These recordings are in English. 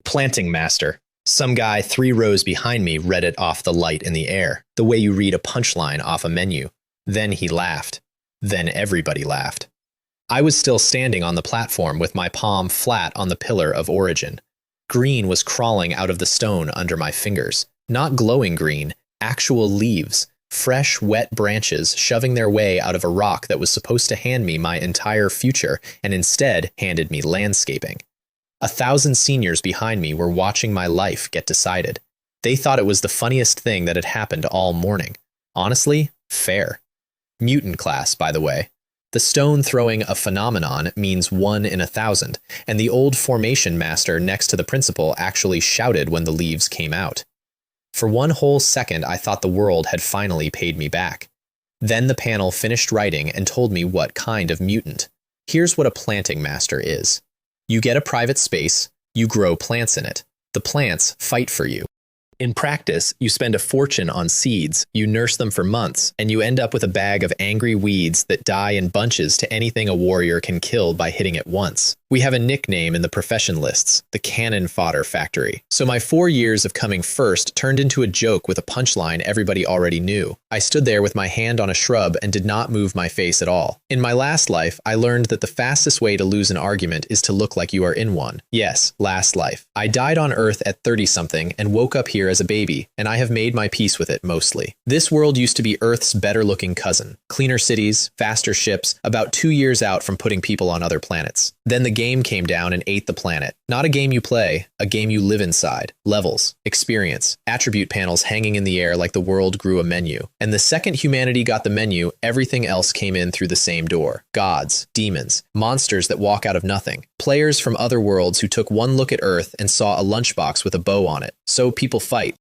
Planting master. Some guy 3 rows behind me read it off the light in the air, the way you read a punchline off a menu. Then he laughed. Then everybody laughed. I was still standing on the platform with my palm flat on the pillar of origin. Green was crawling out of the stone under my fingers. Not glowing green, actual leaves. Fresh, wet branches shoving their way out of a rock that was supposed to hand me my entire future and instead handed me landscaping. 1,000 seniors behind me were watching my life get decided. They thought it was the funniest thing that had happened all morning. Honestly, fair. Mutant class, by the way. The stone throwing a phenomenon means 1 in 1,000, and the old formation master next to the principal actually shouted when the leaves came out. For one whole second, I thought the world had finally paid me back. Then the panel finished writing and told me what kind of mutant. Here's what a planting master is. You get a private space, you grow plants in it. The plants fight for you. In practice, you spend a fortune on seeds, you nurse them for months, and you end up with a bag of angry weeds that die in bunches to anything a warrior can kill by hitting it once. We have a nickname in the profession lists, the Cannon Fodder Factory. So my 4 years of coming first turned into a joke with a punchline everybody already knew. I stood there with my hand on a shrub and did not move my face at all. In my last life, I learned that the fastest way to lose an argument is to look like you are in one. Yes, last life. I died on Earth at 30-something and woke up here as a baby, and I have made my peace with it mostly. This world used to be Earth's better-looking cousin. Cleaner cities, faster ships, about 2 years out from putting people on other planets. Then the game came down and ate the planet. Not a game you play, a game you live inside. Levels, experience, attribute panels hanging in the air like the world grew a menu. And the second humanity got the menu, everything else came in through the same door. Gods, demons, monsters that walk out of nothing. Players from other worlds who took one look at Earth and saw a lunchbox with a bow on it. So people fight.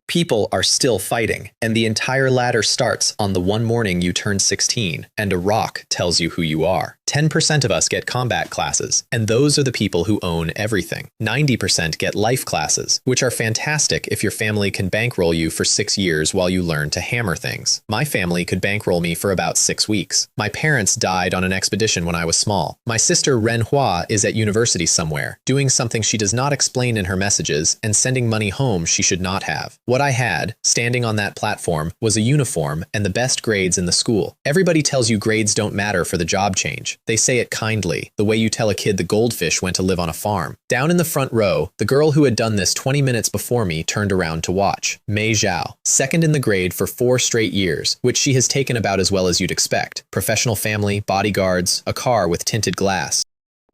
People are still fighting, and the entire ladder starts on the one morning you turn 16, and a rock tells you who you are. 10% of us get combat classes, and those are the people who own everything. 90% get life classes, which are fantastic if your family can bankroll you for 6 years while you learn to hammer things. My family could bankroll me for about 6 weeks. My parents died on an expedition when I was small. My sister Renhua is at university somewhere, doing something she does not explain in her messages and sending money home she should not have. What I had, standing on that platform, was a uniform and the best grades in the school. Everybody tells you grades don't matter for the job change. They say it kindly, the way you tell a kid the goldfish went to live on a farm. Down in the front row, the girl who had done this 20 minutes before me turned around to watch. Mei Zhao, second in the grade for 4 straight years, which she has taken about as well as you'd expect. Professional family, bodyguards, a car with tinted glass.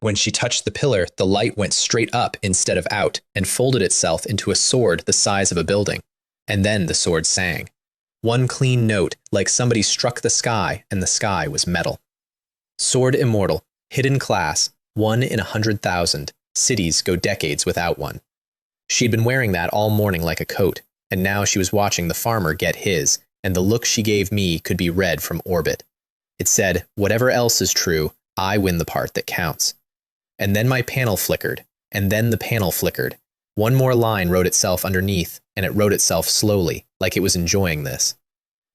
When she touched the pillar, the light went straight up instead of out and folded itself into a sword the size of a building. And then the sword sang. One clean note, like somebody struck the sky, and the sky was metal. Sword immortal, hidden class, 1 in 100,000. Cities go decades without one. She'd been wearing that all morning like a coat, and now she was watching the farmer get his, and the look she gave me could be read from orbit. It said, whatever else is true, I win the part that counts. And then my panel flickered, and then the panel flickered. One more line wrote itself underneath, and it wrote itself slowly, like it was enjoying this.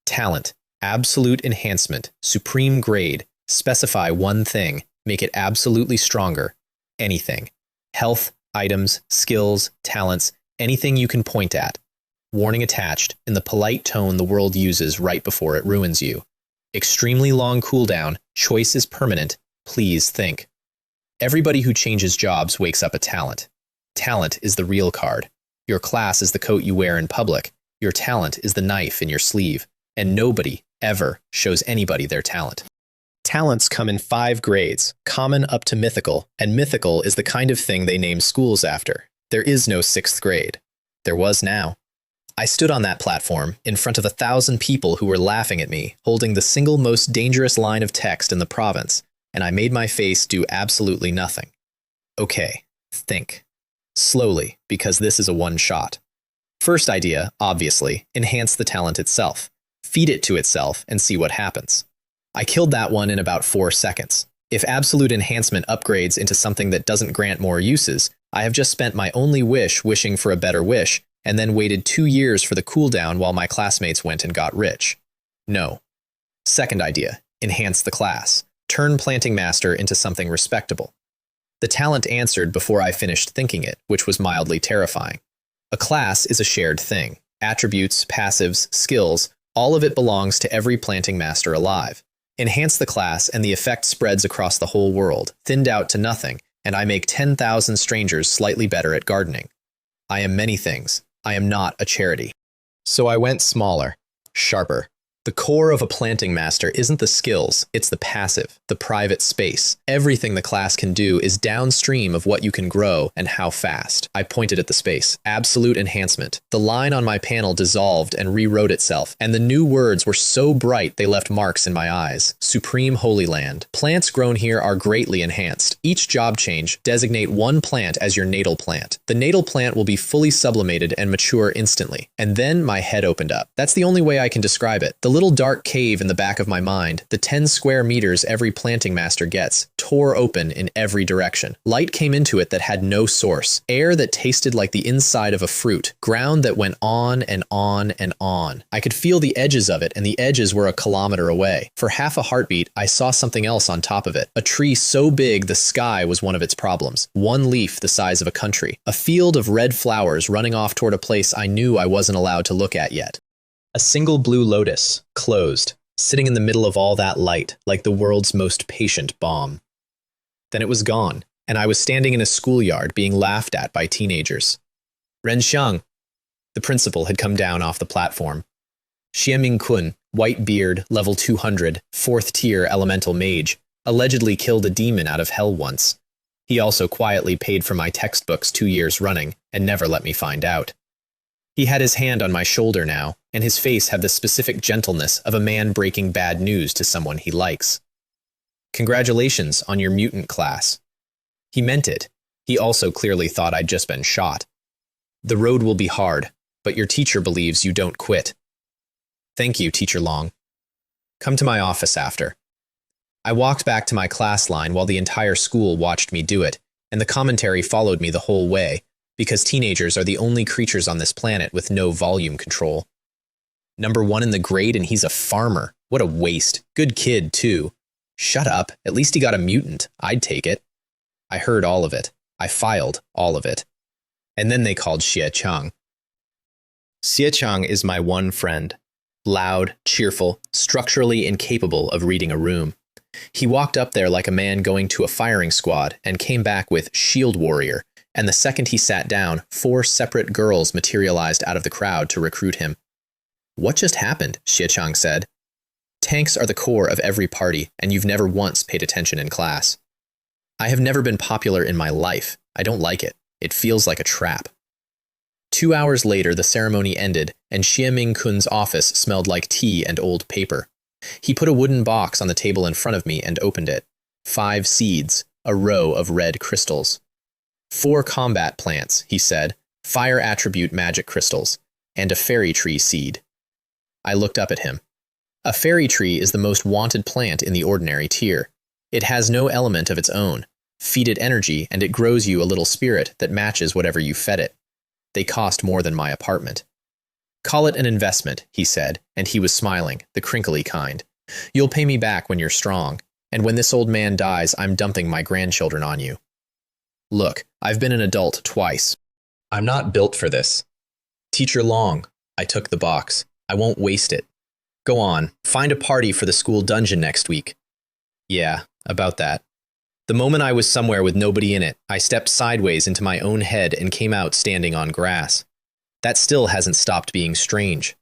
Talent, absolute enhancement, supreme grade, specify one thing, make it absolutely stronger. Anything. Health, items, skills, talents, anything you can point at. Warning attached, in the polite tone the world uses right before it ruins you. Extremely long cooldown, choice is permanent, please think. Everybody who changes jobs wakes up a talent. Talent is the real card. Your class is the coat you wear in public. Your talent is the knife in your sleeve. And nobody, ever, shows anybody their talent. Talents come in 5 grades, common up to mythical, and mythical is the kind of thing they name schools after. There is no 6th grade. There was now. I stood on that platform, in front of 1,000 people who were laughing at me, holding the single most dangerous line of text in the province, and I made my face do absolutely nothing. Okay, think. Slowly, because this is a one-shot. First idea, obviously, enhance the talent itself. Feed it to itself and see what happens. I killed that one in about 4 seconds. If absolute enhancement upgrades into something that doesn't grant more uses, I have just spent my only wish wishing for a better wish, and then waited 2 years for the cooldown while my classmates went and got rich. No. Second idea, enhance the class. Turn Planting Master into something respectable. The talent answered before I finished thinking it, which was mildly terrifying. A class is a shared thing. Attributes, passives, skills, all of it belongs to every planting master alive. Enhance the class and the effect spreads across the whole world, thinned out to nothing, and I make 10,000 strangers slightly better at gardening. I am many things. I am not a charity. So I went smaller, sharper. The core of a planting master isn't the skills, it's the passive, the private space. Everything the class can do is downstream of what you can grow and how fast. I pointed at the space. Absolute enhancement. The line on my panel dissolved and rewrote itself, and the new words were so bright they left marks in my eyes. Supreme Holy Land. Plants grown here are greatly enhanced. Each job change, designate one plant as your natal plant. The natal plant will be fully sublimated and mature instantly. And then my head opened up. That's the only way I can describe it. The little dark cave in the back of my mind, the 10 square meters every planting master gets, tore open in every direction. Light came into it that had no source. Air that tasted like the inside of a fruit. Ground that went on and on and on. I could feel the edges of it, and the edges were a kilometer away. For half a heartbeat, I saw something else on top of it. A tree so big the sky was one of its problems. One leaf the size of a country. A field of red flowers running off toward a place I knew I wasn't allowed to look at yet. A single blue lotus, closed, sitting in the middle of all that light, like the world's most patient bomb. Then it was gone, and I was standing in a schoolyard being laughed at by teenagers. Ren Xiang. The principal had come down off the platform. Xieming Kun, white beard, level 200, 4th tier elemental mage, allegedly killed a demon out of hell once. He also quietly paid for my textbooks 2 years running, and never let me find out. He had his hand on my shoulder now, and his face had the specific gentleness of a man breaking bad news to someone he likes. Congratulations on your mutant class. He meant it. He also clearly thought I'd just been shot. The road will be hard, but your teacher believes you don't quit. Thank you, Teacher Long. Come to my office after. I walked back to my class line while the entire school watched me do it, and the commentary followed me the whole way, because teenagers are the only creatures on this planet with no volume control. Number 1 in the grade and he's a farmer. What a waste. Good kid, too. Shut up. At least he got a mutant. I'd take it. I heard all of it. I filed all of it. And then they called Xie Chang. Xie Chang is my one friend. Loud, cheerful, structurally incapable of reading a room. He walked up there like a man going to a firing squad and came back with Shield Warrior, and the second he sat down, 4 separate girls materialized out of the crowd to recruit him. What just happened? Xie Chang said. Tanks are the core of every party, and you've never once paid attention in class. I have never been popular in my life. I don't like it. It feels like a trap. 2 hours later, the ceremony ended, and Xieming Kun's office smelled like tea and old paper. He put a wooden box on the table in front of me and opened it. 5 seeds, a row of red crystals. 4 combat plants, he said, fire attribute magic crystals, and a fairy tree seed. I looked up at him. A fairy tree is the most wanted plant in the ordinary tier. It has no element of its own. Feed it energy, and it grows you a little spirit that matches whatever you fed it. They cost more than my apartment. Call it an investment, he said, and he was smiling, the crinkly kind. You'll pay me back when you're strong, and when this old man dies, I'm dumping my grandchildren on you. Look, I've been an adult twice. I'm not built for this. Teacher Long, I took the box. I won't waste it. Go on, find a party for the school dungeon next week. Yeah, about that. The moment I was somewhere with nobody in it, I stepped sideways into my own head and came out standing on grass. That still hasn't stopped being strange.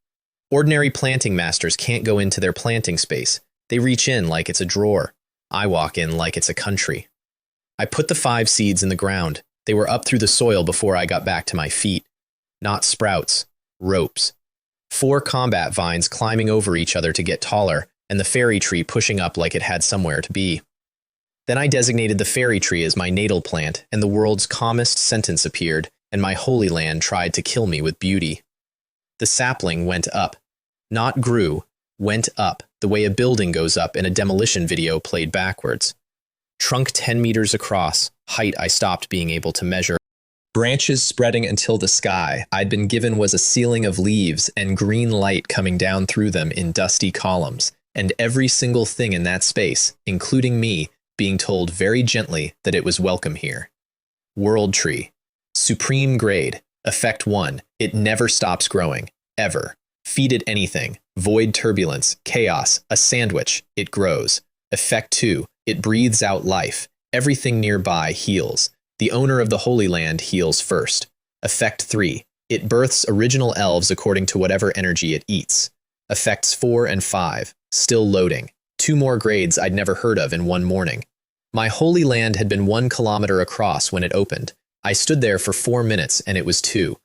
Ordinary planting masters can't go into their planting space. They reach in like it's a drawer. I walk in like it's a country. I put the 5 seeds in the ground. They were up through the soil before I got back to my feet. Not sprouts, ropes. 4 combat vines climbing over each other to get taller, and the fairy tree pushing up like it had somewhere to be. Then I designated the fairy tree as my natal plant, and the world's calmest sentence appeared, and my holy land tried to kill me with beauty. The sapling went up. Not grew, went up, the way a building goes up in a demolition video played backwards. Trunk 10 meters across, height I stopped being able to measure. Branches spreading until the sky I'd been given was a ceiling of leaves and green light coming down through them in dusty columns, and every single thing in that space, including me, being told very gently that it was welcome here. World Tree. Supreme grade. Effect 1. It never stops growing. Ever. Feed it anything. Void turbulence. Chaos. A sandwich. It grows. Effect 2. It breathes out life. Everything nearby heals. The owner of the Holy Land heals first. Effect 3. It births original elves according to whatever energy it eats. Effects 4 and 5. Still loading. 2 more grades I'd never heard of in one morning. My Holy Land had been 1 kilometer across when it opened. I stood there for 4 minutes and it was 2.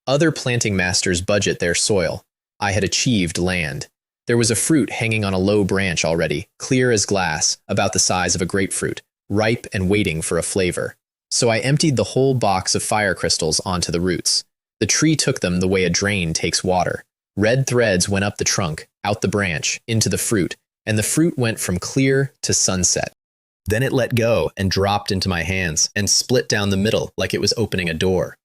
Other planting masters budget their soil. I had achieved land. There was a fruit hanging on a low branch already, clear as glass, about the size of a grapefruit, ripe and waiting for a flavor. So I emptied the whole box of fire crystals onto the roots. The tree took them the way a drain takes water. Red threads went up the trunk, out the branch, into the fruit, and the fruit went from clear to sunset. Then it let go and dropped into my hands and split down the middle like it was opening a door.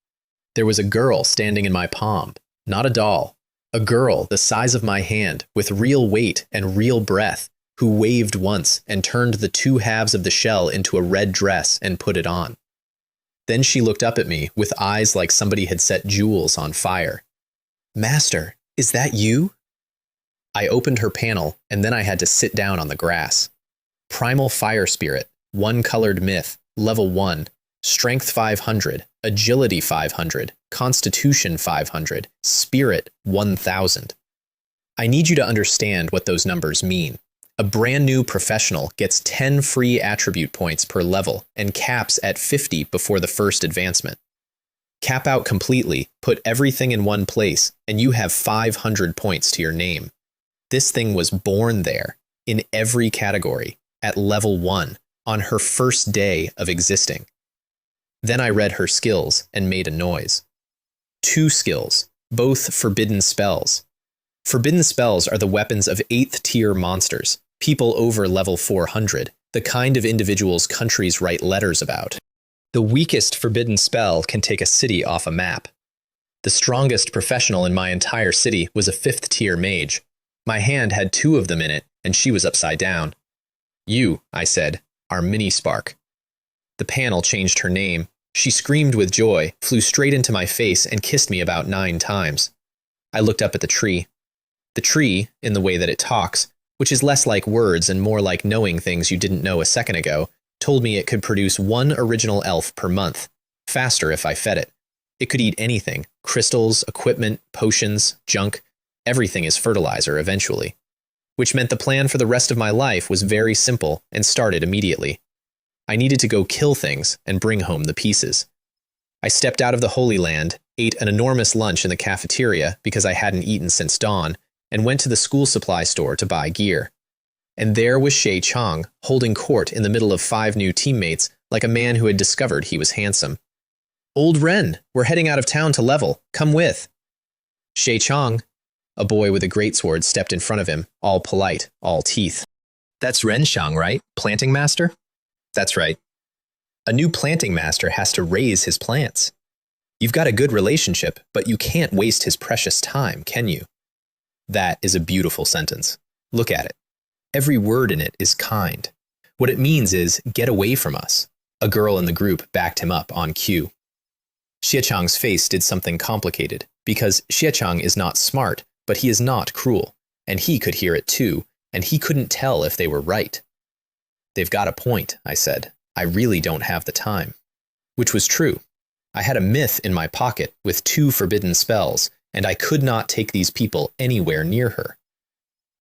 There was a girl standing in my palm, not a doll. A girl the size of my hand, with real weight and real breath, who waved once and turned the 2 halves of the shell into a red dress and put it on. Then she looked up at me with eyes like somebody had set jewels on fire. "Master, is that you?" I opened her panel, and then I had to sit down on the grass. Primal Fire Spirit, 1-colored myth, level 1, Strength 500, Agility 500, Constitution 500, Spirit 1000. I need you to understand what those numbers mean. A brand new professional gets 10 free attribute points per level and caps at 50 before the first advancement. Cap out completely, put everything in one place, and you have 500 points to your name. This thing was born there, in every category, at level 1, on her first day of existing. Then I read her skills and made a noise. 2 skills, both forbidden spells. Forbidden spells are the weapons of 8th tier monsters, people over level 400, the kind of individuals countries write letters about. The weakest forbidden spell can take a city off a map. The strongest professional in my entire city was a 5th tier mage. My hand had 2 of them in it, and she was upside down. "You," I said, "are Mini Spark." The panel changed her name. She screamed with joy, flew straight into my face, and kissed me about 9 times. I looked up at the tree. The tree, in the way that it talks, which is less like words and more like knowing things you didn't know a second ago, told me it could produce 1 original elf per month, faster if I fed it. It could eat anything, crystals, equipment, potions, junk. Everything is fertilizer eventually. Which meant the plan for the rest of my life was very simple and started immediately. I needed to go kill things and bring home the pieces. I stepped out of the Holy Land, ate an enormous lunch in the cafeteria because I hadn't eaten since dawn, and went to the school supply store to buy gear. And there was Shay Chong, holding court in the middle of 5 new teammates like a man who had discovered he was handsome. "Old Ren, we're heading out of town to level. Come with." Shay Chong, a boy with a greatsword, stepped in front of him, all polite, all teeth. "That's Ren Shang, right? Planting master?" "That's right. A new planting master has to raise his plants. You've got a good relationship, but you can't waste his precious time, can you?" That is a beautiful sentence. Look at it. Every word in it is kind. What it means is, get away from us. A girl in the group backed him up on cue. Xiechang's face did something complicated, because Xiechang is not smart, but he is not cruel, and he could hear it too, and he couldn't tell if they were right. "They've got a point," I said. "I really don't have the time." Which was true. I had a myth in my pocket with 2 forbidden spells, and I could not take these people anywhere near her.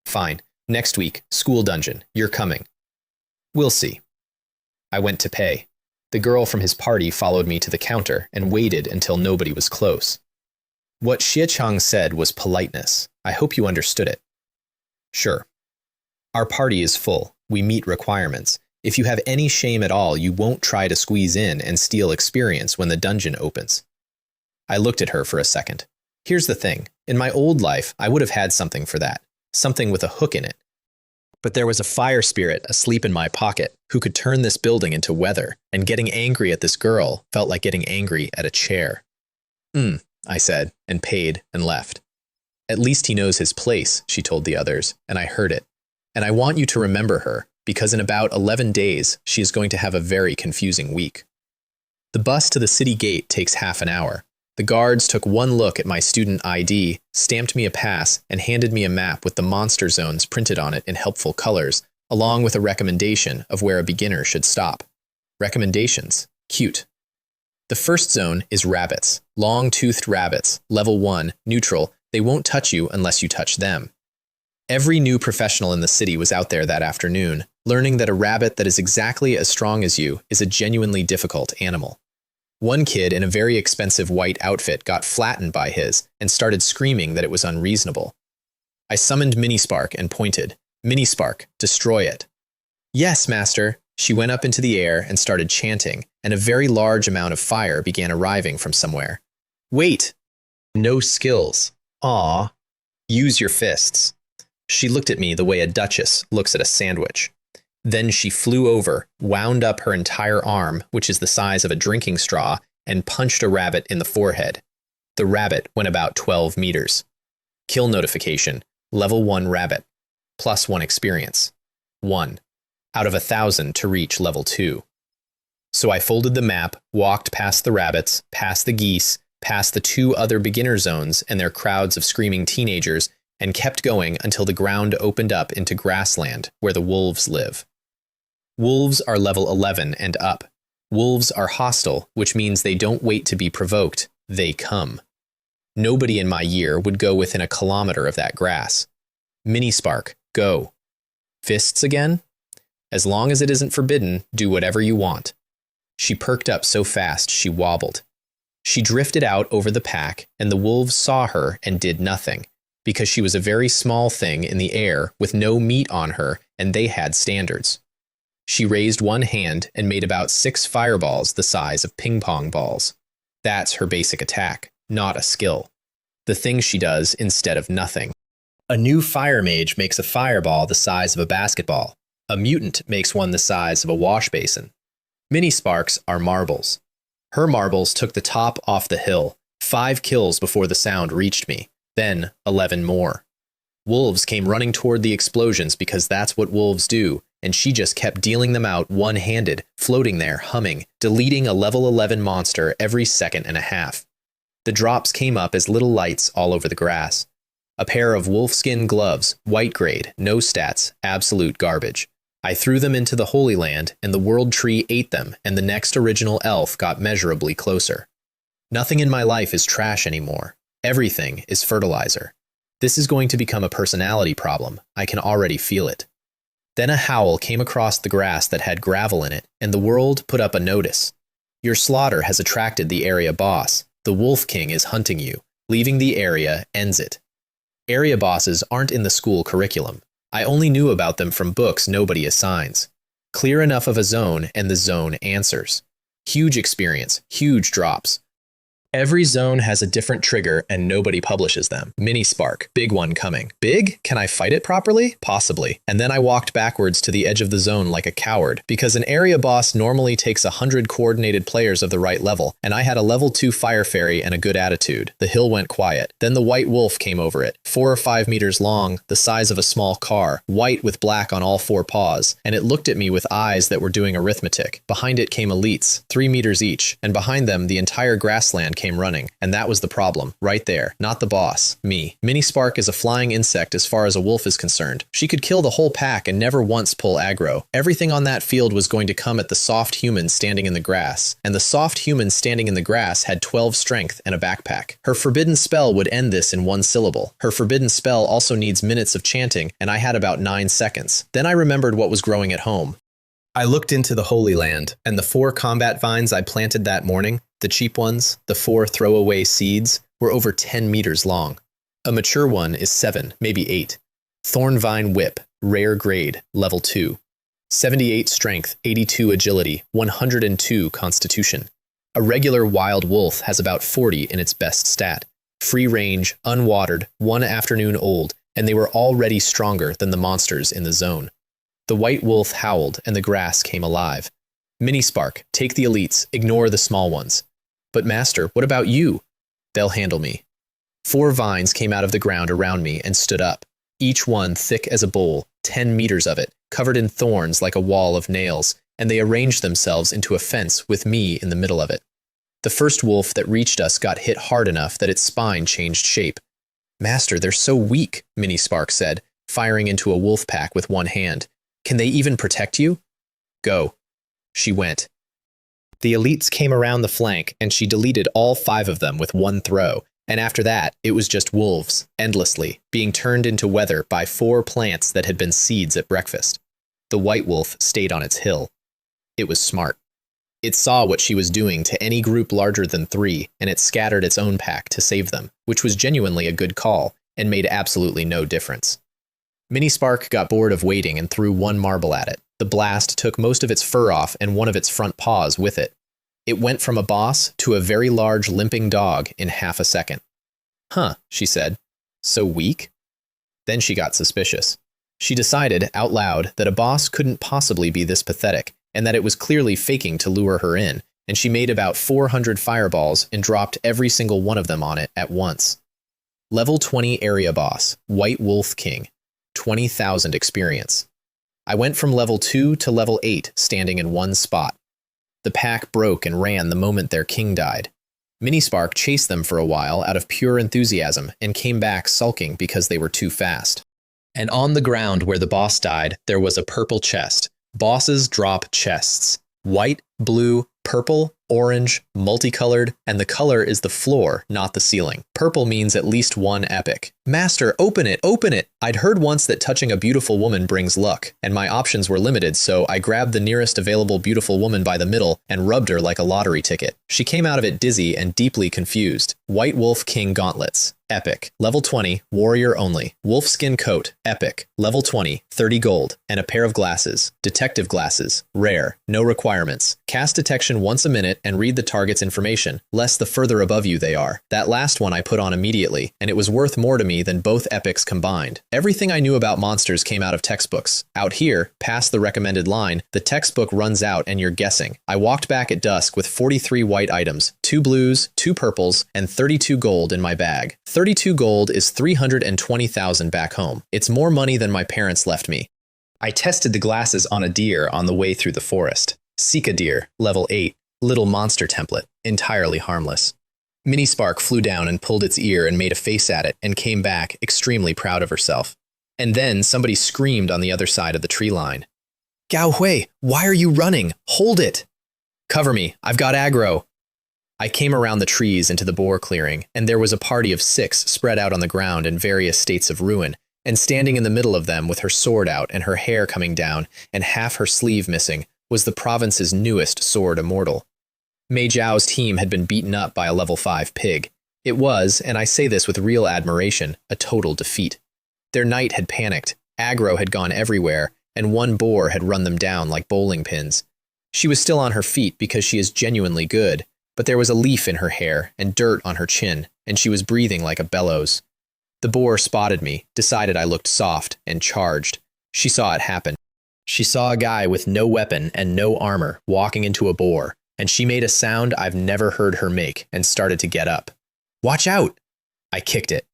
"Fine. Next week, school dungeon. You're coming." "We'll see." I went to pay. The girl from his party followed me to the counter and waited until nobody was close. What Xiechang said was politeness. I hope you understood it. "Sure. Our party is full. We meet requirements. If you have any shame at all, you won't try to squeeze in and steal experience when the dungeon opens." I looked at her for a second. Here's the thing. In my old life, I would have had something for that. Something with a hook in it. But there was a fire spirit asleep in my pocket who could turn this building into weather, and getting angry at this girl felt like getting angry at a chair. I said, and paid and left. "At least he knows his place," she told the others, and I heard it. "And I want you to remember her. because in about 11 days, she is going to have a very confusing week. The bus to the city gate takes half an hour. The guards took one look at my student ID, stamped me a pass, and handed me a map with the monster zones printed on it in helpful colors, along with a recommendation of where a beginner should stop. Recommendations. Cute. The first zone is rabbits. Long-toothed rabbits. Level 1, neutral. They won't touch you unless you touch them. Every new professional in the city was out there that afternoon, learning that a rabbit that is exactly as strong as you is a genuinely difficult animal. One kid in a very expensive white outfit got flattened by his and started screaming that it was unreasonable. I summoned Minispark and pointed. Minispark, destroy it. Yes, master. She went up into the air and started chanting, and a very large amount of fire began arriving from somewhere. Wait! No skills. Aw. Use your fists. She looked at me the way a duchess looks at a sandwich. Then she flew over, wound up her entire arm, which is the size of a drinking straw, and punched a rabbit in the forehead. The rabbit went about 12 meters. Kill notification. Level 1 rabbit. +1 experience. 1. Out of 1,000 to reach level 2. So I folded the map, walked past the rabbits, past the geese, past the 2 other beginner zones and their crowds of screaming teenagers, and kept going until the ground opened up into grassland where the wolves live. Wolves are level 11 and up. Wolves are hostile, which means they don't wait to be provoked, they come. Nobody in my year would go within a kilometer of that grass. Minispark, go. Fists again? As long as it isn't forbidden, do whatever you want. She perked up so fast she wobbled. She drifted out over the pack, and the wolves saw her and did nothing, because she was a very small thing in the air with no meat on her, and they had standards. She raised one hand and made about 6 fireballs the size of ping-pong balls. That's her basic attack, not a skill. The thing she does instead of nothing. A new fire mage makes a fireball the size of a basketball. A mutant makes one the size of a wash basin. Mini sparks are marbles. Her marbles took the top off the hill, 5 kills before the sound reached me, then 11 more. Wolves came running toward the explosions because that's what wolves do, and she just kept dealing them out one-handed, floating there, humming, deleting a level 11 monster every second and a half. The drops came up as little lights all over the grass. A pair of wolfskin gloves, white grade, no stats, absolute garbage. I threw them into the Holy Land, and the World Tree ate them, and the next original elf got measurably closer. Nothing in my life is trash anymore. Everything is fertilizer. This is going to become a personality problem. I can already feel it. Then a howl came across the grass that had gravel in it, and the world put up a notice. Your slaughter has attracted the area boss. The Wolf King is hunting you. Leaving the area ends it. Area bosses aren't in the school curriculum. I only knew about them from books nobody assigns. Clear enough of a zone and the zone answers. Huge experience, huge drops. Every zone has a different trigger and nobody publishes them. Mini Spark, big one coming. Big? Can I fight it properly? Possibly. And then I walked backwards to the edge of the zone like a coward, because an area boss normally takes 100 coordinated players of the right level, and I had a level 2 fire fairy and a good attitude. The hill went quiet. Then the white wolf came over it, 4 or 5 meters long, the size of a small car, white with black on all 4 paws, and it looked at me with eyes that were doing arithmetic. Behind it came elites, 3 meters each, and behind them the entire grassland came running, and that was the problem, right there, not the boss, me. Mini Spark is a flying insect as far as a wolf is concerned. She could kill the whole pack and never once pull aggro. Everything on that field was going to come at the soft human standing in the grass, and the soft human standing in the grass had 12 strength and a backpack. Her forbidden spell would end this in 1 syllable. Her forbidden spell also needs minutes of chanting, and I had about 9 seconds. Then I remembered what was growing at home. I looked into the Holy Land, and the 4 combat vines I planted that morning, the cheap ones, the 4 throwaway seeds, were over 10 meters long. A mature one is 7, maybe 8. Thornvine Whip, rare grade, level 2. 78 strength, 82 agility, 102 constitution. A regular wild wolf has about 40 in its best stat. Free range, unwatered, 1 afternoon old, and they were already stronger than the monsters in the zone. The white wolf howled, and the grass came alive. Mini Spark, take the elites, ignore the small ones. But master, what about you? They'll handle me. 4 vines came out of the ground around me and stood up, each one thick as a bowl, 10 meters of it, covered in thorns like a wall of nails, and they arranged themselves into a fence with me in the middle of it. The first wolf that reached us got hit hard enough that its spine changed shape. "Master, they're so weak," Minnie Spark said, firing into a wolf pack with one hand. "Can they even protect you?" "Go." She went. The elites came around the flank, and she deleted all 5 of them with one throw, and after that, it was just wolves, endlessly, being turned into weather by 4 plants that had been seeds at breakfast. The white wolf stayed on its hill. It was smart. It saw what she was doing to any group larger than 3, and it scattered its own pack to save them, which was genuinely a good call, and made absolutely no difference. Minnie Spark got bored of waiting and threw 1 marble at it. The blast took most of its fur off and one of its front paws with it. It went from a boss to a very large limping dog in half a second. "Huh," she said. "So weak?" Then she got suspicious. She decided, out loud, that a boss couldn't possibly be this pathetic, and that it was clearly faking to lure her in, and she made about 400 fireballs and dropped every single one of them on it at once. Level 20 area boss, White Wolf King, 20,000 experience. I went from level 2 to level 8, standing in one spot. The pack broke and ran the moment their king died. Minnie Spark chased them for a while out of pure enthusiasm and came back sulking because they were too fast. And on the ground where the boss died, there was a purple chest. Bosses drop chests. White, blue, purple, orange, multicolored, and the color is the floor, not the ceiling. Purple means at least 1 epic. "Master, open it, open it!" I'd heard once that touching a beautiful woman brings luck, and my options were limited, so I grabbed the nearest available beautiful woman by the middle and rubbed her like a lottery ticket. She came out of it dizzy and deeply confused. White Wolf King gauntlets. Epic. Level 20, warrior only. Wolfskin coat. Epic. Level 20, 30 gold. And a pair of glasses. Detective glasses. Rare. No requirements. Cast detection once a minute and read the target's information, less the further above you they are. That last one I put on immediately, and it was worth more to me than both epics combined. Everything I knew about monsters came out of textbooks. Out here, past the recommended line, the textbook runs out and you're guessing. I walked back at dusk with 43 white items, 2 blues, 2 purples, and 32 gold in my bag. 32 gold is 320,000 back home. It's more money than my parents left me. I tested the glasses on a deer on the way through the forest. Sika deer, level 8, little monster template, entirely harmless. Minnie Spark flew down and pulled its ear and made a face at it and came back, extremely proud of herself. And then somebody screamed on the other side of the tree line. "Gao Hui, why are you running? Hold it!" "Cover me, I've got aggro." I came around the trees into the boar clearing, and there was a party of 6 spread out on the ground in various states of ruin, and standing in the middle of them with her sword out and her hair coming down and half her sleeve missing was the province's newest sword immortal. Mei Zhao's team had been beaten up by a level 5 pig. It was, and I say this with real admiration, a total defeat. Their knight had panicked, aggro had gone everywhere, and one boar had run them down like bowling pins. She was still on her feet because she is genuinely good, but there was a leaf in her hair and dirt on her chin, and she was breathing like a bellows. The boar spotted me, decided I looked soft, and charged. She saw it happen. She saw a guy with no weapon and no armor walking into a boar, and she made a sound I've never heard her make and started to get up. "Watch out!" I kicked it.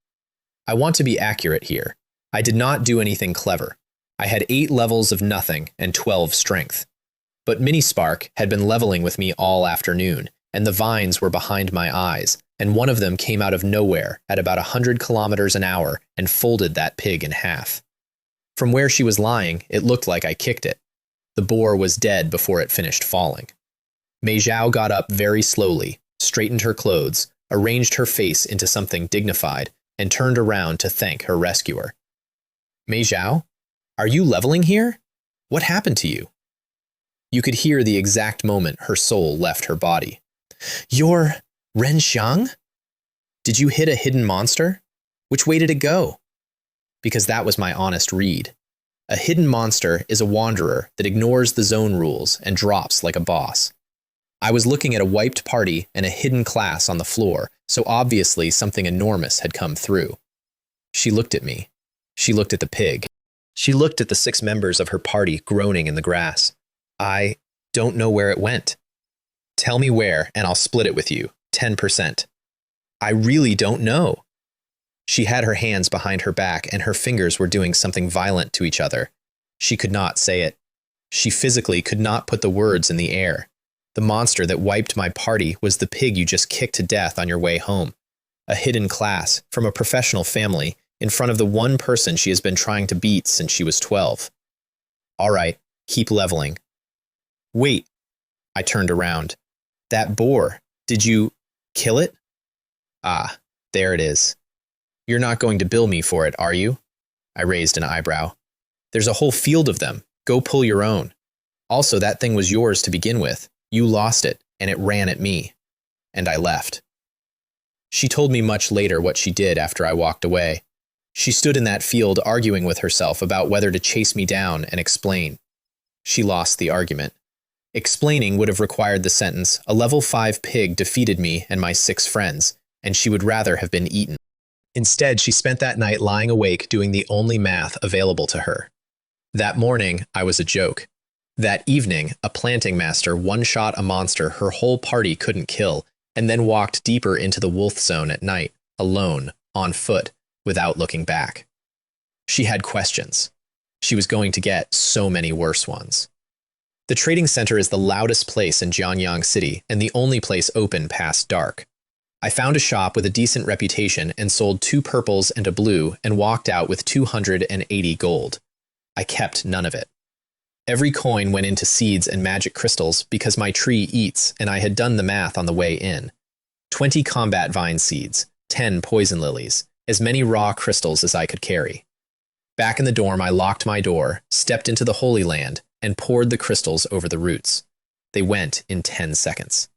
I want to be accurate here. I did not do anything clever. I had 8 levels of nothing and 12 strength. But Minnie Spark had been leveling with me all afternoon, and the vines were behind my eyes, and one of them came out of nowhere at about 100 kilometers an hour and folded that pig in half. From where she was lying, it looked like I kicked it. The boar was dead before it finished falling. Mei Zhao got up very slowly, straightened her clothes, arranged her face into something dignified, and turned around to thank her rescuer. "Mei Zhao, are you leveling here? What happened to you?" You could hear the exact moment her soul left her body. "You're Ren Xiang? Did you hit a hidden monster? Which way did it go?" Because that was my honest read. A hidden monster is a wanderer that ignores the zone rules and drops like a boss. I was looking at a wiped party and a hidden class on the floor, so obviously something enormous had come through. She looked at me. She looked at the pig. She looked at the 6 members of her party groaning in the grass. "I don't know where it went." "Tell me where, and I'll split it with you. 10%. "I really don't know." She had her hands behind her back, and her fingers were doing something violent to each other. She could not say it. She physically could not put the words in the air. The monster that wiped my party was the pig you just kicked to death on your way home. A hidden class from a professional family in front of the one person she has been trying to beat since she was 12. All right, keep leveling. Wait. I turned around. That boar, did you kill it? Ah, there it is. You're not going to bill me for it, are you? I raised an eyebrow. There's a whole field of them. Go pull your own. Also, that thing was yours to begin with. You lost it, and it ran at me. And I left. She told me much later what she did after I walked away. She stood in that field arguing with herself about whether to chase me down and explain. She lost the argument. Explaining would have required the sentence, "A level 5 pig defeated me and my 6 friends, and she would rather have been eaten." Instead, she spent that night lying awake doing the only math available to her. That morning, I was a joke. That evening, a planting master one-shot a monster her whole party couldn't kill, and then walked deeper into the wolf zone at night, alone, on foot, without looking back. She had questions. She was going to get so many worse ones. The trading center is the loudest place in Jianyang City and the only place open past dark. I found a shop with a decent reputation and sold 2 purples and a blue and walked out with 280 gold. I kept none of it. Every coin went into seeds and magic crystals because my tree eats and I had done the math on the way in. 20 combat vine seeds, 10 poison lilies, as many raw crystals as I could carry. Back in the dorm, I locked my door, stepped into the Holy Land, and poured the crystals over the roots. They went in 10 seconds.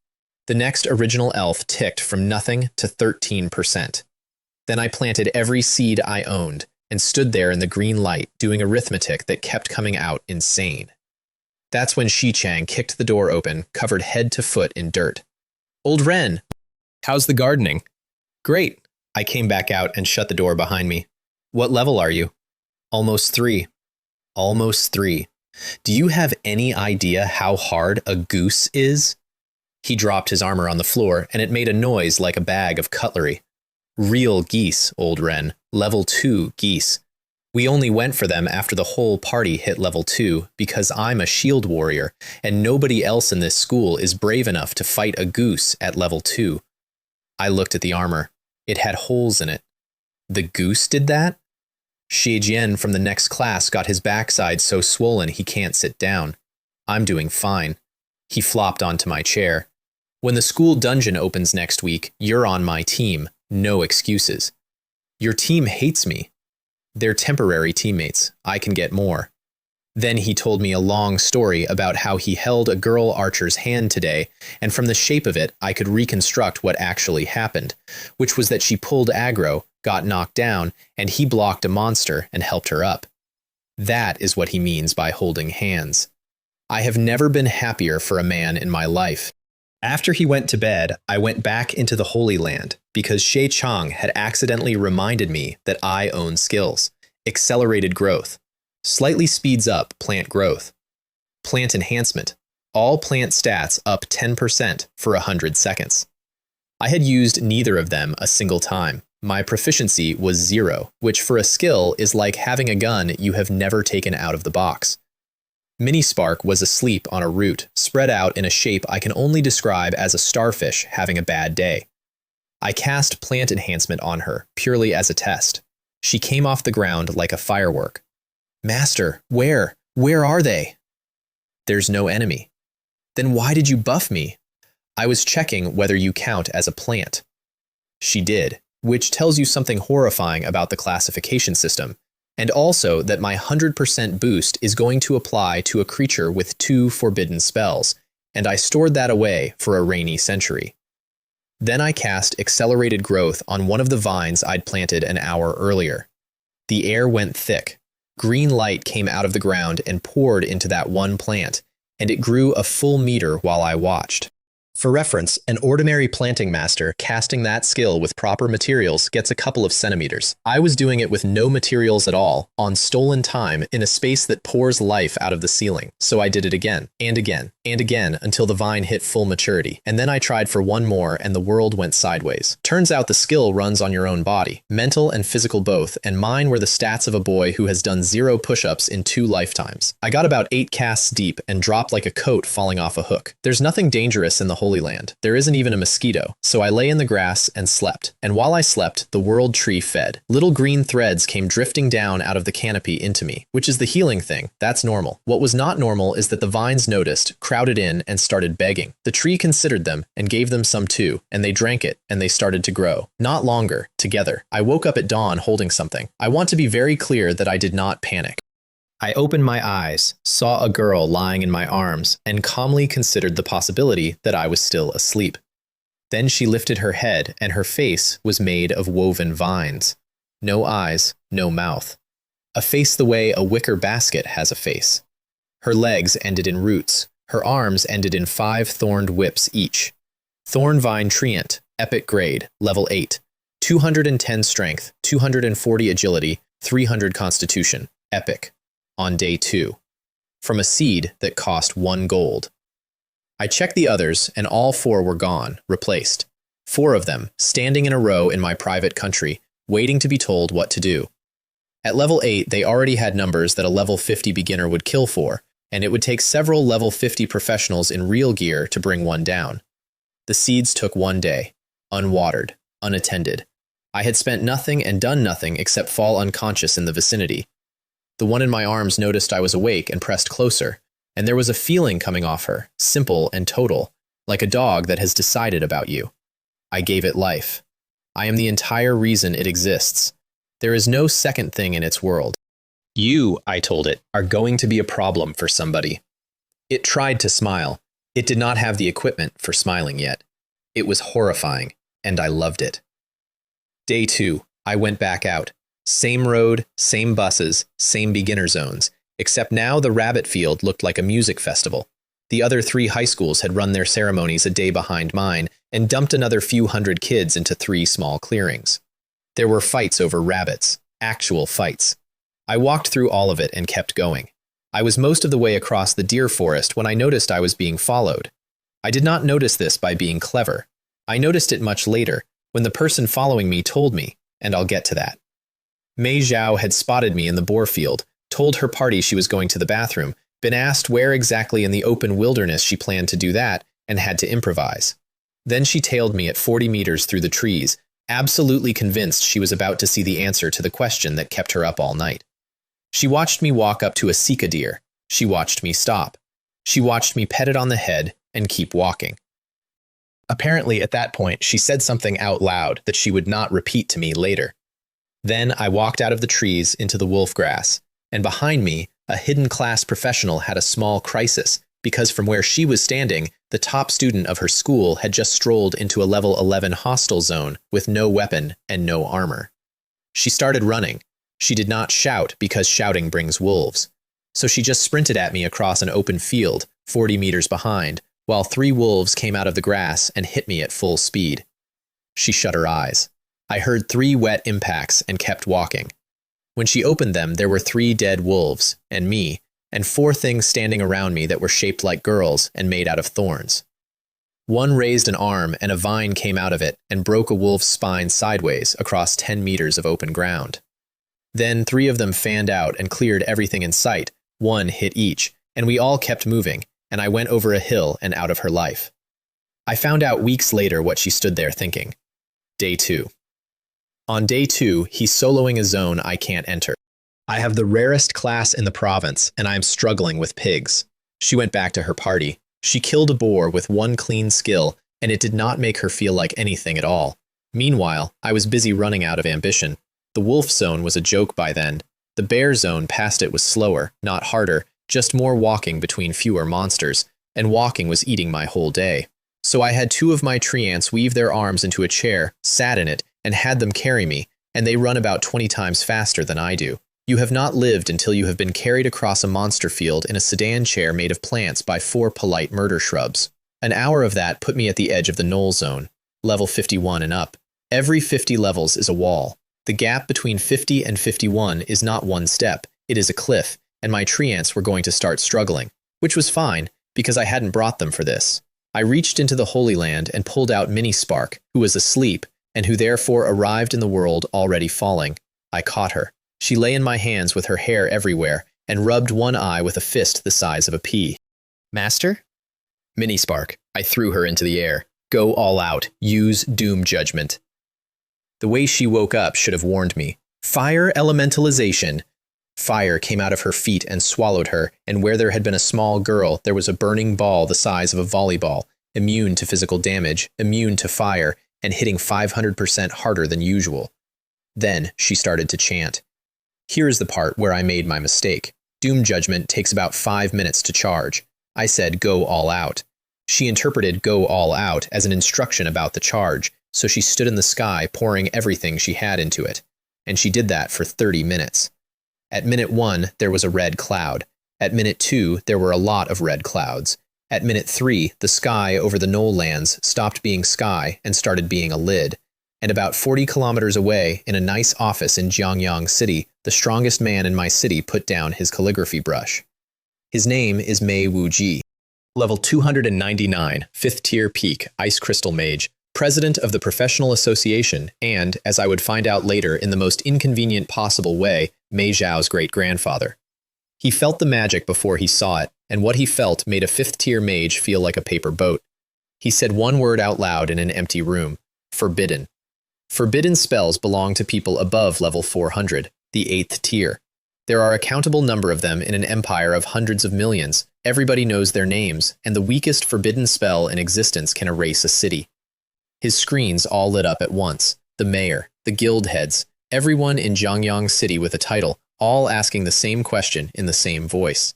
The next original elf ticked from nothing to 13%. Then I planted every seed I owned and stood there in the green light doing arithmetic that kept coming out insane. That's when Shi-Chang kicked the door open, covered head to foot in dirt. "Old Ren, how's the gardening?" "Great." I came back out and shut the door behind me. "What level are you?" "Almost 3. "Almost 3. Do you have any idea how hard a goose is?" He dropped his armor on the floor, and it made a noise like a bag of cutlery. "Real geese, Old Ren. Level 2 geese. We only went for them after the whole party hit level 2 because I'm a shield warrior, and nobody else in this school is brave enough to fight a goose at level 2. I looked at the armor. It had holes in it. The goose did that? Xie Jian from the next class got his backside so swollen he can't sit down. I'm doing fine. He flopped onto my chair. When the school dungeon opens next week, you're on my team. No excuses. Your team hates me. They're temporary teammates. I can get more. Then he told me a long story about how he held a girl archer's hand today, and from the shape of it, I could reconstruct what actually happened, which was that she pulled aggro, got knocked down, and he blocked a monster and helped her up. That is what he means by holding hands. I have never been happier for a man in my life. After he went to bed, I went back into the Holy Land because Xie Chang had accidentally reminded me that I own skills. Accelerated growth. Slightly speeds up plant growth. Plant enhancement. All plant stats up 10% for 100 seconds. I had used neither of them a single time. My proficiency was 0, which for a skill is like having a gun you have never taken out of the box. Minispark was asleep on a root, spread out in a shape I can only describe as a starfish having a bad day. I cast plant enhancement on her, purely as a test. She came off the ground like a firework. "Master, where? Where are they?" "There's no enemy." "Then why did you buff me?" "I was checking whether you count as a plant." She did, which tells you something horrifying about the classification system, and also that my 100% boost is going to apply to a creature with 2 forbidden spells, and I stored that away for a rainy century. Then I cast accelerated growth on one of the vines I'd planted an hour earlier. The air went thick. Green light came out of the ground and poured into that one plant, and it grew a full meter while I watched. For reference, an ordinary planting master casting that skill with proper materials gets a couple of centimeters. I was doing it with no materials at all, on stolen time, in a space that pours life out of the ceiling. So I did it again, and again, and again, until the vine hit full maturity. And then I tried for one more, and the world went sideways. Turns out the skill runs on your own body, mental and physical both, and mine were the stats of a boy who has done 0 push-ups in 2 lifetimes. I got about 8 casts deep and dropped like a coat falling off a hook. There's nothing dangerous in the Holy Land. There isn't even a mosquito. So I lay in the grass and slept. And while I slept, the world tree fed. Little green threads came drifting down out of the canopy into me, which is the healing thing. That's normal. What was not normal is that the vines noticed, crowded in, and started begging. The tree considered them and gave them some too, and they drank it, and they started to grow. Not longer, together. I woke up at dawn holding something. I want to be very clear that I did not panic. I opened my eyes, saw a girl lying in my arms, and calmly considered the possibility that I was still asleep. Then she lifted her head, and her face was made of woven vines. No eyes, no mouth. A face the way a wicker basket has a face. Her legs ended in roots. Her arms ended in 5 thorned whips each. Thorn vine treant, epic grade, level 8. 210 strength, 240 agility, 300 constitution, epic. On day 2, from a seed that cost 1 gold. I checked the others, and all 4 were gone, replaced. 4 of them, standing in a row in my private country, waiting to be told what to do. At level 8, they already had numbers that a level 50 beginner would kill for, and it would take several level 50 professionals in real gear to bring one down. The seeds took 1 day, unwatered, unattended. I had spent nothing and done nothing except fall unconscious in the vicinity. The one in my arms noticed I was awake and pressed closer, and there was a feeling coming off her, simple and total, like a dog that has decided about you. I gave it life. I am the entire reason it exists. There is no second thing in its world. You, I told it, are going to be a problem for somebody. It tried to smile. It did not have the equipment for smiling yet. It was horrifying, and I loved it. Day 2, I went back out. Same road, same buses, same beginner zones, except now the rabbit field looked like a music festival. The other 3 high schools had run their ceremonies a day behind mine and dumped another few hundred kids into 3 small clearings. There were fights over rabbits, actual fights. I walked through all of it and kept going. I was most of the way across the deer forest when I noticed I was being followed. I did not notice this by being clever. I noticed it much later, when the person following me told me, and I'll get to that. Mei Zhao had spotted me in the boar field, told her party she was going to the bathroom, been asked where exactly in the open wilderness she planned to do that, and had to improvise. Then she tailed me at 40 meters through the trees, absolutely convinced she was about to see the answer to the question that kept her up all night. She watched me walk up to a sika deer. She watched me stop. She watched me pet it on the head and keep walking. Apparently, at that point, she said something out loud that she would not repeat to me later. Then I walked out of the trees into the wolf grass, and behind me, a hidden class professional had a small crisis, because from where she was standing, the top student of her school had just strolled into a level 11 hostile zone with no weapon and no armor. She started running. She did not shout because shouting brings wolves. So she just sprinted at me across an open field, 40 meters behind, while 3 wolves came out of the grass and hit me at full speed. She shut her eyes. I heard 3 wet impacts and kept walking. When she opened them, there were 3 dead wolves, and me, and 4 things standing around me that were shaped like girls and made out of thorns. One raised an arm, and a vine came out of it and broke a wolf's spine sideways across 10 meters of open ground. Then 3 of them fanned out and cleared everything in sight. 1 hit each, and we all kept moving, and I went over a hill and out of her life. I found out weeks later what she stood there thinking. Day 2. On day 2, he's soloing a zone I can't enter. I have the rarest class in the province, and I am struggling with pigs. She went back to her party. She killed a boar with 1 clean skill, and it did not make her feel like anything at all. Meanwhile, I was busy running out of ambition. The wolf zone was a joke by then. The bear zone past it was slower, not harder, just more walking between fewer monsters, and walking was eating my whole day. So I had 2 of my tree ants weave their arms into a chair, sat in it, and had them carry me, and they run about 20 times faster than I do. You have not lived until you have been carried across a monster field in a sedan chair made of plants by 4 polite murder shrubs. An hour of that put me at the edge of the null zone, level 51 and up. Every 50 levels is a wall. The gap between 50 and 51 is not one step, it is a cliff, and my treants were going to start struggling, which was fine, because I hadn't brought them for this. I reached into the Holy Land and pulled out Mini Spark, who was asleep, and who therefore arrived in the world already falling. I caught her. She lay in my hands with her hair everywhere, and rubbed one eye with a fist the size of a pea. Master? Mini Spark. I threw her into the air. Go all out. Use Doom Judgment. The way she woke up should have warned me. Fire elementalization. Fire came out of her feet and swallowed her, and where there had been a small girl, there was a burning ball the size of a volleyball, immune to physical damage, immune to fire, and hitting 500% harder than usual. Then she started to chant. Here is the part where I made my mistake. Doom Judgment takes about 5 minutes to charge. I said go all out. She interpreted go all out as an instruction about the charge, so she stood in the sky pouring everything she had into it. And she did that for 30 minutes. At minute 1, there was a red cloud. At minute 2, there were a lot of red clouds. At minute 3, the sky over the Knoll lands stopped being sky and started being a lid. And about 40 kilometers away, in a nice office in Jiangyang City, the strongest man in my city put down his calligraphy brush. His name is Mei Wuji. Level 299, 5th tier peak, Ice Crystal Mage, president of the professional association, and, as I would find out later in the most inconvenient possible way, Mei Zhao's great-grandfather. He felt the magic before he saw it, and what he felt made a 5th tier mage feel like a paper boat. He said one word out loud in an empty room. Forbidden. Forbidden spells belong to people above level 400, the 8th tier. There are a countable number of them in an empire of hundreds of millions. Everybody knows their names, and the weakest forbidden spell in existence can erase a city. His screens all lit up at once. The mayor, the guild heads, everyone in Jiangyang City with a title, all asking the same question in the same voice.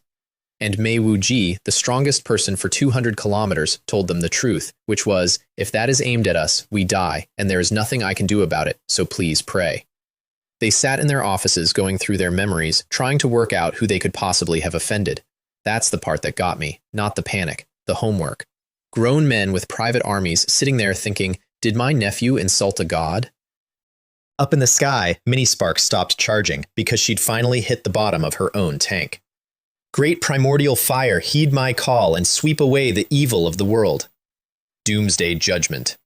And Mei Wuji, the strongest person for 200 kilometers, told them the truth, which was, if that is aimed at us, we die, and there is nothing I can do about it, so please pray. They sat in their offices going through their memories, trying to work out who they could possibly have offended. That's the part that got me, not the panic, the homework. Grown men with private armies sitting there thinking, did my nephew insult a god? Up in the sky, Mini Spark stopped charging because she'd finally hit the bottom of her own tank. Great primordial fire, heed my call and sweep away the evil of the world. Doomsday Judgment.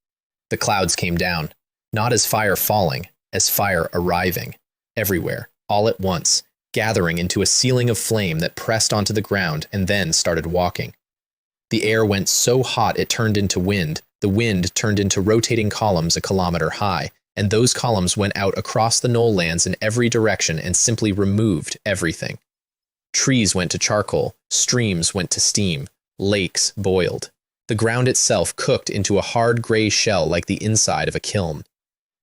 The clouds came down, not as fire falling, as fire arriving, everywhere, all at once, gathering into a ceiling of flame that pressed onto the ground and then started walking. The air went so hot it turned into wind, the wind turned into rotating columns a kilometer high, and those columns went out across the Knoll lands in every direction and simply removed everything. Trees went to charcoal, streams went to steam, lakes boiled. The ground itself cooked into a hard gray shell like the inside of a kiln.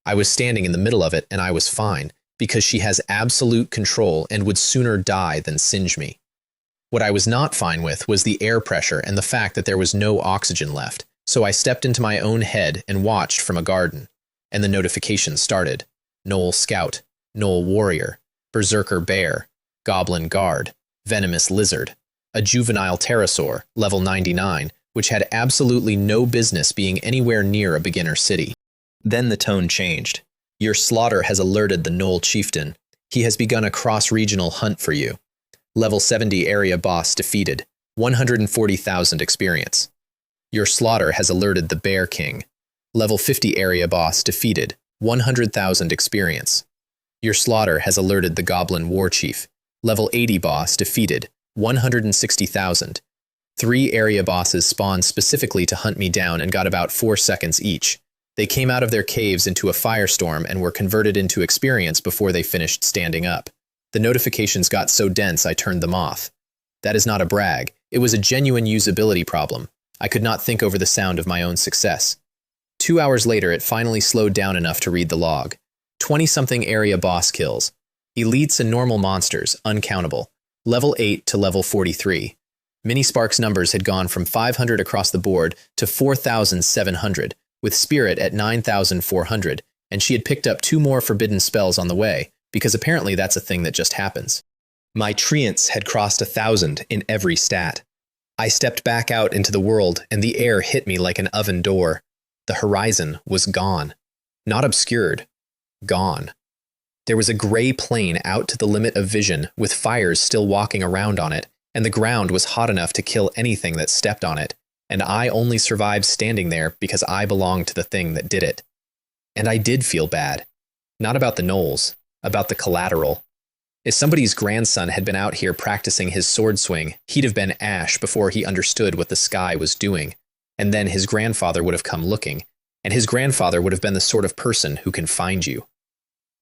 I was standing in the middle of it and I was fine, because she has absolute control and would sooner die than singe me. What I was not fine with was the air pressure and the fact that there was no oxygen left, so I stepped into my own head and watched from a garden. And the notifications started. Knoll Scout, Knoll Warrior, Berserker Bear, Goblin Guard, Venomous Lizard, a juvenile pterosaur, level 99, which had absolutely no business being anywhere near a beginner city. Then the tone changed. Your slaughter has alerted the Knoll Chieftain. He has begun a cross-regional hunt for you. Level 70 area boss defeated. 140,000 experience. Your slaughter has alerted the Bear King. Level 50 area boss defeated. 100,000 experience. Your slaughter has alerted the Goblin War Chief. Level 80 boss defeated. 160,000. 3 area bosses spawned specifically to hunt me down and got about 4 seconds each. They came out of their caves into a firestorm and were converted into experience before they finished standing up. The notifications got so dense I turned them off. That is not a brag. It was a genuine usability problem. I could not think over the sound of my own success. 2 hours later, it finally slowed down enough to read the log. 20-something area boss kills. Elites and normal monsters, uncountable. Level 8 to level 43. Mini Spark's numbers had gone from 500 across the board to 4,700, with Spirit at 9,400, and she had picked up 2 more forbidden spells on the way, because apparently that's a thing that just happens. My treants had crossed 1,000 in every stat. I stepped back out into the world, and the air hit me like an oven door. The horizon was gone. Not obscured. Gone. There was a gray plain out to the limit of vision, with fires still walking around on it, and the ground was hot enough to kill anything that stepped on it, and I only survived standing there because I belonged to the thing that did it. And I did feel bad. Not about the gnolls, about the collateral. If somebody's grandson had been out here practicing his sword swing, he'd have been Ash before he understood what the sky was doing, and then his grandfather would have come looking, and his grandfather would have been the sort of person who can find you.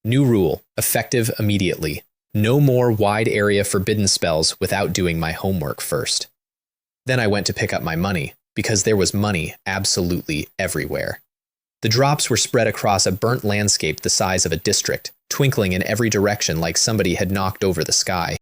New rule, effective immediately. No more wide area forbidden spells without doing my homework first. Then I went to pick up my money, because there was money absolutely everywhere. The drops were spread across a burnt landscape the size of a district, twinkling in every direction like somebody had knocked over the sky.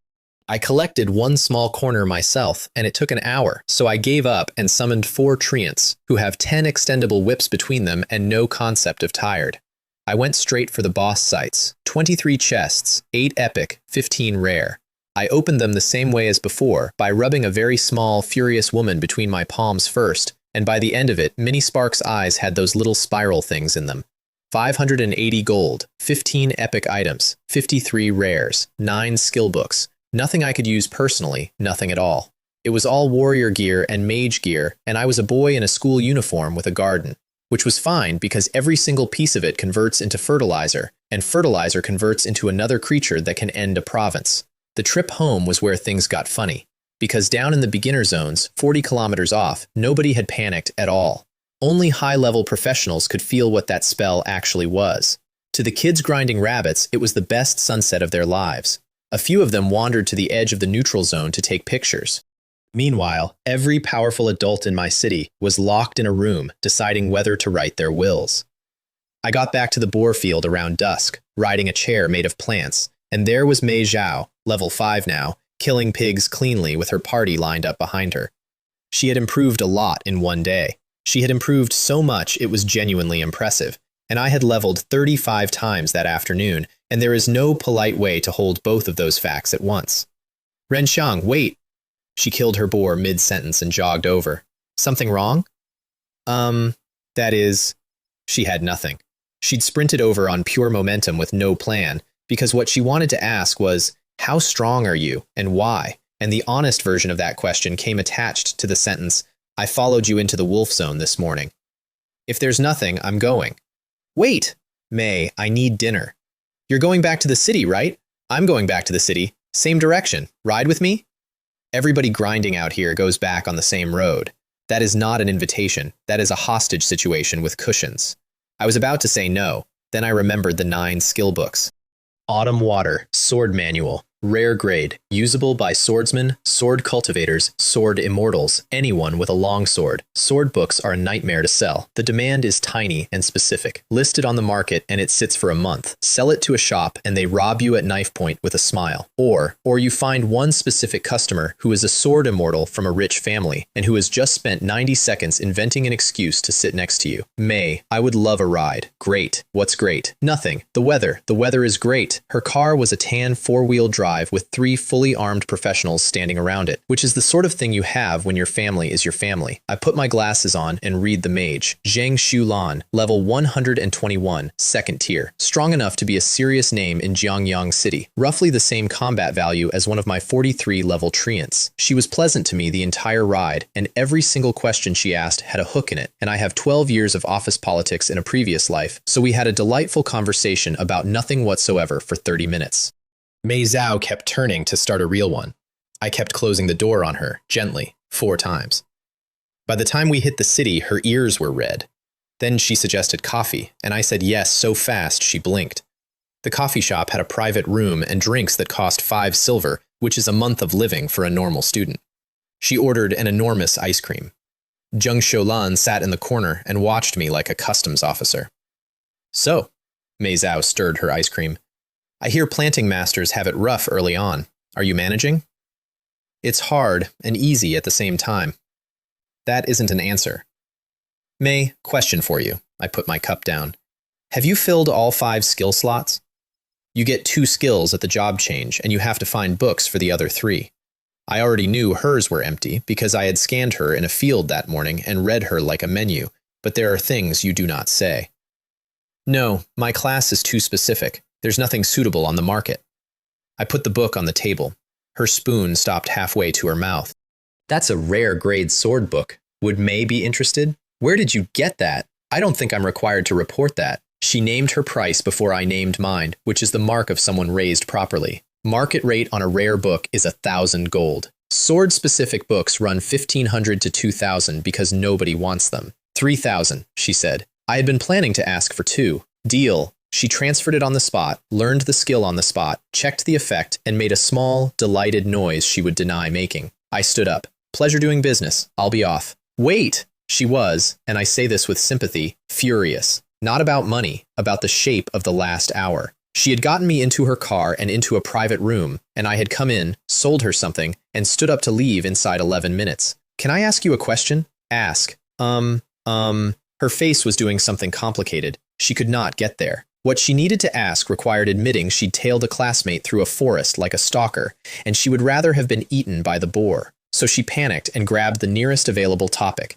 I collected one small corner myself, and it took an hour, so I gave up and summoned 4 treants, who have 10 extendable whips between them and no concept of tired. I went straight for the boss sites, 23 chests, 8 epic, 15 rare. I opened them the same way as before, by rubbing a very small, furious woman between my palms first, and by the end of it, Minnie Spark's eyes had those little spiral things in them. 580 gold, 15 epic items, 53 rares, 9 skill books, nothing I could use personally, nothing at all. It was all warrior gear and mage gear, and I was a boy in a school uniform with a garden, which was fine because every single piece of it converts into fertilizer, and fertilizer converts into another creature that can end a province. The trip home was where things got funny, because down in the beginner zones, 40 kilometers off, nobody had panicked at all. Only high-level professionals could feel what that spell actually was. To the kids grinding rabbits, it was the best sunset of their lives. A few of them wandered to the edge of the neutral zone to take pictures. Meanwhile, every powerful adult in my city was locked in a room deciding whether to write their wills. I got back to the boar field around dusk, riding a chair made of plants, and there was Mei Zhao, level 5 now, killing pigs cleanly with her party lined up behind her. She had improved a lot in one day. She had improved so much it was genuinely impressive, and I had leveled 35 times that afternoon, and there is no polite way to hold both of those facts at once. Renxiang, wait! She killed her boar mid-sentence and jogged over. Something wrong? That is, she had nothing. She'd sprinted over on pure momentum with no plan, because what she wanted to ask was, how strong are you, and why? And the honest version of that question came attached to the sentence, I followed you into the wolf zone this morning. If there's nothing, I'm going. Wait! May, I need dinner. You're going back to the city, right? I'm going back to the city. Same direction. Ride with me? Everybody grinding out here goes back on the same road. That is not an invitation. That is a hostage situation with cushions. I was about to say no. Then I remembered the 9 skill books. Autumn Water, Sword Manual, Rare Grade, usable by swordsmen, sword cultivators, sword immortals, anyone with a long sword. Sword books are a nightmare to sell. The demand is tiny and specific. Listed on the market and it sits for a month. Sell it to a shop and they rob you at knife point with a smile. Or you find one specific customer who is a sword immortal from a rich family and who has just spent 90 seconds inventing an excuse to sit next to you. May, I would love a ride. Great. What's great? Nothing. The weather. The weather is great. Her car was a tan 4-wheel drive with 3 fully armed professionals standing around it, which is the sort of thing you have when your family is your family. I put my glasses on and read the mage. Zhang Xulan, level 121, 2nd tier. Strong enough to be a serious name in Jiangyang City. Roughly the same combat value as one of my 43 level treants. She was pleasant to me the entire ride, and every single question she asked had a hook in it, and I have 12 years of office politics in a previous life, so we had a delightful conversation about nothing whatsoever for 30 minutes. Mei Zhao kept turning to start a real one. I kept closing the door on her, gently, 4 times. By the time we hit the city, her ears were red. Then she suggested coffee, and I said yes so fast she blinked. The coffee shop had a private room and drinks that cost 5 silver, which is a month of living for a normal student. She ordered an enormous ice cream. Zheng Shoulan sat in the corner and watched me like a customs officer. So, Mei Zhao stirred her ice cream. I hear planting masters have it rough early on. Are you managing? It's hard and easy at the same time. That isn't an answer. May, question for you. I put my cup down. Have you filled all 5 skill slots? You get 2 skills at the job change, and you have to find books for the other 3. I already knew hers were empty because I had scanned her in a field that morning and read her like a menu, but there are things you do not say. No, my class is too specific. There's nothing suitable on the market. I put the book on the table. Her spoon stopped halfway to her mouth. That's a rare grade sword book. Would May be interested? Where did you get that? I don't think I'm required to report that. She named her price before I named mine, which is the mark of someone raised properly. Market rate on a rare book is 1,000 gold. Sword-specific books run 1,500 to 2,000 because nobody wants them. 3,000, she said. I had been planning to ask for 2. Deal. She transferred it on the spot, learned the skill on the spot, checked the effect, and made a small, delighted noise she would deny making. I stood up. Pleasure doing business. I'll be off. Wait! She was, and I say this with sympathy, furious. Not about money, about the shape of the last hour. She had gotten me into her car and into a private room, and I had come in, sold her something, and stood up to leave inside 11 minutes. Can I ask you a question? Ask. Her face was doing something complicated. She could not get there. What she needed to ask required admitting she'd tailed a classmate through a forest like a stalker, and she would rather have been eaten by the boar. So she panicked and grabbed the nearest available topic.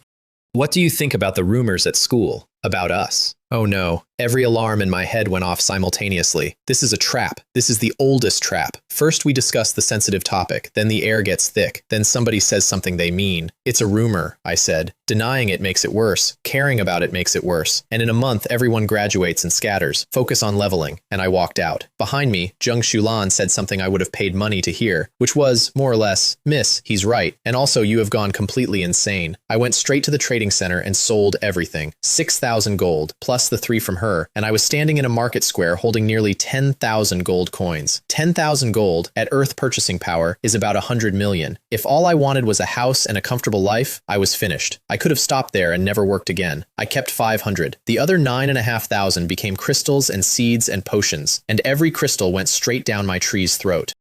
What do you think about the rumors at school? About us? Oh no. Every alarm in my head went off simultaneously. This is a trap. This is the oldest trap. First we discuss the sensitive topic, then the air gets thick, then somebody says something they mean. It's a rumor, I said. Denying it makes it worse. Caring about it makes it worse. And in a month everyone graduates and scatters. Focus on leveling. And I walked out. Behind me, Zheng Shulan said something I would have paid money to hear, which was, more or less, Miss, he's right. And also you have gone completely insane. I went straight to the trading center and sold everything. 6,000 gold, plus the 3 from her, and I was standing in a market square holding nearly 10,000 gold coins. 10,000 gold, at Earth purchasing power, is about 100 million. If all I wanted was a house and a comfortable life, I was finished. I could have stopped there and never worked again. I kept 500. The other 9,500 became crystals and seeds and potions, and every crystal went straight down my tree's throat.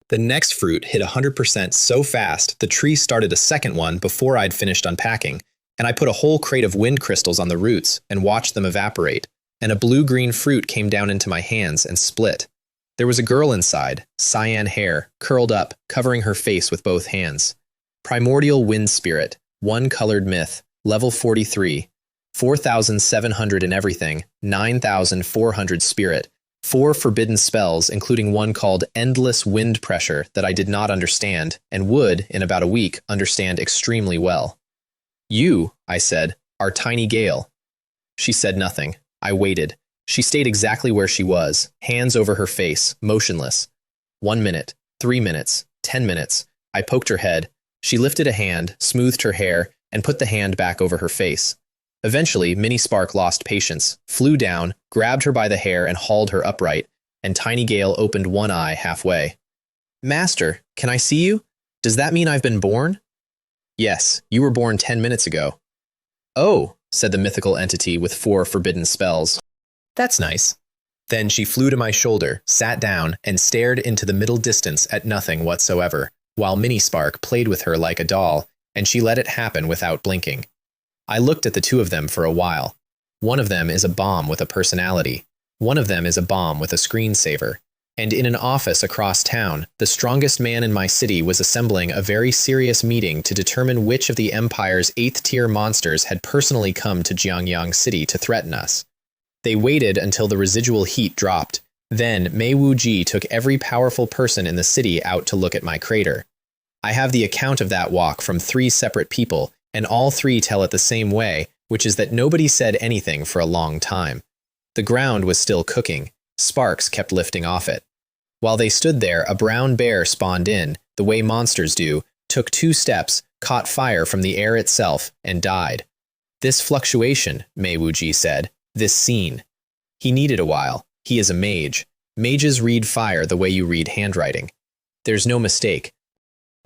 The next fruit hit 100% so fast, the tree started a second one before I'd finished unpacking, and I put a whole crate of wind crystals on the roots and watched them evaporate, and a blue-green fruit came down into my hands and split. There was a girl inside, cyan hair, curled up, covering her face with both hands. Primordial wind spirit, 1 colored myth, level 43, 4,700 in everything, 9,400 spirit, 4 forbidden spells, including one called Endless Wind Pressure that I did not understand, and would, in about a week, understand extremely well. You, I said, are Tiny Gale. She said nothing. I waited. She stayed exactly where she was, hands over her face, motionless. 1 minute, 3 minutes, 10 minutes. I poked her head. She lifted a hand, smoothed her hair, and put the hand back over her face. Eventually, Minnie Spark lost patience, flew down, grabbed her by the hair and hauled her upright, and Tiny Gale opened one eye halfway. Master, can I see you? Does that mean I've been born? Yes, you were born 10 minutes ago. Oh, said the mythical entity with 4 forbidden spells. That's nice. Then she flew to my shoulder, sat down, and stared into the middle distance at nothing whatsoever, while Minnie Spark played with her like a doll, and she let it happen without blinking. I looked at the two of them for a while. One of them is a bomb with a personality. One of them is a bomb with a screensaver. And in an office across town, the strongest man in my city was assembling a very serious meeting to determine which of the Empire's 8th-tier monsters had personally come to Jiangyang City to threaten us. They waited until the residual heat dropped. Then Mei Wuji took every powerful person in the city out to look at my crater. I have the account of that walk from 3 separate people, and all 3 tell it the same way, which is that nobody said anything for a long time. The ground was still cooking. Sparks kept lifting off it. While they stood there, a brown bear spawned in, the way monsters do, took 2 steps, caught fire from the air itself, and died. This fluctuation, Mei Wuji said, this scene. He needed a while. He is a mage. Mages read fire the way you read handwriting. There's no mistake.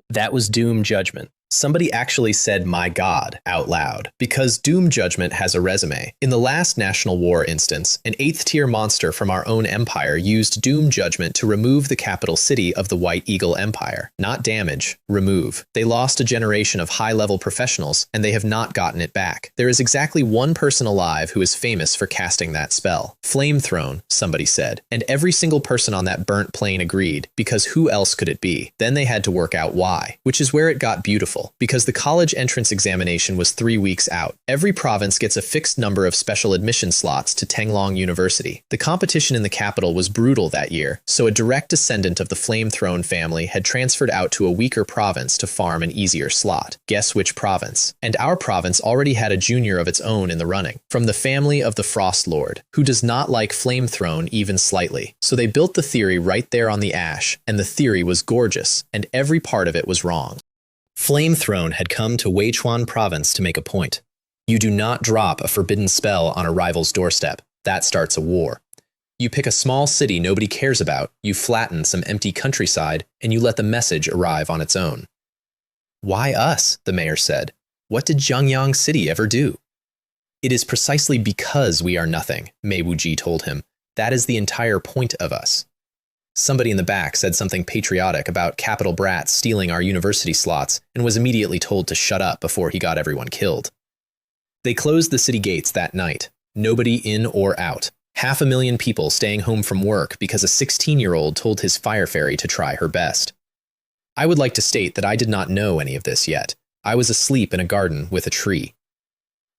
That was doom judgment. Somebody actually said "my God" out loud, because Doom Judgment has a resume. In the last National War instance, an 8th tier monster from our own empire used Doom Judgment to remove the capital city of the White Eagle Empire. Not damage, remove. They lost a generation of high-level professionals, and they have not gotten it back. There is exactly one person alive who is famous for casting that spell. Flame Throne, somebody said, and every single person on that burnt plane agreed, because who else could it be? Then they had to work out why, which is where it got beautiful. Because the college entrance examination was 3 weeks out. Every province gets a fixed number of special admission slots to Tenglong University. The competition in the capital was brutal that year, so a direct descendant of the Flame Throne family had transferred out to a weaker province to farm an easier slot. Guess which province? And our province already had a junior of its own in the running, from the family of the Frost Lord, who does not like Flame Throne even slightly. So they built the theory right there on the ash, and the theory was gorgeous, and every part of it was wrong. Flame Throne had come to Weichuan province to make a point. You do not drop a forbidden spell on a rival's doorstep. That starts a war. You pick a small city nobody cares about, you flatten some empty countryside, and you let the message arrive on its own. Why us? The mayor said. What did Zhengyang City ever do? It is precisely because we are nothing, Mei Wuji told him. That is the entire point of us. Somebody in the back said something patriotic about capital brats stealing our university slots and was immediately told to shut up before he got everyone killed. They closed the city gates that night. Nobody in or out. 500,000 people staying home from work because a 16-year-old told his fire fairy to try her best. I would like to state that I did not know any of this yet. I was asleep in a garden with a tree.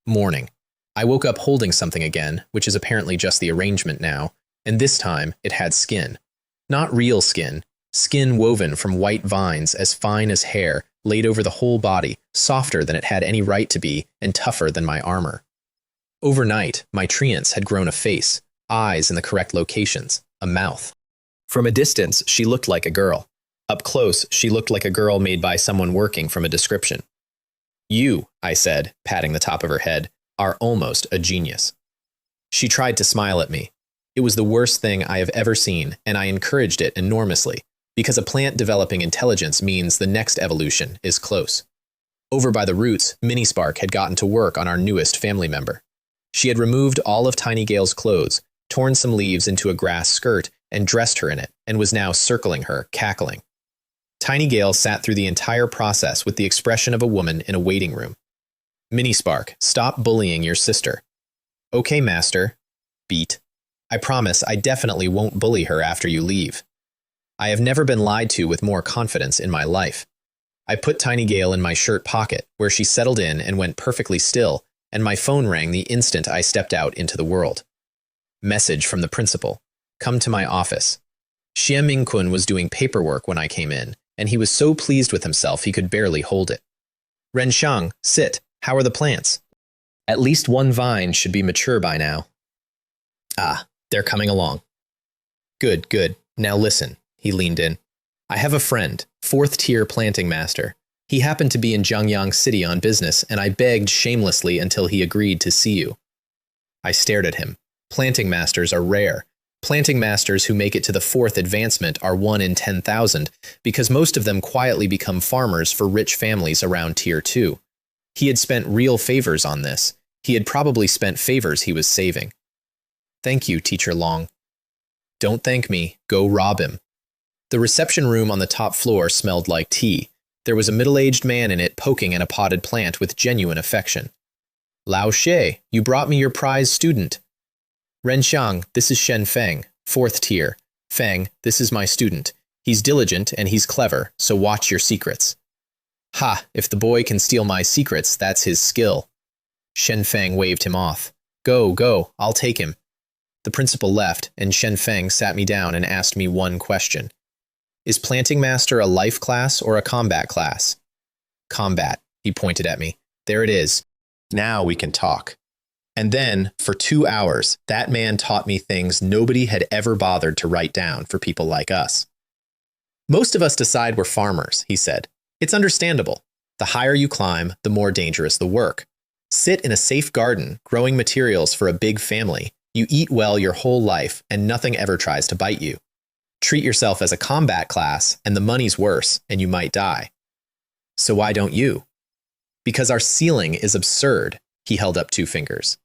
Morning. I woke up holding something again, which is apparently just the arrangement now, and this time it had skin. Not real skin, skin woven from white vines as fine as hair, laid over the whole body, softer than it had any right to be, and tougher than my armor. Overnight, my treants had grown a face, eyes in the correct locations, a mouth. From a distance, she looked like a girl. Up close, she looked like a girl made by someone working from a description. You, I said, patting the top of her head, are almost a genius. She tried to smile at me. It was the worst thing I have ever seen, and I encouraged it enormously, because a plant developing intelligence means the next evolution is close. Over by the roots, Minispark had gotten to work on our newest family member. She had removed all of Tiny Gale's clothes, torn some leaves into a grass skirt, and dressed her in it, and was now circling her, cackling. Tiny Gale sat through the entire process with the expression of a woman in a waiting room. Minispark, stop bullying your sister. Okay, master. Beat. I promise I definitely won't bully her after you leave. I have never been lied to with more confidence in my life. I put Tiny Gale in my shirt pocket, where she settled in and went perfectly still, and my phone rang the instant I stepped out into the world. Message from the principal. Come to my office. Xie Mingkun was doing paperwork when I came in, and he was so pleased with himself he could barely hold it. Renshang, sit. How are the plants? At least one vine should be mature by now. Ah. They're coming along. Good, good. Now listen, he leaned in. I have a friend, 4th tier planting master. He happened to be in Zhengyang City on business, and I begged shamelessly until he agreed to see you. I stared at him. Planting masters are rare. Planting masters who make it to the 4th advancement are 1 in 10,000, because most of them quietly become farmers for rich families around Tier 2. He had spent real favors on this. He had probably spent favors he was saving. Thank you, Teacher Long. Don't thank me. Go rob him. The reception room on the top floor smelled like tea. There was a middle-aged man in it poking at a potted plant with genuine affection. Lao Xie, you brought me your prize student. Renshang, this is Shen Feng, 4th tier. Feng, this is my student. He's diligent and he's clever, so watch your secrets. Ha, if the boy can steal my secrets, that's his skill. Shen Feng waved him off. Go, go, I'll take him. The principal left, and Shen Feng sat me down and asked me one question. Is Planting Master a life class or a combat class? Combat, he pointed at me. There it is. Now we can talk. And then, for 2 hours, that man taught me things nobody had ever bothered to write down for people like us. Most of us decide we're farmers, he said. It's understandable. The higher you climb, the more dangerous the work. Sit in a safe garden, growing materials for a big family. You eat well your whole life, and nothing ever tries to bite you. Treat yourself as a combat class, and the money's worse, and you might die. So why don't you? Because our ceiling is absurd, he held up 2 fingers.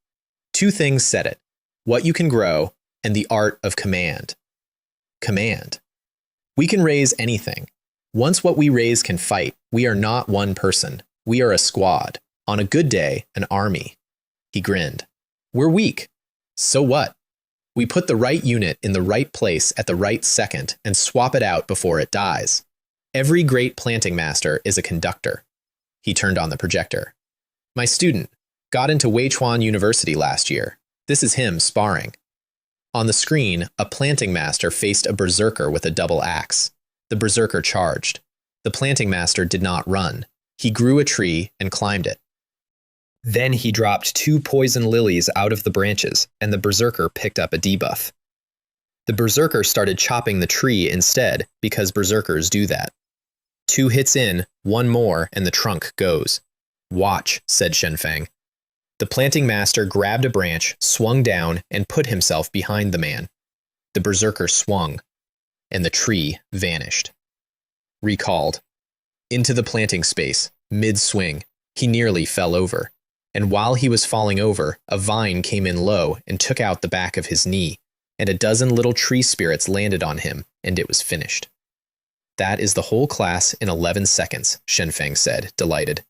2 things said it: what you can grow and the art of command. Command. We can raise anything. Once what we raise can fight, we are not one person. We are a squad. On a good day, an army. He grinned. We're weak. So what? We put the right unit in the right place at the right second and swap it out before it dies. Every great planting master is a conductor. He turned on the projector. My student got into Weichuan University last year. This is him sparring. On the screen, a planting master faced a berserker with a double axe. The berserker charged. The planting master did not run. He grew a tree and climbed it. Then he dropped 2 poison lilies out of the branches, and the berserker picked up a debuff. The berserker started chopping the tree instead, because berserkers do that. 2 hits in, 1 more, and the trunk goes. Watch, said Shenfeng. The planting master grabbed a branch, swung down, and put himself behind the man. The berserker swung, and the tree vanished. Recalled. Into the planting space, mid-swing, he nearly fell over. And while he was falling over, a vine came in low and took out the back of his knee, and a dozen little tree spirits landed on him, and it was finished. That is the whole class in 11 seconds, Shenfeng said, delighted.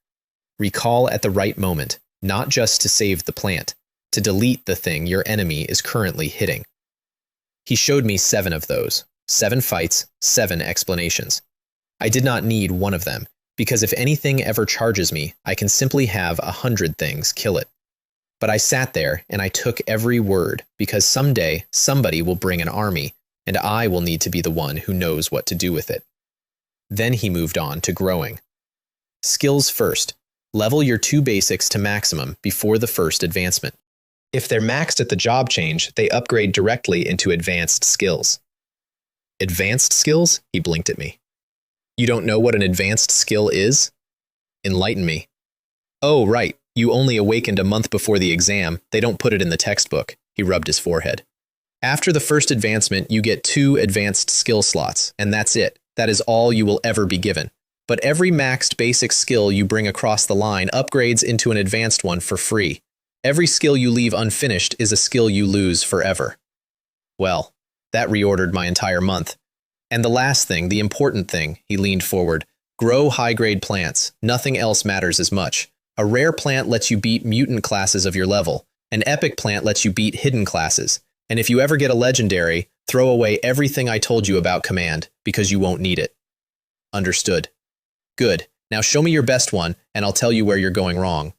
Recall at the right moment, not just to save the plant, to delete the thing your enemy is currently hitting. He showed me 7 of those, 7 fights, 7 explanations. I did not need one of them, because if anything ever charges me, I can simply have 100 things kill it. But I sat there and I took every word, because someday somebody will bring an army, and I will need to be the one who knows what to do with it. Then he moved on to growing. Skills first. Level your 2 basics to maximum before the first advancement. If they're maxed at the job change, they upgrade directly into advanced skills. Advanced skills? He blinked at me. You don't know what an advanced skill is? Enlighten me. Oh, right. You only awakened a month before the exam. They don't put it in the textbook. He rubbed his forehead. After the first advancement, you get 2 advanced skill slots, and that's it. That is all you will ever be given. But every maxed basic skill you bring across the line upgrades into an advanced one for free. Every skill you leave unfinished is a skill you lose forever. Well, that reordered my entire month. And the last thing, the important thing, he leaned forward. Grow high-grade plants. Nothing else matters as much. A rare plant lets you beat mutant classes of your level. An epic plant lets you beat hidden classes. And if you ever get a legendary, throw away everything I told you about command, because you won't need it. Understood. Good. Now show me your best one, and I'll tell you where you're going wrong.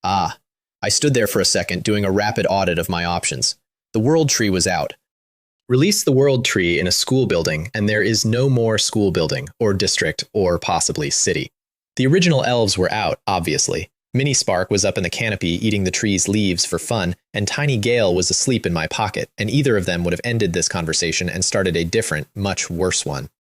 Ah. I stood there for a second, doing a rapid audit of my options. The world tree was out. Release the world tree in a school building, and there is no more school building, or district, or possibly city. The original elves were out, obviously. Mini Spark was up in the canopy eating the tree's leaves for fun, and Tiny Gale was asleep in my pocket, and either of them would have ended this conversation and started a different, much worse one.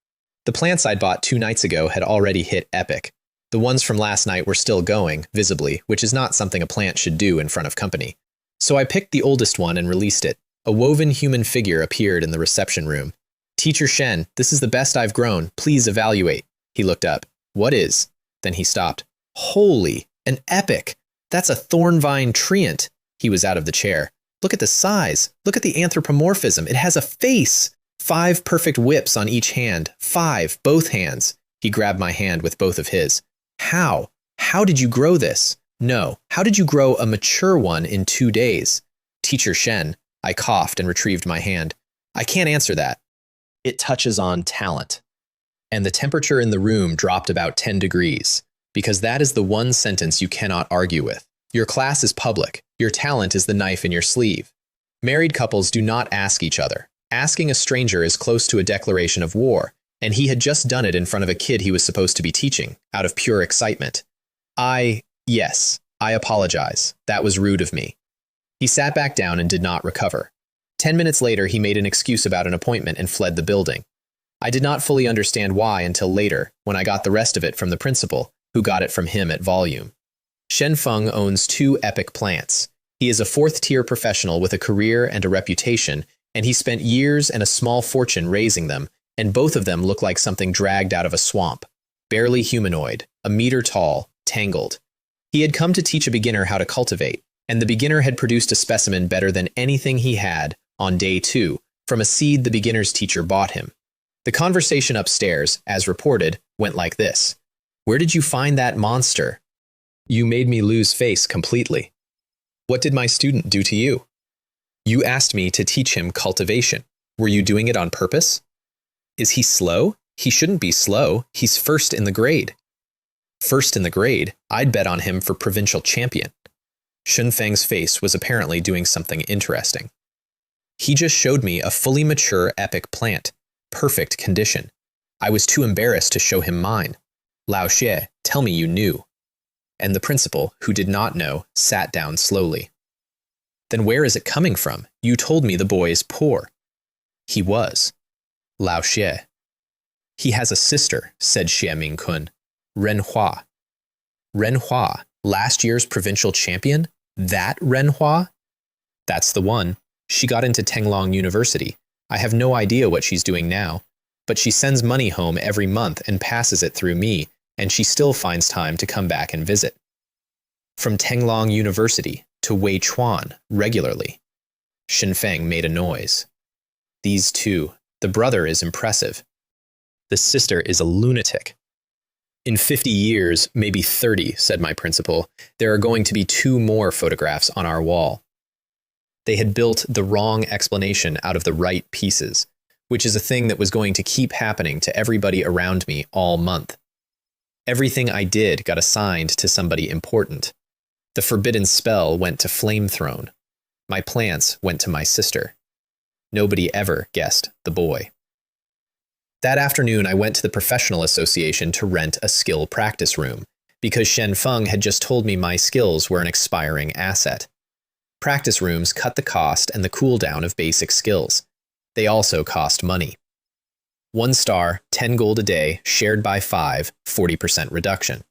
The plants I'd bought 2 nights ago had already hit epic. The ones from last night were still going, visibly, which is not something a plant should do in front of company. So I picked the oldest one and released it. A woven human figure appeared in the reception room. Teacher Shen, this is the best I've grown. Please evaluate. He looked up. What is? Then he stopped. Holy, an epic. That's a thornvine treant. He was out of the chair. Look at the size. Look at the anthropomorphism. It has a face. 5 perfect whips on each hand. 5, both hands. He grabbed my hand with both of his. How? How did you grow this? No. How did you grow a mature one in 2 days? Teacher Shen. I coughed and retrieved my hand. I can't answer that. It touches on talent. And the temperature in the room dropped about 10 degrees, because that is the one sentence you cannot argue with. Your class is public. Your talent is the knife in your sleeve. Married couples do not ask each other. Asking a stranger is close to a declaration of war, and he had just done it in front of a kid he was supposed to be teaching, out of pure excitement. Yes, I apologize. That was rude of me. He sat back down and did not recover. 10 minutes later, he made an excuse about an appointment and fled the building. I did not fully understand why until later, when I got the rest of it from the principal, who got it from him at volume. Shenfeng owns 2 epic plants. He is a 4th-tier professional with a career and a reputation, and he spent years and a small fortune raising them, and both of them look like something dragged out of a swamp. barely humanoid, a meter tall, tangled. He had come to teach a beginner how to cultivate, and the beginner had produced a specimen better than anything he had, on day 2, from a seed the beginner's teacher bought him. The conversation upstairs, as reported, went like this. "Where did you find that monster? You made me lose face completely. What did my student do to you? You asked me to teach him cultivation. Were you doing it on purpose? Is he slow? He shouldn't be slow. He's first in the grade." First in the grade? I'd bet on him for provincial champion. Shunfeng's face was apparently doing something interesting. He just showed me a fully mature epic plant. Perfect condition. I was too embarrassed to show him mine. Lao Xie, tell me you knew. And the principal, who did not know, sat down slowly. Then where is it coming from? You told me the boy is poor. He was. Lao Xie. He has a sister, said Xie Mingkun. Ren Hua. Ren Hua, last year's provincial champion? That Ren Hua? That's the one. She got into Tenglong University. I have no idea what she's doing now, but she sends money home every month and passes it through me, and she still finds time to come back and visit. From Tenglong University to Weichuan regularly. Shinfeng made a noise. These two. The brother is impressive. The sister is a lunatic. In 50 years, maybe 30, said my principal, there are going to be 2 more photographs on our wall. They had built the wrong explanation out of the right pieces, which is a thing that was going to keep happening to everybody around me all month. Everything I did got assigned to somebody important. The forbidden spell went to Flamethrone. My plants went to my sister. Nobody ever guessed the boy. That afternoon, I went to the professional association to rent a skill practice room, because Shen Feng had just told me my skills were an expiring asset. Practice rooms cut the cost and the cooldown of basic skills. They also cost money. 1 star, 10 gold a day, shared by 5, 40% reduction.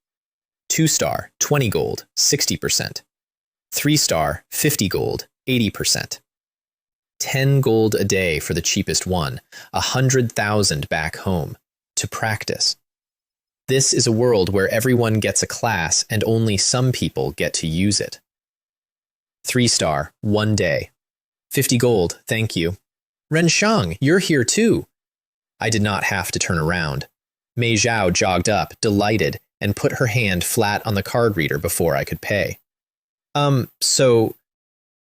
2 star, 20 gold, 60%. 3 star, 50 gold, 80%. 10 gold a day for the cheapest one, 100,000 back home, to practice. This is a world where everyone gets a class and only some people get to use it. 3 star, 1 day. 50 gold, thank you. Renshang, you're here too. I did not have to turn around. Mei Zhao jogged up, delighted, and put her hand flat on the card reader before I could pay. So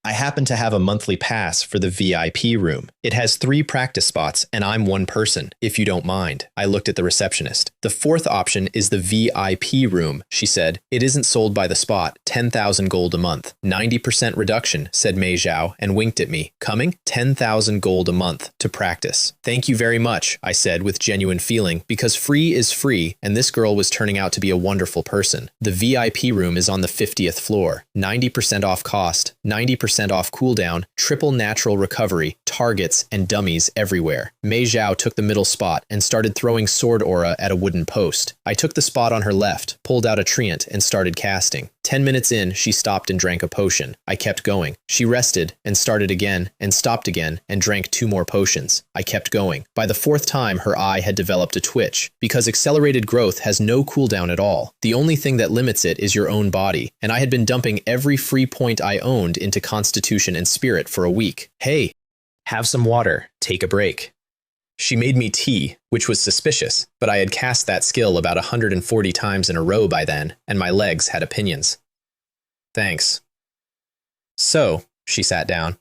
I happen to have a monthly pass for the VIP room. It has 3 practice spots, and I'm one person, if you don't mind. I looked at the receptionist. The 4th option is the VIP room, she said. It isn't sold by the spot, 10,000 gold a month. 90% reduction, said Mei Zhao, and winked at me. Coming? 10,000 gold a month to practice. Thank you very much, I said with genuine feeling, because free is free, and this girl was turning out to be a wonderful person. The VIP room is on the 50th floor. 90% off cost, 90% off cooldown, triple natural recovery, targets, and dummies everywhere. Mei Zhao took the middle spot and started throwing sword aura at a wooden post. I took the spot on her left, pulled out a treant, and started casting. 10 minutes in, she stopped and drank a potion. I kept going. She rested and started again and stopped again and drank 2 more potions. I kept going. By the 4th time, her eye had developed a twitch, because accelerated growth has no cooldown at all. The only thing that limits it is your own body, and I had been dumping every free point I owned into constitution and spirit for a week. Hey, have some water. Take a break. She made me tea, which was suspicious, but I had cast that skill about 140 times in a row by then, and my legs had opinions. Thanks. So, she sat down.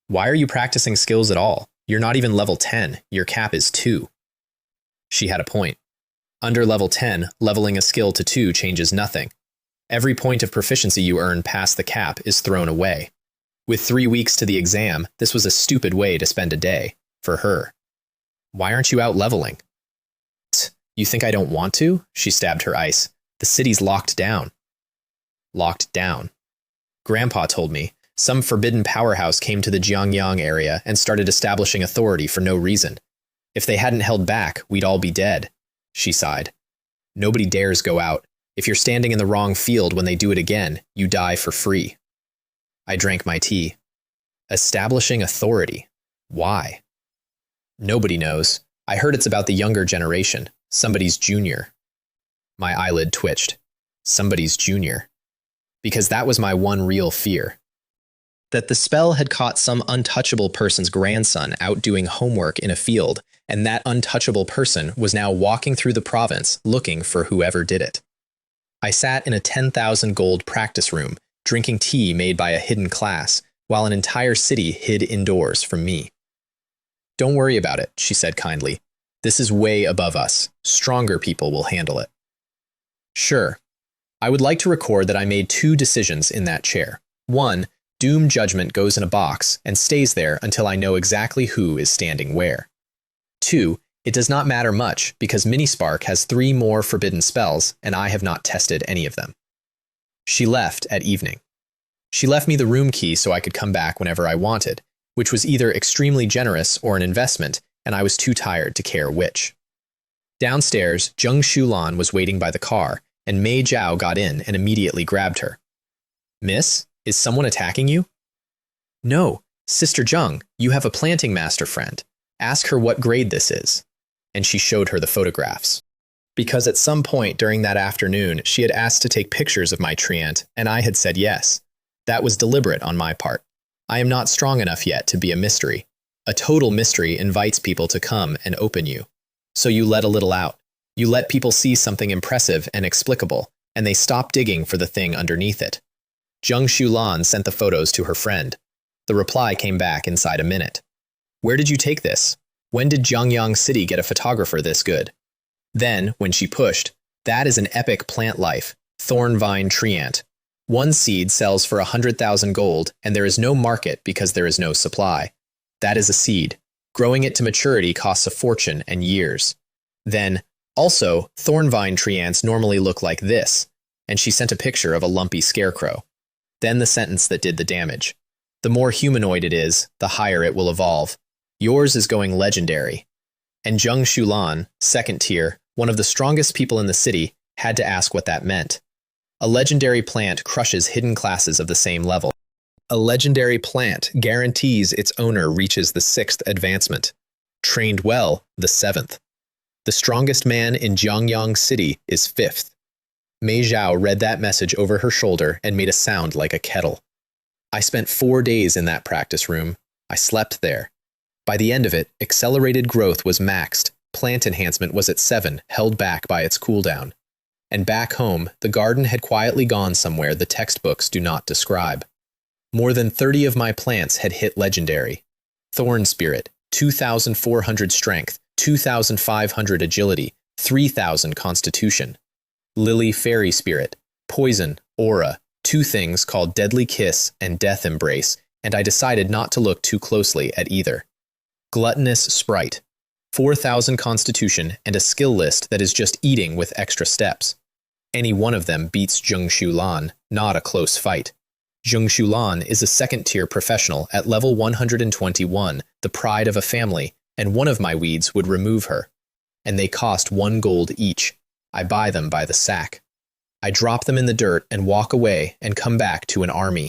Why are you practicing skills at all? You're not even level 10. Your cap is 2. She had a point. Under level 10, leveling a skill to 2 changes nothing. Every point of proficiency you earn past the cap is thrown away. With 3 weeks to the exam, this was a stupid way to spend a day, for her. Why aren't you out leveling? You think I don't want to? She stabbed her ice. The city's locked down. Locked down. Grandpa told me. Some forbidden powerhouse came to the Jiangyang area and started establishing authority for no reason. If they hadn't held back, we'd all be dead. She sighed. Nobody dares go out. If you're standing in the wrong field when they do it again, you die for free. I drank my tea. Establishing authority. Why? Nobody knows. I heard it's about the younger generation. Somebody's junior. My eyelid twitched. Somebody's junior. Because that was my one real fear. That the spell had caught some untouchable person's grandson out doing homework in a field, and that untouchable person was now walking through the province looking for whoever did it. I sat in a 10,000 gold practice room, drinking tea made by a hidden class, while an entire city hid indoors from me. Don't worry about it, she said kindly. This is way above us. Stronger people will handle it. Sure. I would like to record that I made 2 decisions in that chair. 1, Doom Judgment goes in a box and stays there until I know exactly who is standing where. 2, it does not matter much because Minispark has 3 more forbidden spells and I have not tested any of them. She left at evening. She left me the room key so I could come back whenever I wanted, which was either extremely generous or an investment, and I was too tired to care which. Downstairs, Zheng Shulan was waiting by the car, and Mei Zhao got in and immediately grabbed her. Miss, is someone attacking you? No, Sister Zheng, you have a planting master friend. Ask her what grade this is. And she showed her the photographs. Because at some point during that afternoon, she had asked to take pictures of my treant, and I had said yes. That was deliberate on my part. I am not strong enough yet to be a mystery. A total mystery invites people to come and open you. So you let a little out. You let people see something impressive and explicable, and they stop digging for the thing underneath it. Zheng Shulan sent the photos to her friend. The reply came back inside a minute. Where did you take this? When did Zhangyang City get a photographer this good? Then, when she pushed, that is an epic plant life, thorn vine treant. 1 seed sells for 100,000 gold, and there is no market because there is no supply. That is a seed. Growing it to maturity costs a fortune and years. Then, also, thorn vine treants normally look like this, and she sent a picture of a lumpy scarecrow. Then the sentence that did the damage. The more humanoid it is, the higher it will evolve. Yours is going legendary. And Zheng Shulan, 2nd tier, one of the strongest people in the city, had to ask what that meant. A legendary plant crushes hidden classes of the same level. A legendary plant guarantees its owner reaches the 6th advancement. Trained well, the 7th. The strongest man in Zhangyang City is 5th. Mei Zhao read that message over her shoulder and made a sound like a kettle. I spent 4 days in that practice room. I slept there. By the end of it, accelerated growth was maxed, plant enhancement was at 7, held back by its cooldown. And back home, the garden had quietly gone somewhere the textbooks do not describe. More than 30 of my plants had hit legendary. Thorn Spirit, 2,400 strength, 2,500 agility, 3,000 constitution. Lily Fairy Spirit, Poison, Aura, 2 things called Deadly Kiss and Death Embrace, and I decided not to look too closely at either. Gluttonous Sprite, 4,000 constitution and a skill list that is just eating with extra steps. Any one of them beats Zheng Shulan, not a close fight. Zheng Shulan is a 2nd tier professional at level 121, the pride of a family, and one of my weeds would remove her. And they cost 1 gold each. I buy them by the sack. I drop them in the dirt and walk away and come back to an army.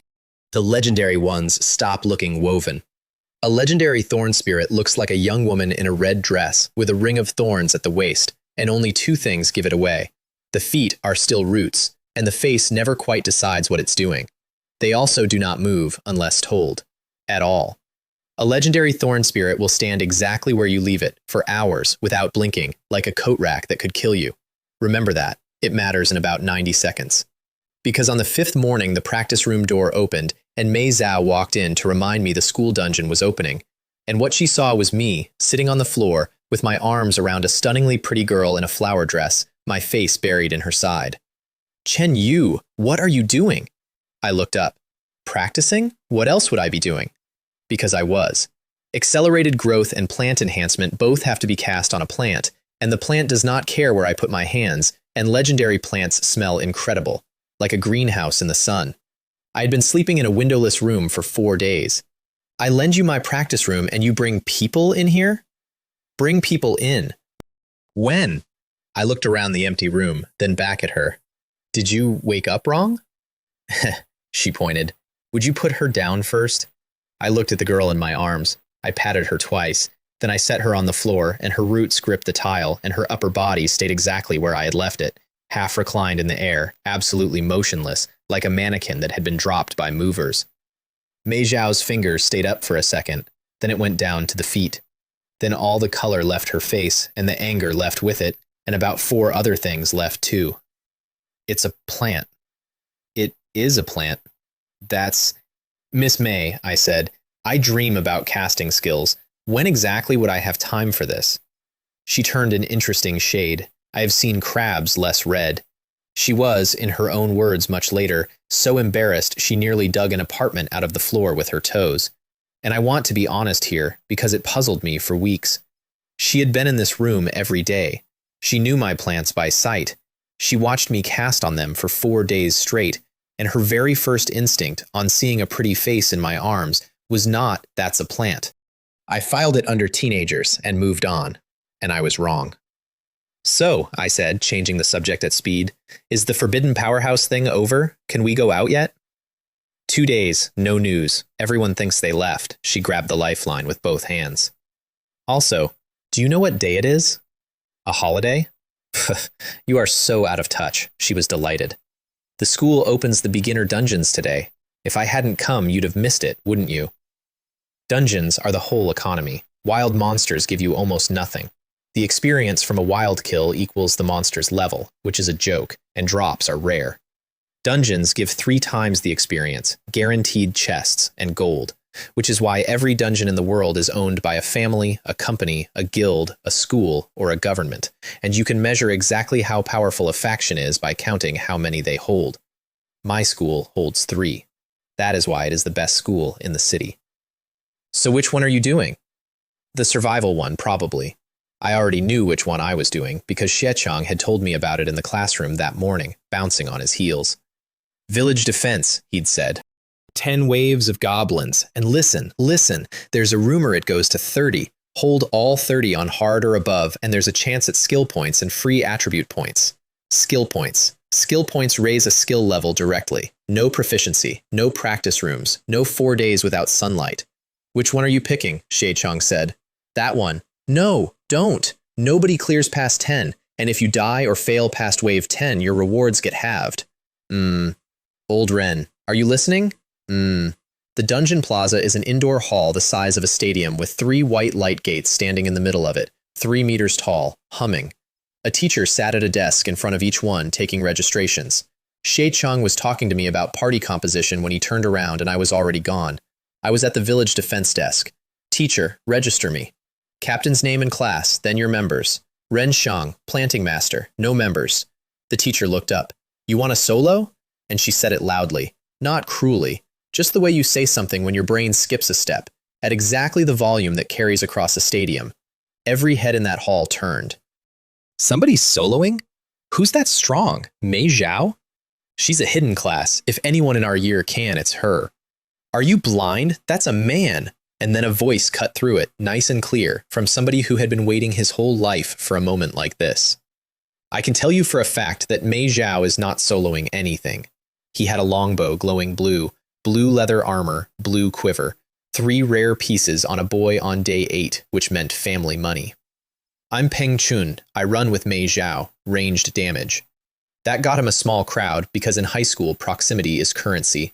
The legendary ones stop looking woven. A legendary thorn spirit looks like a young woman in a red dress with a ring of thorns at the waist, and only 2 things give it away. The feet are still roots, and the face never quite decides what it's doing. They also do not move unless told. At all. A legendary thorn spirit will stand exactly where you leave it, for hours, without blinking, like a coat rack that could kill you. Remember that. It matters in about 90 seconds. Because on the 5th morning the practice room door opened, and Mei Zhao walked in to remind me the school dungeon was opening. And what she saw was me, sitting on the floor, with my arms around a stunningly pretty girl in a flower dress, my face buried in her side. Chen Yu, what are you doing? I looked up. Practicing? What else would I be doing? Because I was. Accelerated growth and plant enhancement both have to be cast on a plant, and the plant does not care where I put my hands, and legendary plants smell incredible, like a greenhouse in the sun. I had been sleeping in a windowless room for 4 days. I lend you my practice room and you bring people in here? Bring people in. When? I looked around the empty room, then back at her. Did you wake up wrong? She pointed. Would you put her down first? I looked at the girl in my arms. I patted her twice. Then I set her on the floor, and her roots gripped the tile, and her upper body stayed exactly where I had left it. half reclined in the air, absolutely motionless, like a mannequin that had been dropped by movers. Mei Zhao's fingers stayed up for a second, then it went down to the feet. Then all the color left her face, and the anger left with it, and about 4 other things left too. It's a plant. It is a plant. That's... Miss May, I said, I dream about casting skills. When exactly would I have time for this? She turned an interesting shade. I have seen crabs less red. She was, in her own words much later, so embarrassed she nearly dug an apartment out of the floor with her toes. And I want to be honest here, because it puzzled me for weeks. She had been in this room every day. She knew my plants by sight. She watched me cast on them for 4 days straight, and her very first instinct, on seeing a pretty face in my arms, was not, "That's a plant." I filed it under teenagers and moved on, and I was wrong. "So," I said, changing the subject at speed, "is the Forbidden Powerhouse thing over? Can we go out yet?" 2 days, no news. Everyone thinks they left. She grabbed the lifeline with both hands. "Also, do you know what day it is? A holiday?" "You are so out of touch." She was delighted. "The school opens the beginner dungeons today. If I hadn't come, you'd have missed it, wouldn't you?" Dungeons are the whole economy. Wild monsters give you almost nothing. The experience from a wild kill equals the monster's level, which is a joke, and drops are rare. Dungeons give 3 times the experience, guaranteed chests, and gold, which is why every dungeon in the world is owned by a family, a company, a guild, a school, or a government, and you can measure exactly how powerful a faction is by counting how many they hold. My school holds 3. That is why it is the best school in the city. "So which one are you doing?" "The survival one, probably." I already knew which one I was doing, because Xiechang had told me about it in the classroom that morning, bouncing on his heels. "Village defense," he'd said. 10 waves of goblins, and listen, there's a rumor it goes to 30. Hold all 30 on hard or above, and there's a chance at skill points and free attribute points. Skill points. Skill points raise a skill level directly. No proficiency, no practice rooms, no 4 days without sunlight. "Which one are you picking?" Xiechang said. "That one." "No, don't. Nobody clears past 10, and if you die or fail past wave 10, your rewards get halved." Old Ren, are you listening? The dungeon plaza is an indoor hall the size of a stadium with 3 white light gates standing in the middle of it, 3 meters tall, humming. A teacher sat at a desk in front of each one, taking registrations. Xiechang was talking to me about party composition when he turned around and I was already gone. I was at the village defense desk. "Teacher, register me. Captain's name and class, then your members. Ren Shang, planting master, no members." The teacher looked up. "You want a solo?" And she said it loudly, not cruelly, just the way you say something when your brain skips a step, at exactly the volume that carries across a stadium. Every head in that hall turned. "Somebody's soloing? Who's that strong? Mei Zhao? She's a hidden class. If anyone in our year can, it's her." "Are you blind? That's a man." And then a voice cut through it, nice and clear, from somebody who had been waiting his whole life for a moment like this. "I can tell you for a fact that Mei Zhao is not soloing anything." He had a longbow glowing blue, blue leather armor, blue quiver, 3 rare pieces on a boy on day 8, which meant family money. "I'm Peng Chun. I run with Mei Zhao, ranged damage." That got him a small crowd because in high school proximity is currency.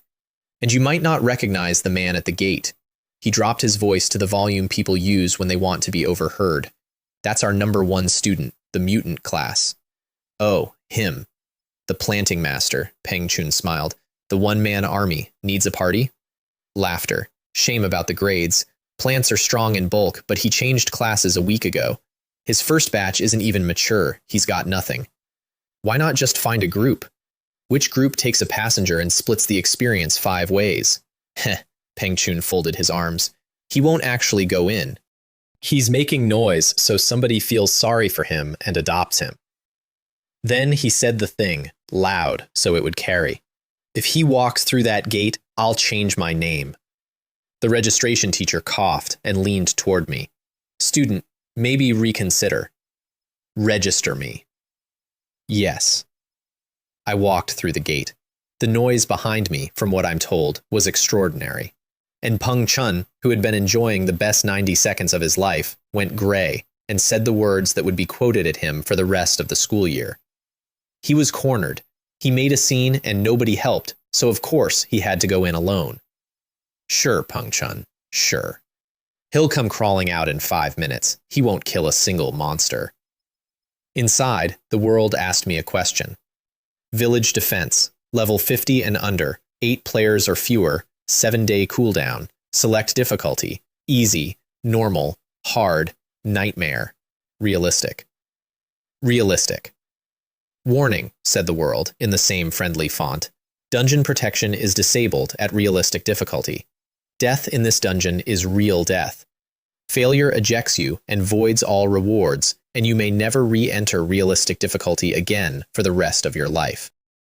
And you might not recognize the man at the gate. He dropped his voice to the volume people use when they want to be overheard. "That's our number 1 student, the mutant class." "Oh, him. The planting master," Peng Chun smiled. "The one-man army. Needs a party?" Laughter. "Shame about the grades. Plants are strong in bulk, but he changed classes a week ago. His first batch isn't even mature. He's got nothing." "Why not just find a group? Which group takes a passenger and splits the experience 5 ways?" "Heh," Peng Chun folded his arms. "He won't actually go in. He's making noise so somebody feels sorry for him and adopts him." Then he said the thing, loud, so it would carry. "If he walks through that gate, I'll change my name." The registration teacher coughed and leaned toward me. "Student, maybe reconsider. Register me." "Yes." I walked through the gate. The noise behind me, from what I'm told, was extraordinary. And Peng Chun, who had been enjoying the best 90 seconds of his life, went gray and said the words that would be quoted at him for the rest of the school year. He was cornered. He made a scene and nobody helped, so of course he had to go in alone. Sure, Peng Chun, sure. He'll come crawling out in 5 minutes. He won't kill a single monster. Inside, the world asked me a question. Village defense, level 50 and under, 8 players or fewer, 7-day cooldown, select difficulty, easy, normal, hard, nightmare, realistic. Realistic. Warning, said the world in the same friendly font. Dungeon protection is disabled at realistic difficulty. Death in this dungeon is real death. Failure ejects you and voids all rewards, and you may never re-enter realistic difficulty again for the rest of your life.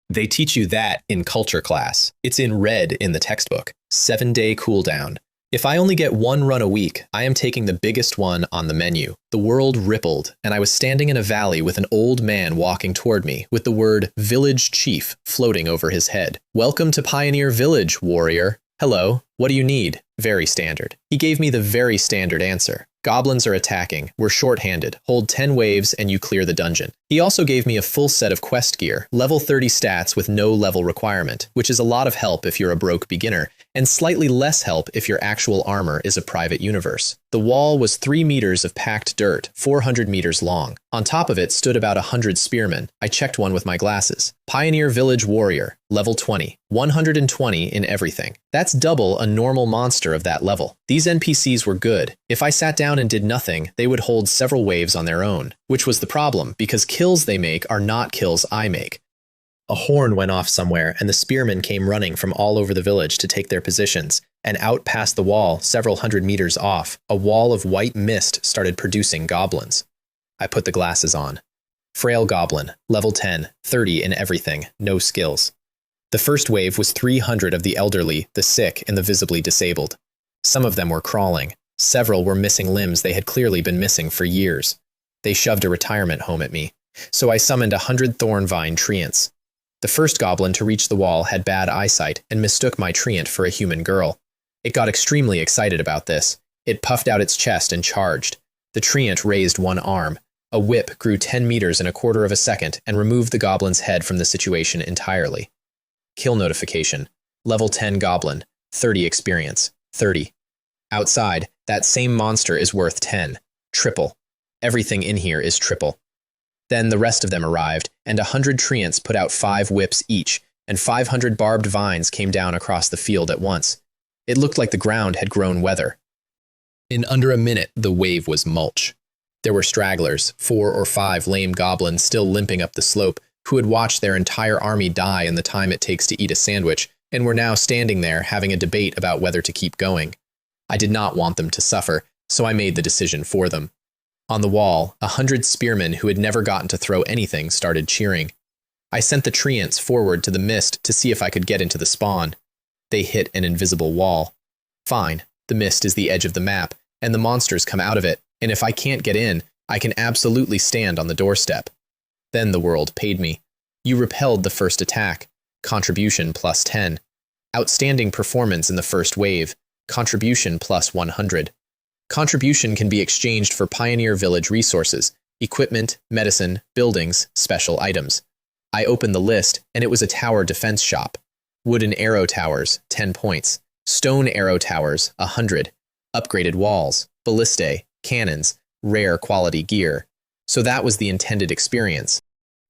They teach you that in culture class. It's in red in the textbook. 7-day cooldown. If I only get 1 run a week, I am taking the biggest one on the menu. The world rippled, and I was standing in a valley with an old man walking toward me with the word Village Chief floating over his head. Welcome to Pioneer Village, warrior. Hello, what do you need? Very standard. He gave me the very standard answer. Goblins are attacking. We're short-handed. Hold 10 waves and you clear the dungeon. He also gave me a full set of quest gear, level 30 stats with no level requirement, which is a lot of help if you're a broke beginner, and slightly less help if your actual armor is a private universe. The wall was 3 meters of packed dirt, 400 meters long. On top of it stood about 100 spearmen. I checked one with my glasses. Pioneer Village Warrior, level 20, 120 in everything. That's double a normal monster of that level. These NPCs were good. If I sat down and did nothing, they would hold several waves on their own, which was the problem, because kills they make are not kills I make. A horn went off somewhere, and the spearmen came running from all over the village to take their positions, and out past the wall, several hundred meters off, a wall of white mist started producing goblins. I put the glasses on. Frail goblin, level 10, 30 in everything, no skills. The first wave was 300 of the elderly, the sick, and the visibly disabled. Some of them were crawling. Several were missing limbs they had clearly been missing for years. They shoved a retirement home at me, so I summoned 100 Thornvine treants. The first goblin to reach the wall had bad eyesight and mistook my treant for a human girl. It got extremely excited about this. It puffed out its chest and charged. The treant raised one arm. A whip grew 10 meters in a quarter of a second and removed the goblin's head from the situation entirely. Kill notification. Level 10 goblin. 30 experience. 30. Outside, that same monster is worth 10. Triple. Everything in here is triple. Then the rest of them arrived, and 100 treants put out 5 whips each, and 500 barbed vines came down across the field at once. It looked like the ground had grown weather. In under a minute, the wave was mulch. There were stragglers, 4 or 5 lame goblins still limping up the slope, who had watched their entire army die in the time it takes to eat a sandwich, and were now standing there having a debate about whether to keep going. I did not want them to suffer, so I made the decision for them. On the wall, 100 spearmen who had never gotten to throw anything started cheering. I sent the treants forward to the mist to see if I could get into the spawn. They hit an invisible wall. Fine, the mist is the edge of the map, and the monsters come out of it, and if I can't get in, I can absolutely stand on the doorstep. Then the world paid me. You repelled the first attack. Contribution plus 10. Outstanding performance in the first wave. Contribution plus 100. Contribution can be exchanged for Pioneer Village resources, equipment, medicine, buildings, special items. I opened the list, and it was a tower defense shop. Wooden arrow towers, 10 points. Stone arrow towers, 100. Upgraded walls, ballistae, cannons, rare quality gear. So that was the intended experience.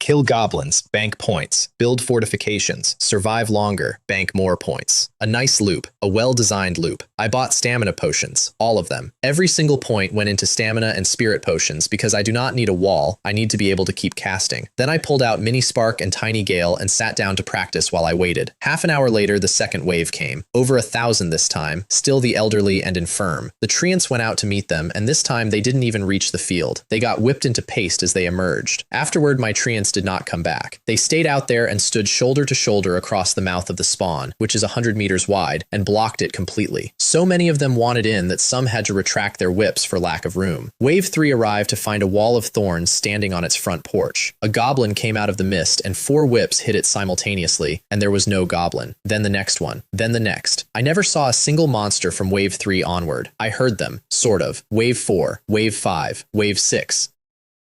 Kill goblins, bank points, build fortifications, survive longer, bank more points. A nice loop, a well-designed loop. I bought stamina potions, all of them. Every single point went into stamina and spirit potions because I do not need a wall, I need to be able to keep casting. Then I pulled out Mini Spark and Tiny Gale and sat down to practice while I waited. Half an hour later, the second wave came. Over 1,000 this time, still the elderly and infirm. The treants went out to meet them, and this time they didn't even reach the field. They got whipped into paste as they emerged. Afterward, my treants did not come back. They stayed out there and stood shoulder to shoulder across the mouth of the spawn, which is 100 meters wide, and blocked it completely. So many of them wanted in that some had to retract their whips for lack of room. Wave 3 arrived to find a wall of thorns standing on its front porch. A goblin came out of the mist, and 4 whips hit it simultaneously, and there was no goblin. Then the next one. Then the next. I never saw a single monster from Wave 3 onward. I heard them, sort of. Wave 4, Wave 5, Wave 6.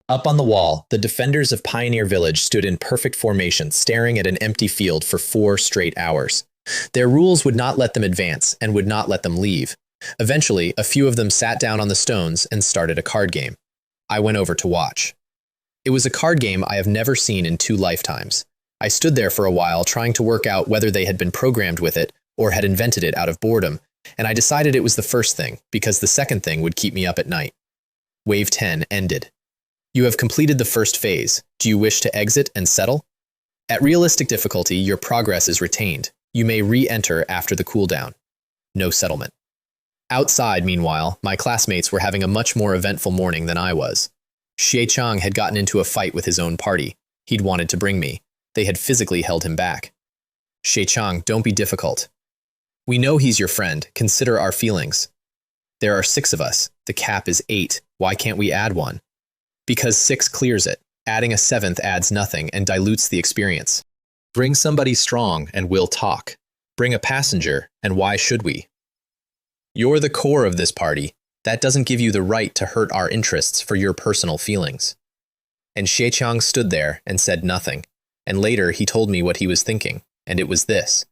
Up on the wall, the defenders of Pioneer Village stood in perfect formation, staring at an empty field for 4 straight hours. Their rules would not let them advance and would not let them leave. Eventually, a few of them sat down on the stones and started a card game. I went over to watch. It was a card game I have never seen in 2 lifetimes. I stood there for a while trying to work out whether they had been programmed with it or had invented it out of boredom, and I decided it was the first thing, because the second thing would keep me up at night. Wave 10 ended. You have completed the first phase. Do you wish to exit and settle? At realistic difficulty, your progress is retained. You may re-enter after the cooldown. No settlement. Outside, meanwhile, my classmates were having a much more eventful morning than I was. Xie Chang had gotten into a fight with his own party. He'd wanted to bring me. They had physically held him back. Xie Chang, don't be difficult. We know he's your friend. Consider our feelings. There are 6 of us. The cap is 8. Why can't we add one? Because 6 clears it. Adding a 7th adds nothing and dilutes the experience. Bring somebody strong and we'll talk. Bring a passenger, and why should we? You're the core of this party. That doesn't give you the right to hurt our interests for your personal feelings. And Xie Chang stood there and said nothing. And later he told me what he was thinking, and it was this.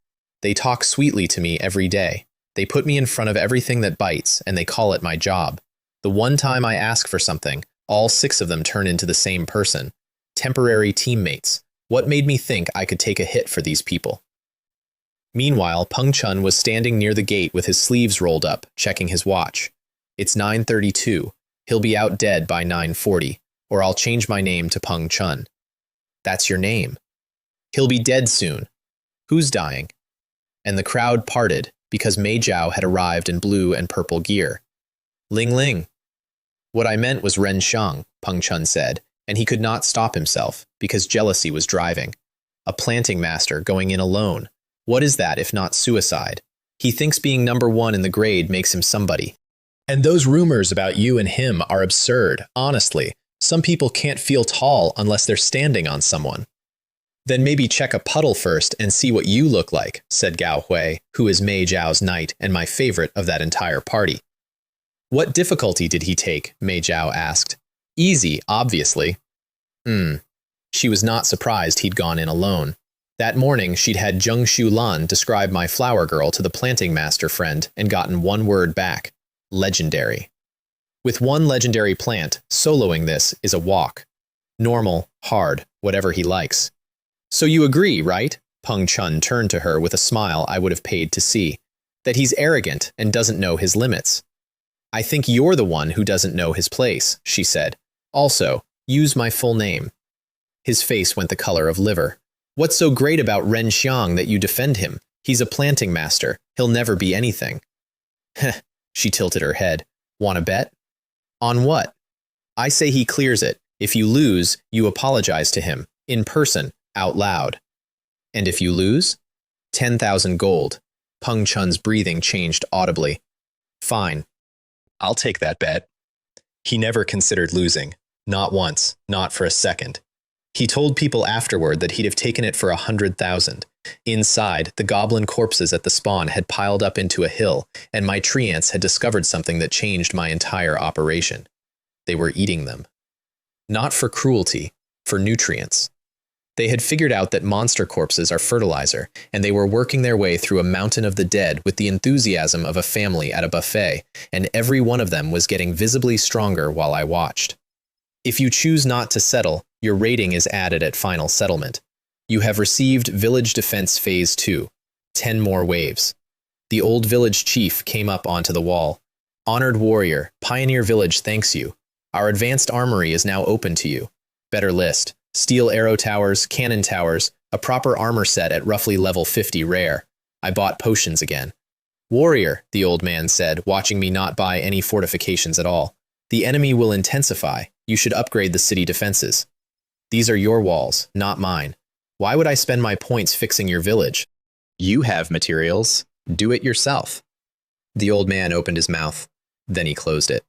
They talk sweetly to me every day. They put me in front of everything that bites, and they call it my job. The one time I ask for something, all 6 of them turn into the same person. Temporary teammates. What made me think I could take a hit for these people? Meanwhile, Peng Chun was standing near the gate with his sleeves rolled up, checking his watch. It's 9:32. He'll be out dead by 9:40, or I'll change my name to Peng Chun. That's your name. He'll be dead soon. Who's dying? And the crowd parted because Mei Zhao had arrived in blue and purple gear. Ling Ling. What I meant was Ren Xiang, Peng Chun said, and he could not stop himself because jealousy was driving. A planting master going in alone. What is that if not suicide? He thinks being number 1 in the grade makes him somebody. And those rumors about you and him are absurd, honestly. Some people can't feel tall unless they're standing on someone. Then maybe check a puddle first and see what you look like, said Gao Hui, who is Mei Zhao's knight and my favorite of that entire party. What difficulty did he take? Mei Zhao asked. Easy, obviously. She was not surprised he'd gone in alone. That morning, she'd had Zheng Xulan describe my flower girl to the planting master friend and gotten one word back. Legendary. With one legendary plant, soloing this is a walk. Normal, hard, whatever he likes. So you agree, right? Peng Chun turned to her with a smile I would have paid to see. That he's arrogant and doesn't know his limits. I think you're the one who doesn't know his place, she said. Also, use my full name. His face went the color of liver. What's so great about Ren Xiang that you defend him? He's a planting master. He'll never be anything. Heh, she tilted her head. Want to bet? On what? I say he clears it. If you lose, you apologize to him. In person, out loud. And if you lose? 10,000 gold. Peng Chun's breathing changed audibly. Fine. I'll take that bet. He never considered losing. Not once. Not for a second. He told people afterward that he'd have taken it for 100,000. Inside, the goblin corpses at the spawn had piled up into a hill, and my tree ants had discovered something that changed my entire operation. They were eating them. Not for cruelty, for nutrients. They had figured out that monster corpses are fertilizer, and they were working their way through a mountain of the dead with the enthusiasm of a family at a buffet, and every one of them was getting visibly stronger while I watched. If you choose not to settle, your rating is added at final settlement. You have received Village Defense Phase 2. 10 more waves. The old village chief came up onto the wall. Honored warrior, Pioneer Village thanks you. Our advanced armory is now open to you. Better list. Steel arrow towers, cannon towers, a proper armor set at roughly level 50 rare. I bought potions again. Warrior, the old man said, watching me not buy any fortifications at all. The enemy will intensify. You should upgrade the city defenses. These are your walls, not mine. Why would I spend my points fixing your village? You have materials. Do it yourself. The old man opened his mouth. Then he closed it.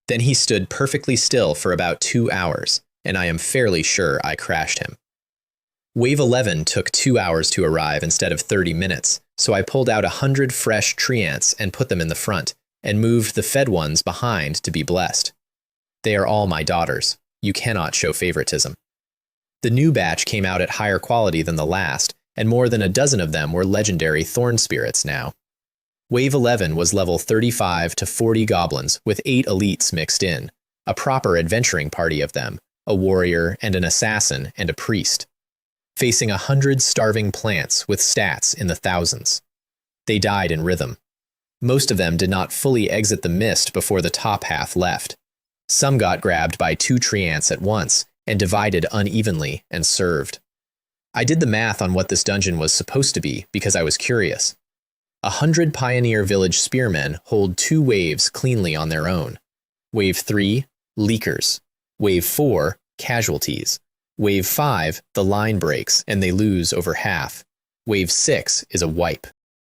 Then he stood perfectly still for about 2 hours, and I am fairly sure I crashed him. Wave 11 took 2 hours to arrive instead of 30 minutes, so I pulled out 100 fresh tree ants and put them in the front, and moved the fed ones behind to be blessed. They are all my daughters. You cannot show favoritism. The new batch came out at higher quality than the last, and more than a dozen of them were legendary thorn spirits now. Wave 11 was level 35 to 40 goblins with 8 elites mixed in, a proper adventuring party of them, a warrior and an assassin and a priest, facing 100 starving plants with stats in the thousands. They died in rhythm. Most of them did not fully exit the mist before the top half left. Some got grabbed by 2 treants at once and divided unevenly and served. I did the math on what this dungeon was supposed to be because I was curious. 100 Pioneer Village spearmen hold 2 waves cleanly on their own. Wave 3, leakers. Wave 4, casualties. Wave 5, the line breaks and they lose over half. Wave 6 is a wipe.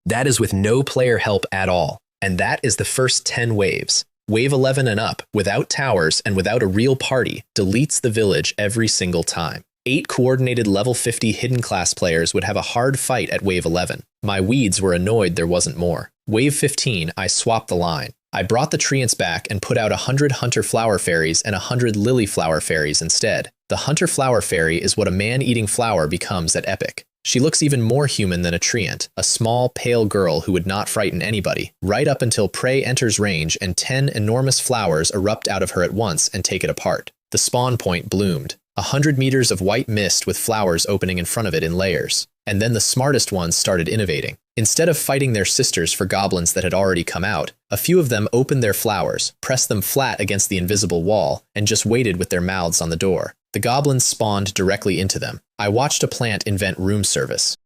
That is with no player help at all, and that is the first 10 waves. Wave 11 and up, without towers and without a real party, deletes the village every single time. 8 coordinated level 50 hidden class players would have a hard fight at Wave 11. My weeds were annoyed there wasn't more. Wave 15, I swapped the line. I brought the treants back and put out 100 Hunter Flower Fairies and 100 Lily Flower Fairies instead. The Hunter Flower Fairy is what a man-eating flower becomes at Epic. She looks even more human than a treant, a small, pale girl who would not frighten anybody, right up until prey enters range and 10 enormous flowers erupt out of her at once and take it apart. The spawn point bloomed. 100 meters of white mist with flowers opening in front of it in layers. And then the smartest ones started innovating. Instead of fighting their sisters for goblins that had already come out, a few of them opened their flowers, pressed them flat against the invisible wall, and just waited with their mouths on the door. The goblins spawned directly into them. I watched a plant invent room service.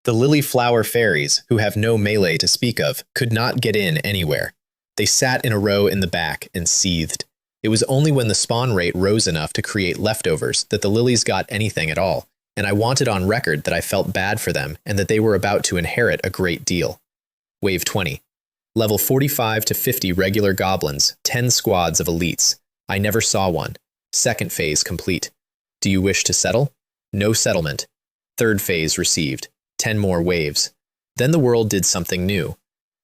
The lily flower fairies, who have no melee to speak of, could not get in anywhere. They sat in a row in the back and seethed. It was only when the spawn rate rose enough to create leftovers that the lilies got anything at all, and I wanted on record that I felt bad for them and that they were about to inherit a great deal. Wave 20. Level 45 to 50 regular goblins, 10 squads of elites. I never saw one. Second phase complete. Do you wish to settle? No settlement. Third phase received. 10 more waves. Then the world did something new.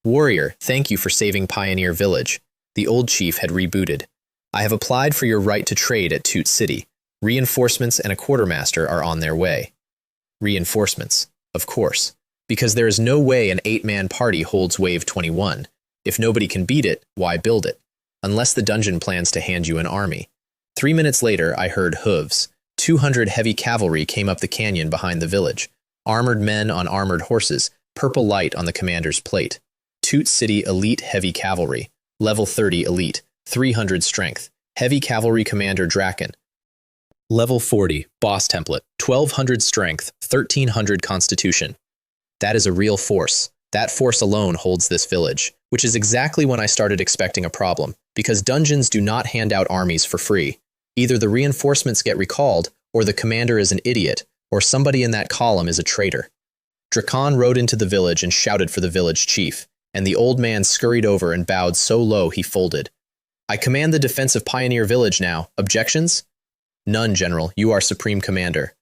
Warrior, thank you for saving Pioneer Village. The old chief had rebooted. I have applied for your right to trade at Toot City. Reinforcements and a quartermaster are on their way. Reinforcements, of course, because there is no way an 8-man party holds Wave 21. If nobody can beat it, why build it? Unless the dungeon plans to hand you an army. 3 minutes later, I heard hooves. 200 heavy cavalry came up the canyon behind the village. Armored men on armored horses, purple light on the commander's plate. Toot City Elite Heavy Cavalry, Level 30 Elite, 300 Strength, Heavy Cavalry Commander Draken. Level 40, Boss Template, 1200 Strength, 1300 Constitution. That is a real force. That force alone holds this village, which is exactly when I started expecting a problem, because dungeons do not hand out armies for free. Either the reinforcements get recalled, or the commander is an idiot, or somebody in that column is a traitor. Drakan rode into the village and shouted for the village chief, and the old man scurried over and bowed so low he folded. I command the defense of Pioneer Village now. Objections? None, General. You are Supreme Commander.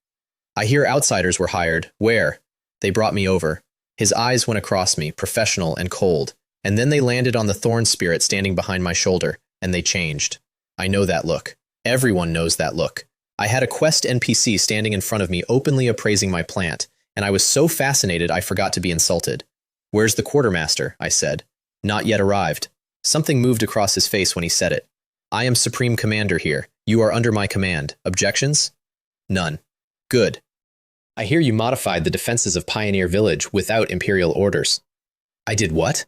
I hear outsiders were hired. Where? They brought me over. His eyes went across me, professional and cold, and then they landed on the thorn spirit standing behind my shoulder, and they changed. I know that look. Everyone knows that look. I had a quest NPC standing in front of me openly appraising my plant, and I was so fascinated I forgot to be insulted. Where's the quartermaster? I said. Not yet arrived. Something moved across his face when he said it. I am Supreme Commander here. You are under my command. Objections? None. Good. I hear you modified the defenses of Pioneer Village without imperial orders. I did what?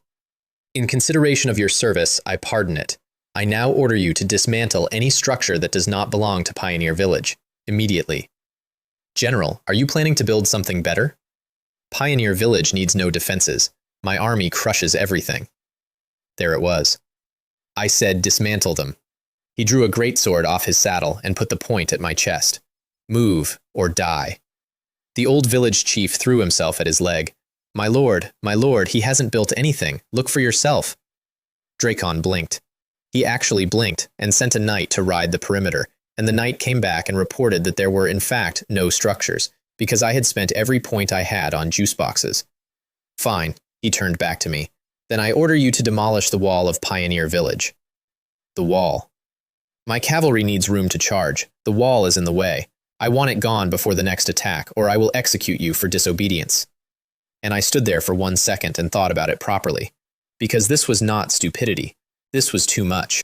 In consideration of your service, I pardon it. I now order you to dismantle any structure that does not belong to Pioneer Village, immediately. General, are you planning to build something better? Pioneer Village needs no defenses. My army crushes everything. There it was. I said dismantle them. He drew a greatsword off his saddle and put the point at my chest. Move or die. The old village chief threw himself at his leg. My lord, he hasn't built anything. Look for yourself. Drakon blinked. He actually blinked and sent a knight to ride the perimeter, and the knight came back and reported that there were in fact no structures, because I had spent every point I had on juice boxes. Fine, he turned back to me. Then I order you to demolish the wall of Pioneer Village. The wall. My cavalry needs room to charge. The wall is in the way. I want it gone before the next attack, or I will execute you for disobedience. And I stood there for 1 second and thought about it properly. Because this was not stupidity. This was too much.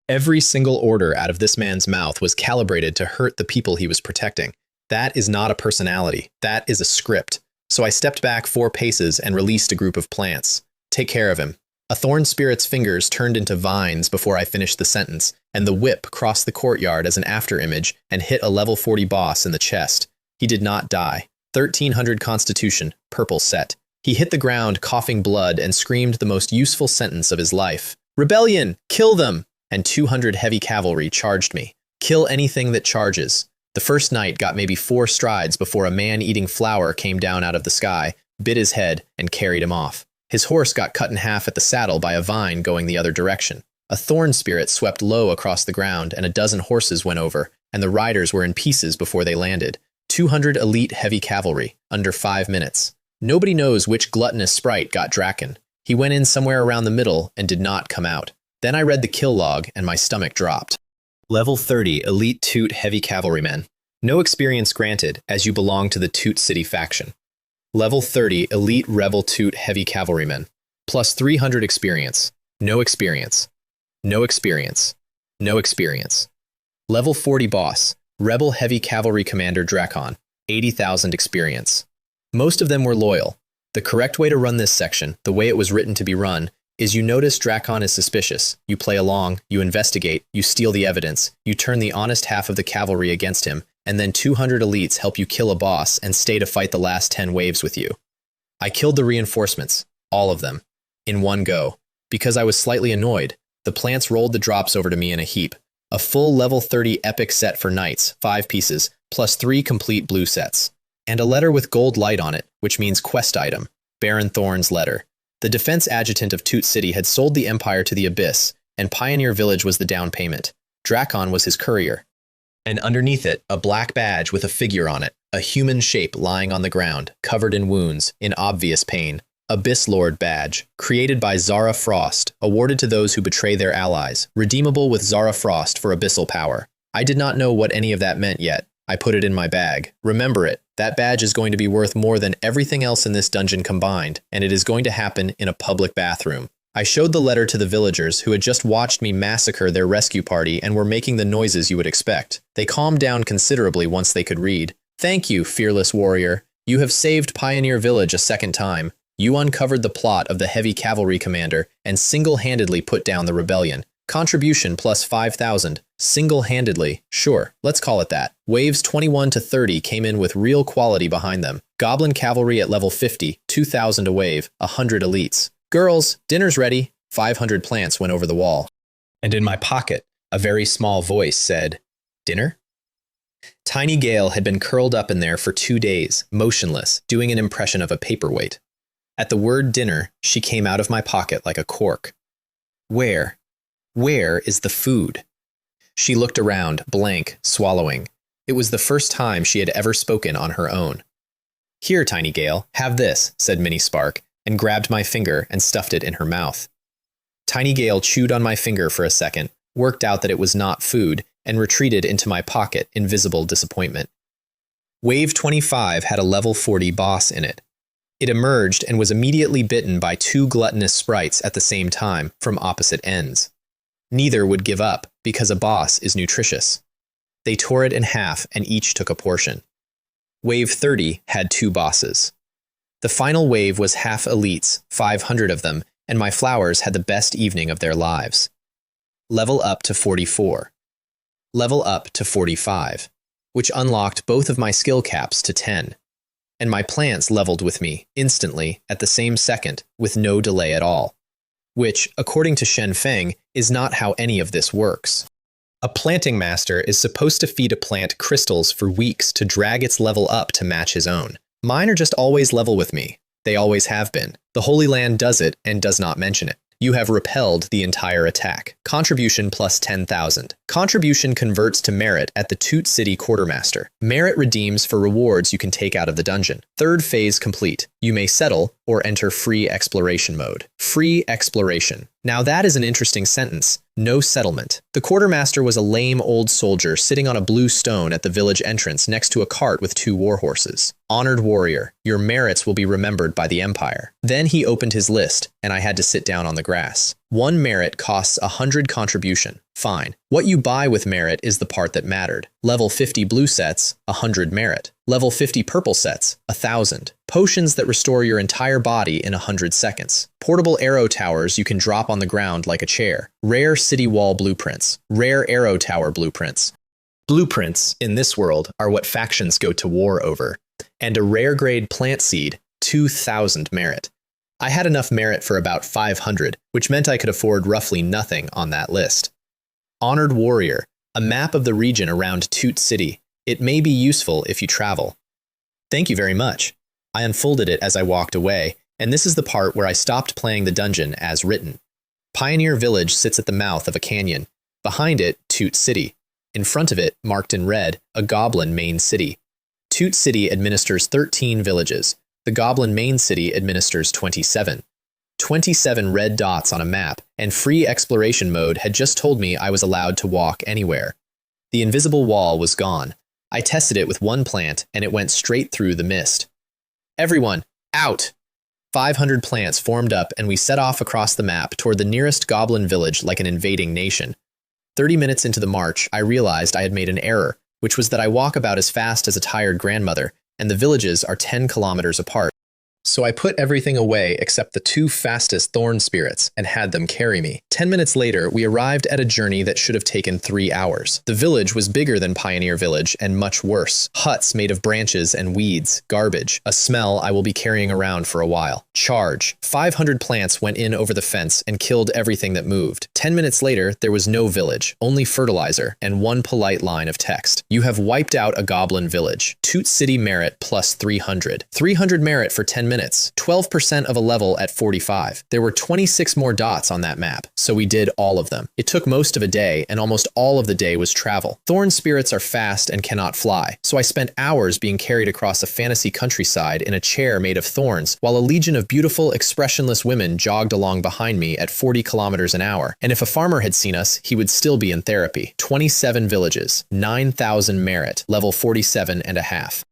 Every single order out of this man's mouth was calibrated to hurt the people he was protecting. That is not a personality. That is a script. So I stepped back 4 paces and released a group of plants. Take care of him. A thorn spirit's fingers turned into vines before I finished the sentence, and the whip crossed the courtyard as an afterimage and hit a level 40 boss in the chest. He did not die. 1300 constitution, purple set. He hit the ground coughing blood and screamed the most useful sentence of his life. Rebellion! Kill them! And 200 heavy cavalry charged me. Kill anything that charges. The first knight got maybe 4 strides before a man eating flour came down out of the sky, bit his head, and carried him off. His horse got cut in half at the saddle by a vine going the other direction. A thorn spirit swept low across the ground and a dozen horses went over, and the riders were in pieces before they landed. 200 elite heavy cavalry, under 5 minutes. Nobody knows which gluttonous sprite got Draken. He went in somewhere around the middle and did not come out. Then I read the kill log and my stomach dropped. Level 30 elite Toot heavy cavalrymen. No experience granted as you belong to the Toot City faction. Level 30 elite rebel Toot heavy cavalrymen. Plus 300 experience. No experience. No experience. No experience. Level 40 boss. Rebel heavy cavalry commander Drakon. 80,000 experience. Most of them were loyal. The correct way to run this section, the way it was written to be run, is you notice Drakon is suspicious, you play along, you investigate, you steal the evidence, you turn the honest half of the cavalry against him, and then 200 elites help you kill a boss and stay to fight the last 10 waves with you. I killed the reinforcements, all of them, in one go. Because I was slightly annoyed, the plants rolled the drops over to me in a heap. A full level 30 epic set for knights, 5 pieces, plus 3 complete blue sets. And a letter with gold light on it, which means quest item, Baron Thorn's letter. The defense adjutant of Toot City had sold the Empire to the Abyss, and Pioneer Village was the down payment. Drakon was his courier. And underneath it, a black badge with a figure on it, a human shape lying on the ground, covered in wounds, in obvious pain. Abyss Lord badge, created by Zara Frost, awarded to those who betray their allies, redeemable with Zara Frost for abyssal power. I did not know what any of that meant yet. I put it in my bag. Remember it. That badge is going to be worth more than everything else in this dungeon combined, and it is going to happen in a public bathroom. I showed the letter to the villagers who had just watched me massacre their rescue party and were making the noises you would expect. They calmed down considerably once they could read. Thank you, fearless warrior. You have saved Pioneer Village a second time. You uncovered the plot of the heavy cavalry commander and single-handedly put down the rebellion. Contribution plus 5,000. Single-handedly. Sure, let's call it that. Waves 21 to 30 came in with real quality behind them. Goblin cavalry at level 50, 2,000 a wave, 100 elites. Girls, dinner's ready. 500 plants went over the wall. And in my pocket, a very small voice said, dinner? Tiny Gale had been curled up in there for 2 days, motionless, doing an impression of a paperweight. At the word dinner, she came out of my pocket like a cork. Where is the food? She looked around, blank, swallowing. It was the first time she had ever spoken on her own. Here, Tiny Gale, have this, said Minnie Spark, and grabbed my finger and stuffed it in her mouth. Tiny Gale chewed on my finger for a second, worked out that it was not food, and retreated into my pocket in visible disappointment. Wave 25 had a level 40 boss in it. It emerged and was immediately bitten by 2 gluttonous sprites at the same time, from opposite ends. Neither would give up, because a boss is nutritious. They tore it in half and each took a portion. Wave 30 had 2 bosses. The final wave was half elites, 500 of them, and my flowers had the best evening of their lives. Level up to 44. Level up to 45, which unlocked both of my skill caps to 10. And my plants leveled with me, instantly, at the same second, with no delay at all. Which, according to Shen Feng, is not how any of this works. A planting master is supposed to feed a plant crystals for weeks to drag its level up to match his own. Mine are just always level with me. They always have been. The Holy Land does it and does not mention it. You have repelled the entire attack. Contribution plus 10,000. Contribution converts to merit at the Toot City Quartermaster. Merit redeems for rewards you can take out of the dungeon. 3rd phase complete. You may settle or enter free exploration mode. Free exploration. Now that is an interesting sentence. No settlement. The quartermaster was a lame old soldier sitting on a blue stone at the village entrance next to a cart with 2 war horses. Honored warrior, your merits will be remembered by the Empire. Then he opened his list, and I had to sit down on the grass. 1 merit costs 100 contribution. Fine. What you buy with merit is the part that mattered. Level 50 blue sets, 100 merit. Level 50 purple sets, 1,000. Potions that restore your entire body in 100 seconds. Portable arrow towers you can drop on the ground like a chair. Rare city wall blueprints. Rare arrow tower blueprints. Blueprints, in this world, are what factions go to war over. And a rare grade plant seed, 2,000 merit. I had enough merit for about 500, which meant I could afford roughly nothing on that list. Honored warrior, a map of the region around Toot City. It may be useful if you travel. Thank you very much. I unfolded it as I walked away, and this is the part where I stopped playing the dungeon as written. Pioneer Village sits at the mouth of a canyon. Behind it, Toot City. In front of it, marked in red, a goblin main city. Toot City administers 13 villages. The goblin main city administers 27. 27 red dots on a map, and free exploration mode had just told me I was allowed to walk anywhere. The invisible wall was gone. I tested it with 1 plant, and it went straight through the mist. Everyone, out! 500 plants formed up, and we set off across the map toward the nearest goblin village like an invading nation. 30 minutes into the march, I realized I had made an error, which was that I walk about as fast as a tired grandmother, and the villages are 10 kilometers apart. So I put everything away except the 2 fastest thorn spirits and had them carry me. 10 minutes later, we arrived at a journey that should have taken 3 hours. The village was bigger than Pioneer Village and much worse. Huts made of branches and weeds, garbage, a smell I will be carrying around for a while. Charge. 500 plants went in over the fence and killed everything that moved. 10 minutes later, there was no village, only fertilizer, and 1 polite line of text. You have wiped out a goblin village. Toot City merit plus 300. 300 merit for 10 minutes, 12% of a level at 45. There were 26 more dots on that map, so we did all of them. It took most of a day, and almost all of the day was travel. Thorn spirits are fast and cannot fly, so I spent hours being carried across a fantasy countryside in a chair made of thorns, while a legion of beautiful, expressionless women jogged along behind me at 40 kilometers an hour. And if a farmer had seen us, he would still be in therapy. 27 villages, 9,000 merit, level 47 and a half.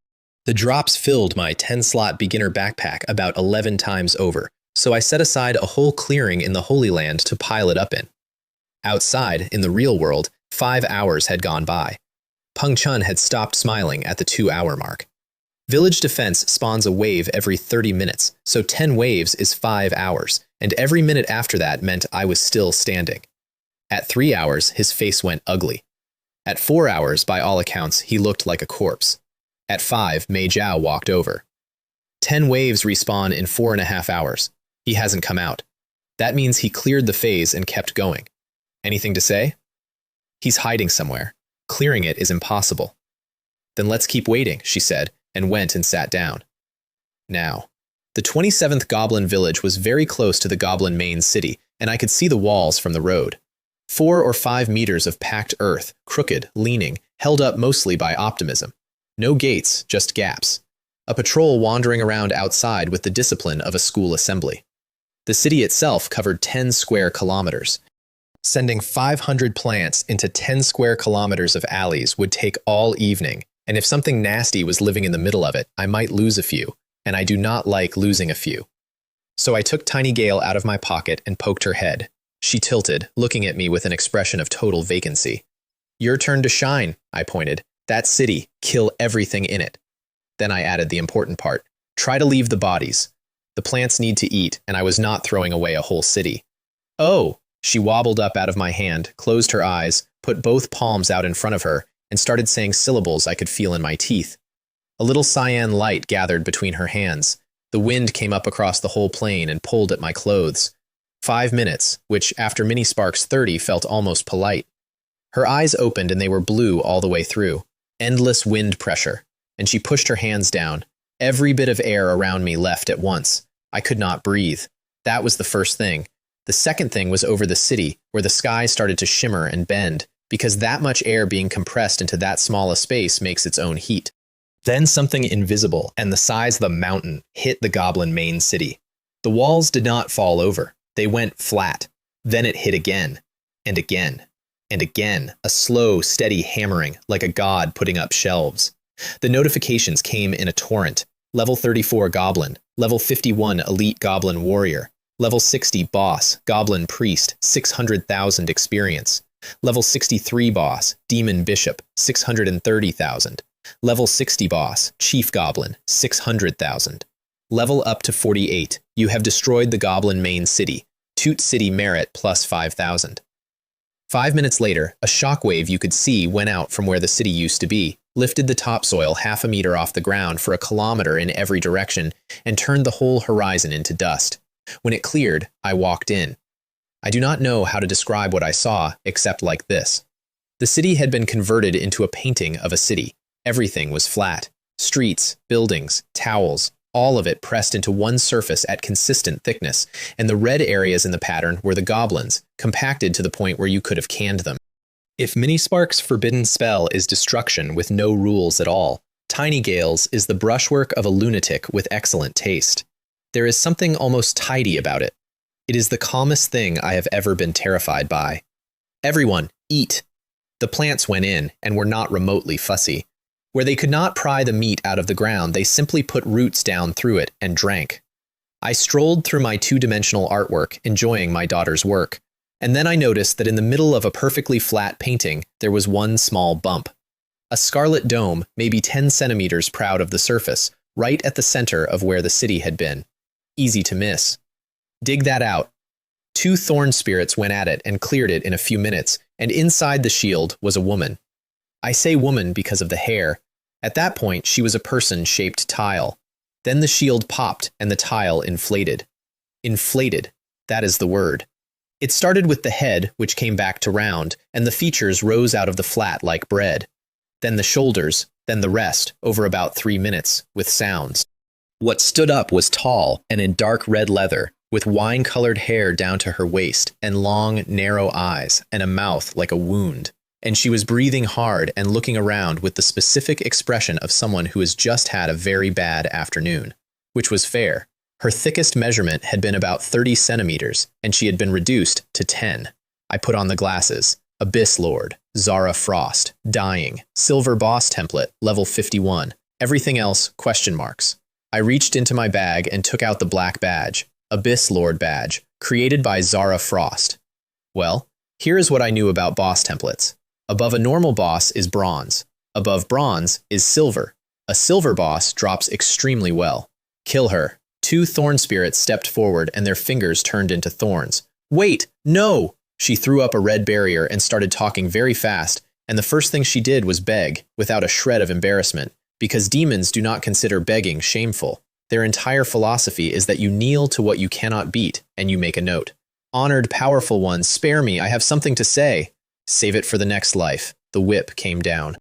The drops filled my 10-slot beginner backpack about 11 times over, so I set aside a whole clearing in the Holy Land to pile it up in. Outside, in the real world, 5 hours had gone by. Peng Chun had stopped smiling at the 2-hour mark. Village defense spawns a wave every 30 minutes, so 10 waves is 5 hours, and every minute after that meant I was still standing. At 3 hours, his face went ugly. At 4 hours, by all accounts, he looked like a corpse. At 5, Mei Jiao walked over. 10 waves respawn in 4.5 hours. He hasn't come out. That means he cleared the phase and kept going. Anything to say? He's hiding somewhere. Clearing it is impossible. Then let's keep waiting, she said, and went and sat down. Now, the 27th Goblin Village was very close to the Goblin main city, and I could see the walls from the road. 4 or 5 meters of packed earth, crooked, leaning, held up mostly by optimism. No gates, just gaps. A patrol wandering around outside with the discipline of a school assembly. The city itself covered 10 square kilometers. Sending 500 plants into 10 square kilometers of alleys would take all evening, and if something nasty was living in the middle of it, I might lose a few, and I do not like losing a few. So I took Tiny Gale out of my pocket and poked her head. She tilted, looking at me with an expression of total vacancy. Your turn to shine, I pointed. That city, kill everything in it. Then I added the important part. Try to leave the bodies. The plants need to eat, and I was not throwing away a whole city. Oh, she wobbled up out of my hand, closed her eyes, put both palms out in front of her, and started saying syllables I could feel in my teeth. A little cyan light gathered between her hands. The wind came up across the whole plain and pulled at my clothes. 5 minutes, which after Mini Sparks 30 felt almost polite. Her eyes opened and they were blue all the way through. Endless wind pressure, and she pushed her hands down. Every bit of air around me left at once. I could not breathe. That was the first thing. The second thing was over the city, where the sky started to shimmer and bend, because that much air being compressed into that small a space makes its own heat. Then something invisible, and the size of the mountain, hit the Goblin main city. The walls did not fall over. They went flat. Then it hit again, and again, and again, a slow, steady hammering like a god putting up shelves. The notifications came in a torrent. Level 34 Goblin, Level 51 Elite Goblin Warrior, Level 60 Boss, Goblin Priest, 600,000 experience. Level 63 Boss, Demon Bishop, 630,000. Level 60 Boss, Chief Goblin, 600,000. Level up to 48. You have destroyed the Goblin main city. Toot City merit plus 5,000. 5 minutes later, a shockwave you could see went out from where the city used to be, lifted the topsoil half a meter off the ground for a kilometer in every direction, and turned the whole horizon into dust. When it cleared, I walked in. I do not know how to describe what I saw, except like this. The city had been converted into a painting of a city. Everything was flat. Streets, buildings, towels, all of it pressed into one surface at consistent thickness, and the red areas in the pattern were the goblins, compacted to the point where you could have canned them. If Minispark's forbidden spell is destruction with no rules at all, Tiny Gales is the brushwork of a lunatic with excellent taste. There is something almost tidy about it. It is the calmest thing I have ever been terrified by. Everyone, eat! The plants went in and were not remotely fussy. Where they could not pry the meat out of the ground, they simply put roots down through it and drank. I strolled through my two-dimensional artwork, enjoying my daughter's work, and then I noticed that in the middle of a perfectly flat painting, there was one small bump. A scarlet dome, maybe 10 centimeters proud of the surface, right at the center of where the city had been. Easy to miss. Dig that out. 2 thorn spirits went at it and cleared it in a few minutes, and inside the shield was a woman. I say woman because of the hair. At that point, she was a person-shaped tile. Then the shield popped and the tile inflated. Inflated, that is the word. It started with the head, which came back to round, and the features rose out of the flat like bread. Then the shoulders, then the rest, over about 3 minutes, with sounds. What stood up was tall and in dark red leather, with wine-colored hair down to her waist, and long, narrow eyes, and a mouth like a wound. And she was breathing hard and looking around with the specific expression of someone who has just had a very bad afternoon. Which was fair. Her thickest measurement had been about 30 centimeters, and she had been reduced to 10. I put on the glasses. Abyss Lord, Zara Frost, Dying, Silver Boss Template, level 51. Everything else, question marks. I reached into my bag and took out the black badge, Abyss Lord badge, created by Zara Frost. Well, here is what I knew about boss templates. Above a normal boss is bronze. Above bronze is silver. A silver boss drops extremely well. Kill her. 2 thorn spirits stepped forward and their fingers turned into thorns. Wait, no! She threw up a red barrier and started talking very fast, and the first thing she did was beg, without a shred of embarrassment, because demons do not consider begging shameful. Their entire philosophy is that you kneel to what you cannot beat, and you make a note. Honored, powerful one, spare me, I have something to say. Save it for the next life. The whip came down.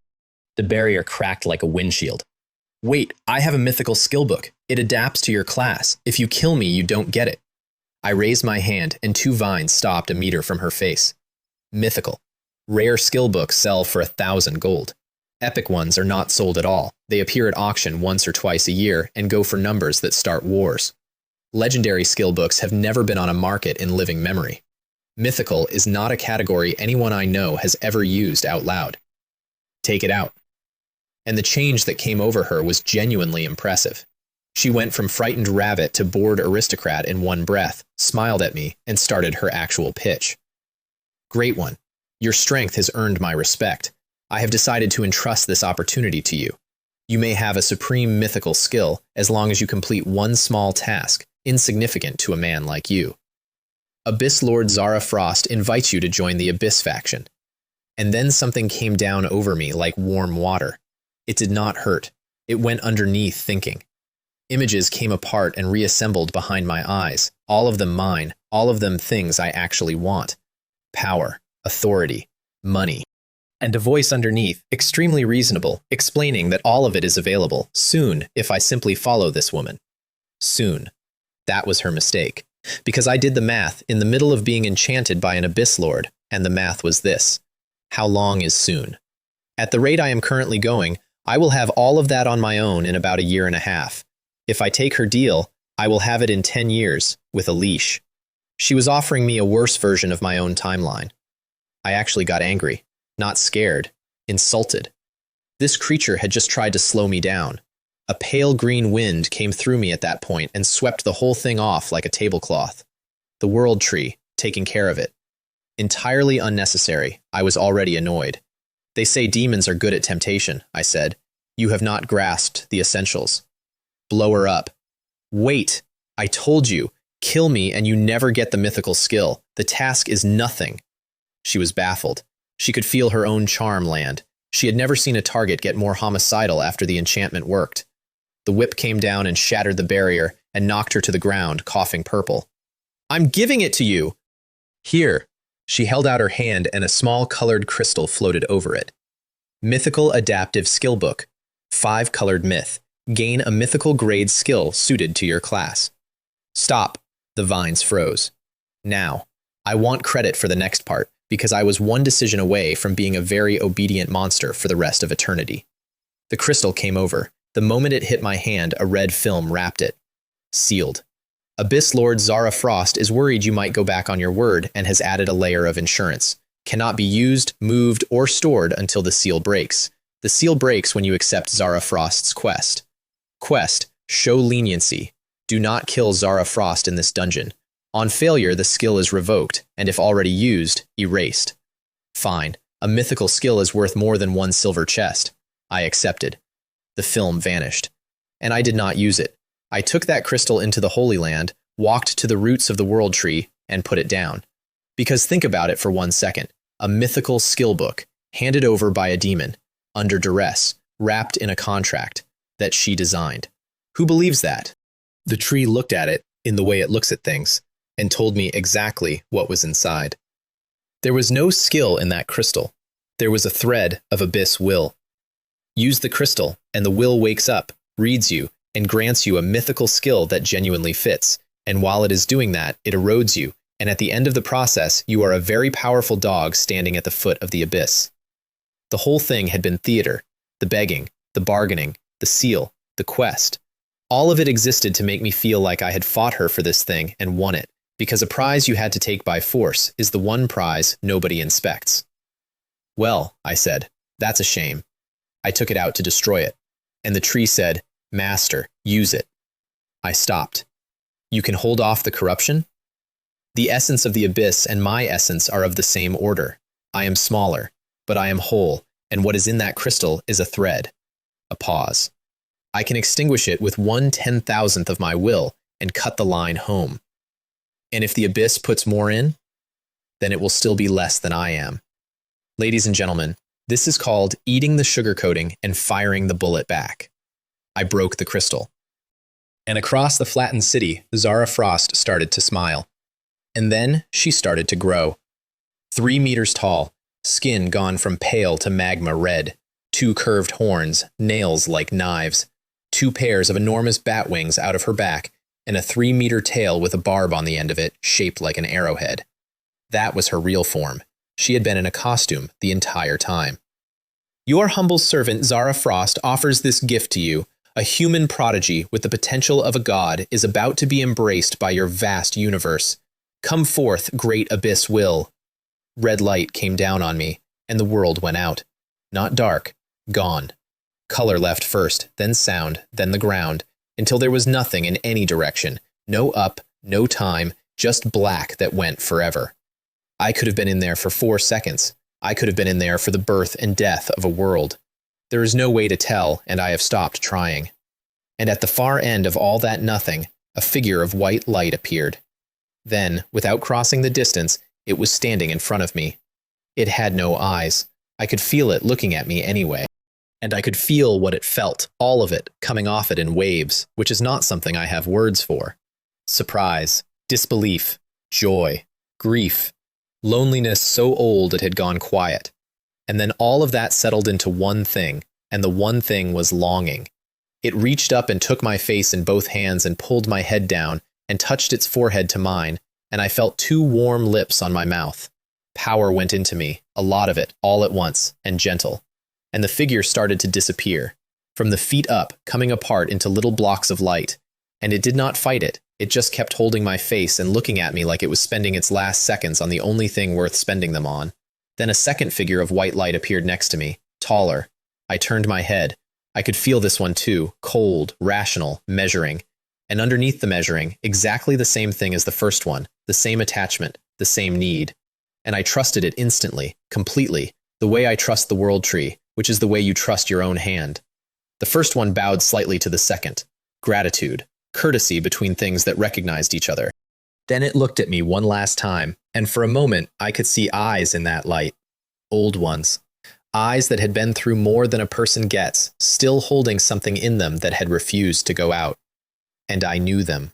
The barrier cracked like a windshield. Wait, I have a mythical skill book. It adapts to your class. If you kill me, you don't get it. I raised my hand, and 2 vines stopped a meter from her face. Mythical. Rare skill books sell for 1,000 gold. Epic ones are not sold at all. They appear at auction once or twice a year and go for numbers that start wars. Legendary skill books have never been on a market in living memory. Mythical is not a category anyone I know has ever used out loud. Take it out. And the change that came over her was genuinely impressive. She went from frightened rabbit to bored aristocrat in one breath, smiled at me, and started her actual pitch. Great one. Your strength has earned my respect. I have decided to entrust this opportunity to you. You may have a supreme mythical skill as long as you complete one small task, insignificant to a man like you. Abyss Lord Zara Frost invites you to join the Abyss faction. And then something came down over me like warm water. It did not hurt. It went underneath thinking. Images came apart and reassembled behind my eyes, all of them mine, all of them things I actually want. Power, authority, money. And a voice underneath, extremely reasonable, explaining that all of it is available, soon, if I simply follow this woman. Soon. That was her mistake. Because I did the math in the middle of being enchanted by an Abyss Lord, and the math was this. How long is soon? At the rate I am currently going, I will have all of that on my own in about 1.5 years. If I take her deal, I will have it in 10 years, with a leash. She was offering me a worse version of my own timeline. I actually got angry, not scared, insulted. This creature had just tried to slow me down. A pale green wind came through me at that point and swept the whole thing off like a tablecloth. The world tree, taking care of it. Entirely unnecessary. I was already annoyed. They say demons are good at temptation, I said. You have not grasped the essentials. Blow her up. Wait, I told you. Kill me and you never get the mythical skill. The task is nothing. She was baffled. She could feel her own charm land. She had never seen a target get more homicidal after the enchantment worked. The whip came down and shattered the barrier and knocked her to the ground, coughing purple. I'm giving it to you! Here. She held out her hand and a small colored crystal floated over it. Mythical Adaptive Skill Book. 5-colored myth. Gain a mythical grade skill suited to your class. Stop. The vines froze. Now, I want credit for the next part, because I was one decision away from being a very obedient monster for the rest of eternity. The crystal came over. The moment it hit my hand, a red film wrapped it. Sealed. Abyss Lord Zara Frost is worried you might go back on your word and has added a layer of insurance. Cannot be used, moved, or stored until the seal breaks. The seal breaks when you accept Zara Frost's quest. Quest: show leniency. Do not kill Zara Frost in this dungeon. On failure, the skill is revoked, and if already used, erased. Fine. A mythical skill is worth more than 1 silver chest. I accepted. The film vanished. And I did not use it. I took that crystal into the Holy Land, walked to the roots of the world tree, and put it down. Because think about it for 1 second. A mythical skill book, handed over by a demon, under duress, wrapped in a contract, that she designed. Who believes that? The tree looked at it, in the way it looks at things, and told me exactly what was inside. There was no skill in that crystal. There was a thread of abyss will. Use the crystal, and the will wakes up, reads you, and grants you a mythical skill that genuinely fits, and while it is doing that, it erodes you, and at the end of the process, you are a very powerful dog standing at the foot of the abyss. The whole thing had been theater, the begging, the bargaining, the seal, the quest. All of it existed to make me feel like I had fought her for this thing and won it, because a prize you had to take by force is the one prize nobody inspects. Well, I said, that's a shame. I took it out to destroy it, and the tree said, Master, use it. I stopped. You can hold off the corruption? The essence of the abyss and my essence are of the same order. I am smaller, but I am whole, and what is in that crystal is a thread. A pause. I can extinguish it with 1/10,000th of my will and cut the line home. And if the abyss puts more in, then it will still be less than I am. Ladies and gentlemen, this is called eating the sugar coating and firing the bullet back. I broke the crystal. And across the flattened city, Zara Frost started to smile. And then she started to grow. 3 meters tall, skin gone from pale to magma red, 2 curved horns, nails like knives, 2 pairs of enormous bat wings out of her back, and a 3-meter tail with a barb on the end of it, shaped like an arrowhead. That was her real form. She had been in a costume the entire time. Your humble servant Zara Frost offers this gift to you. A human prodigy with the potential of a god is about to be embraced by your vast universe. Come forth, great abyss will. Red light came down on me, and the world went out. Not dark, gone. Color left first, then sound, then the ground, until there was nothing in any direction. No up, no time, just black that went forever. I could have been in there for 4 seconds. I could have been in there for the birth and death of a world. There is no way to tell, and I have stopped trying. And at the far end of all that nothing, a figure of white light appeared. Then, without crossing the distance, it was standing in front of me. It had no eyes. I could feel it looking at me anyway. And I could feel what it felt, all of it, coming off it in waves, which is not something I have words for. Surprise, disbelief, joy, grief, loneliness so old it had gone quiet. And then all of that settled into one thing, and the one thing was longing. It reached up and took my face in both hands and pulled my head down and touched its forehead to mine, and I felt 2 warm lips on my mouth. Power went into me, a lot of it, all at once, and gentle. And the figure started to disappear, from the feet up, coming apart into little blocks of light. And it did not fight it. It just kept holding my face and looking at me like it was spending its last seconds on the only thing worth spending them on. Then a second figure of white light appeared next to me, taller. I turned my head. I could feel this one too, cold, rational, measuring. And underneath the measuring, exactly the same thing as the first one, the same attachment, the same need. And I trusted it instantly, completely, the way I trust the world tree, which is the way you trust your own hand. The first one bowed slightly to the second. Gratitude, courtesy between things that recognized each other. Then it looked at me one last time, and for a moment I could see eyes in that light. Old ones. Eyes that had been through more than a person gets, still holding something in them that had refused to go out. And I knew them.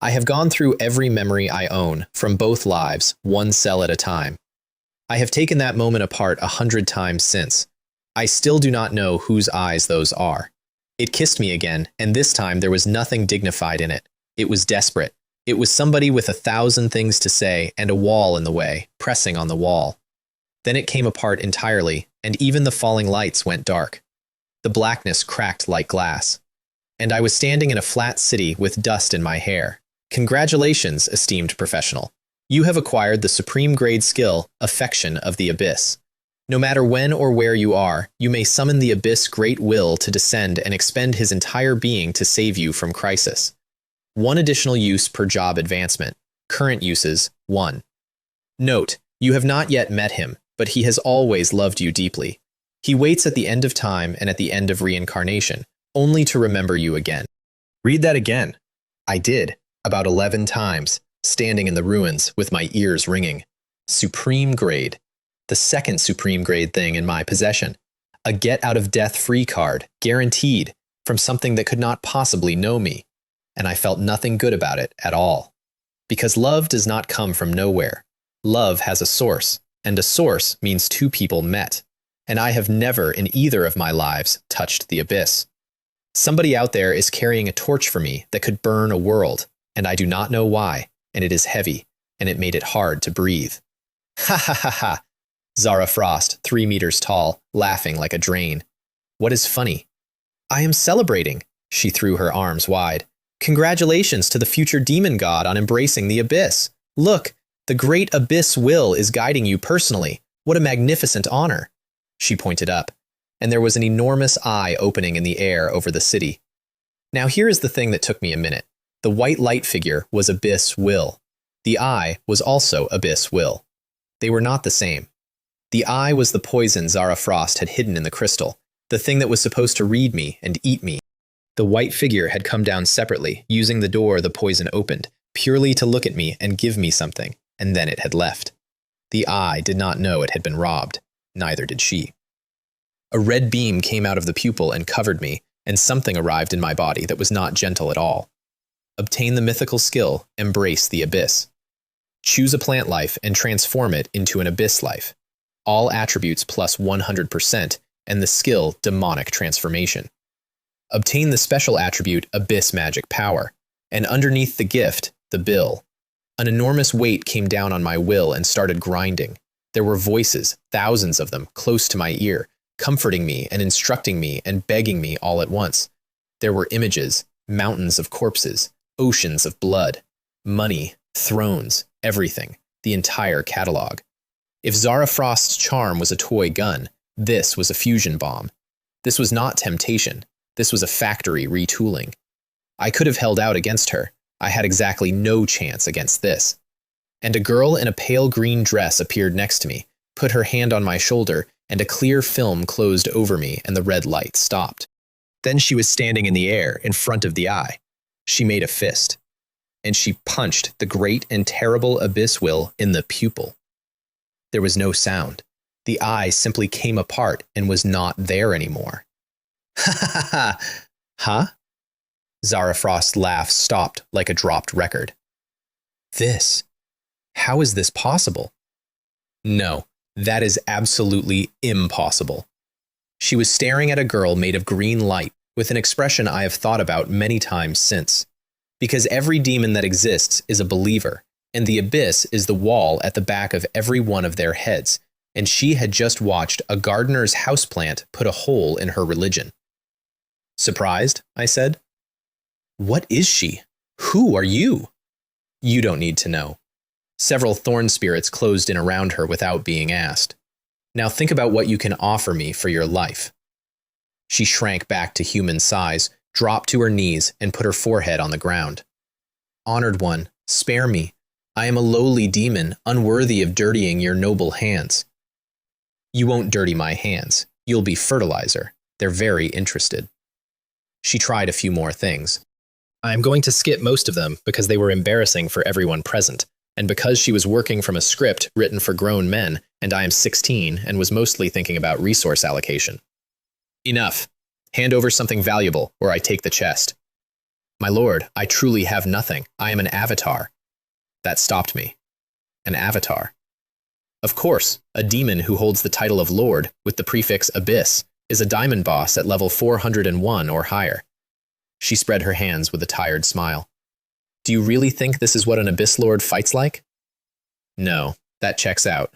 I have gone through every memory I own, from both lives, one cell at a time. I have taken that moment apart 100 times since. I still do not know whose eyes those are. It kissed me again, and this time there was nothing dignified in it. It was desperate. It was somebody with 1,000 things to say and a wall in the way, pressing on the wall. Then it came apart entirely, and even the falling lights went dark. The blackness cracked like glass. And I was standing in a flat city with dust in my hair. Congratulations, esteemed professional. You have acquired the supreme grade skill, Affection of the Abyss. No matter when or where you are, you may summon the Abyss' great will to descend and expend his entire being to save you from crisis. 1 additional use per job advancement. Current uses, 1. Note, you have not yet met him, but he has always loved you deeply. He waits at the end of time and at the end of reincarnation, only to remember you again. Read that again. I did, about 11 times, standing in the ruins with my ears ringing. Supreme grade. The second supreme grade thing in my possession. A get-out-of-death-free card, guaranteed, from something that could not possibly know me. And I felt nothing good about it at all. Because love does not come from nowhere. Love has a source, and a source means 2 people met. And I have never in either of my lives touched the abyss. Somebody out there is carrying a torch for me that could burn a world, and I do not know why, and it is heavy, and it made it hard to breathe. Ha ha ha ha! Zara Frost, 3 meters tall, laughing like a drain. What is funny? I am celebrating. She threw her arms wide. Congratulations to the future demon god on embracing the abyss. Look, the great abyss will is guiding you personally. What a magnificent honor. She pointed up, and there was an enormous eye opening in the air over the city. Now here is the thing that took me a minute. The white light figure was Abyss Will. The eye was also Abyss Will. They were not the same. The eye was the poison Zara Frost had hidden in the crystal, the thing that was supposed to read me and eat me. The white figure had come down separately, using the door the poison opened, purely to look at me and give me something, and then it had left. The eye did not know it had been robbed. Neither did she. A red beam came out of the pupil and covered me, and something arrived in my body that was not gentle at all. Obtain the mythical skill, Embrace the Abyss. Choose a plant life and transform it into an abyss life. All attributes plus 100%, and the skill Demonic Transformation. Obtain the special attribute Abyss Magic Power, and underneath the gift, the bill. An enormous weight came down on my will and started grinding. There were voices, thousands of them, close to my ear, comforting me and instructing me and begging me all at once. There were images, mountains of corpses, oceans of blood, money, thrones, everything, the entire catalog. If Zara Frost's charm was a toy gun, this was a fusion bomb. This was not temptation. This was a factory retooling. I could have held out against her. I had exactly no chance against this. And a girl in a pale green dress appeared next to me, put her hand on my shoulder, and a clear film closed over me and the red light stopped. Then she was standing in the air in front of the eye. She made a fist, and she punched the great and terrible Abyss Will in the pupil. There was no sound. The eye simply came apart and was not there anymore. Ha ha ha ha! Huh? Zara Frost's laugh stopped like a dropped record. This? How is this possible? No, that is absolutely impossible. She was staring at a girl made of green light with an expression I have thought about many times since. Because every demon that exists is a believer, and the abyss is the wall at the back of every one of their heads, and she had just watched a gardener's houseplant put a hole in her religion. Surprised? I said. What is she? Who are you? You don't need to know. Several thorn spirits closed in around her without being asked. Now think about what you can offer me for your life. She shrank back to human size, dropped to her knees, and put her forehead on the ground. Honored one, spare me. I am a lowly demon, unworthy of dirtying your noble hands. You won't dirty my hands. You'll be fertilizer. They're very interested. She tried a few more things. I'm going to skip most of them because they were embarrassing for everyone present, and because she was working from a script written for grown men, and I am 16 and was mostly thinking about resource allocation. Enough. Hand over something valuable, or I take the chest. My lord, I truly have nothing. I am an avatar. That stopped me. An avatar. Of course, a demon who holds the title of lord, with the prefix abyss, is a diamond boss at level 401 or higher. She spread her hands with a tired smile. Do you really think this is what an abyss lord fights like? No, that checks out.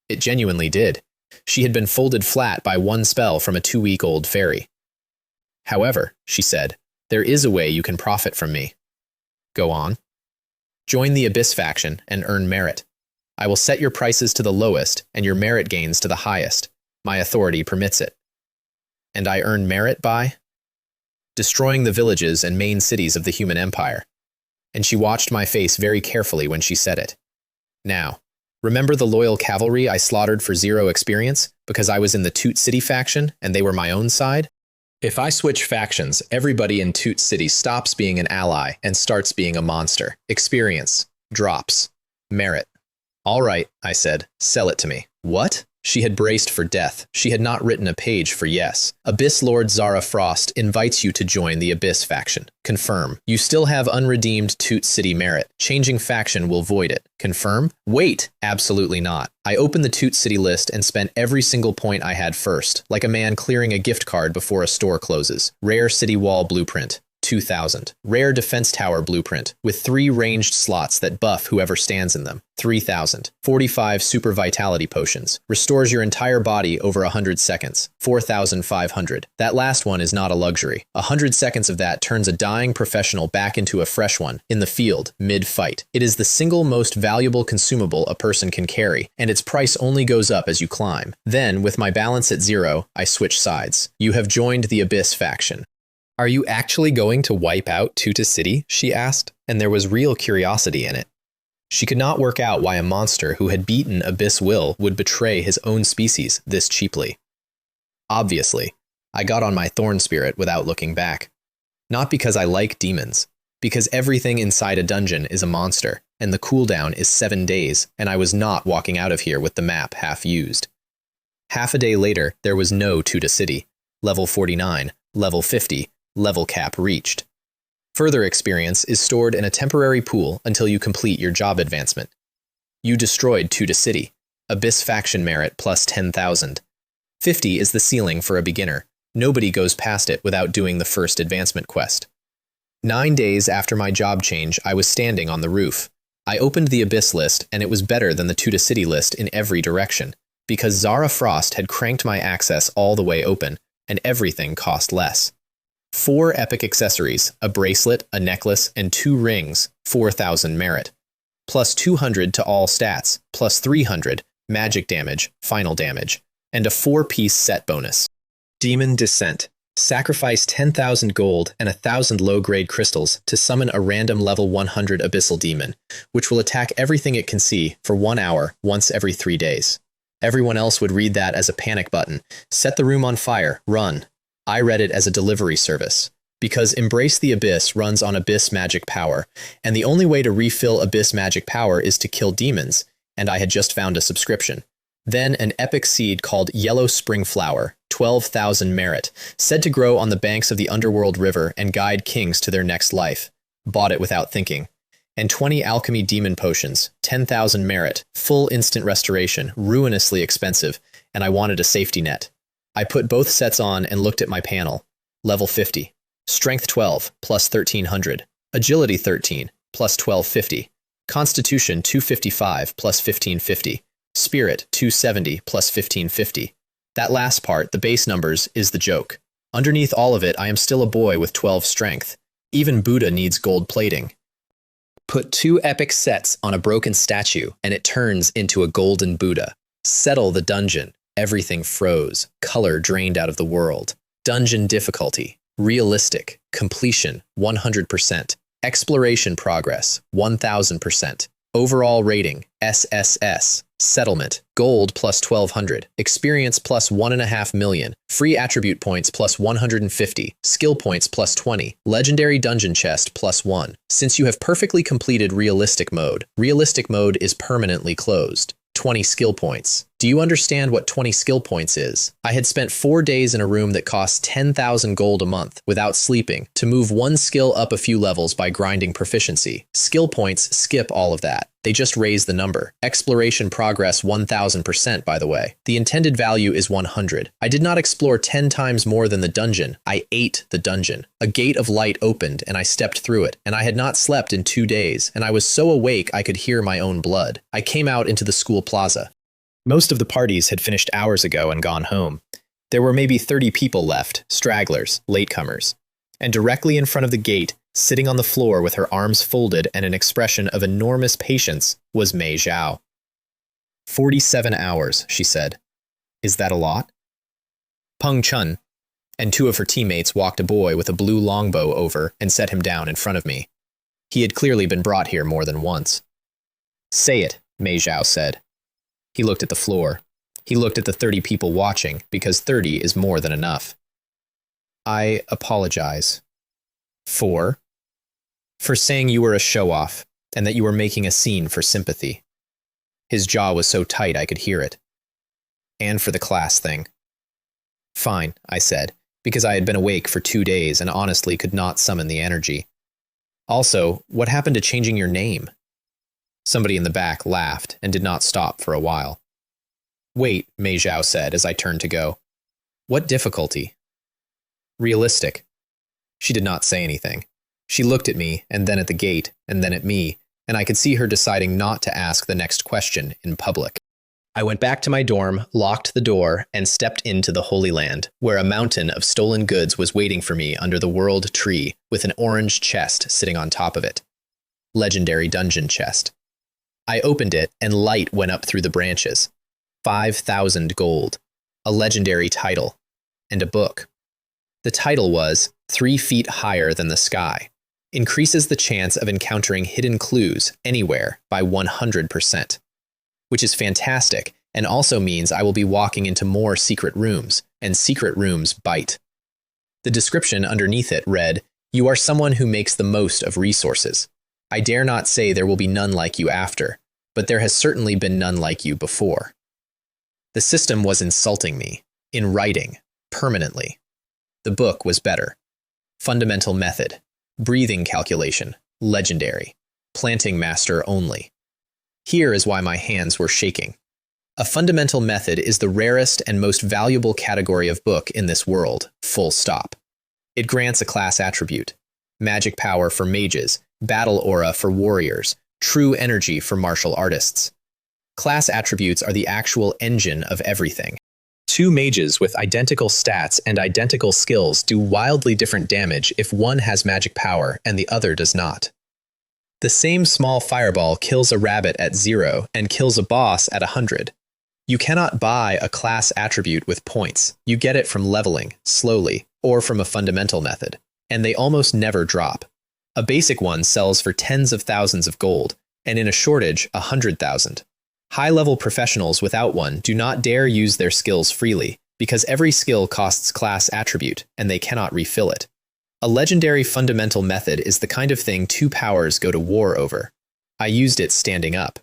It genuinely did. She had been folded flat by one spell from a 2-week-old fairy. However, she said, there is a way you can profit from me. Go on. Join the Abyss faction and earn merit. I will set your prices to the lowest and your merit gains to the highest. My authority permits it. And I earn merit by? Destroying the villages and main cities of the human empire. And she watched my face very carefully when she said it. Now, remember the loyal cavalry I slaughtered for 0 experience because I was in the Toot City faction and they were my own side? If I switch factions, everybody in Toot City stops being an ally and starts being a monster. Experience. Drops. Merit. All right, I said. Sell it to me. What? She had braced for death. She had not written a page for yes. Abyss Lord Zara Frost invites you to join the Abyss faction. Confirm. You still have unredeemed Toot City merit. Changing faction will void it. Confirm? Wait! Absolutely not. I opened the Toot City list and spent every single point I had first, like a man clearing a gift card before a store closes. Rare City Wall Blueprint. 2,000. Rare Defense Tower Blueprint, with 3 ranged slots that buff whoever stands in them. 3,000. 45 Super Vitality Potions. Restores your entire body over 100 seconds. 4,500. That last one is not a luxury. 100 seconds of that turns a dying professional back into a fresh one, in the field, mid-fight. It is the single most valuable consumable a person can carry, and its price only goes up as you climb. Then, with my balance at 0, I switch sides. You have joined the Abyss faction. Are you actually going to wipe out Tuta City? She asked, and there was real curiosity in it. She could not work out why a monster who had beaten Abyss Will would betray his own species this cheaply. Obviously, I got on my thorn spirit without looking back. Not because I like demons, because everything inside a dungeon is a monster, and the cooldown is 7 days, and I was not walking out of here with the map half used. Half a day later, there was no Tuta City. Level 49, level 50, level cap reached. Further experience is stored in a temporary pool until you complete your job advancement. You destroyed Tuta City. Abyss faction merit plus 10,000. 50 is the ceiling for a beginner. Nobody goes past it without doing the first advancement quest. 9 days after my job change, I was standing on the roof. I opened the Abyss list, and it was better than the Tuta City list in every direction, because Zara Frost had cranked my access all the way open, and everything cost less. 4 epic accessories, a bracelet, a necklace, and 2 rings, 4,000 merit. Plus 200 to all stats, plus 300, magic damage, final damage, and a 4-piece set bonus. Demon Descent. Sacrifice 10,000 gold and 1,000 low-grade crystals to summon a random level 100 abyssal demon, which will attack everything it can see for 1 hour once every 3 days. Everyone else would read that as a panic button. Set the room on fire, run. I read it as a delivery service, because Embrace the Abyss runs on Abyss magic power, and the only way to refill Abyss magic power is to kill demons, and I had just found a subscription. Then an epic seed called Yellow Spring Flower, 12,000 merit, said to grow on the banks of the Underworld River and guide kings to their next life. Bought it without thinking. And 20 alchemy demon potions, 10,000 merit, full instant restoration, ruinously expensive, and I wanted a safety net. I put both sets on and looked at my panel. Level 50. Strength 12, plus 1,300. Agility 13, plus 1,250. Constitution 255, plus 1,550. Spirit 270, plus 1,550. That last part, the base numbers, is the joke. Underneath all of it, I am still a boy with 12 strength. Even Buddha needs gold plating. Put 2 epic sets on a broken statue, and it turns into a golden Buddha. Settle the dungeon. Everything froze. Color drained out of the world. Dungeon difficulty. Realistic. Completion, 100%. Exploration progress, 1000%. Overall rating, SSS. Settlement, gold plus 1200. Experience plus 1.5 million. Free attribute points plus 150. Skill points plus 20. Legendary dungeon chest plus 1. Since you have perfectly completed realistic mode is permanently closed. 20 skill points. Do you understand what 20 skill points is? I had spent 4 days in a room that cost 10,000 gold a month without sleeping to move one skill up a few levels by grinding proficiency. Skill points skip all of that. They just raise the number. Exploration progress 1000%, by the way. The intended value is 100. I did not explore 10 times more than the dungeon. I ate the dungeon. A gate of light opened and I stepped through it, and I had not slept in 2 days, and I was so awake I could hear my own blood. I came out into the school plaza. Most of the parties had finished hours ago and gone home. There were maybe 30 people left, stragglers, latecomers. And directly in front of the gate, sitting on the floor with her arms folded and an expression of enormous patience, was Mei Zhao. 47 hours, she said. Is that a lot? Peng Chun and 2 of her teammates walked a boy with a blue longbow over and set him down in front of me. He had clearly been brought here more than once. Say it, Mei Zhao said. He looked at the floor. He looked at the 30 people watching, because 30 is more than enough. I apologize. For saying you were a show-off, and that you were making a scene for sympathy. His jaw was so tight I could hear it. And for the class thing. Fine, I said, because I had been awake for 2 days and honestly could not summon the energy. Also, what happened to changing your name? Somebody in the back laughed and did not stop for a while. Wait, Mei Zhao said as I turned to go. What difficulty? Realistic. She did not say anything. She looked at me, and then at the gate, and then at me, and I could see her deciding not to ask the next question in public. I went back to my dorm, locked the door, and stepped into the Holy Land, where a mountain of stolen goods was waiting for me under the world tree with an orange chest sitting on top of it. Legendary dungeon chest. I opened it, and light went up through the branches. 5,000 gold, a legendary title, and a book. The title was 3 feet higher than the sky. Increases the chance of encountering hidden clues anywhere by 100%. Which is fantastic, and also means I will be walking into more secret rooms, and secret rooms bite. The description underneath it read, "You are someone who makes the most of resources. I dare not say there will be none like you after, but there has certainly been none like you before." The system was insulting me, in writing, permanently. The book was better. Fundamental method, breathing calculation, legendary, planting master only. Here is why my hands were shaking. A fundamental method is the rarest and most valuable category of book in this world, full stop. It grants a class attribute, magic power for mages, battle aura for warriors, true energy for martial artists. Class attributes are the actual engine of everything. 2 mages with identical stats and identical skills do wildly different damage if one has magic power and the other does not. The same small fireball kills a rabbit at 0 and kills a boss at 100. You cannot buy a class attribute with points. You get it from leveling, slowly, or from a fundamental method, and they almost never drop. A basic one sells for tens of thousands of gold, and in a shortage, 100,000. High-level professionals without one do not dare use their skills freely, because every skill costs class attribute, and they cannot refill it. A legendary fundamental method is the kind of thing 2 powers go to war over. I used it standing up.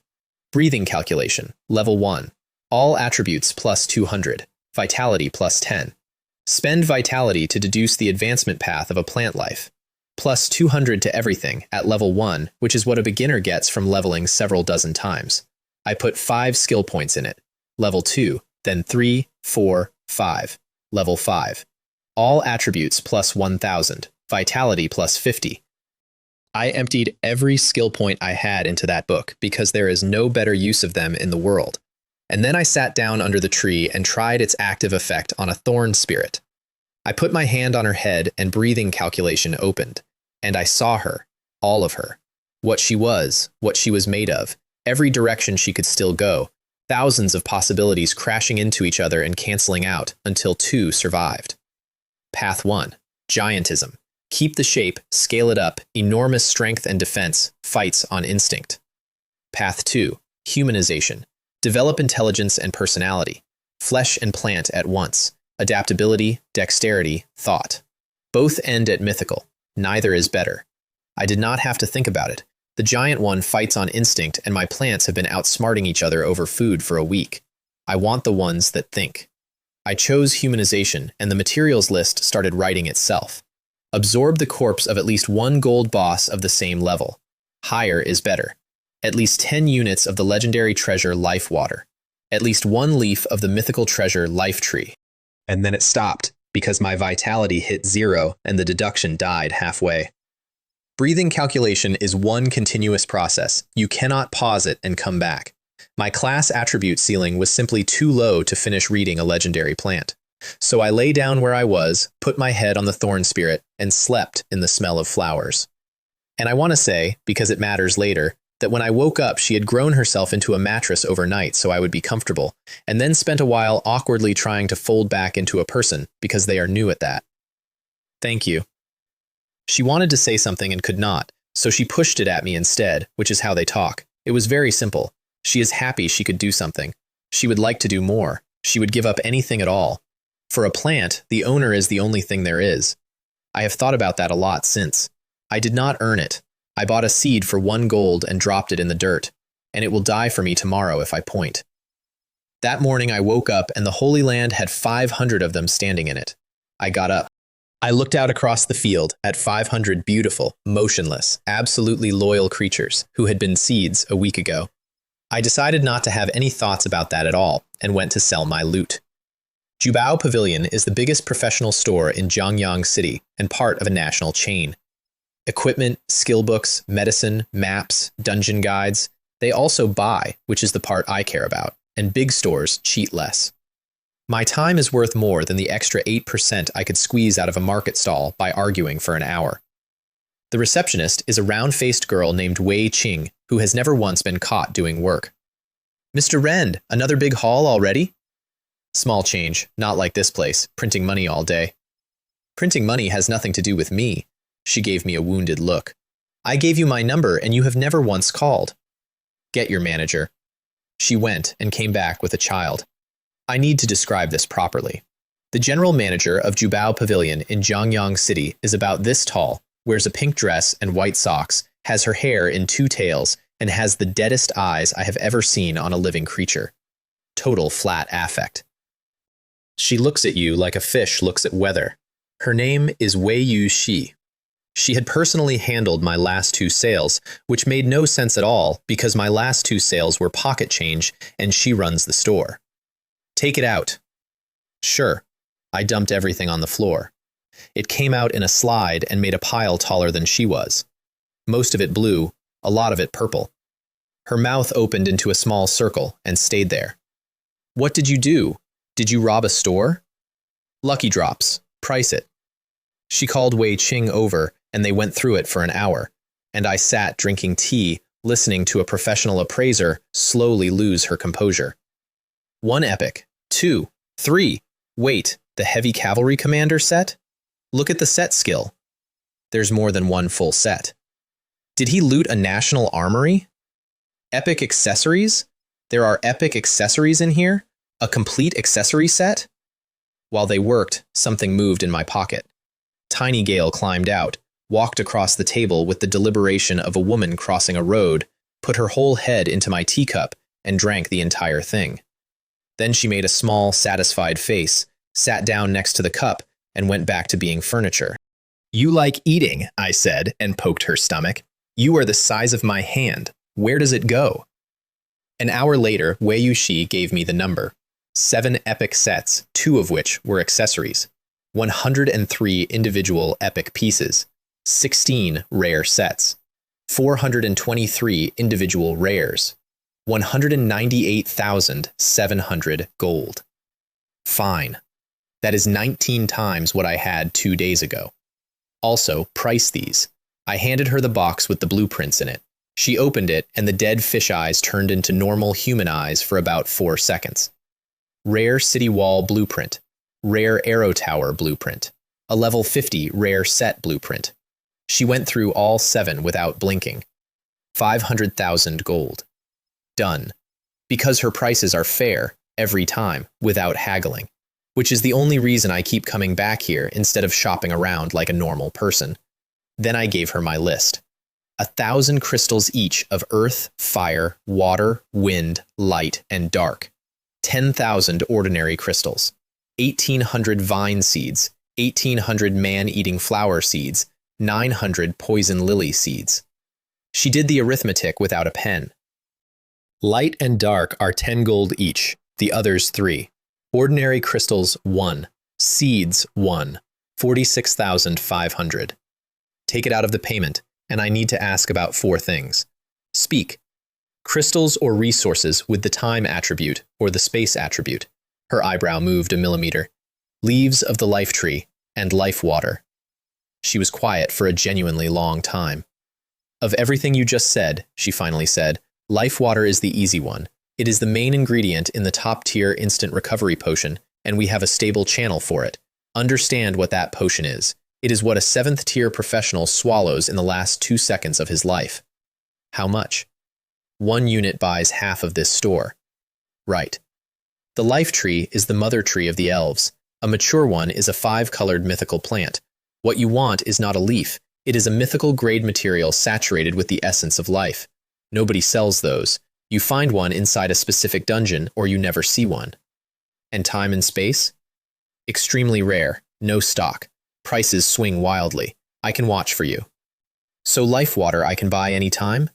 Breathing calculation, level 1. All attributes plus 200, vitality plus 10. Spend vitality to deduce the advancement path of a plant life. Plus 200 to everything at level 1, which is what a beginner gets from leveling several dozen times. I put 5 skill points in it. Level 2, then 3, 4, 5. Level 5. All attributes plus 1,000, vitality plus 50. I emptied every skill point I had into that book because there is no better use of them in the world. And then I sat down under the tree and tried its active effect on a thorn spirit. I put my hand on her head and breathing calculation opened, And I saw her, all of her. What she was made of, every direction she could still go, thousands of possibilities crashing into each other and canceling out until two survived. Path 1. Giantism. Keep the shape, scale it up, enormous strength and defense, fights on instinct. Path 2. Humanization. Develop intelligence and personality. Flesh and plant at once. Adaptability, dexterity, thought. Both end at mythical. Neither is better. I did not have to think about it. The giant one fights on instinct, and my plants have been outsmarting each other over food for a week. I want the ones that think. I chose humanization, and the materials list started writing itself. Absorb the corpse of at least one gold boss of the same level. Higher is better. At least 10 units of the legendary treasure Life Water. At least one leaf of the mythical treasure Life Tree. And then it stopped, because my vitality hit 0 and the deduction died halfway. Breathing calculation is one continuous process. You cannot pause it and come back. My class attribute ceiling was simply too low to finish reading a legendary plant. So I lay down where I was, put my head on the thorn spirit, and slept in the smell of flowers. And I want to say, because it matters later, that when I woke up she had grown herself into a mattress overnight so I would be comfortable, and then spent a while awkwardly trying to fold back into a person because they are new at that. Thank you. She wanted to say something and could not, so she pushed it at me instead, which is how they talk. It was very simple. She is happy she could do something. She would like to do more. She would give up anything at all. For a plant, the owner is the only thing there is. I have thought about that a lot since. I did not earn it. I bought a seed for 1 gold and dropped it in the dirt, and it will die for me tomorrow if I point. That morning I woke up and the Holy Land had 500 of them standing in it. I got up. I looked out across the field at 500 beautiful, motionless, absolutely loyal creatures who had been seeds a week ago. I decided not to have any thoughts about that at all and went to sell my loot. Jubao Pavilion is the biggest professional store in Zhangyang City and part of a national chain. Equipment, skill books, medicine, maps, dungeon guides, they also buy, which is the part I care about, and big stores cheat less. My time is worth more than the extra 8% I could squeeze out of a market stall by arguing for an hour. The receptionist is a round-faced girl named Wei Qing, who has never once been caught doing work. Mr. Rend, another big haul already? Small change, not like this place, printing money all day. Printing money has nothing to do with me. She gave me a wounded look. I gave you my number and you have never once called. Get your manager. She went and came back with a child. I need to describe this properly. The general manager of Jubao Pavilion in Zhangyang City is about this tall, wears a pink dress and white socks, has her hair in 2 tails, and has the deadest eyes I have ever seen on a living creature. Total flat affect. She looks at you like a fish looks at weather. Her name is Wei Yu Shi. She had personally handled my last 2 sales, which made no sense at all because my last 2 sales were pocket change and she runs the store. Take it out. Sure. I dumped everything on the floor. It came out in a slide and made a pile taller than she was. Most of it blue, a lot of it purple. Her mouth opened into a small circle and stayed there. What did you do? Did you rob a store? Lucky drops. Price it. She called Wei Qing over and they went through it for an hour, and I sat drinking tea, listening to a professional appraiser slowly lose her composure. 1 epic, 2, 3, wait, the heavy cavalry commander set? Look at the set skill. There's more than 1 full set. Did he loot a national armory? Epic accessories? There are epic accessories in here? A complete accessory set? While they worked, something moved in my pocket. Tiny Gale climbed out, walked across the table with the deliberation of a woman crossing a road, put her whole head into my teacup, and drank the entire thing. Then she made a small, satisfied face, sat down next to the cup, and went back to being furniture. You like eating, I said, and poked her stomach. You are the size of my hand. Where does it go? An hour later, Wei Yushi gave me the number. 7 epic sets, 2 of which were accessories. 103 individual epic pieces. 16 rare sets. 423 individual rares. 198,700 gold. Fine. That is 19 times what I had 2 days ago. Also, price these. I handed her the box with the blueprints in it. She opened it, and the dead fish eyes turned into normal human eyes for about 4 seconds. Rare city wall blueprint. Rare arrow tower blueprint. A level 50 rare set blueprint. She went through all 7 without blinking. 500,000 gold. Done. Because her prices are fair, every time, without haggling. Which is the only reason I keep coming back here instead of shopping around like a normal person. Then I gave her my list. 1,000 crystals each of earth, fire, water, wind, light, and dark. 10,000 ordinary crystals. 1,800 vine seeds. 1,800 man-eating flower seeds. 900 poison lily seeds. She did the arithmetic without a pen. Light and dark are 10 gold each, the others 3. Ordinary crystals 1. Seeds 1. 46,500. Take it out of the payment, and I need to ask about 4 things. Speak. Crystals or resources with the time attribute or the space attribute. Her eyebrow moved a millimeter. Leaves of the life tree and life water. She was quiet for a genuinely long time. Of everything you just said, she finally said, life water is the easy one. It is the main ingredient in the top-tier instant recovery potion, and we have a stable channel for it. Understand what that potion is. It is what a 7th-tier professional swallows in the last 2 seconds of his life. How much? 1 unit buys half of this store. Right. The life tree is the mother tree of the elves. A mature one is a 5-colored mythical plant. What you want is not a leaf. It is a mythical grade material saturated with the essence of life. Nobody sells those. You find one inside a specific dungeon, or you never see one. And time and space? Extremely rare. No stock. Prices swing wildly. I can watch for you. So life water I can buy any time?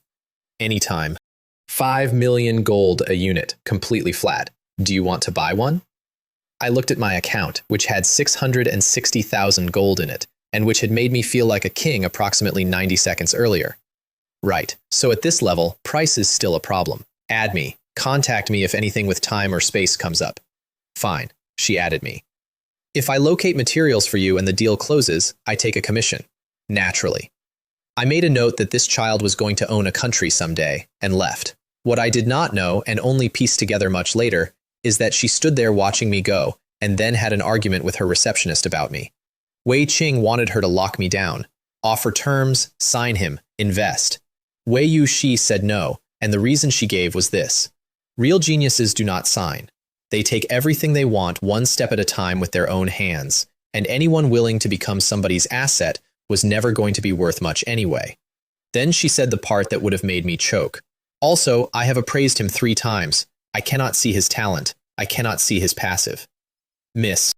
Any time. 5 million gold a unit, completely flat. Do you want to buy one? I looked at my account, which had 660,000 gold in it, and which had made me feel like a king approximately 90 seconds earlier. Right, so at this level, price is still a problem. Add me. Contact me if anything with time or space comes up. Fine, she added me. If I locate materials for you and the deal closes, I take a commission. Naturally. I made a note that this child was going to own a country someday, and left. What I did not know, and only pieced together much later, is that she stood there watching me go, and then had an argument with her receptionist about me. Wei Qing wanted her to lock me down. Offer terms, sign him, invest. Wei Yu Shi said no, and the reason she gave was this. Real geniuses do not sign. They take everything they want 1 step at a time with their own hands, and anyone willing to become somebody's asset was never going to be worth much anyway. Then she said the part that would have made me choke. Also, I have appraised him 3 times. I cannot see his talent. I cannot see his passive. Miss.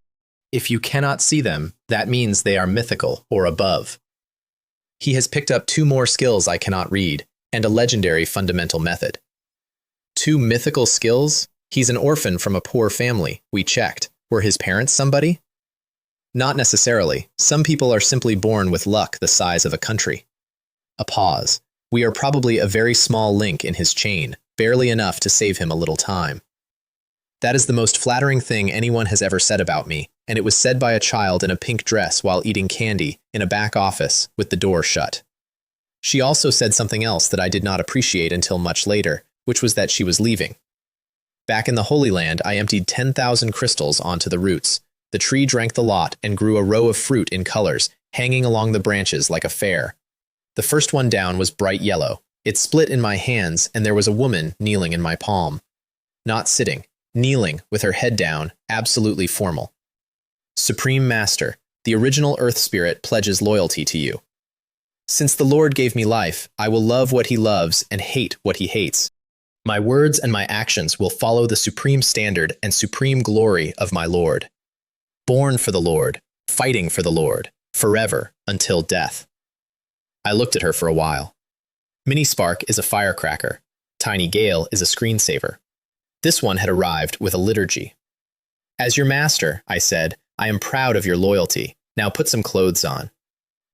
If you cannot see them, that means they are mythical or above. He has picked up 2 more skills I cannot read, and a legendary fundamental method. 2 mythical skills? He's an orphan from a poor family. We checked. Were his parents somebody? Not necessarily. Some people are simply born with luck the size of a country. A pause. We are probably a very small link in his chain, barely enough to save him a little time. That is the most flattering thing anyone has ever said about me, and it was said by a child in a pink dress while eating candy in a back office with the door shut. She also said something else that I did not appreciate until much later, which was that she was leaving. Back in the Holy Land, I emptied 10,000 crystals onto the roots. The tree drank the lot and grew a row of fruit in colors, hanging along the branches like a fair. The first one down was bright yellow. It split in my hands, and there was a woman kneeling in my palm. Not sitting, kneeling, with her head down, absolutely formal. Supreme Master, the original Earth Spirit pledges loyalty to you. Since the Lord gave me life, I will love what he loves and hate what he hates. My words and my actions will follow the supreme standard and supreme glory of my Lord. Born for the Lord, fighting for the Lord, forever, until death. I looked at her for a while. Mini Spark is a firecracker. Tiny Gale is a screensaver. This one had arrived with a liturgy. As your master, I said, I am proud of your loyalty. Now put some clothes on.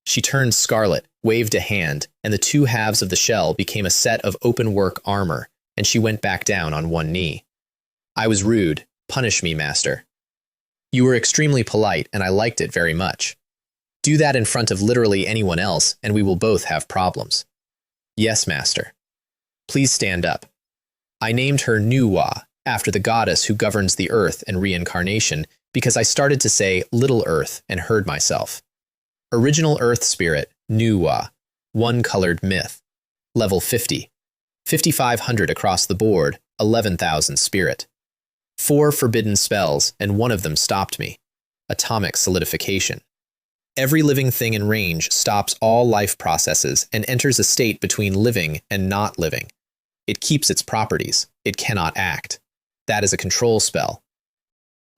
She turned scarlet, waved a hand, and the 2 halves of the shell became a set of open-work armor, and she went back down on one knee. I was rude. Punish me, master. You were extremely polite, and I liked it very much. Do that in front of literally anyone else, and we will both have problems. Yes, master. Please stand up. I named her Manhwa, after the goddess who governs the earth and reincarnation, because I started to say Little Earth and heard myself. Original Earth Spirit, Manhwa, one-colored myth. Level 50. 5,500 across the board, 11,000 spirit. 4 forbidden spells, and one of them stopped me. Atomic solidification. Every living thing in range stops all life processes and enters a state between living and not living. It keeps its properties. It cannot act. That is a control spell.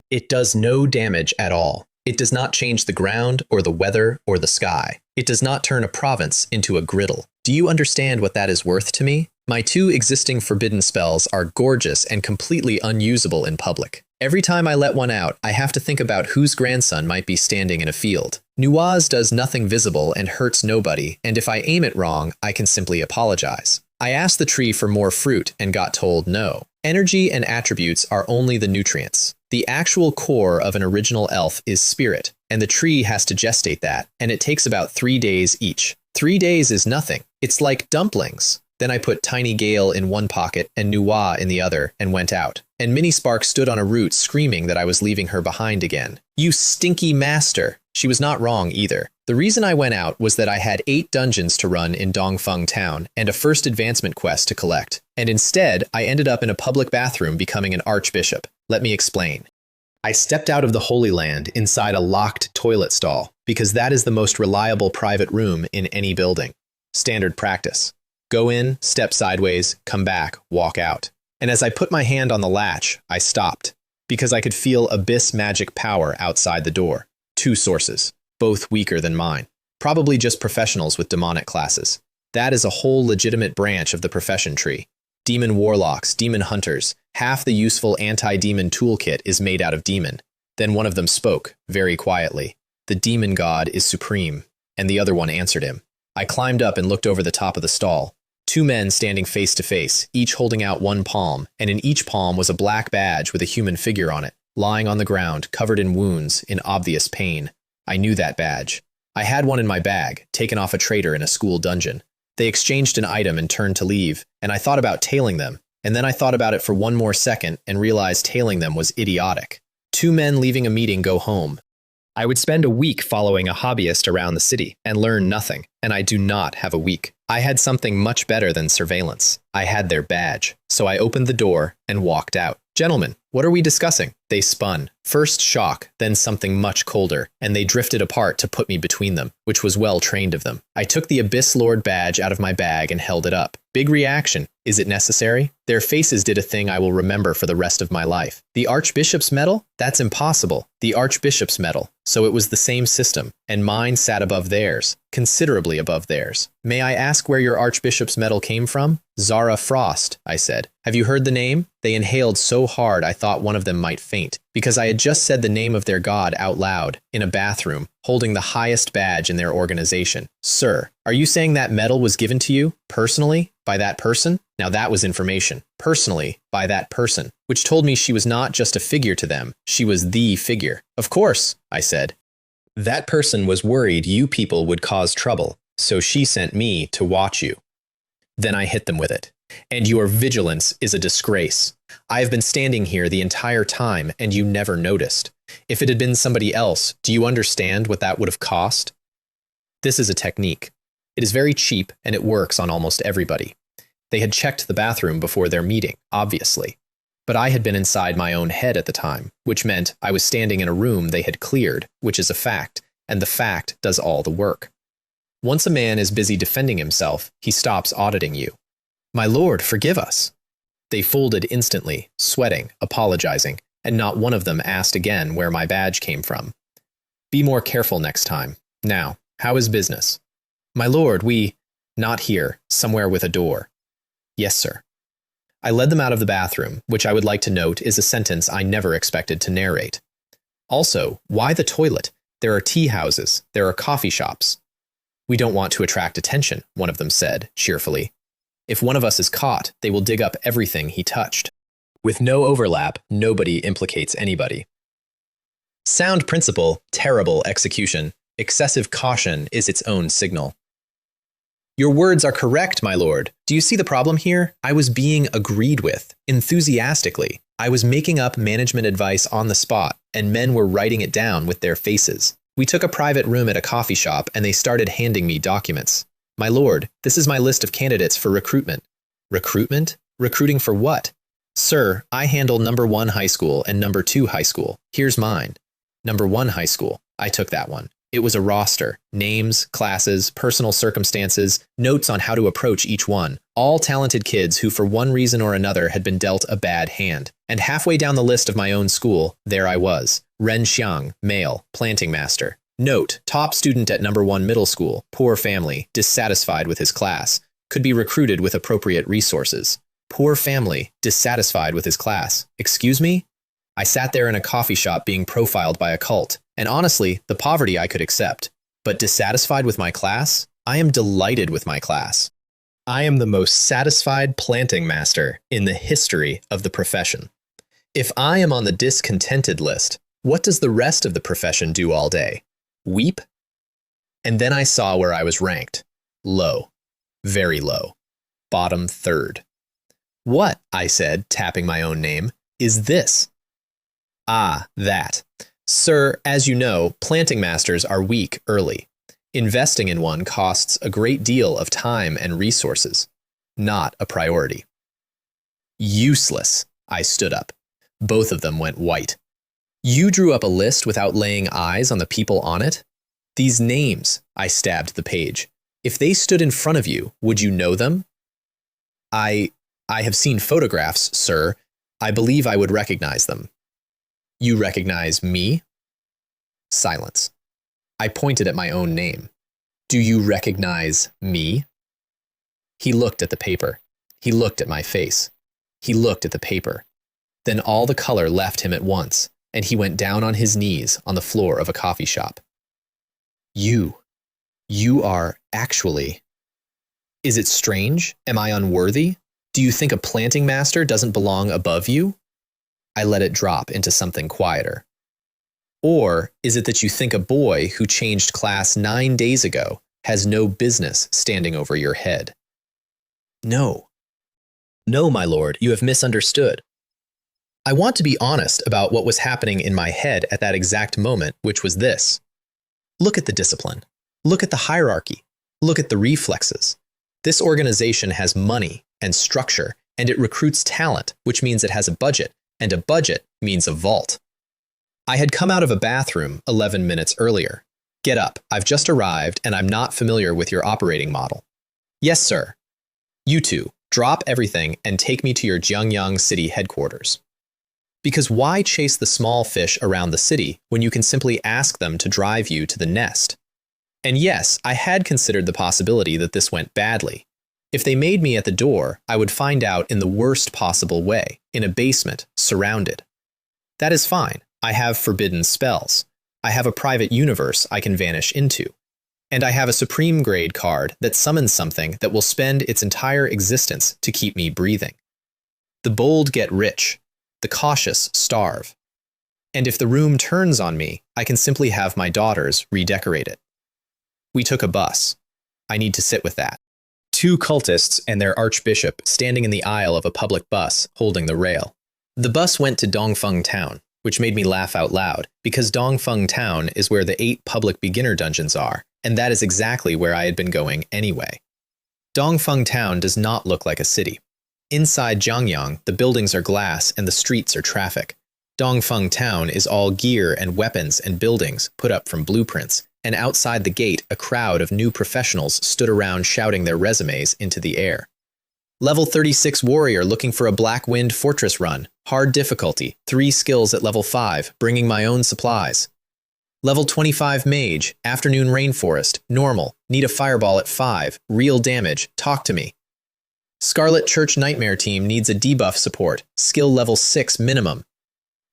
It does no damage at all. It does not change the ground or the weather or the sky. It does not turn a province into a griddle. Do you understand what that is worth to me? My 2 existing forbidden spells are gorgeous and completely unusable in public. Every time I let one out, I have to think about whose grandson might be standing in a field. Manhwa's does nothing visible and hurts nobody, and if I aim it wrong, I can simply apologize. I asked the tree for more fruit and got told no. Energy and attributes are only the nutrients. The actual core of an original elf is spirit, and the tree has to gestate that, and it takes about 3 days each. 3 days is nothing. It's like dumplings. Then I put Tiny Gale in one pocket and Manhwa in the other and went out. And Minnie Spark stood on a root screaming that I was leaving her behind again. You stinky master! She was not wrong either. The reason I went out was that I had 8 dungeons to run in Dongfeng Town and a first advancement quest to collect. And instead, I ended up in a public bathroom becoming an archbishop. Let me explain. I stepped out of the Holy Land inside a locked toilet stall because that is the most reliable private room in any building. Standard practice. Go in, step sideways, come back, walk out. And as I put my hand on the latch, I stopped, because I could feel abyss magic power outside the door. 2 sources, both weaker than mine. Probably just professionals with demonic classes. That is a whole legitimate branch of the profession tree. Demon warlocks, demon hunters, half the useful anti-demon toolkit is made out of demon. Then one of them spoke, very quietly. The demon god is supreme, and the other one answered him. I climbed up and looked over the top of the stall. 2 men standing face to face, each holding out one palm, and in each palm was a black badge with a human figure on it, lying on the ground, covered in wounds, in obvious pain. I knew that badge. I had one in my bag, taken off a traitor in a school dungeon. They exchanged an item and turned to leave, and I thought about tailing them, and then I thought about it for one more second and realized tailing them was idiotic. 2 men leaving a meeting go home. I would spend a week following a hobbyist around the city and learn nothing, and I do not have a week. I had something much better than surveillance. I had their badge, so I opened the door and walked out. Gentlemen, what are we discussing? They spun. First shock, then something much colder, and they drifted apart to put me between them, which was well trained of them. I took the Abyss Lord badge out of my bag and held it up. Big reaction. Is it necessary? Their faces did a thing I will remember for the rest of my life. The Archbishop's medal? That's impossible. The Archbishop's medal. So it was the same system, and mine sat above theirs, considerably above theirs. May I ask where your Archbishop's medal came from? Zara Frost, I said. Have you heard the name? They inhaled so hard I thought one of them might faint, because I had just said the name of their god out loud, in a bathroom, holding the highest badge in their organization. Sir, are you saying that medal was given to you, personally, by that person? Now that was information. Personally, by that person, which told me she was not just a figure to them, she was the figure. Of course, I said. That person was worried you people would cause trouble, so she sent me to watch you. Then I hit them with it. And your vigilance is a disgrace. I have been standing here the entire time, and you never noticed. If it had been somebody else, do you understand what that would have cost? This is a technique. It is very cheap, and it works on almost everybody. They had checked the bathroom before their meeting, obviously. But I had been inside my own head at the time, which meant I was standing in a room they had cleared, which is a fact, and the fact does all the work. Once a man is busy defending himself, he stops auditing you. My lord, forgive us. They folded instantly, sweating, apologizing, and not one of them asked again where my badge came from. Be more careful next time. Now, how is business? My lord, not here, somewhere with a door. Yes, sir. I led them out of the bathroom, which I would like to note is a sentence I never expected to narrate. Also, why the toilet? There are tea houses, there are coffee shops. We don't want to attract attention, one of them said, cheerfully. If one of us is caught, they will dig up everything he touched. With no overlap, nobody implicates anybody. Sound principle, terrible execution. Excessive caution is its own signal. Your words are correct, my lord. Do you see the problem here? I was being agreed with, enthusiastically. I was making up management advice on the spot, and men were writing it down with their faces. We took a private room at a coffee shop, and they started handing me documents. My lord, this is my list of candidates for recruitment. Recruitment? Recruiting for what? Sir, I handle number 1 high school and number 2 high school. Here's mine. Number 1 high school. I took that one. It was a roster, names, classes, personal circumstances, notes on how to approach each one. All talented kids who for one reason or another had been dealt a bad hand. And halfway down the list of my own school, there I was. Ren Xiang, male, planting master. Note, top student at number 1 middle school, poor family, dissatisfied with his class. Could be recruited with appropriate resources. Poor family, dissatisfied with his class. Excuse me? I sat there in a coffee shop being profiled by a cult. And honestly, the poverty I could accept. But dissatisfied with my class? I am delighted with my class. I am the most satisfied planting master in the history of the profession. If I am on the discontented list, what does the rest of the profession do all day? Weep? And then I saw where I was ranked. Low. Very low. Bottom third. What, I said, tapping my own name, is this? Ah, that. Sir, as you know, planting masters are weak early. Investing in one costs a great deal of time and resources. Not a priority. Useless. I stood up. Both of them went white. You drew up a list without laying eyes on the people on it? These names, I stabbed the page. If they stood in front of you, would you know them? I have seen photographs, sir. I believe I would recognize them. You recognize me? Silence. I pointed at my own name. Do you recognize me? He looked at the paper. He looked at my face. He looked at the paper. Then all the color left him at once, and he went down on his knees on the floor of a coffee shop. You are actually... Is it strange? Am I unworthy? Do you think a planting master doesn't belong above you? I let it drop into something quieter. Or is it that you think a boy who changed class 9 days ago has no business standing over your head? No. No, my lord, you have misunderstood. I want to be honest about what was happening in my head at that exact moment, which was this. Look at the discipline. Look at the hierarchy. Look at the reflexes. This organization has money and structure, and it recruits talent, which means it has a budget. And a budget means a vault. I had come out of a bathroom 11 minutes earlier. Get up, I've just arrived and I'm not familiar with your operating model. Yes, sir. You two, drop everything and take me to your Jiangyang city headquarters. Because why chase the small fish around the city when you can simply ask them to drive you to the nest? And yes, I had considered the possibility that this went badly. If they made me at the door, I would find out in the worst possible way, in a basement, surrounded. That is fine. I have forbidden spells. I have a private universe I can vanish into. And I have a supreme grade card that summons something that will spend its entire existence to keep me breathing. The bold get rich. The cautious starve. And if the room turns on me, I can simply have my daughters redecorate it. We took a bus. I need to sit with that. 2 cultists and their archbishop standing in the aisle of a public bus holding the rail. The bus went to Dongfeng Town, which made me laugh out loud, because Dongfeng Town is where the 8 public beginner dungeons are, and that is exactly where I had been going anyway. Dongfeng Town does not look like a city. Inside Jiangyang, the buildings are glass and the streets are traffic. Dongfeng Town is all gear and weapons and buildings put up from blueprints, and outside the gate a crowd of new professionals stood around shouting their resumes into the air. Level 36 warrior looking for a Black Wind fortress run. Hard difficulty, 3 skills at level 5, bringing my own supplies. Level 25 mage, afternoon rainforest, normal, need a fireball at 5, real damage, talk to me. Scarlet Church Nightmare team needs a debuff support, skill level 6 minimum.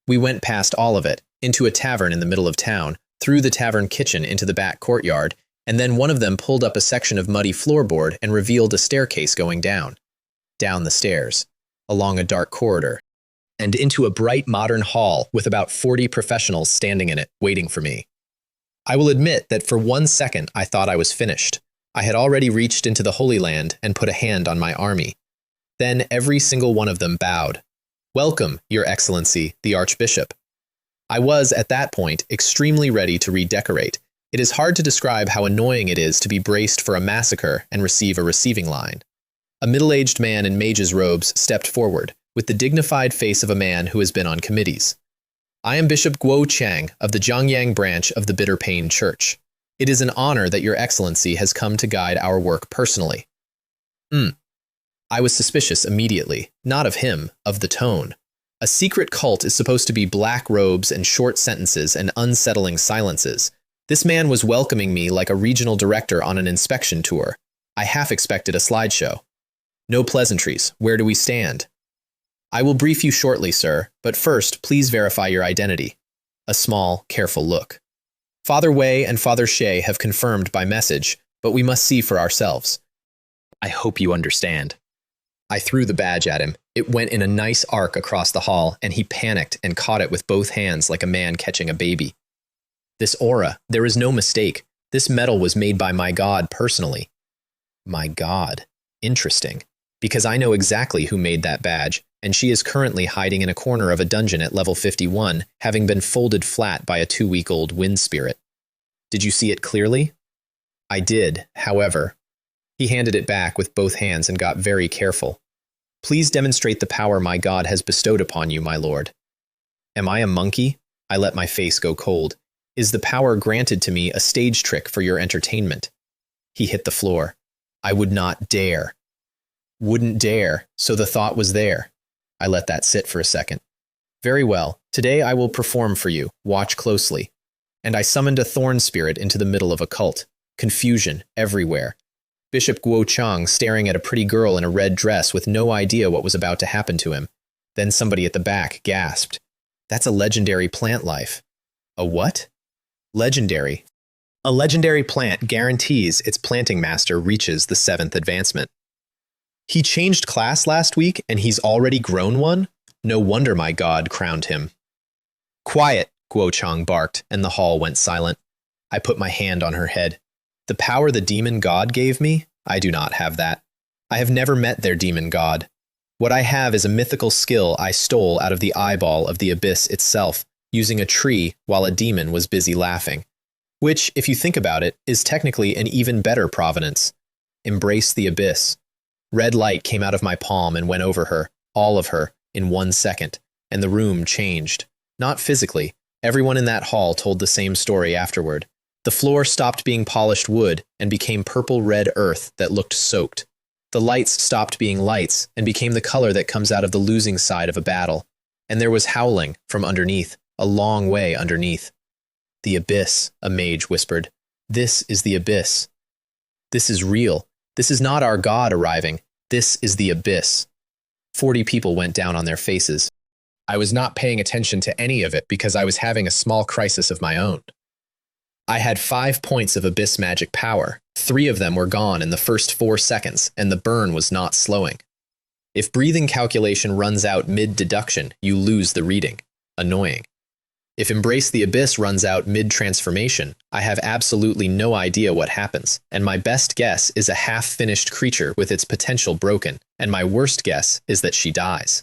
We went past all of it, into a tavern in the middle of town, through the tavern kitchen into the back courtyard, and then one of them pulled up a section of muddy floorboard and revealed a staircase going down. Down the stairs, along a dark corridor, and into a bright modern hall with about 40 professionals standing in it, waiting for me. I will admit that for 1 second I thought I was finished. I had already reached into the Holy Land and put a hand on my army. Then every single one of them bowed. "Welcome, Your Excellency, the Archbishop." I was, at that point, extremely ready to redecorate. It is hard to describe how annoying it is to be braced for a massacre and receive a receiving line. A middle-aged man in mage's robes stepped forward, with the dignified face of a man who has been on committees. "I am Bishop Guo Chang of the Zhangyang branch of the Bitter Pain Church. It is an honor that Your Excellency has come to guide our work personally." I was suspicious immediately, not of him, of the tone. A secret cult is supposed to be black robes and short sentences and unsettling silences. This man was welcoming me like a regional director on an inspection tour. I half expected a slideshow. "No pleasantries. Where do we stand?" "I will brief you shortly, sir, but first, please verify your identity." A small, careful look. "Father Wei and Father Shea have confirmed by message, but we must see for ourselves." "I hope you understand." I threw the badge at him. It went in a nice arc across the hall, and he panicked and caught it with both hands like a man catching a baby. "This aura, there is no mistake. This medal was made by my god personally." My god. Interesting. Because I know exactly who made that badge, and she is currently hiding in a corner of a dungeon at level 51, having been folded flat by a 2-week-old wind spirit. "Did you see it clearly?" "I did, however." He handed it back with both hands and got very careful. "Please demonstrate the power my god has bestowed upon you, my lord." "Am I a monkey?" I let my face go cold. "Is the power granted to me a stage trick for your entertainment?" He hit the floor. "I would not dare." Wouldn't dare, so the thought was there. I let that sit for a second. "Very well, today I will perform for you. Watch closely." And I summoned a thorn spirit into the middle of a cult. Confusion everywhere. Bishop Guo Chang staring at a pretty girl in a red dress with no idea what was about to happen to him. Then somebody at the back gasped. "That's a legendary plant life." "A what?" "Legendary. A legendary plant guarantees its planting master reaches the 7th advancement." He changed class last week and he's already grown one? No wonder my god crowned him. "Quiet," Guo Chang barked, and the hall went silent. I put my hand on her head. "The power the demon god gave me? I do not have that. I have never met their demon god. What I have is a mythical skill I stole out of the eyeball of the abyss itself, using a tree while a demon was busy laughing. Which, if you think about it, is technically an even better provenance. Embrace the abyss." Red light came out of my palm and went over her, all of her, in 1 second, and the room changed. Not physically. Everyone in that hall told the same story afterward. The floor stopped being polished wood and became purple-red earth that looked soaked. The lights stopped being lights and became the color that comes out of the losing side of a battle. And there was howling from underneath, a long way underneath. "The abyss," a mage whispered. "This is the abyss. This is real. This is not our god arriving. This is the abyss." 40 people went down on their faces. I was not paying attention to any of it because I was having a small crisis of my own. I had 5 points of abyss magic power. 3 of them were gone in the first 4 seconds, and the burn was not slowing. If breathing calculation runs out mid-deduction, you lose the reading. Annoying. If Embrace the Abyss runs out mid-transformation, I have absolutely no idea what happens, and my best guess is a half-finished creature with its potential broken, and my worst guess is that she dies.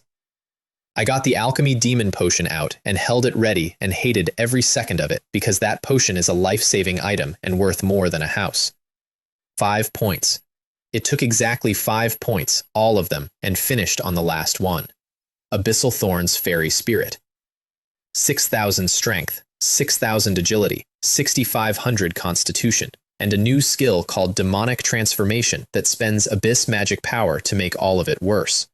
I got the alchemy demon potion out and held it ready and hated every second of it because that potion is a life-saving item and worth more than a house. 5 points. It took exactly 5 points, all of them, and finished on the last one. Abyssal Thorn's Fairy Spirit. 6,000 strength, 6,000 agility, 6,500 constitution, and a new skill called Demonic Transformation that spends abyss magic power to make all of it worse.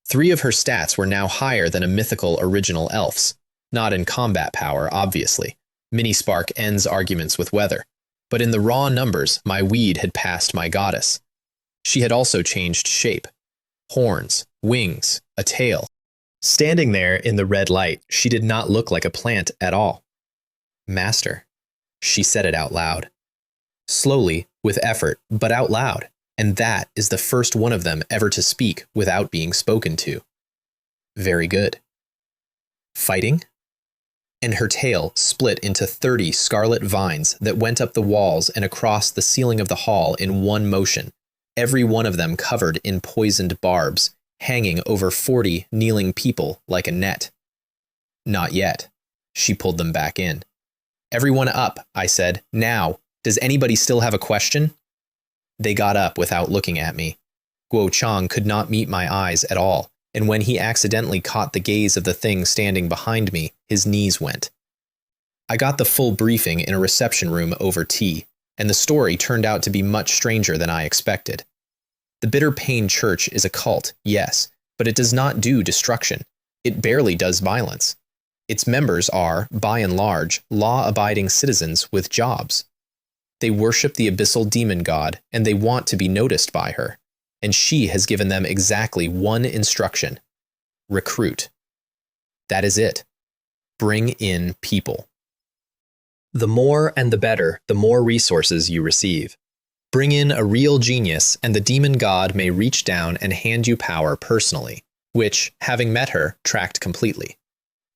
3 of her stats were now higher than a mythical original elf's. Not in combat power, obviously. Minispark ends arguments with weather. But in the raw numbers, my weed had passed my goddess. She had also changed shape. Horns, wings, a tail. Standing there in the red light, she did not look like a plant at all. Master. She said it out loud. Slowly, with effort, but out loud. And that is the first one of them ever to speak without being spoken to. Very good. Fighting? and her tail split into 30 scarlet vines that went up the walls and across the ceiling of the hall in one motion, every one of them covered in poisoned barbs, hanging over 40 kneeling people like a net. Not yet. She pulled them back in. Everyone up, I said. Now. Does anybody still have a question? They got up without looking at me. Guo Chang could not meet my eyes at all, and when he accidentally caught the gaze of the thing standing behind me, his knees went. I got the full briefing in a reception room over tea, and the story turned out to be much stranger than I expected. The Bitter Pain Church is a cult, yes, but it does not do destruction. It barely does violence. Its members are, by and large, law-abiding citizens with jobs. They worship the abyssal demon god, and they want to be noticed by her. And she has given them exactly one instruction. Recruit. That is it. Bring in people. The more and the better, the more resources you receive. Bring in a real genius, and the demon god may reach down and hand you power personally, which, having met her, tracked completely.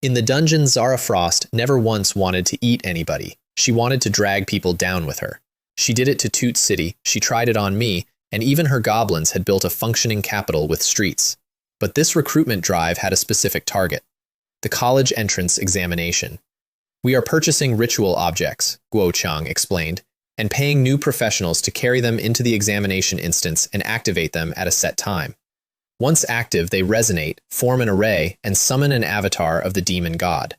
In the dungeon, Zara Frost never once wanted to eat anybody. She wanted to drag people down with her. She did it to Toot City, she tried it on me, and even her goblins had built a functioning capital with streets. But this recruitment drive had a specific target: the college entrance examination. We are purchasing ritual objects, Guo Chang explained, and paying new professionals to carry them into the examination instance and activate them at a set time. Once active, they resonate, form an array, and summon an avatar of the demon god.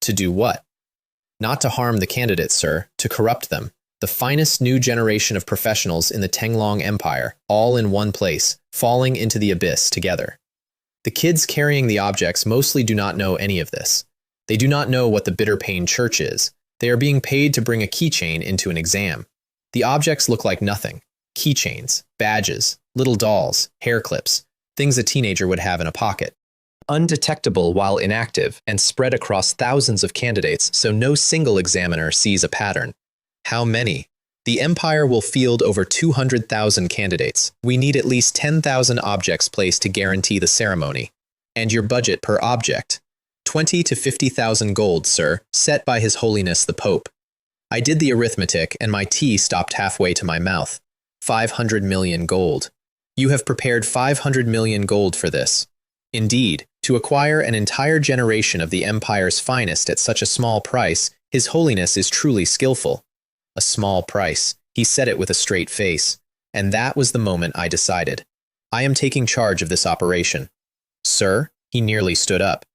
To do what? Not to harm the candidates, sir, to corrupt them. The finest new generation of professionals in the Tenglong Empire, all in one place, falling into the abyss together. The kids carrying the objects mostly do not know any of this. They do not know what the Bitter Pain Church is. They are being paid to bring a keychain into an exam. The objects look like nothing. Keychains, badges, little dolls, hair clips, things a teenager would have in a pocket. Undetectable while inactive and spread across thousands of candidates so no single examiner sees a pattern. How many? The Empire will field over 200,000 candidates. We need at least 10,000 objects placed to guarantee the ceremony. And your budget per object? 20 to 50,000 gold, sir, set by His Holiness the Pope. I did the arithmetic and my tea stopped halfway to my mouth. 500 million gold. You have prepared 500 million gold for this. Indeed, to acquire an entire generation of the Empire's finest at such a small price, His Holiness is truly skillful. A small price. He said it with a straight face. And that was the moment I decided. I am taking charge of this operation. Sir, he nearly stood up.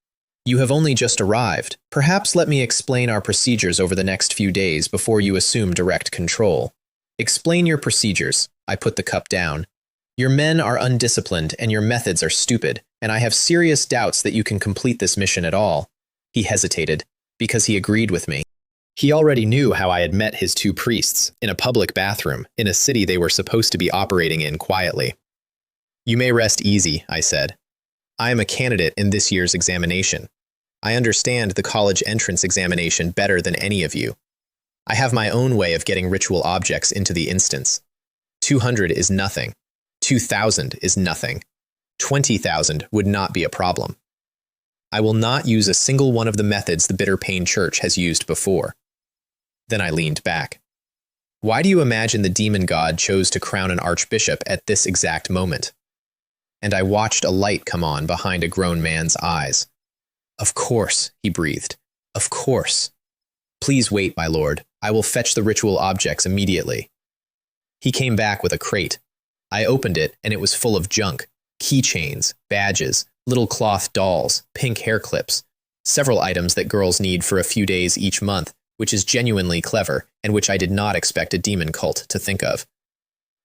You have only just arrived. Perhaps let me explain our procedures over the next few days before you assume direct control. Explain your procedures. I put the cup down. Your men are undisciplined and your methods are stupid, and I have serious doubts that you can complete this mission at all. He hesitated, because he agreed with me. He already knew how I had met his two priests, in a public bathroom, in a city they were supposed to be operating in quietly. You may rest easy, I said. I am a candidate in this year's examination. I understand the college entrance examination better than any of you. I have my own way of getting ritual objects into the instance. 200 is nothing. 2,000 is nothing. 20,000 would not be a problem. I will not use a single one of the methods the Bitter Pain Church has used before. Then I leaned back. Why do you imagine the demon god chose to crown an archbishop at this exact moment? And I watched a light come on behind a grown man's eyes. Of course, he breathed. Of course. Please wait, my lord. I will fetch the ritual objects immediately. He came back with a crate. I opened it, and it was full of junk. Keychains, badges, little cloth dolls, pink hair clips, several items that girls need for a few days each month, which is genuinely clever, and which I did not expect a demon cult to think of.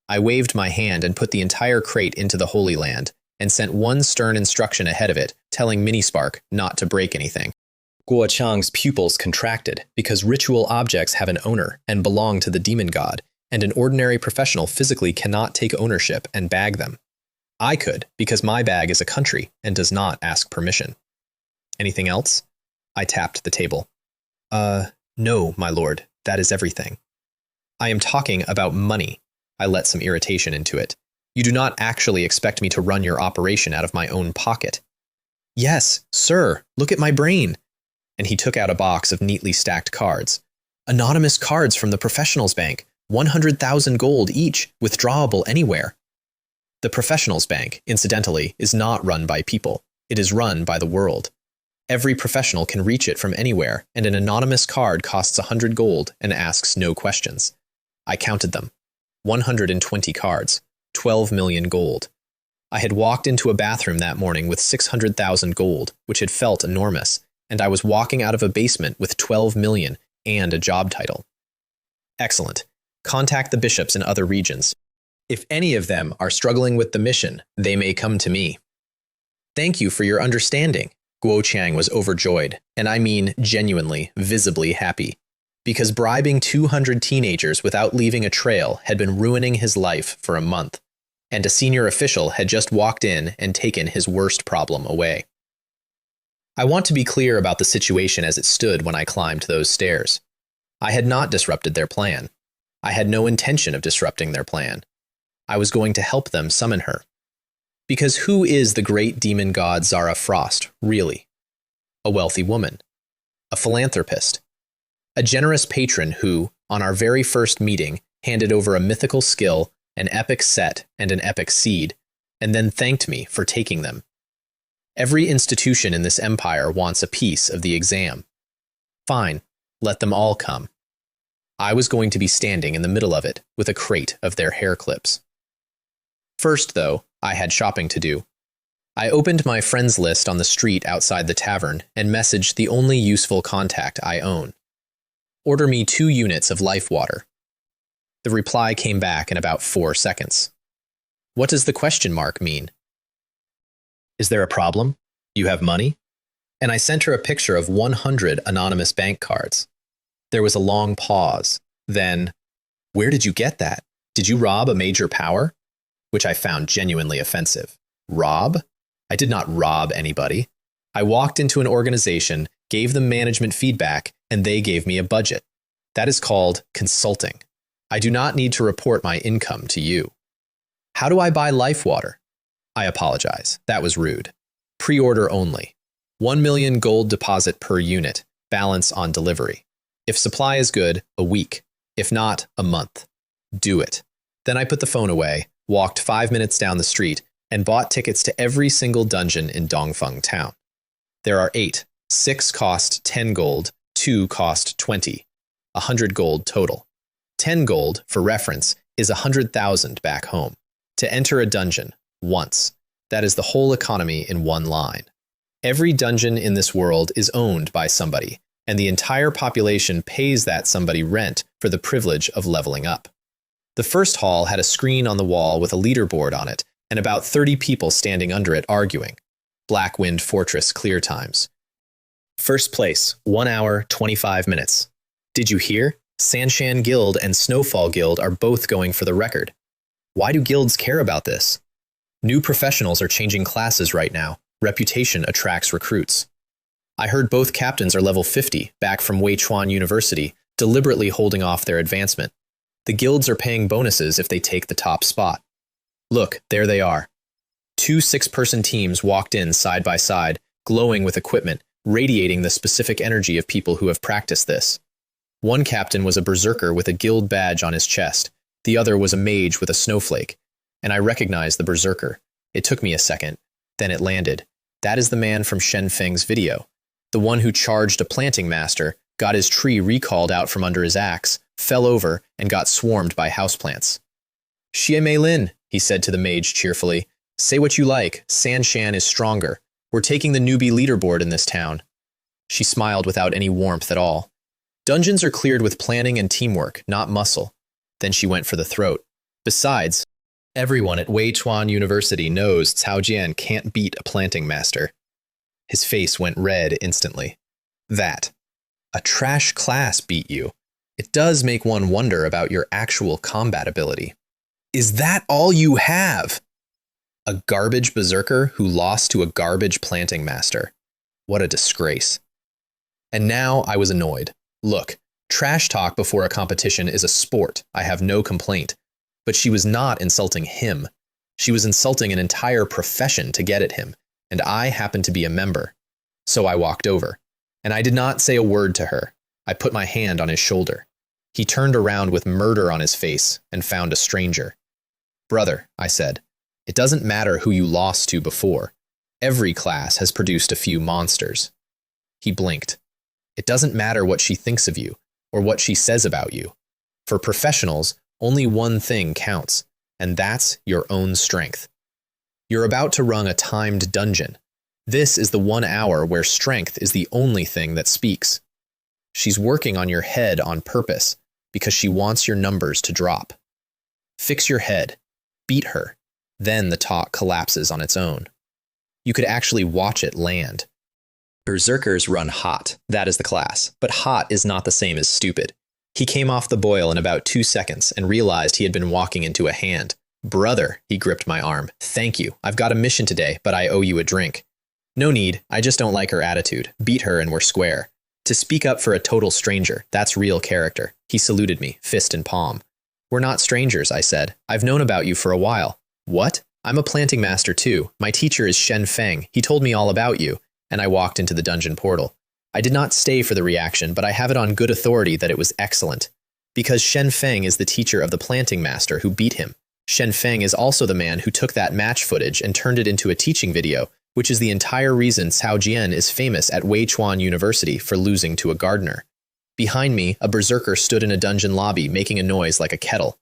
I waved my hand and put the entire crate into the Holy Land, and sent one stern instruction ahead of it, telling Minispark not to break anything. Guo Chang's pupils contracted, because ritual objects have an owner and belong to the demon god, and an ordinary professional physically cannot take ownership and bag them. I could, because my bag is a country and does not ask permission. Anything else? I tapped the table. No, my lord, that is everything. I am talking about money. I let some irritation into it. You do not actually expect me to run your operation out of my own pocket. Yes, sir, look at my brain. and he took out a box of neatly stacked cards. Anonymous cards from the Professionals Bank, 100,000 gold each, withdrawable anywhere. The Professionals Bank, incidentally, is not run by people. It is run by the world. Every professional can reach it from anywhere, and an anonymous card costs 100 gold and asks no questions. I counted them. 120 cards, 12 million gold. I had walked into a bathroom that morning with 600,000 gold, which had felt enormous, and I was walking out of a basement with 12 million and a job title. Excellent. Contact the bishops in other regions. If any of them are struggling with the mission, they may come to me. Thank you for your understanding. Guo Qiang was overjoyed, and I mean genuinely, visibly happy, because bribing 200 teenagers without leaving a trail had been ruining his life for a month, and a senior official had just walked in and taken his worst problem away. I want to be clear about the situation as it stood when I climbed those stairs. I had not disrupted their plan. I had no intention of disrupting their plan. I was going to help them summon her. Because who is the great demon god Zara Frost, really? A wealthy woman. A philanthropist. A generous patron who, on our very first meeting, handed over a mythical skill, an epic set, and an epic seed, and then thanked me for taking them. Every institution in this empire wants a piece of the exam. Fine, let them all come. I was going to be standing in the middle of it with a crate of their hair clips. First, though, I had shopping to do. I opened my friends list on the street outside the tavern and messaged the only useful contact I own. Order me 2 units of life water. The reply came back in about 4 seconds. What does the question mark mean? Is there a problem? You have money? And I sent her a picture of 100 anonymous bank cards. There was a long pause. Then, where did you get that? Did you rob a major power? Which I found genuinely offensive. Rob? I did not rob anybody. I walked into an organization, gave them management feedback, and they gave me a budget. That is called consulting. I do not need to report my income to you. How do I buy life water? I apologize. That was rude. Pre-order only. 1 million gold deposit per unit, balance on delivery. If supply is good, a week. If not, a month. Do it. Then I put the phone away, walked 5 minutes down the street, and bought tickets to every single dungeon in Dongfeng town. There are 8. 6 cost 10 gold, 2 cost 20. 100 gold total. 10 gold, for reference, is 100,000 back home. To enter a dungeon, once. That is the whole economy in one line. Every dungeon in this world is owned by somebody, and the entire population pays that somebody rent for the privilege of leveling up. The first hall had a screen on the wall with a leaderboard on it, and about 30 people standing under it arguing. Blackwind Fortress clear times. First place, 1 hour, 25 minutes. Did you hear? Sanshan Guild and Snowfall Guild are both going for the record. Why do guilds care about this? New professionals are changing classes right now. Reputation attracts recruits. I heard both captains are level 50, back from Weichuan University, deliberately holding off their advancement. The guilds are paying bonuses if they take the top spot. Look, there they are. 2 6-person teams walked in side by side, glowing with equipment, radiating the specific energy of people who have practiced this. One captain was a berserker with a guild badge on his chest. The other was a mage with a snowflake. And I recognized the berserker. It took me a second. Then it landed. That is the man from Shen Feng's video. The one who charged a planting master, got his tree recalled out from under his axe, fell over, and got swarmed by houseplants. Xie Mei Lin, he said to the mage cheerfully. Say what you like, Sanshan is stronger. We're taking the newbie leaderboard in this town. She smiled without any warmth at all. Dungeons are cleared with planning and teamwork, not muscle. Then she went for the throat. Besides, everyone at Weichuan University knows Cao Jian can't beat a planting master. His face went red instantly. That. A trash class beat you. It does make one wonder about your actual combat ability. Is that all you have? A garbage berserker who lost to a garbage planting master. What a disgrace. And now I was annoyed. Look, trash talk before a competition is a sport. I have no complaint. But she was not insulting him. She was insulting an entire profession to get at him, and I happened to be a member. So I walked over. And I did not say a word to her. I put my hand on his shoulder. He turned around with murder on his face and found a stranger. Brother, I said, it doesn't matter who you lost to before. Every class has produced a few monsters. He blinked. It doesn't matter what she thinks of you or what she says about you. For professionals, only one thing counts, and that's your own strength. You're about to run a timed dungeon. This is the 1 hour where strength is the only thing that speaks. She's working on your head on purpose because she wants your numbers to drop. Fix your head. Beat her. Then the talk collapses on its own. You could actually watch it land. Berserkers run hot. That is the class. But hot is not the same as stupid. He came off the boil in about 2 seconds and realized he had been walking into a hand. Brother, he gripped my arm. Thank you. I've got a mission today, but I owe you a drink. No need. I just don't like her attitude. Beat her and we're square. To speak up for a total stranger, that's real character. He saluted me, fist in palm. We're not strangers, I said. I've known about you for a while. What? I'm a planting master too. My teacher is Shen Feng. He told me all about you. And I walked into the dungeon portal. I did not stay for the reaction, but I have it on good authority that it was excellent. Because Shen Feng is the teacher of the planting master who beat him. Shen Feng is also the man who took that match footage and turned it into a teaching video, which is the entire reason Cao Jian is famous at Weichuan University for losing to a gardener. Behind me, a berserker stood in a dungeon lobby making a noise like a kettle.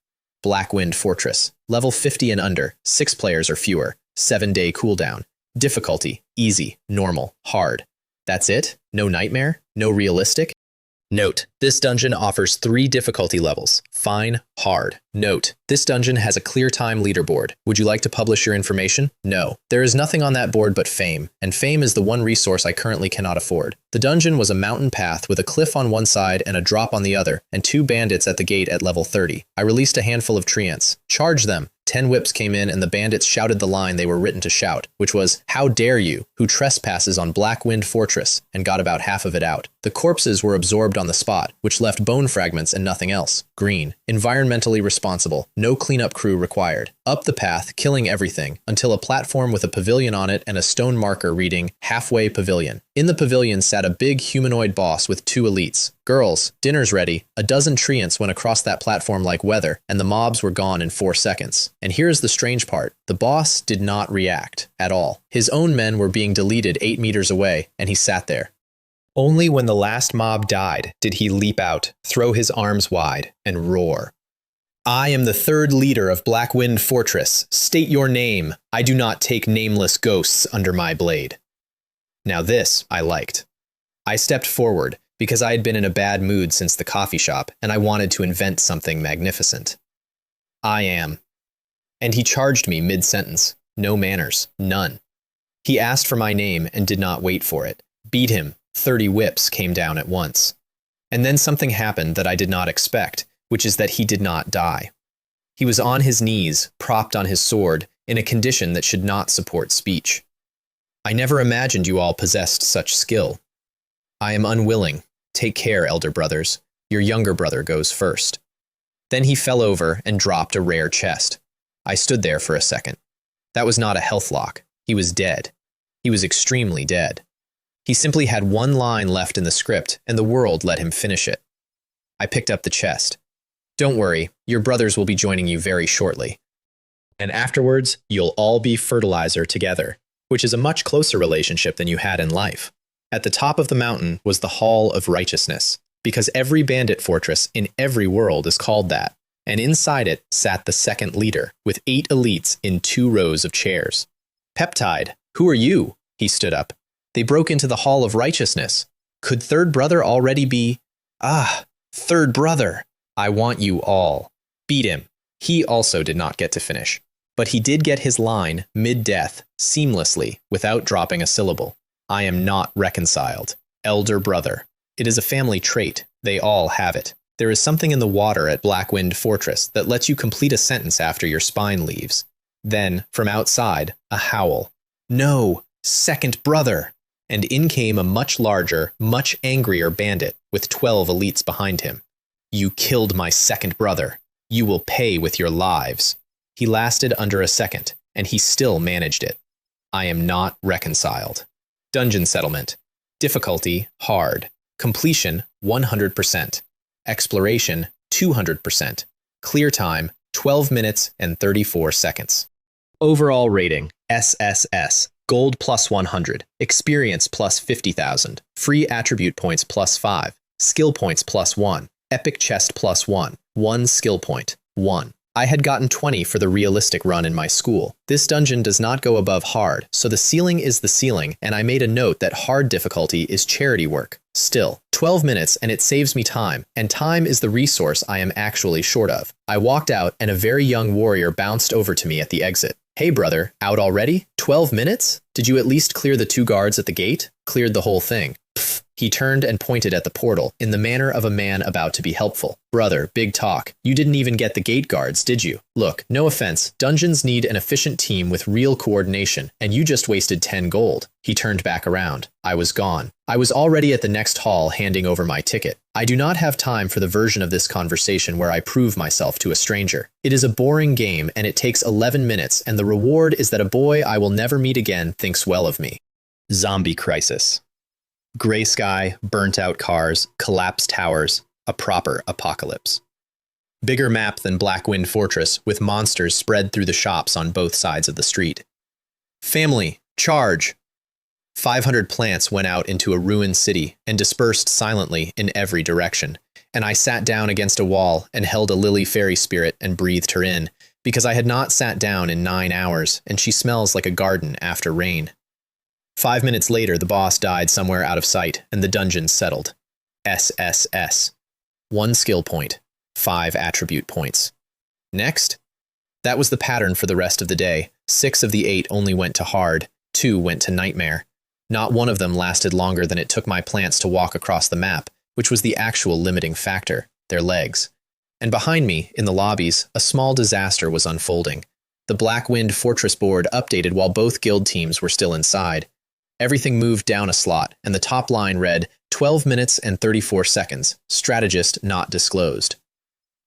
Blackwind Fortress. Level 50 and under, 6 players or fewer, 7-day cooldown. Difficulty, easy, normal, hard. That's it? No nightmare? No realistic? Note, this dungeon offers 3 difficulty levels, fine, hard. Note, this dungeon has a clear time leaderboard. Would you like to publish your information? No. There is nothing on that board but fame, and fame is the one resource I currently cannot afford. The dungeon was a mountain path with a cliff on one side and a drop on the other, and 2 bandits at the gate at level 30. I released a handful of treants. Charge them! 10 whips came in and the bandits shouted the line they were written to shout, which was, "How dare you, who trespasses on Blackwind Fortress," and got about half of it out. The corpses were absorbed on the spot, which left bone fragments and nothing else. Green. Environmentally responsible. No cleanup crew required. Up the path, killing everything, until a platform with a pavilion on it and a stone marker reading, "Halfway Pavilion." In the pavilion sat a big humanoid boss with 2 elites. Girls, dinner's ready. A dozen treants went across that platform like weather, and the mobs were gone in 4 seconds. And here's the strange part. The boss did not react at all. His own men were being deleted 8 meters away, and he sat there. Only when the last mob died did he leap out, throw his arms wide, and roar. I am the 3rd leader of Blackwind Fortress. State your name. I do not take nameless ghosts under my blade. Now this I liked. I stepped forward, because I had been in a bad mood since the coffee shop, and I wanted to invent something magnificent. I am. And he charged me mid-sentence. No manners. None. He asked for my name and did not wait for it. Beat him. 30 whips came down at once. And then something happened that I did not expect, which is that he did not die. He was on his knees, propped on his sword, in a condition that should not support speech. I never imagined you all possessed such skill. I am unwilling. Take care, elder brothers. Your younger brother goes first. Then he fell over and dropped a rare chest. I stood there for a second. That was not a health lock. He was dead. He was extremely dead. He simply had 1 line left in the script, and the world let him finish it. I picked up the chest. Don't worry, your brothers will be joining you very shortly. And afterwards, you'll all be fertilizer together, which is a much closer relationship than you had in life. At the top of the mountain was the Hall of Righteousness, because every bandit fortress in every world is called that, and inside it sat the 2nd leader, with 8 elites in 2 rows of chairs. Peptide, who are you? He stood up. They broke into the Hall of Righteousness. Could 3rd brother already be? Ah, 3rd brother. I want you all. Beat him. He also did not get to finish. But he did get his line, mid-death, seamlessly, without dropping a syllable. I am not reconciled. Elder brother. It is a family trait. They all have it. There is something in the water at Blackwind Fortress that lets you complete a sentence after your spine leaves. Then, from outside, a howl. No, 2nd brother! And in came a much larger, much angrier bandit with 12 elites behind him. You killed my 2nd brother. You will pay with your lives. He lasted under a second, and he still managed it. I am not reconciled. Dungeon settlement. Difficulty, hard. Completion, 100%. Exploration, 200%. Clear time, 12 minutes and 34 seconds. Overall rating, SSS. Gold plus 100. Experience plus 50,000. Free attribute points plus 5. Skill points plus 1. Epic chest plus 1. 1 skill point. 1. I had gotten 20 for the realistic run in my school. This dungeon does not go above hard, so the ceiling is the ceiling, and I made a note that hard difficulty is charity work. Still, 12 minutes and it saves me time, and time is the resource I am actually short of. I walked out and a very young warrior bounced over to me at the exit. Hey brother, out already? 12 minutes? Did you at least clear the 2 guards at the gate? Cleared the whole thing. Pfft. He turned and pointed at the portal, in the manner of a man about to be helpful. Brother, big talk. You didn't even get the gate guards, did you? Look, no offense, dungeons need an efficient team with real coordination, and you just wasted 10 gold. He turned back around. I was gone. I was already at the next hall handing over my ticket. I do not have time for the version of this conversation where I prove myself to a stranger. It is a boring game, and it takes 11 minutes, and the reward is that a boy I will never meet again thinks well of me. Zombie crisis. Gray sky, burnt-out cars, collapsed towers, a proper apocalypse. Bigger map than Blackwind Fortress, with monsters spread through the shops on both sides of the street. Family, charge! 500 plants went out into a ruined city and dispersed silently in every direction, and I sat down against a wall and held a lily fairy spirit and breathed her in, because I had not sat down in 9 hours, and she smells like a garden after rain. 5 minutes later, the boss died somewhere out of sight, and the dungeon settled. SSS. 1 skill point, 5 attribute points. Next? That was the pattern for the rest of the day. 6 of the 8 only went to hard, 2 went to nightmare. Not one of them lasted longer than it took my plants to walk across the map, which was the actual limiting factor, their legs. And behind me, in the lobbies, a small disaster was unfolding. The Blackwind Fortress board updated while both guild teams were still inside. Everything moved down a slot, and the top line read, 12 minutes and 34 seconds, strategist not disclosed.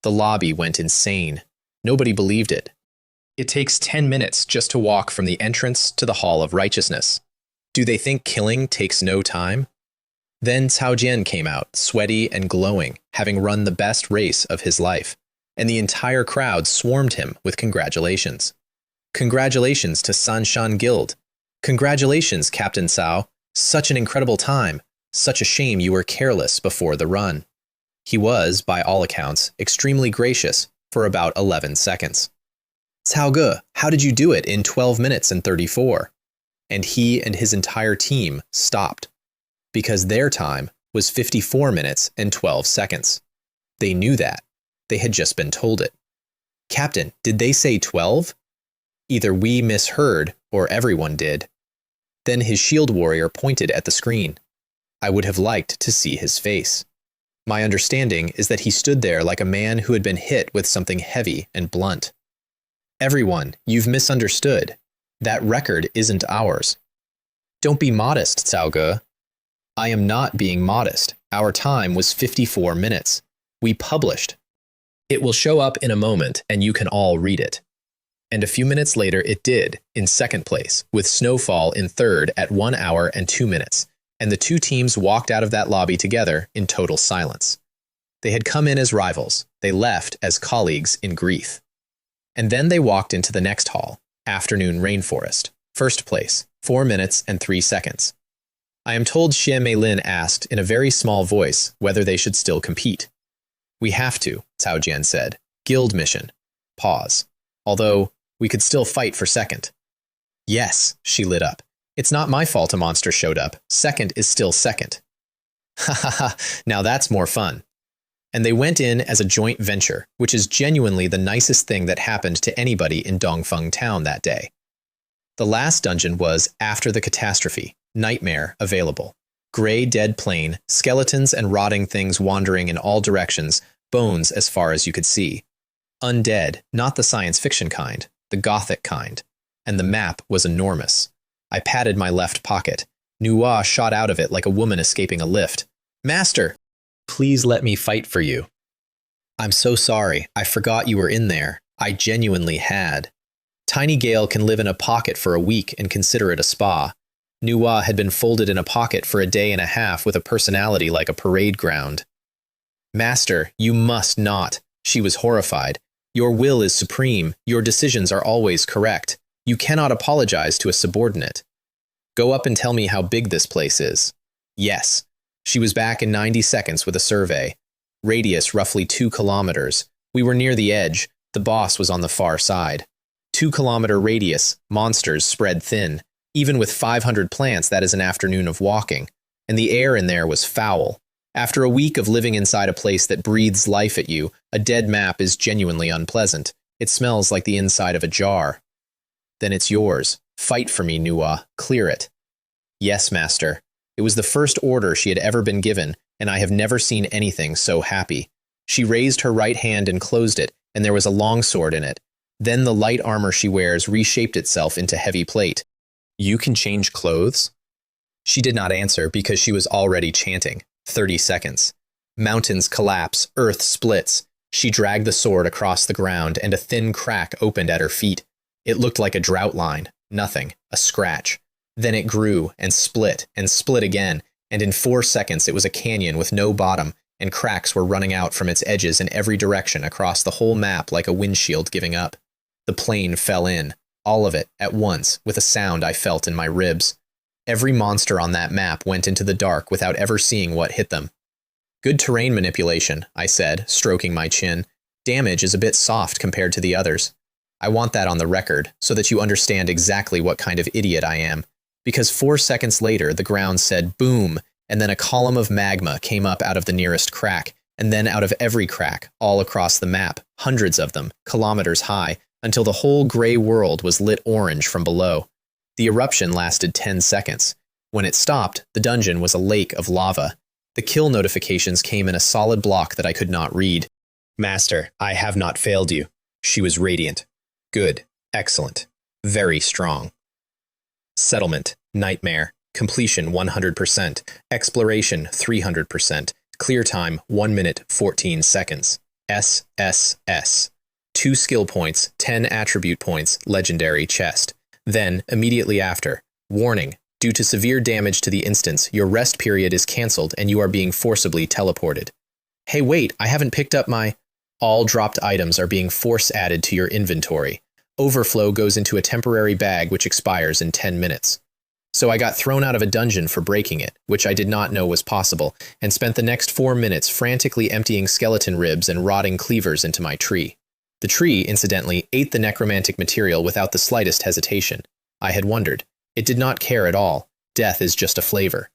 The lobby went insane. Nobody believed it. It takes 10 minutes just to walk from the entrance to the Hall of Righteousness. Do they think killing takes no time? Then Cao Jian came out, sweaty and glowing, having run the best race of his life, and the entire crowd swarmed him with congratulations. Congratulations to Sanshan Guild. Congratulations, Captain Cao. Such an incredible time. Such a shame you were careless before the run. He was, by all accounts, extremely gracious for about 11 seconds. Cao Ge, how did you do it in 12 minutes and 34? And he and his entire team stopped, because their time was 54 minutes and 12 seconds. They knew that. They had just been told it. Captain, did they say 12? Either we misheard, or everyone did. Then his shield warrior pointed at the screen. I would have liked to see his face. My understanding is that he stood there like a man who had been hit with something heavy and blunt. Everyone, you've misunderstood. That record isn't ours. Don't be modest, Cao Ge. I am not being modest. Our time was 54 minutes. We published. It will show up in a moment, and you can all read it. And a few minutes later it did, in second place, with Snowfall in third at 1 hour and 2 minutes, and the 2 teams walked out of that lobby together in total silence. They had come in as rivals, they left as colleagues in grief. And then they walked into the next hall, Afternoon Rainforest, first place, 4 minutes and 3 seconds. I am told Xie Meilin asked in a very small voice whether they should still compete. We have to, Cao Jian said. Guild mission. Pause. Although, we could still fight for second. Yes, she lit up. It's not my fault a monster showed up. Second is still second. Ha ha ha, now that's more fun. And they went in as a joint venture, which is genuinely the nicest thing that happened to anybody in Dongfeng Town that day. The last dungeon was After the Catastrophe, Nightmare available. Gray dead plain, skeletons and rotting things wandering in all directions, bones as far as you could see. Undead, not the science fiction kind, the gothic kind. And the map was enormous. I patted my left pocket. Nuwa shot out of it like a woman escaping a lift. Master! Please let me fight for you. I'm so sorry, I forgot you were in there. I genuinely had. Tiny Gale can live in a pocket for a week and consider it a spa. Nuwa had been folded in a pocket for a day and a half with a personality like a parade ground. Master, you must not. She was horrified. Your will is supreme. Your decisions are always correct. You cannot apologize to a subordinate. Go up and tell me how big this place is. Yes. She was back in 90 seconds with a survey. Radius roughly 2 kilometers. We were near the edge. The boss was on the far side. 2-kilometer radius, monsters spread thin. Even with 500 plants, that is an afternoon of walking. And the air in there was foul. After a week of living inside a place that breathes life at you, a dead map is genuinely unpleasant. It smells like the inside of a jar. Then it's yours. Fight for me, Nuwa. Clear it. Yes, master. It was the first order she had ever been given, and I have never seen anything so happy. She raised her right hand and closed it, and there was a longsword in it. Then the light armor she wears reshaped itself into heavy plate. You can change clothes? She did not answer because she was already chanting. 30 seconds. Mountains collapse, earth splits. She dragged the sword across the ground, and a thin crack opened at her feet. It looked like a drought line. Nothing. A scratch. Then it grew, and split again, and in 4 seconds it was a canyon with no bottom, and cracks were running out from its edges in every direction across the whole map like a windshield giving up. The plane fell in. All of it, at once, with a sound I felt in my ribs. Every monster on that map went into the dark without ever seeing what hit them. Good terrain manipulation, I said, stroking my chin. Damage is a bit soft compared to the others. I want that on the record, so that you understand exactly what kind of idiot I am. Because 4 seconds later, the ground said boom, and then a column of magma came up out of the nearest crack, and then out of every crack, all across the map, hundreds of them, kilometers high, until the whole gray world was lit orange from below. The eruption lasted 10 seconds. When it stopped, the dungeon was a lake of lava. The kill notifications came in a solid block that I could not read. Master, I have not failed you. She was radiant. Good. Excellent. Very strong. Settlement. Nightmare. Completion 100%. Exploration 300%. Clear time 1 minute 14 seconds. SSS. 2 skill points, 10 attribute points, legendary chest. Then, immediately after, warning, due to severe damage to the instance, your rest period is cancelled and you are being forcibly teleported. Hey wait, I haven't picked up my... All dropped items are being force added to your inventory. Overflow goes into a temporary bag which expires in 10 minutes. So I got thrown out of a dungeon for breaking it, which I did not know was possible, and spent the next 4 minutes frantically emptying skeleton ribs and rotting cleavers into my tree. The tree, incidentally, ate the necromantic material without the slightest hesitation. I had wondered. It did not care at all. Death is just a flavor.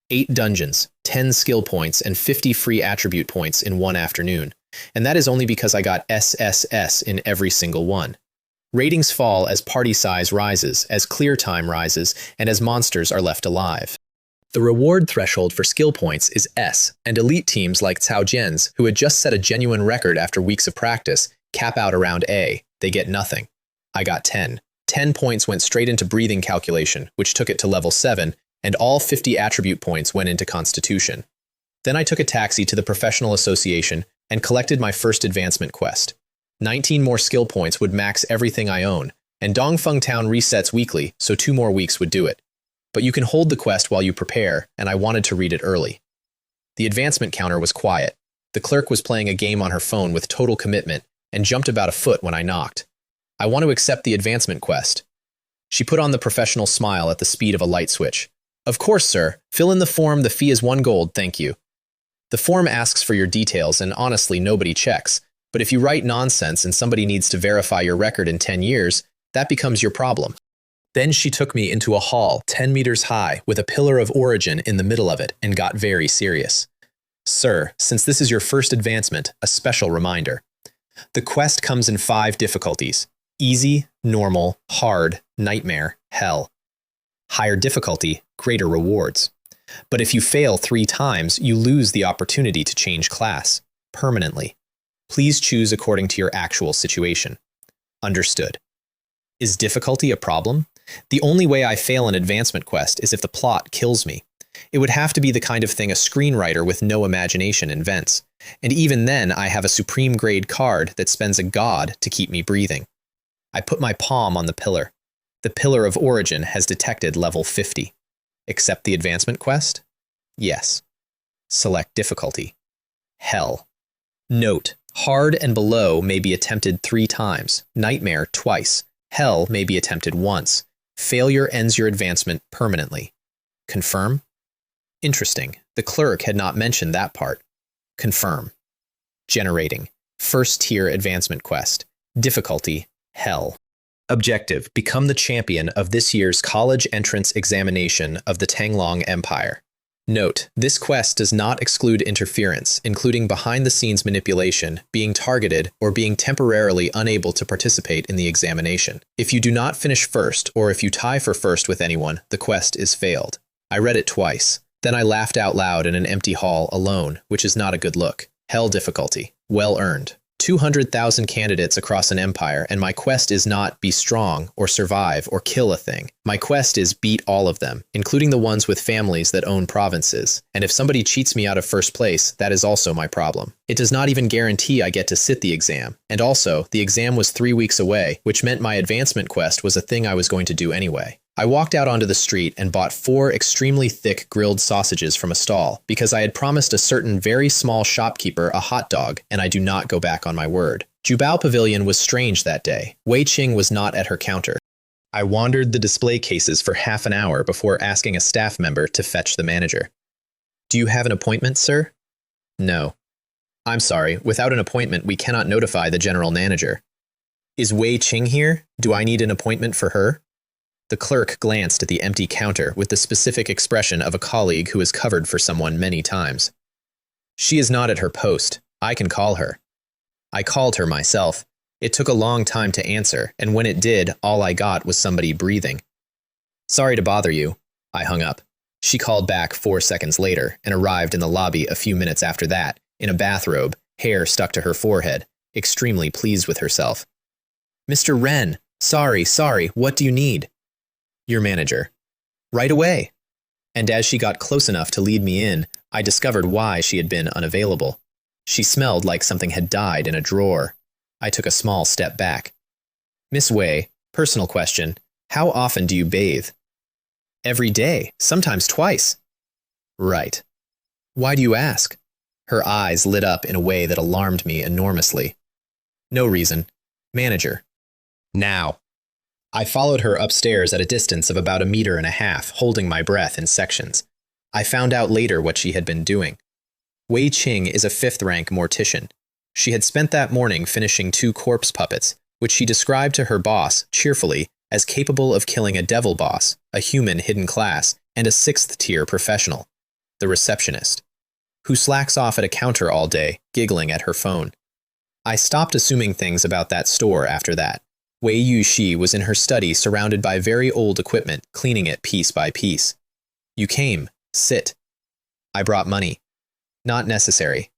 8 dungeons, 10 skill points, and 50 free attribute points in one afternoon. And that is only because I got SSS in every single one. Ratings fall as party size rises, as clear time rises, and as monsters are left alive. The reward threshold for skill points is S, and elite teams like Cao Jian's, who had just set a genuine record after weeks of practice, cap out around A. They get nothing. I got 10. 10 points went straight into breathing calculation, which took it to level 7, and all 50 attribute points went into constitution. Then I took a taxi to the professional association and collected my first advancement quest. 19 more skill points would max everything I own, and Dongfeng Town resets weekly, so 2 more weeks would do it. But you can hold the quest while you prepare, and I wanted to read it early. The advancement counter was quiet. The clerk was playing a game on her phone with total commitment, and jumped about a foot when I knocked. I want to accept the advancement quest. She put on the professional smile at the speed of a light switch. Of course, sir. Fill in the form. The fee is 1 gold, thank you. The form asks for your details, and honestly, nobody checks. But if you write nonsense and somebody needs to verify your record in 10 years, that becomes your problem. Then she took me into a hall 10 meters high with a pillar of origin in the middle of it and got very serious. Sir, since this is your first advancement, a special reminder. The quest comes in 5 difficulties: easy, normal, hard, nightmare, hell. Higher difficulty, greater rewards. But if you fail 3 times, you lose the opportunity to change class, permanently. Please choose according to your actual situation. Understood. Is difficulty a problem? The only way I fail an advancement quest is if the plot kills me. It would have to be the kind of thing a screenwriter with no imagination invents. And even then, I have a supreme grade card that spends a god to keep me breathing. I put my palm on the pillar. The pillar of origin has detected level 50. Accept the advancement quest? Yes. Select difficulty. Hell. Note, hard and below may be attempted 3 times, nightmare twice, hell may be attempted once. Failure ends your advancement permanently. Confirm? Interesting. The clerk had not mentioned that part. Confirm. Generating. First tier advancement quest. Difficulty, hell. Objective, become the champion of this year's college entrance examination of the Tanglong Empire. Note, this quest does not exclude interference, including behind-the-scenes manipulation, being targeted, or being temporarily unable to participate in the examination. If you do not finish first, or if you tie for first with anyone, the quest is failed. I read it twice. Then I laughed out loud in an empty hall alone, which is not a good look. Hell difficulty. Well earned. 200,000 candidates across an empire, and my quest is not be strong, or survive, or kill a thing. My quest is beat all of them, including the ones with families that own provinces. And if somebody cheats me out of first place, that is also my problem. It does not even guarantee I get to sit the exam. And also, the exam was 3 weeks away, which meant my advancement quest was a thing I was going to do anyway. I walked out onto the street and bought 4 extremely thick grilled sausages from a stall because I had promised a certain very small shopkeeper a hot dog, and I do not go back on my word. Jubao Pavilion was strange that day. Wei Qing was not at her counter. I wandered the display cases for half an hour before asking a staff member to fetch the manager. Do you have an appointment, sir? No. I'm sorry, without an appointment we cannot notify the general manager. Is Wei Qing here? Do I need an appointment for her? The clerk glanced at the empty counter with the specific expression of a colleague who has covered for someone many times. She is not at her post. I can call her. I called her myself. It took a long time to answer, and when it did, all I got was somebody breathing. Sorry to bother you. I hung up. She called back 4 seconds later and arrived in the lobby a few minutes after that, in a bathrobe, hair stuck to her forehead, extremely pleased with herself. Mr. Ren, sorry, what do you need? Your manager. Right away. And as she got close enough to lead me in, I discovered why she had been unavailable. She smelled like something had died in a drawer. I took a small step back. Miss Wei, personal question, how often do you bathe? Every day, sometimes twice. Right. Why do you ask? Her eyes lit up in a way that alarmed me enormously. No reason. Manager. Now. I followed her upstairs at a distance of about 1.5 meters, holding my breath in sections. I found out later what she had been doing. Wei Qing is a 5th-rank mortician. She had spent that morning finishing 2 corpse puppets, which she described to her boss, cheerfully, as capable of killing a devil boss, a human hidden class, and a 6th-tier professional, the receptionist, who slacks off at a counter all day, giggling at her phone. I stopped assuming things about that store after that. Wei Yuxi was in her study surrounded by very old equipment, cleaning it piece by piece. You came. Sit. I brought money. Not necessary.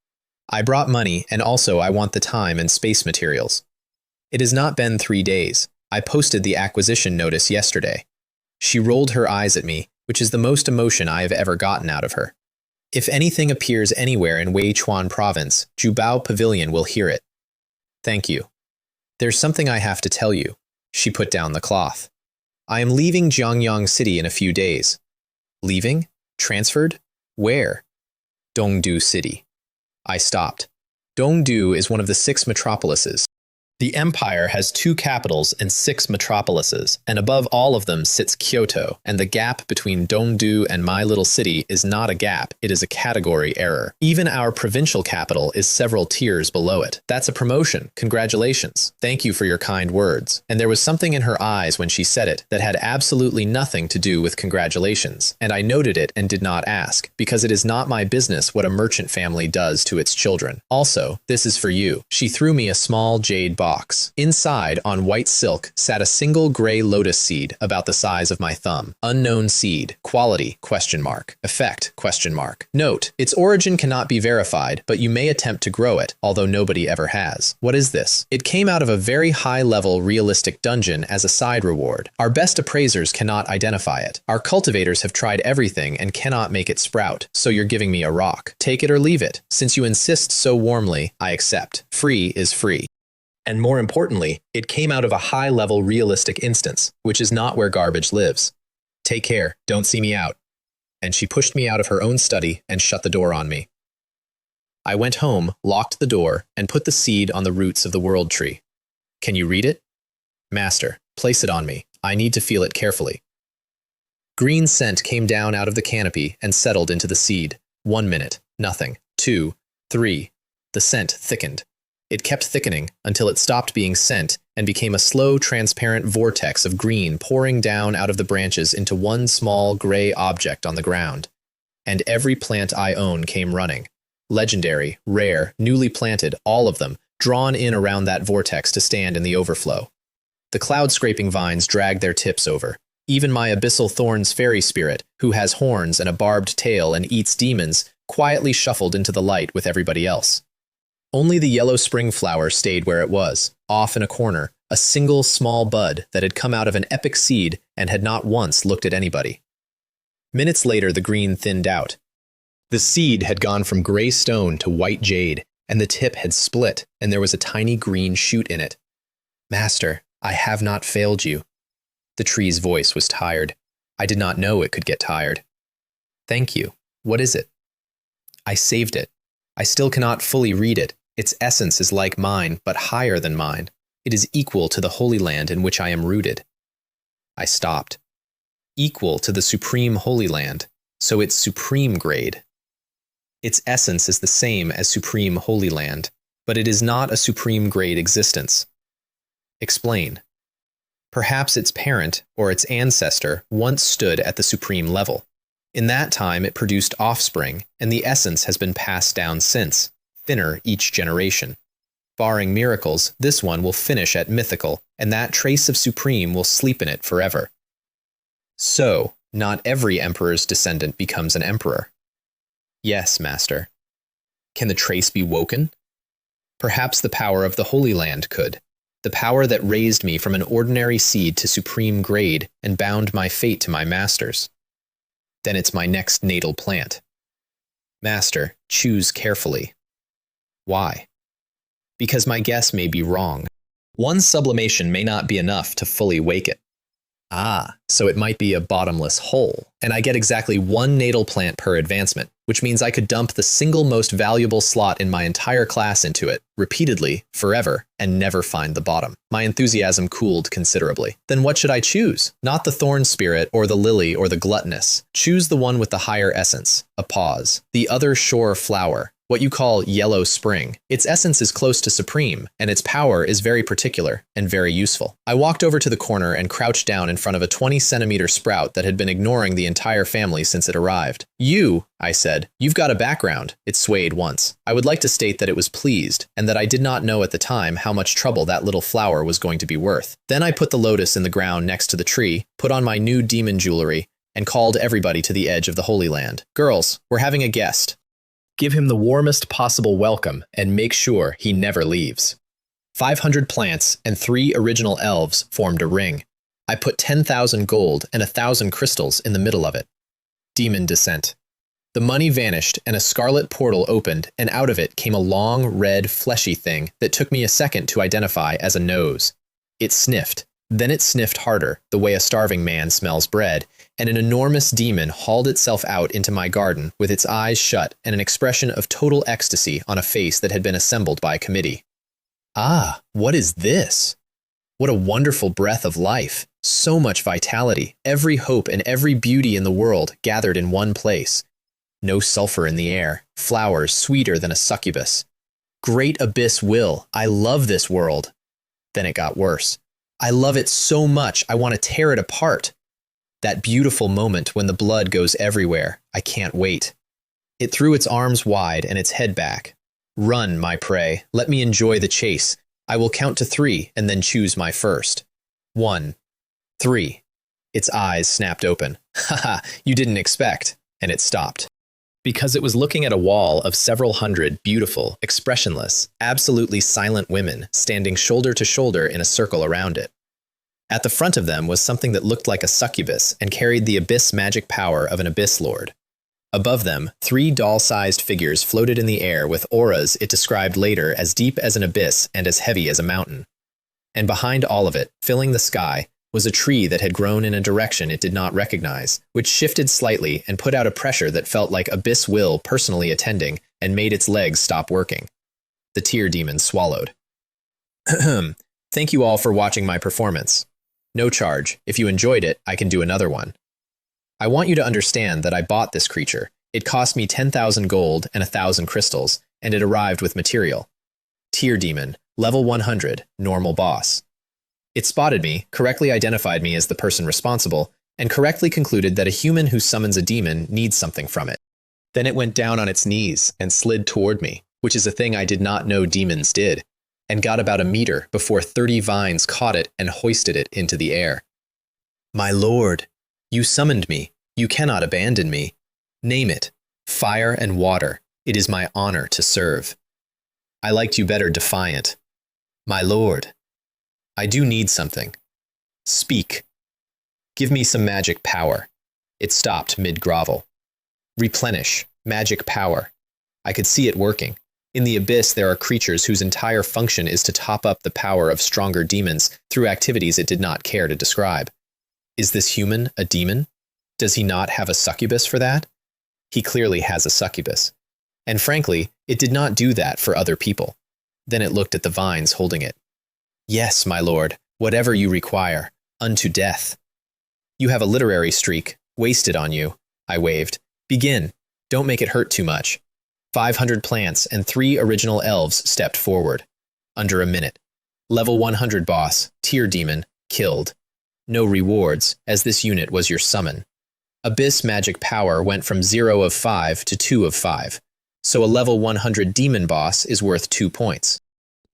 I brought money, and also I want the time and space materials. It has not been 3 days. I posted the acquisition notice yesterday. She rolled her eyes at me, which is the most emotion I have ever gotten out of her. If anything appears anywhere in Weichuan province, Jubao Pavilion will hear it. Thank you. There's something I have to tell you. She put down the cloth. I am leaving Jiangyang City in a few days. Leaving? Transferred? Where? Dongdu City. I stopped. Dongdu is one of the 6 metropolises. The empire has 2 capitals and 6 metropolises, and above all of them sits Kyoto, and the gap between Dongdu and my little city is not a gap, it is a category error. Even our provincial capital is several tiers below it. That's a promotion. Congratulations. Thank you for your kind words. And there was something in her eyes when she said it that had absolutely nothing to do with congratulations, and I noted it and did not ask, because it is not my business what a merchant family does to its children. Also, this is for you. She threw me a small jade box. Inside, on white silk, sat a single gray lotus seed about the size of my thumb. Unknown seed. Quality? ? Effect? ? Note, its origin cannot be verified, but you may attempt to grow it, although nobody ever has. What is this? It came out of a very high-level realistic dungeon as a side reward. Our best appraisers cannot identify it. Our cultivators have tried everything and cannot make it sprout, so you're giving me a rock. Take it or leave it. Since you insist so warmly, I accept. Free is free. And more importantly, it came out of a high-level realistic instance, which is not where garbage lives. Take care, don't see me out. and she pushed me out of her own study and shut the door on me. I went home, locked the door, and put the seed on the roots of the world tree. Can you read it? Master, place it on me. I need to feel it carefully. Green scent came down out of the canopy and settled into the seed. 1 minute, nothing. 2, 3. The scent thickened. It kept thickening until it stopped being scent and became a slow, transparent vortex of green pouring down out of the branches into one small, gray object on the ground. And every plant I own came running. Legendary, rare, newly planted, all of them, drawn in around that vortex to stand in the overflow. The cloud-scraping vines dragged their tips over. Even my abyssal thorns fairy spirit, who has horns and a barbed tail and eats demons, quietly shuffled into the light with everybody else. Only the yellow spring flower stayed where it was, off in a corner, a single small bud that had come out of an epic seed and had not once looked at anybody. Minutes later, the green thinned out. The seed had gone from gray stone to white jade, and the tip had split, and there was a tiny green shoot in it. Master, I have not failed you. The tree's voice was tired. I did not know it could get tired. Thank you. What is it? I saved it. I still cannot fully read it. Its essence is like mine, but higher than mine. It is equal to the Holy Land in which I am rooted. I stopped. Equal to the Supreme Holy Land, so it's supreme grade. Its essence is the same as Supreme Holy Land, but it is not a supreme grade existence. Explain. Perhaps its parent, or its ancestor, once stood at the supreme level. In that time it produced offspring, and the essence has been passed down since, thinner each generation. Barring miracles, this one will finish at mythical, and that trace of supreme will sleep in it forever. So, not every emperor's descendant becomes an emperor. Yes, Master. Can the trace be woken? Perhaps the power of the Holy Land could. The power that raised me from an ordinary seed to supreme grade and bound my fate to my masters. Then it's my next natal plant. Master, choose carefully. Why? Because my guess may be wrong. One sublimation may not be enough to fully wake it. Ah, so it might be a bottomless hole, and I get exactly 1 natal plant per advancement, which means I could dump the single most valuable slot in my entire class into it, repeatedly, forever, and never find the bottom. My enthusiasm cooled considerably. Then what should I choose? Not the thorn spirit, or the lily, or the gluttonous. Choose the one with the higher essence. A pause. The other shore flower. What you call yellow spring. Its essence is close to supreme, and its power is very particular and very useful. I walked over to the corner and crouched down in front of a 20-centimeter sprout that had been ignoring the entire family since it arrived. You, I said, you've got a background. It swayed once. I would like to state that it was pleased, and that I did not know at the time how much trouble that little flower was going to be worth. Then I put the lotus in the ground next to the tree, put on my new demon jewelry, and called everybody to the edge of the Holy Land. Girls, we're having a guest. Give him the warmest possible welcome and make sure he never leaves. 500 plants and 3 original elves formed a ring. I put 10,000 gold and 1,000 crystals in the middle of it. Demon descent. The money vanished and a scarlet portal opened, and out of it came a long, red, fleshy thing that took me a second to identify as a nose. It sniffed. Then it sniffed harder, the way a starving man smells bread, and an enormous demon hauled itself out into my garden with its eyes shut and an expression of total ecstasy on a face that had been assembled by a committee. Ah, what is this? What a wonderful breath of life. So much vitality, every hope and every beauty in the world gathered in one place. No sulfur in the air, flowers sweeter than a succubus. Great abyss will, I love this world. Then it got worse. I love it so much, I want to tear it apart. That beautiful moment when the blood goes everywhere, I can't wait. It threw its arms wide and its head back. Run, my prey, let me enjoy the chase. I will count to 3 and then choose my first. 1, 3. Its eyes snapped open. Haha, you didn't expect. And it stopped. Because it was looking at a wall of several hundred beautiful, expressionless, absolutely silent women standing shoulder to shoulder in a circle around it. At the front of them was something that looked like a succubus and carried the abyss magic power of an abyss lord. Above them, 3 doll-sized figures floated in the air with auras it described later as deep as an abyss and as heavy as a mountain. And behind all of it, filling the sky, was a tree that had grown in a direction it did not recognize, which shifted slightly and put out a pressure that felt like Abyss Will personally attending and made its legs stop working. The tear demon swallowed. Thank you all for watching my performance. No charge. If you enjoyed it, I can do another one. I want you to understand that I bought this creature. It cost me 10,000 gold and 1,000 crystals, and it arrived with material. Tear demon, level 100, normal boss. It spotted me, correctly identified me as the person responsible, and correctly concluded that a human who summons a demon needs something from it. Then it went down on its knees and slid toward me, which is a thing I did not know demons did, and got about a meter before 30 vines caught it and hoisted it into the air. My lord, you summoned me. You cannot abandon me. Name it. Fire and water. It is my honor to serve. I liked you better defiant. My lord, I do need something. Speak. Give me some magic power. It stopped mid-grovel. Replenish. Magic power. I could see it working. In the abyss, there are creatures whose entire function is to top up the power of stronger demons through activities it did not care to describe. Is this human a demon? Does he not have a succubus for that? He clearly has a succubus. And frankly, it did not do that for other people. Then it looked at the vines holding it. Yes, my lord, whatever you require, unto death. You have a literary streak, wasted on you, I waved. Begin. Don't make it hurt too much. 500 plants and 3 original elves stepped forward. Under a minute. Level 100 boss, tear demon, killed. No rewards, as this unit was your summon. Abyss magic power went from 0 of 5 to 2 of 5, so a level 100 demon boss is worth 2 points.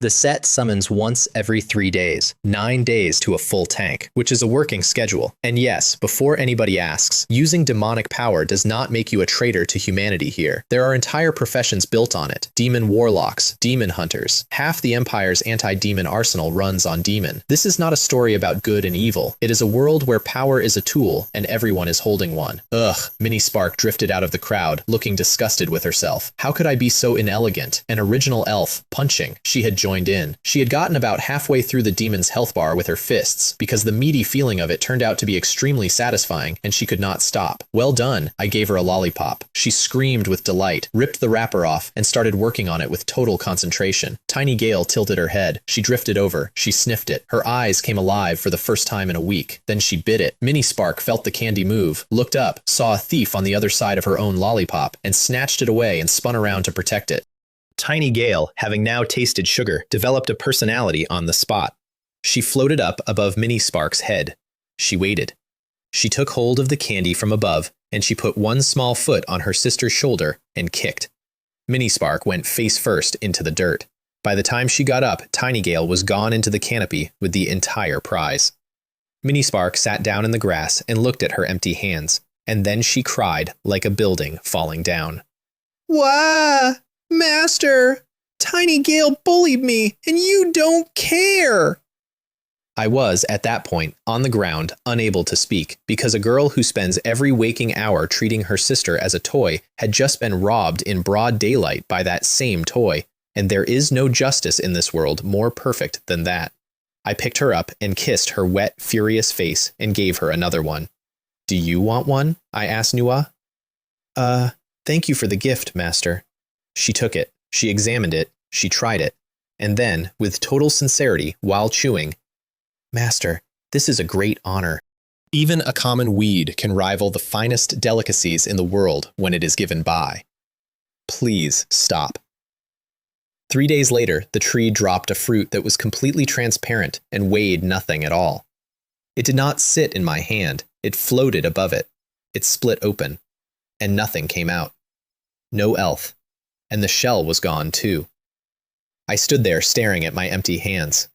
The set summons once every 3 days, 9 days to a full tank, which is a working schedule. And yes, before anybody asks, using demonic power does not make you a traitor to humanity here. There are entire professions built on it. Demon warlocks, demon hunters. Half the Empire's anti-demon arsenal runs on demon. This is not a story about good and evil. It is a world where power is a tool and everyone is holding one. Ugh, Minnie Spark drifted out of the crowd, looking disgusted with herself. How could I be so inelegant? An original elf, punching. She had joined in. She had gotten about halfway through the demon's health bar with her fists, because the meaty feeling of it turned out to be extremely satisfying, and she could not stop. Well done, I gave her a lollipop. She screamed with delight, ripped the wrapper off, and started working on it with total concentration. Tiny Gale tilted her head. She drifted over. She sniffed it. Her eyes came alive for the first time in a week. Then she bit it. Minnie Spark felt the candy move, looked up, saw a thief on the other side of her own lollipop, and snatched it away and spun around to protect it. Tiny Gale, having now tasted sugar, developed a personality on the spot. She floated up above Minnie Spark's head. She waited. She took hold of the candy from above, and she put one small foot on her sister's shoulder and kicked. Minnie Spark went face first into the dirt. By the time she got up, Tiny Gale was gone into the canopy with the entire prize. Minnie Spark sat down in the grass and looked at her empty hands, and then she cried like a building falling down. Wah! Master, Tiny Gale bullied me, and you don't care! I was, at that point, on the ground, unable to speak, because a girl who spends every waking hour treating her sister as a toy had just been robbed in broad daylight by that same toy, and there is no justice in this world more perfect than that. I picked her up and kissed her wet, furious face and gave her another one. Do you want one? I asked Nua. Thank you for the gift, Master. She took it, she examined it, she tried it, and then, with total sincerity, while chewing, Master, this is a great honor. Even a common weed can rival the finest delicacies in the world when it is given by. Please stop. 3 days later, the tree dropped a fruit that was completely transparent and weighed nothing at all. It did not sit in my hand, it floated above it. It split open, and nothing came out. No elf. And the shell was gone too. I stood there staring at my empty hands.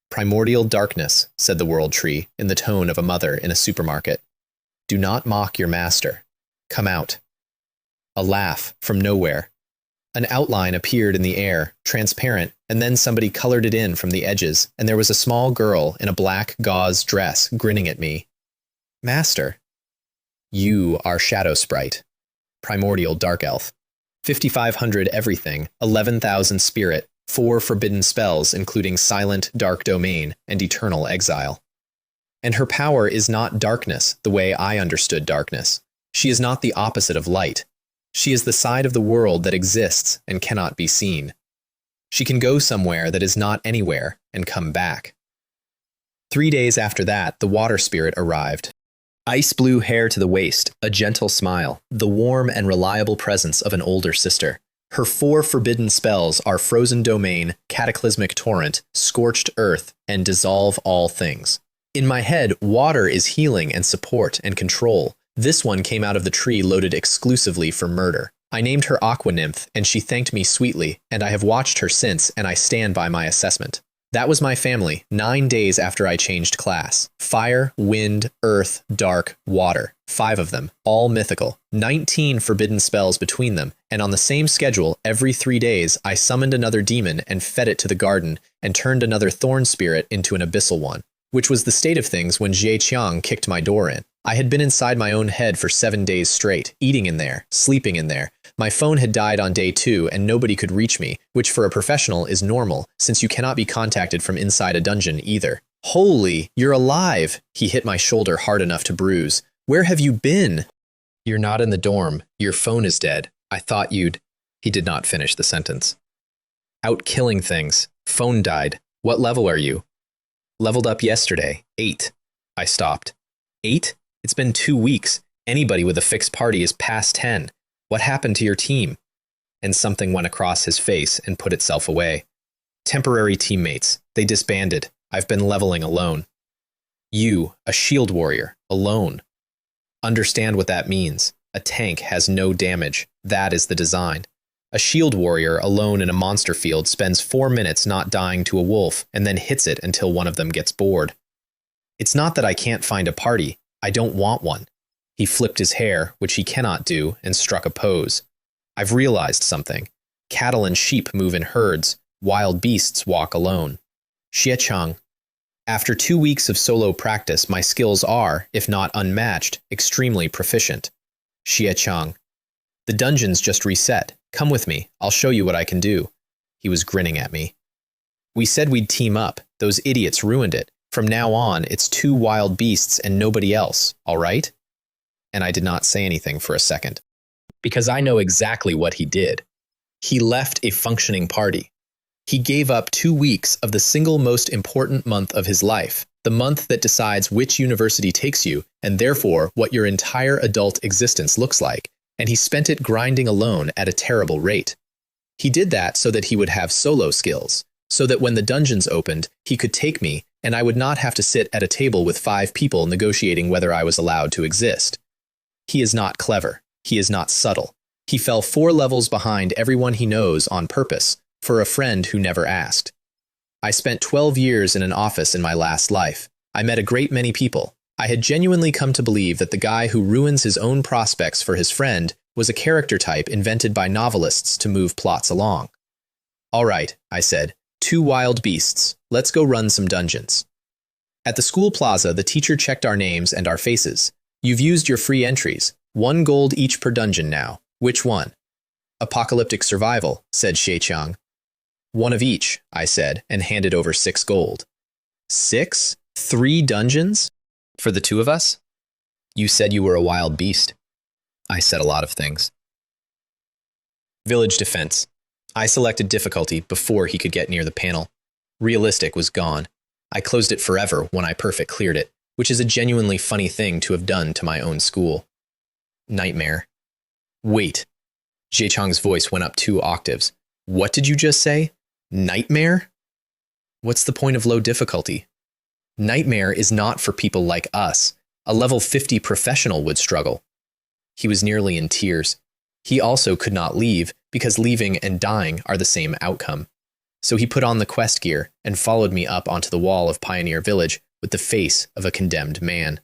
Primordial darkness, said the world tree in the tone of a mother in a supermarket. Do not mock your master. Come out. A laugh from nowhere. An outline appeared in the air, transparent, and then somebody colored it in from the edges, and there was a small girl in a black gauze dress grinning at me. Master. You are Shadow Sprite. Primordial Dark Elf. 5,500 everything, 11,000 spirit, 4 forbidden spells including Silent Dark Domain and Eternal Exile. And her power is not darkness the way I understood darkness. She is not the opposite of light. She is the side of the world that exists and cannot be seen. She can go somewhere that is not anywhere and come back. 3 days after that, the water spirit arrived. Ice blue hair to the waist, a gentle smile, the warm and reliable presence of an older sister. Her 4 forbidden spells are Frozen Domain, Cataclysmic Torrent, Scorched Earth, and Dissolve All Things. In my head, water is healing and support and control. This one came out of the tree loaded exclusively for murder. I named her Aqua Nymph, and she thanked me sweetly, and I have watched her since, and I stand by my assessment. That was my family, 9 days after I changed class. Fire, wind, earth, dark, water. 5 of them, all mythical. 19 forbidden spells between them, and on the same schedule, every 3 days, I summoned another demon and fed it to the garden, and turned another thorn spirit into an abyssal one. Which was the state of things when Jie Qiang kicked my door in. I had been inside my own head for 7 days straight, eating in there, sleeping in there. My phone had died on day 2 and nobody could reach me, which for a professional is normal, since you cannot be contacted from inside a dungeon either. Holy, you're alive! He hit my shoulder hard enough to bruise. Where have you been? You're not in the dorm. Your phone is dead. I thought you'd... He did not finish the sentence. Out killing things. Phone died. What level are you? Leveled up yesterday. 8. I stopped. 8? It's been 2 weeks. Anybody with a fixed party is past 10. What happened to your team? And something went across his face and put itself away. Temporary teammates. They disbanded. I've been leveling alone. You, a shield warrior, alone. Understand what that means. A tank has no damage. That is the design. A shield warrior alone in a monster field spends 4 minutes not dying to a wolf and then hits it until one of them gets bored. It's not that I can't find a party. I don't want one. He flipped his hair, which he cannot do, and struck a pose. I've realized something. Cattle and sheep move in herds. Wild beasts walk alone. Xie Chang. After 2 weeks of solo practice, my skills are, if not unmatched, extremely proficient. Xie Chang. The dungeon's just reset. Come with me. I'll show you what I can do. He was grinning at me. We said we'd team up. Those idiots ruined it. From now on, it's 2 wild beasts and nobody else, all right? And I did not say anything for a second. Because I know exactly what he did. He left a functioning party. He gave up 2 weeks of the single most important month of his life, the month that decides which university takes you, and therefore what your entire adult existence looks like, and he spent it grinding alone at a terrible rate. He did that so that he would have solo skills, so that when the dungeons opened, he could take me, and I would not have to sit at a table with 5 people negotiating whether I was allowed to exist. He is not clever. He is not subtle. He fell 4 levels behind everyone he knows on purpose, for a friend who never asked. I spent 12 years in an office in my last life. I met a great many people. I had genuinely come to believe that the guy who ruins his own prospects for his friend was a character type invented by novelists to move plots along. All right, I said, 2 wild beasts. Let's go run some dungeons. At the school plaza, the teacher checked our names and our faces. You've used your free entries. 1 gold each per dungeon now. Which one? Apocalyptic Survival, said Xie Qiang. 1 of each, I said, and handed over 6 gold. 6? 3 dungeons? For the 2 of us? You said you were a wild beast. I said a lot of things. Village Defense. I selected difficulty before he could get near the panel. Realistic was gone. I closed it forever when I perfect cleared it, which is a genuinely funny thing to have done to my own school. Nightmare. Wait. Jie Chang's voice went up 2 octaves. What did you just say? Nightmare? What's the point of low difficulty? Nightmare is not for people like us. A level 50 professional would struggle. He was nearly in tears. He also could not leave, because leaving and dying are the same outcome. So he put on the quest gear and followed me up onto the wall of Pioneer Village with the face of a condemned man.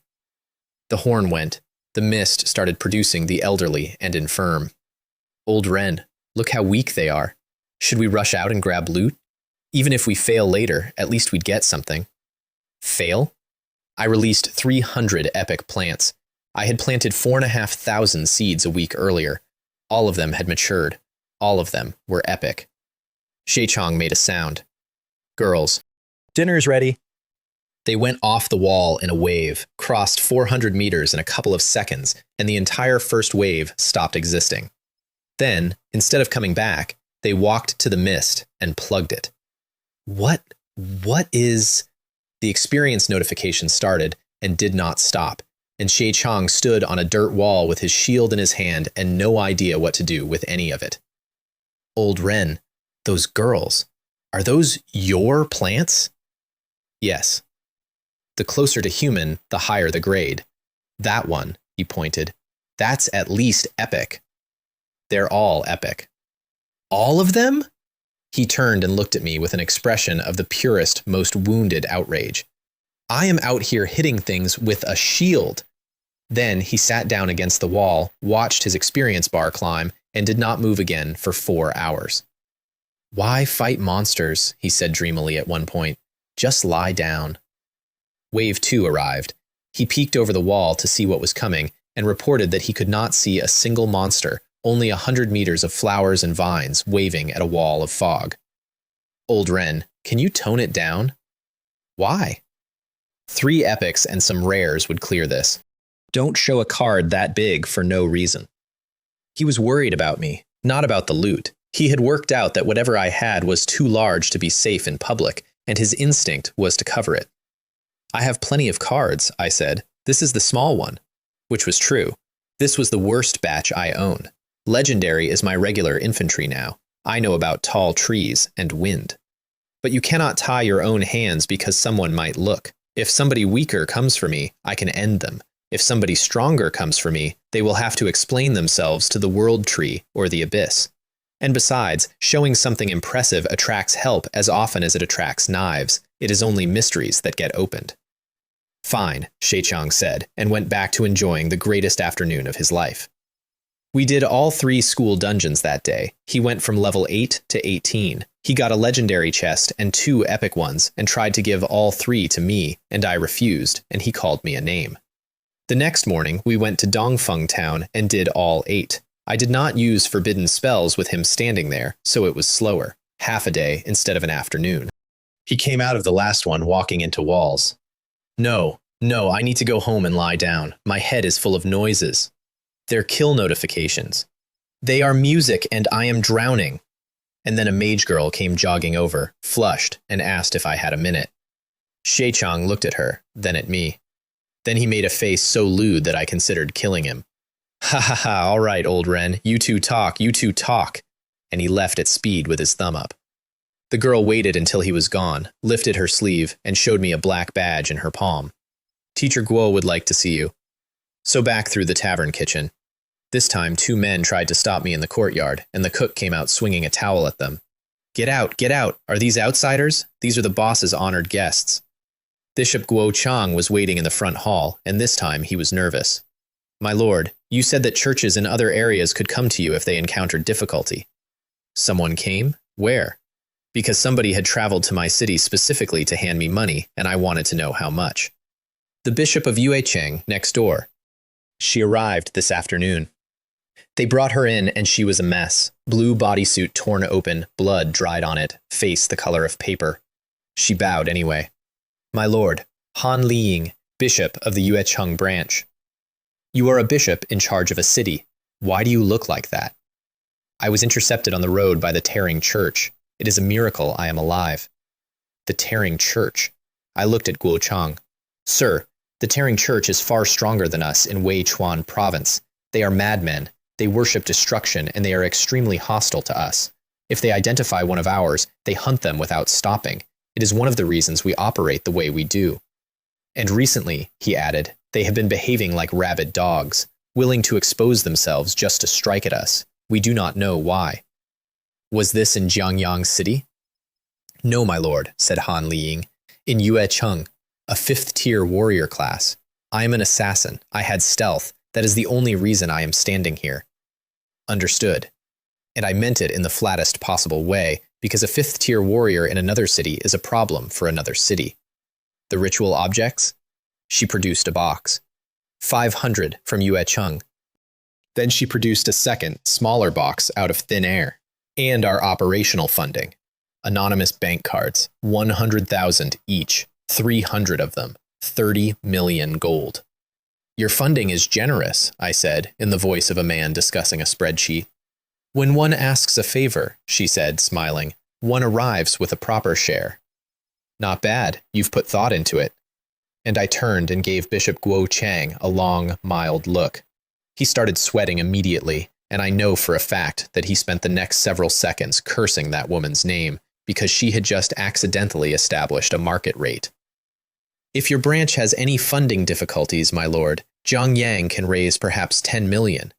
The horn went. The mist started producing the elderly and infirm. Old Ren, look how weak they are. Should we rush out and grab loot? Even if we fail later, at least we'd get something. Fail? I released 300 epic plants. I had planted 4,500 seeds a week earlier. All of them had matured. All of them were epic. Xie Chang made a sound. Girls. Dinner's ready. They went off the wall in a wave, crossed 400 meters in a couple of seconds, and the entire first wave stopped existing. Then, instead of coming back, they walked to the mist and plugged it. What is... The experience notification started and did not stop, and Xie Chang stood on a dirt wall with his shield in his hand and no idea what to do with any of it. Old Ren, those girls, are those your plants? Yes. The closer to human, the higher the grade. That one, he pointed, that's at least epic. They're all epic. All of them? He turned and looked at me with an expression of the purest, most wounded outrage. I am out here hitting things with a shield. Then he sat down against the wall, watched his experience bar climb, and did not move again for 4 hours. Why fight monsters? He said dreamily at one point. Just lie down. Wave 2 arrived. He peeked over the wall to see what was coming and reported that he could not see a single monster, only 100 meters of flowers and vines waving at a wall of fog. Old Ren, can you tone it down? Why? 3 epics and some rares would clear this. Don't show a card that big for no reason. He was worried about me, not about the loot. He had worked out that whatever I had was too large to be safe in public, and his instinct was to cover it. I have plenty of cards, I said. This is the small one. Which was true. This was the worst batch I own. Legendary is my regular infantry now. I know about tall trees and wind. But you cannot tie your own hands because someone might look. If somebody weaker comes for me, I can end them. If somebody stronger comes for me, they will have to explain themselves to the world tree or the abyss. And besides, showing something impressive attracts help as often as it attracts knives. It is only mysteries that get opened. Fine, Xie Chang said, and went back to enjoying the greatest afternoon of his life. We did all 3 school dungeons that day. He went from level 8 to 18. He got a legendary chest and 2 epic ones and tried to give all 3 to me, and I refused, and he called me a name. The next morning, we went to Dongfeng Town and did all 8. I did not use forbidden spells with him standing there, so it was slower, half a day instead of an afternoon. He came out of the last one walking into walls. No, I need to go home and lie down. My head is full of noises. They're kill notifications. They are music and I am drowning. And then a mage girl came jogging over, flushed, and asked if I had a minute. Xie Chang looked at her, then at me. Then he made a face so lewd that I considered killing him. Ha ha ha, all right, old Ren, you two talk. And he left at speed with his thumb up. The girl waited until he was gone, lifted her sleeve, and showed me a black badge in her palm. Teacher Guo would like to see you. So back through the tavern kitchen. This time 2 men tried to stop me in the courtyard, and the cook came out swinging a towel at them. Get out! Are these outsiders? These are the boss's honored guests. Bishop Guo Chang was waiting in the front hall, and this time he was nervous. My lord, you said that churches in other areas could come to you if they encountered difficulty. Someone came? Where? Because somebody had traveled to my city specifically to hand me money, and I wanted to know how much. The Bishop of Yuecheng, next door. She arrived this afternoon. They brought her in, and she was a mess. Blue bodysuit torn open, blood dried on it, face the color of paper. She bowed anyway. My lord, Han Liying, Bishop of the Yuecheng branch. You are a bishop in charge of a city. Why do you look like that? I was intercepted on the road by the tearing church. It is a miracle I am alive. The tearing church. I looked at Guo Chang. Sir, the tearing church is far stronger than us in Weichuan province. They are madmen. They worship destruction, and they are extremely hostile to us. If they identify one of ours, they hunt them without stopping. It is one of the reasons we operate the way we do. And recently, he added, they have been behaving like rabid dogs, willing to expose themselves just to strike at us. We do not know why. Was this in Jiangyang City? No, my lord, said Han Liying. In Yuecheng, a 5th-tier warrior class. I am an assassin. I had stealth. That is the only reason I am standing here. Understood. And I meant it in the flattest possible way, because a 5th-tier warrior in another city is a problem for another city. The ritual objects? She produced a box. 500 from Yuecheng. Then she produced a second, smaller box out of thin air. And our operational funding. Anonymous bank cards, 100,000 each. 300 of them. 30 million gold. Your funding is generous, I said, in the voice of a man discussing a spreadsheet. When one asks a favor, she said, smiling, one arrives with a proper share. Not bad, you've put thought into it. And I turned and gave Bishop Guo Chang a long, mild look. He started sweating immediately, and I know for a fact that he spent the next several seconds cursing that woman's name because she had just accidentally established a market rate. If your branch has any funding difficulties, my lord, Zhang Yang can raise perhaps 10 million.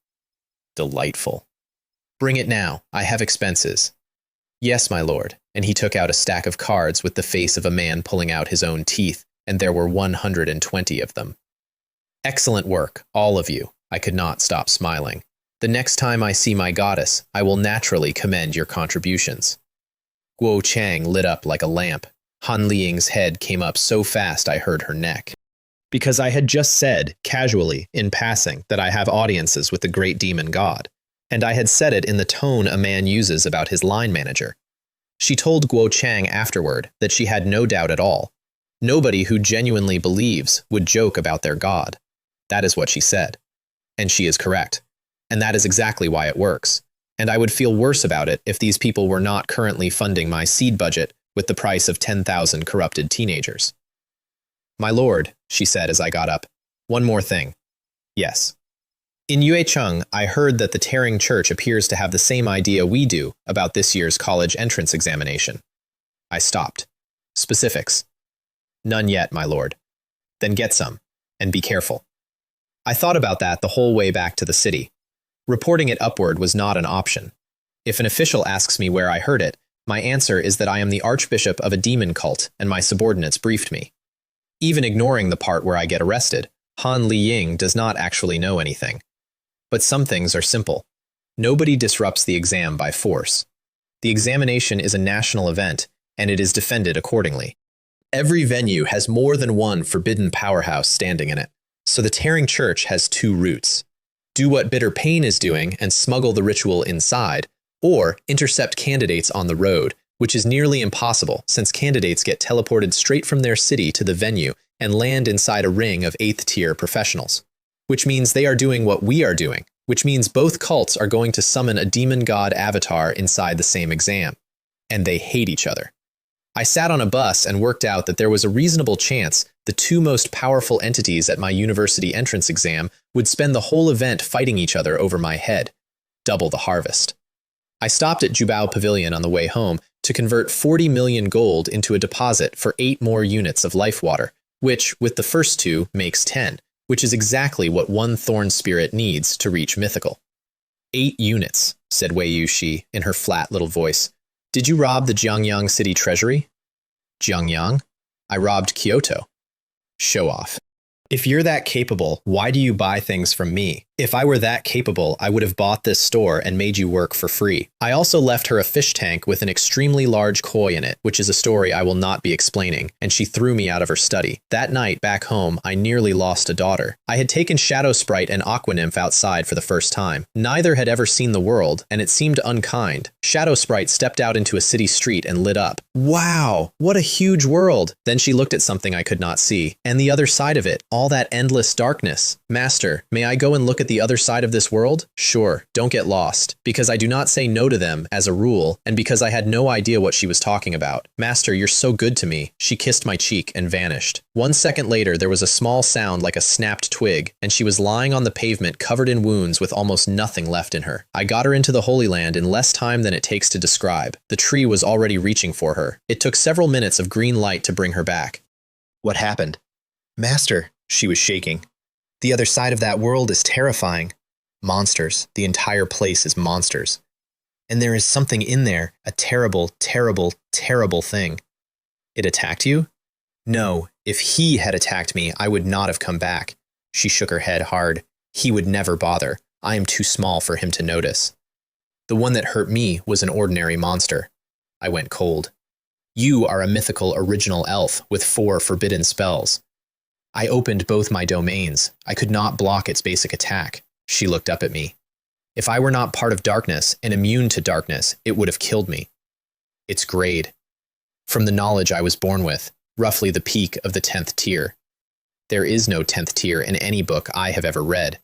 Delightful. Bring it now, I have expenses. Yes, my lord, and he took out a stack of cards with the face of a man pulling out his own teeth, and there were 120 of them. Excellent work, all of you. I could not stop smiling. The next time I see my goddess, I will naturally commend your contributions. Guo Chang lit up like a lamp. Han Liying's head came up so fast I heard her neck. Because I had just said, casually, in passing, that I have audiences with the great demon god, and I had said it in the tone a man uses about his line manager. She told Guo Chang afterward that she had no doubt at all. Nobody who genuinely believes would joke about their god. That is what she said. And she is correct. And that is exactly why it works. And I would feel worse about it if these people were not currently funding my seed budget with the price of 10,000 corrupted teenagers. My lord, she said as I got up, one more thing. Yes. In Yuecheng, I heard that the Taring Church appears to have the same idea we do about this year's college entrance examination. I stopped. Specifics. None yet, my lord. Then get some, and be careful. I thought about that the whole way back to the city. Reporting it upward was not an option. If an official asks me where I heard it, my answer is that I am the archbishop of a demon cult and my subordinates briefed me. Even ignoring the part where I get arrested, Han Liying does not actually know anything. But some things are simple. Nobody disrupts the exam by force. The examination is a national event, and it is defended accordingly. Every venue has more than one forbidden powerhouse standing in it, so the Taring Church has two routes. Do what Bitter Pain is doing and smuggle the ritual inside, or intercept candidates on the road, which is nearly impossible since candidates get teleported straight from their city to the venue and land inside a ring of 8th-tier professionals. Which means they are doing what we are doing, which means both cults are going to summon a demon god avatar inside the same exam. And they hate each other. I sat on a bus and worked out that there was a reasonable chance the two most powerful entities at my university entrance exam would spend the whole event fighting each other over my head. Double the harvest. I stopped at Jubao Pavilion on the way home to convert 40 million gold into a deposit for 8 more units of life water, which, with the first 2, makes 10, which is exactly what one thorn spirit needs to reach mythical. 8 units, said Wei Yuxi in her flat little voice. Did you rob the Jiangyang city treasury? Jiangyang? I robbed Kyoto. Show off. If you're that capable, why do you buy things from me? If I were that capable, I would have bought this store and made you work for free. I also left her a fish tank with an extremely large koi in it, which is a story I will not be explaining, and she threw me out of her study. That night, back home, I nearly lost a daughter. I had taken Shadow Sprite and Aqua Nymph outside for the first time. Neither had ever seen the world, and it seemed unkind. Shadow Sprite stepped out into a city street and lit up. Wow, what a huge world! Then she looked at something I could not see, and the other side of it, all that endless darkness. Master, may I go and look at the other side of this world? Sure, don't get lost, because I do not say no to them as a rule, and because I had no idea what she was talking about. Master, you're so good to me. She kissed my cheek and vanished. 1 second later, there was a small sound like a snapped twig, and she was lying on the pavement covered in wounds with almost nothing left in her. I got her into the Holy Land in less time than it takes to describe. The tree was already reaching for her. It took several minutes of green light to bring her back. What happened? Master, she was shaking. The other side of that world is terrifying. Monsters. The entire place is monsters. And there is something in there, a terrible, terrible, terrible thing. It attacked you? No, if he had attacked me, I would not have come back. She shook her head hard. He would never bother. I am too small for him to notice. The one that hurt me was an ordinary monster. I went cold. You are a mythical original elf with 4 forbidden spells. I opened both my domains. I could not block its basic attack. She looked up at me. If I were not part of darkness and immune to darkness, it would have killed me. Its grade. From the knowledge I was born with, roughly the peak of the 10th tier. There is no 10th tier in any book I have ever read.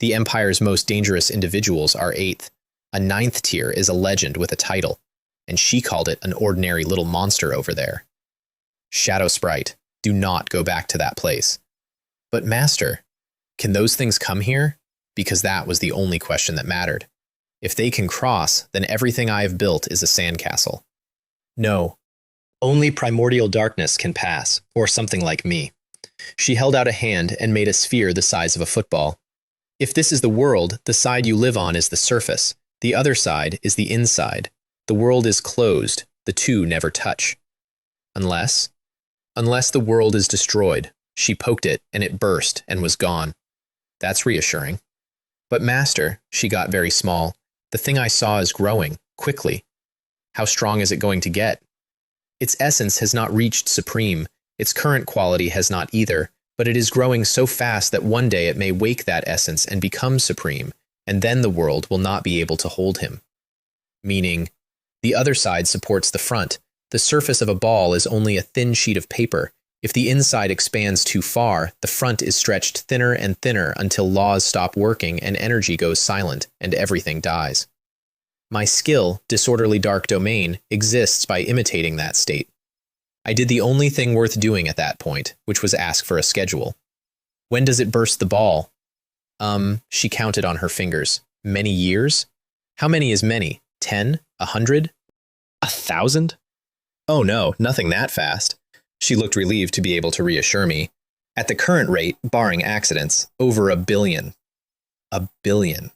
The Empire's most dangerous individuals are 8th. A 9th tier is a legend with a title, and she called it an ordinary little monster over there. Shadow Sprite, do not go back to that place. But Master, can those things come here? Because that was the only question that mattered. If they can cross, then everything I have built is a sandcastle. No, only primordial darkness can pass, or something like me. She held out a hand and made a sphere the size of a football. If this is the world, the side you live on is the surface. The other side is the inside. The world is closed. The two never touch. Unless the world is destroyed. She poked it, and it burst and was gone. That's reassuring. But Master, she got very small. The thing I saw is growing, quickly. How strong is it going to get? Its essence has not reached supreme. Its current quality has not either, but it is growing so fast that one day it may wake that essence and become supreme, and then the world will not be able to hold him. Meaning, the other side supports the front. The surface of a ball is only a thin sheet of paper. If the inside expands too far, the front is stretched thinner and thinner until laws stop working and energy goes silent and everything dies. My skill, Disorderly Dark Domain, exists by imitating that state. I did the only thing worth doing at that point, which was ask for a schedule. When does it burst the ball? She counted on her fingers. Many years? How many is many? 10? 100? 1,000? Oh no, nothing that fast. She looked relieved to be able to reassure me. At the current rate, barring accidents, over 1 billion. 1 billion.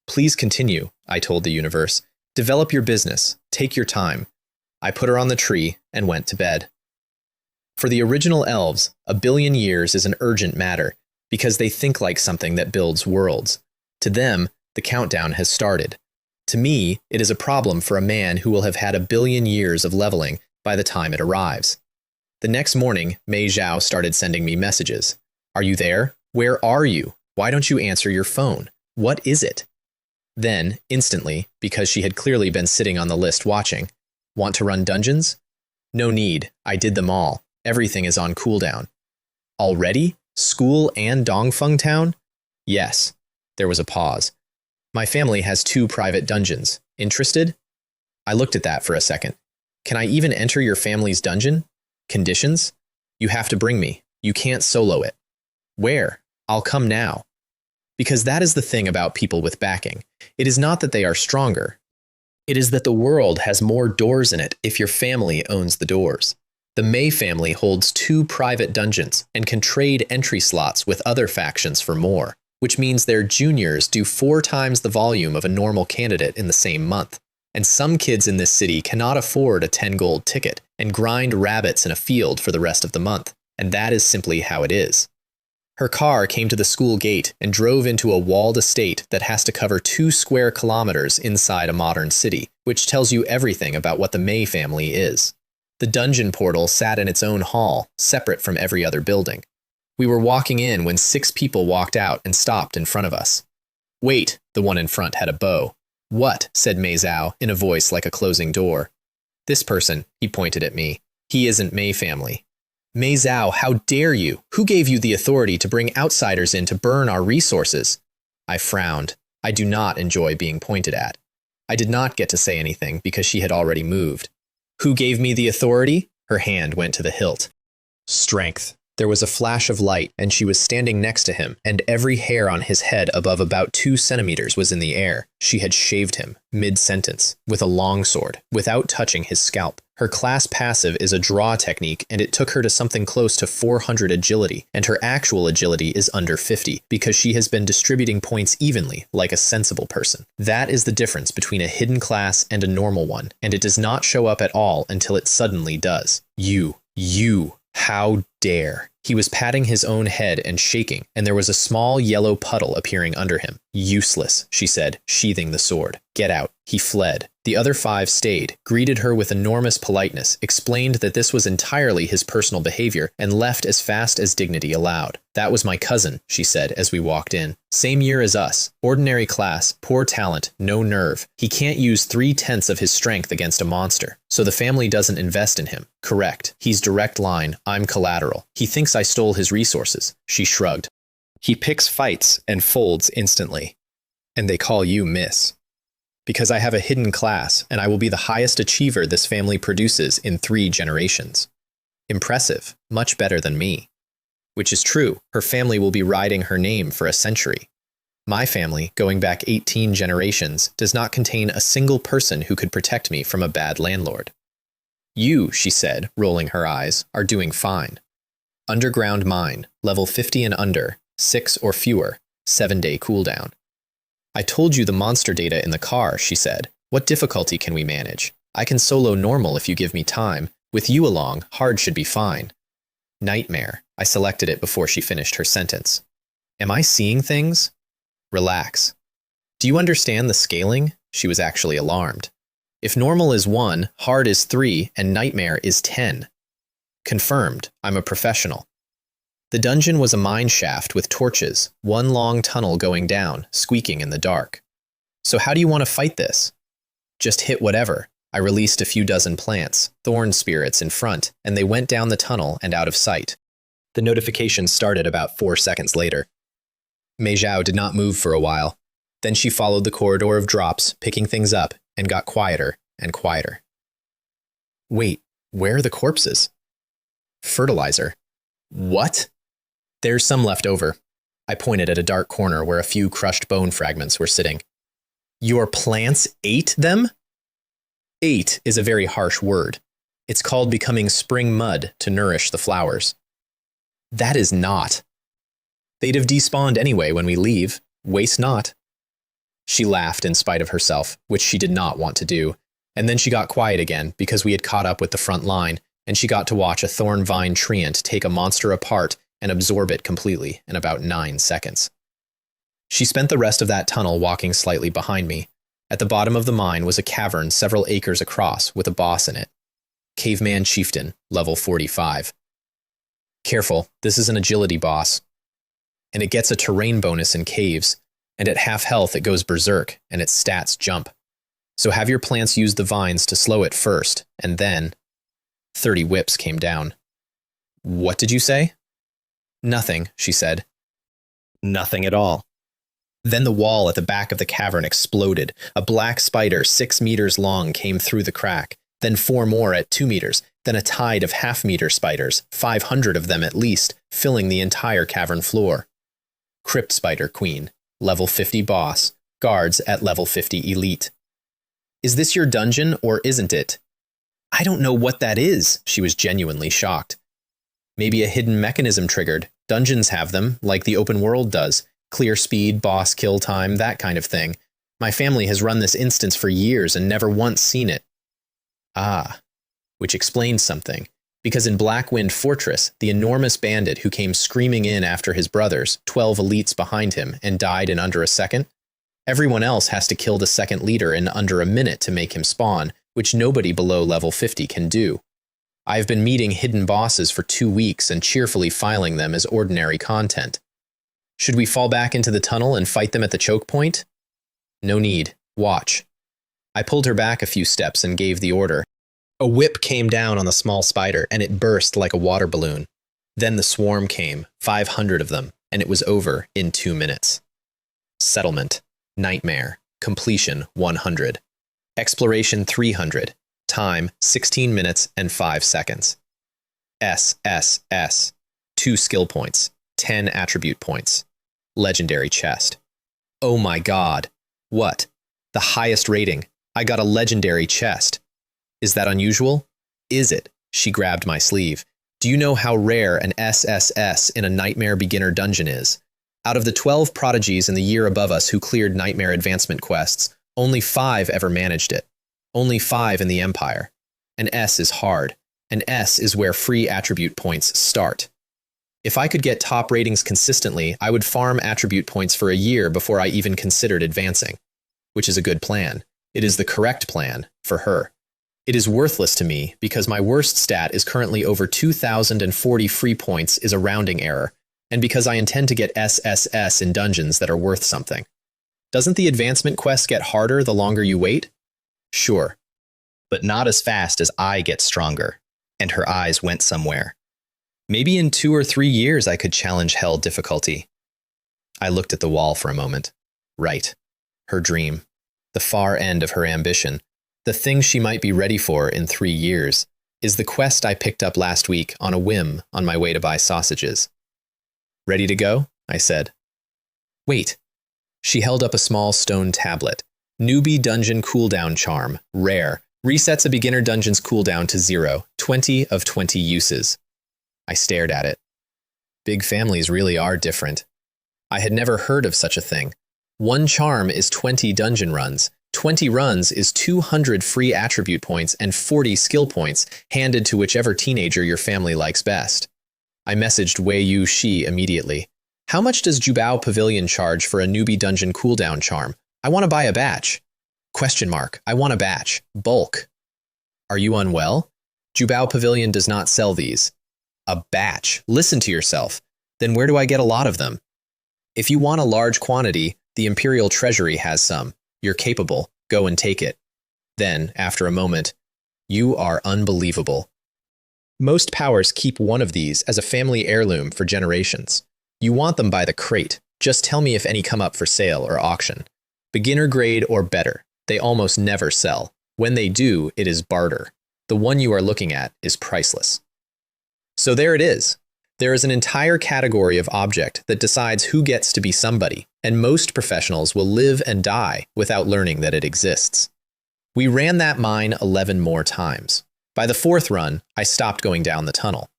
Please continue, I told the universe. Develop your business. Take your time. I put her on the tree and went to bed. For the original elves, 1 billion years is an urgent matter, because they think like something that builds worlds. To them, the countdown has started. To me, it is a problem for a man who will have had 1 billion years of leveling by the time it arrives. The next morning, Mei Zhao started sending me messages. Are you there? Where are you? Why don't you answer your phone? What is it? Then, instantly, because she had clearly been sitting on the list watching, want to run dungeons? No need, I did them all. Everything is on cooldown. Already? School and Dongfeng Town? Yes. There was a pause. My family has 2 private dungeons. Interested? I looked at that for a second. Can I even enter your family's dungeon? Conditions? You have to bring me. You can't solo it. Where? I'll come now. Because that is the thing about people with backing. It is not that they are stronger. It is that the world has more doors in it if your family owns the doors. The Mei family holds 2 private dungeons and can trade entry slots with other factions for more, which means their juniors do 4 times the volume of a normal candidate in the same month. And some kids in this city cannot afford a 10 gold ticket and grind rabbits in a field for the rest of the month, and that is simply how it is. Her car came to the school gate and drove into a walled estate that has to cover 2 square kilometers inside a modern city, which tells you everything about what the Mei family is. The dungeon portal sat in its own hall, separate from every other building. We were walking in when 6 people walked out and stopped in front of us. Wait, the one in front had a bow. What? Said Mei Zhao in a voice like a closing door. This person, he pointed at me. He isn't Mei family. Mei Zhao, how dare you? Who gave you the authority to bring outsiders in to burn our resources? I frowned. I do not enjoy being pointed at. I did not get to say anything because she had already moved. Who gave me the authority? Her hand went to the hilt. Strength. There was a flash of light, and she was standing next to him, and every hair on his head above about 2 centimeters was in the air. She had shaved him, mid-sentence, with a longsword, without touching his scalp. Her class passive is a draw technique, and it took her to something close to 400 agility, and her actual agility is under 50, because she has been distributing points evenly, like a sensible person. That is the difference between a hidden class and a normal one, and it does not show up at all until it suddenly does. You, how dare. He was patting his own head and shaking, and there was a small yellow puddle appearing under him. Useless, she said, sheathing the sword. Get out. He fled. The other 5 stayed, greeted her with enormous politeness, explained that this was entirely his personal behavior, and left as fast as dignity allowed. That was my cousin, she said as we walked in. Same year as us. Ordinary class, poor talent, no nerve. He can't use 3/10 of his strength against a monster. So the family doesn't invest in him. Correct. He's direct line, I'm collateral. He thinks I stole his resources. She shrugged. He picks fights and folds instantly. And they call you Miss. Because I have a hidden class, and I will be the highest achiever this family produces in 3 generations. Impressive, much better than me. Which is true, her family will be riding her name for a century. My family, going back 18 generations, does not contain a single person who could protect me from a bad landlord. You, she said, rolling her eyes, are doing fine. Underground mine, level 50 and under, 6 or fewer, 7-day cooldown. I told you the monster data in the car, she said. What difficulty can we manage? I can solo normal if you give me time. With you along, hard should be fine. Nightmare. I selected it before she finished her sentence. Am I seeing things? Relax. Do you understand the scaling? She was actually alarmed. If normal is 1, hard is 3, and nightmare is 10. Confirmed. I'm a professional. The dungeon was a mine shaft with torches, one long tunnel going down, squeaking in the dark. So how do you want to fight this? Just hit whatever. I released a few dozen plants, thorn spirits in front, and they went down the tunnel and out of sight. The notification started about 4 seconds later. Mei Zhao did not move for a while. Then she followed the corridor of drops, picking things up, and got quieter and quieter. Wait, where are the corpses? Fertilizer. What? There's some left over. I pointed at a dark corner where a few crushed bone fragments were sitting. Your plants ate them? Ate is a very harsh word. It's called becoming spring mud to nourish the flowers. That is not. They'd have despawned anyway when we leave. Waste not. She laughed in spite of herself, which she did not want to do, and then she got quiet again because we had caught up with the front line, and she got to watch a thorn vine treant take a monster apart and absorb it completely in about 9 seconds. She spent the rest of that tunnel walking slightly behind me. At the bottom of the mine was a cavern several acres across with a boss in it. Caveman Chieftain, level 45. Careful, this is an agility boss. And it gets a terrain bonus in caves, and at half health it goes berserk, and its stats jump. So have your plants use the vines to slow it first, and then... 30 whips came down. What did you say? Nothing, she said. Nothing at all. Then the wall at the back of the cavern exploded. A black spider 6 meters long came through the crack, then 4 more at 2 meters, then a tide of half-meter spiders, 500 of them at least, filling the entire cavern floor. Crypt Spider Queen, level 50 boss, guards at level 50 elite. Is this your dungeon or isn't it? I don't know what that is, she was genuinely shocked. Maybe a hidden mechanism triggered. Dungeons have them, like the open world does. Clear speed, boss kill time, that kind of thing. My family has run this instance for years and never once seen it. Ah, which explains something. Because in Blackwind Fortress, the enormous bandit who came screaming in after his brothers, 12 elites behind him, and died in under a second, everyone else has to kill the second leader in under a minute to make him spawn, which nobody below level 50 can do. I have been meeting hidden bosses for 2 weeks and cheerfully filing them as ordinary content. Should we fall back into the tunnel and fight them at the choke point? No need. Watch. I pulled her back a few steps and gave the order. A whip came down on the small spider, and it burst like a water balloon. Then the swarm came, 500 of them, and it was over in 2 minutes. Settlement. Nightmare. Completion 100. Exploration 300. Time 16 minutes and 5 seconds. SSS. 2 skill points. 10 attribute points. Legendary chest. Oh my god. What? The highest rating. I got a legendary chest. Is that unusual? Is it? She grabbed my sleeve. Do you know how rare an SSS in a Nightmare beginner dungeon is? Out of the 12 prodigies in the year above us who cleared Nightmare advancement quests, only 5 ever managed it. Only 5 in the Empire. An S is hard. An S is where free attribute points start. If I could get top ratings consistently, I would farm attribute points for a year before I even considered advancing. Which is a good plan. It is the correct plan for her. It is worthless to me because my worst stat is currently over 2,040 free points is a rounding error, and because I intend to get SSS in dungeons that are worth something. Doesn't the advancement quest get harder the longer you wait? Sure, but not as fast as I get stronger. And her eyes went somewhere. Maybe in 2 or 3 years I could challenge hell difficulty. I looked at the wall for a moment. Right. Her dream. The far end of her ambition. The thing she might be ready for in 3 years is the quest I picked up last week on a whim on my way to buy sausages. Ready to go? I said. Wait. She held up a small stone tablet. Newbie Dungeon Cooldown Charm. Rare. Resets a beginner dungeon's cooldown to 0. 20 of 20 uses. I stared at it. Big families really are different. I had never heard of such a thing. 1 charm is 20 dungeon runs. 20 runs is 200 free attribute points and 40 skill points handed to whichever teenager your family likes best. I messaged Wei Yu Shi immediately. How much does Jubao Pavilion charge for a newbie dungeon cooldown charm? I want to buy a batch. ? I want a batch. Bulk. Are you unwell? Jubao Pavilion does not sell these. A batch. Listen to yourself. Then where do I get a lot of them? If you want a large quantity, the Imperial Treasury has some. You're capable. Go and take it. Then, after a moment, you are unbelievable. Most powers keep one of these as a family heirloom for generations. You want them by the crate. Just tell me if any come up for sale or auction. Beginner grade or better. They almost never sell. When they do, it is barter. The one you are looking at is priceless. So there it is. There is an entire category of object that decides who gets to be somebody, and most professionals will live and die without learning that it exists. We ran that mine 11 more times. By the 4th run, I stopped going down the tunnel.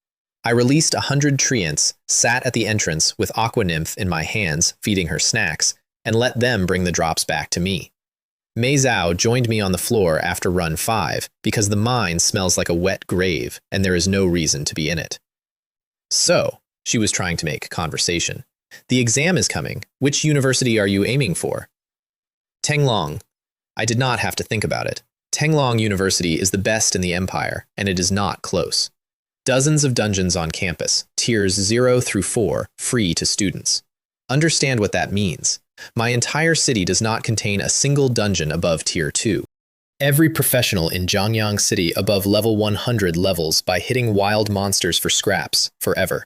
I released 100 treants, sat at the entrance with Aqua Nymph in my hands, feeding her snacks, and let them bring the drops back to me. Mei Zhao joined me on the floor after run 5 because the mine smells like a wet grave and there is no reason to be in it. So, she was trying to make conversation. The exam is coming. Which university are you aiming for? Tenglong. I did not have to think about it. Tenglong University is the best in the Empire, and it is not close. Dozens of dungeons on campus, tiers 0 through 4, free to students. Understand what that means. My entire city does not contain a single dungeon above tier 2. Every professional in Zhangyang City above level 100 levels by hitting wild monsters for scraps, forever.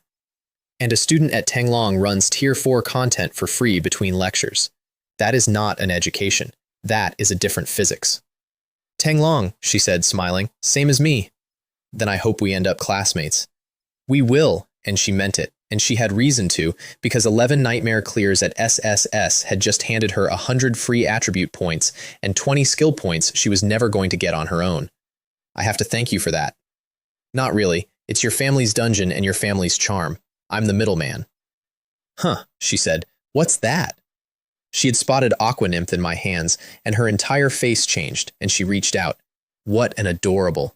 And a student at Tenglong runs tier 4 content for free between lectures. That is not an education. That is a different physics. Tenglong, she said, smiling, same as me. Then I hope we end up classmates. We will, and she meant it, and she had reason to, because 11 nightmare clears at SSS had just handed her 100 free attribute points and 20 skill points she was never going to get on her own. I have to thank you for that. Not really. It's your family's dungeon and your family's charm. I'm the middleman. Huh, she said. What's that? She had spotted Aqua Nymph in my hands, and her entire face changed, and she reached out. What an adorable.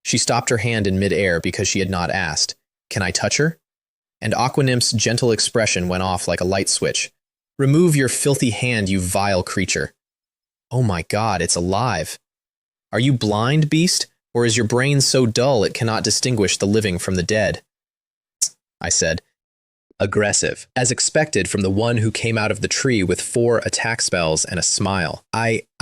She stopped her hand in midair because she had not asked. Can I touch her? And Aqua Nymph's gentle expression went off like a light switch. Remove your filthy hand, you vile creature. Oh my God, it's alive. Are you blind, beast? Or is your brain so dull it cannot distinguish the living from the dead? I said. Aggressive, as expected from the one who came out of the tree with 4 attack spells and a smile.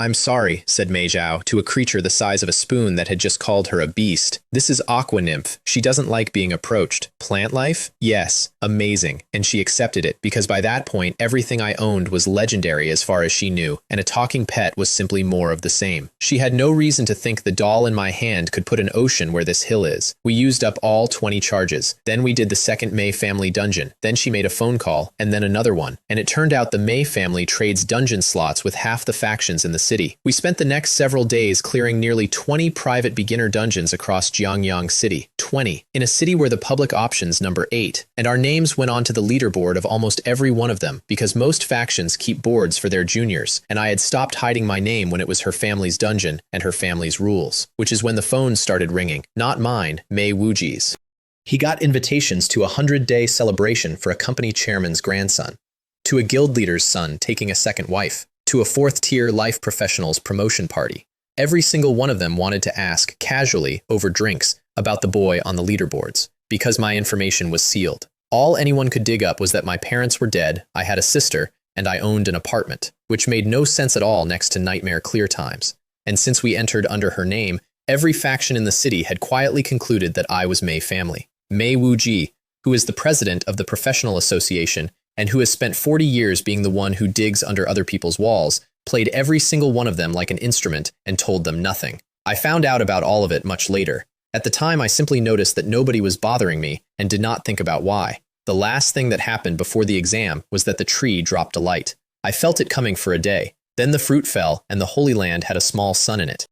I'm sorry, said Mei Zhao to a creature the size of a spoon that had just called her a beast. This is Aqua Nymph. She doesn't like being approached. Plant life? Yes, amazing. And she accepted it because by that point, everything I owned was legendary as far as she knew, and a talking pet was simply more of the same. She had no reason to think the doll in my hand could put an ocean where this hill is. We used up all 20 charges. Then we did the second Mei family dungeon. Then she made a phone call, and then another one. And it turned out the Mei family trades dungeon slots with half the factions in the city. We spent the next several days clearing nearly 20 private beginner dungeons across Jiangyang City. 20. In a city where the public options number 8. And our names went onto the leaderboard of almost every one of them, because most factions keep boards for their juniors, and I had stopped hiding my name when it was her family's dungeon and her family's rules. Which is when the phones started ringing. Not mine, Mei Wuji's. He got invitations to a 100-day celebration for a company chairman's grandson, to a guild leader's son taking a second wife, to a fourth-tier life professionals promotion party. Every single one of them wanted to ask, casually, over drinks, about the boy on the leaderboards, because my information was sealed. All anyone could dig up was that my parents were dead, I had a sister, and I owned an apartment, which made no sense at all next to Nightmare Clear Times. And since we entered under her name, every faction in the city had quietly concluded that I was Mei family. Mei Wuji, who is the president of the professional association and who has spent 40 years being the one who digs under other people's walls, played every single one of them like an instrument and told them nothing. I found out about all of it much later. At the time, I simply noticed that nobody was bothering me and did not think about why. The last thing that happened before the exam was that the tree dropped a light. I felt it coming for a day. Then the fruit fell and the Holy Land had a small sun in it.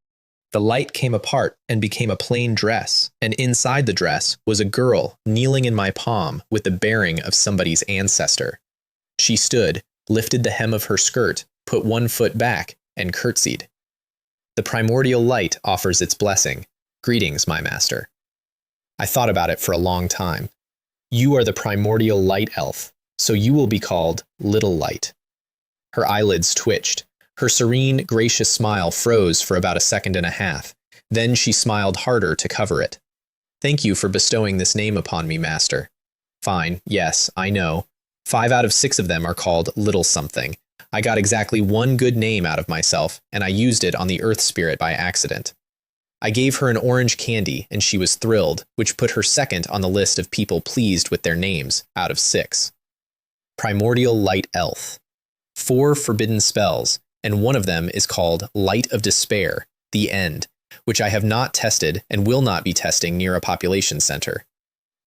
The light came apart and became a plain dress, and inside the dress was a girl kneeling in my palm with the bearing of somebody's ancestor. She stood, lifted the hem of her skirt, put one foot back, and curtsied. The primordial light offers its blessing. Greetings, my master. I thought about it for a long time. You are the primordial light elf, so you will be called Little Light. Her eyelids twitched. Her serene, gracious smile froze for about a second and a half. Then she smiled harder to cover it. Thank you for bestowing this name upon me, master. Fine, yes, I know. 5 out of 6 of them are called Little Something. I got exactly one good name out of myself, and I used it on the Earth Spirit by accident. I gave her an orange candy, and she was thrilled, which put her second on the list of people pleased with their names, out of 6. Primordial Light Elf. 4 forbidden spells, and one of them is called Light of Despair, the End, which I have not tested and will not be testing near a population center.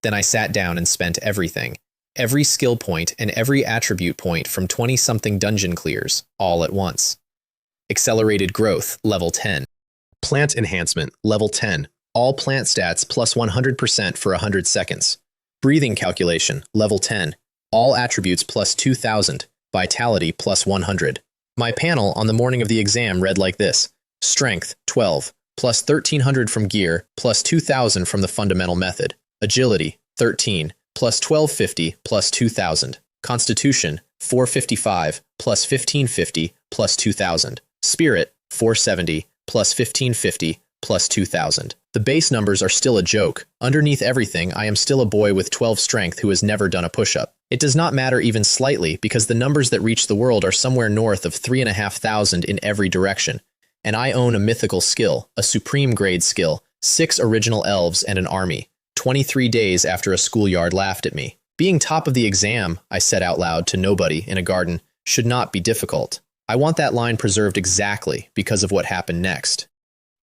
Then I sat down and spent everything, every skill point and every attribute point from 20-something dungeon clears, all at once. Accelerated Growth, level 10. Plant Enhancement, level 10. All plant stats plus 100% for 100 seconds. Breathing Calculation, level 10. All attributes plus 2,000. Vitality plus 100. My panel on the morning of the exam read like this. Strength, 12, plus 1,300 from gear, plus 2,000 from the fundamental method. Agility, 13, plus 1,250, plus 2,000. Constitution, 455, plus 1,550, plus 2,000. Spirit, 470, plus 1,550, plus 2,000. The base numbers are still a joke. Underneath everything, I am still a boy with 12 strength who has never done a push-up. It does not matter even slightly because the numbers that reach the world are somewhere north of 3,500 in every direction. And I own a mythical skill, a supreme grade skill, 6 original elves and an army. 23 days after a schoolyard laughed at me. Being top of the exam, I said out loud to nobody in a garden, should not be difficult. I want that line preserved exactly because of what happened next.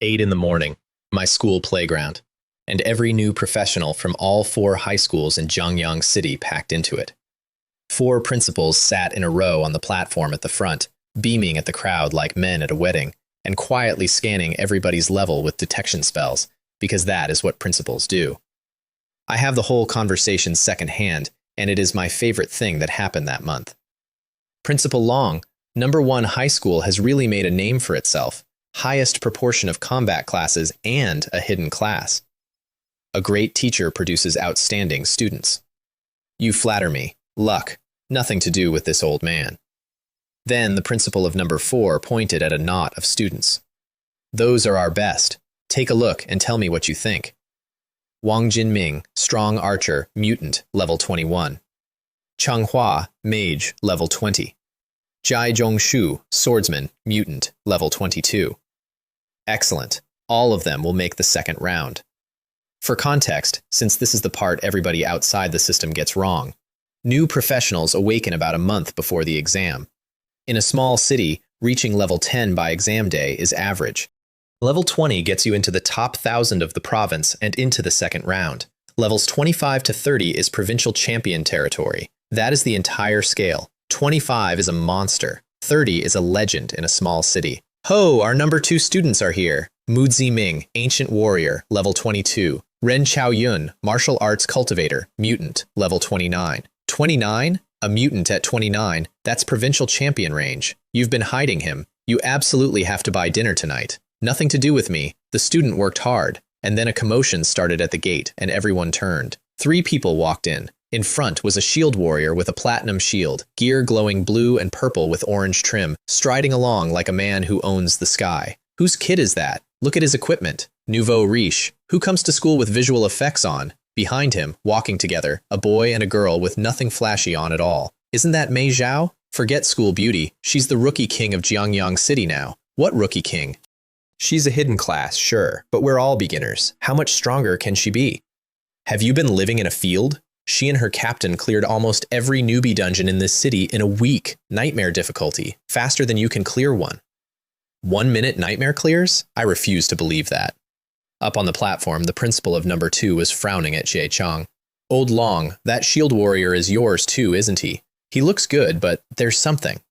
8 in the morning, my school playground, and every new professional from all 4 high schools in Zhangyang City packed into it. 4 principals sat in a row on the platform at the front, beaming at the crowd like men at a wedding, and quietly scanning everybody's level with detection spells, because that is what principals do. I have the whole conversation secondhand, and it is my favorite thing that happened that month. Principal Long, number 1 high school has really made a name for itself, highest proportion of combat classes and a hidden class. A great teacher produces outstanding students. You flatter me. Luck. Nothing to do with this old man. Then the principal of number 4 pointed at a knot of students. Those are our best. Take a look and tell me what you think. Wang Jinming, strong archer, mutant, level 21. Cheng Hua, mage, level 20. Jai Zhongshu, swordsman, mutant, level 22. Excellent. All of them will make the second round. For context, since this is the part everybody outside the system gets wrong, new professionals awaken about a month before the exam. In a small city, reaching level 10 by exam day is average. Level 20 gets you into the top 1,000 of the province and into the second round. Levels 25 to 30 is provincial champion territory. That is the entire scale. 25 is a monster. 30 is a legend in a small city. Ho, our number 2 students are here. Mu Ziming, ancient warrior, level 22. Ren Chaoyun, martial arts cultivator, mutant, level 29. 29? A mutant at 29? That's provincial champion range. You've been hiding him. You absolutely have to buy dinner tonight. Nothing to do with me. The student worked hard. And then a commotion started at the gate and everyone turned. 3 people walked in. In front was a shield warrior with a platinum shield, gear glowing blue and purple with orange trim, striding along like a man who owns the sky. Whose kid is that? Look at his equipment. Nouveau riche. Who comes to school with visual effects on? Behind him, walking together, a boy and a girl with nothing flashy on at all. Isn't that Mei Zhao? Forget school beauty. She's the rookie king of Jiangyang City now. What rookie king? She's a hidden class, sure, but we're all beginners. How much stronger can she be? Have you been living in a field? She and her captain cleared almost every newbie dungeon in this city in a week. Nightmare difficulty. Faster than you can clear one. 1 minute nightmare clears? I refuse to believe that. Up on the platform, the principal of number 2 was frowning at Jie Chang. Old Long, that shield warrior is yours too, isn't he? He looks good, but there's something.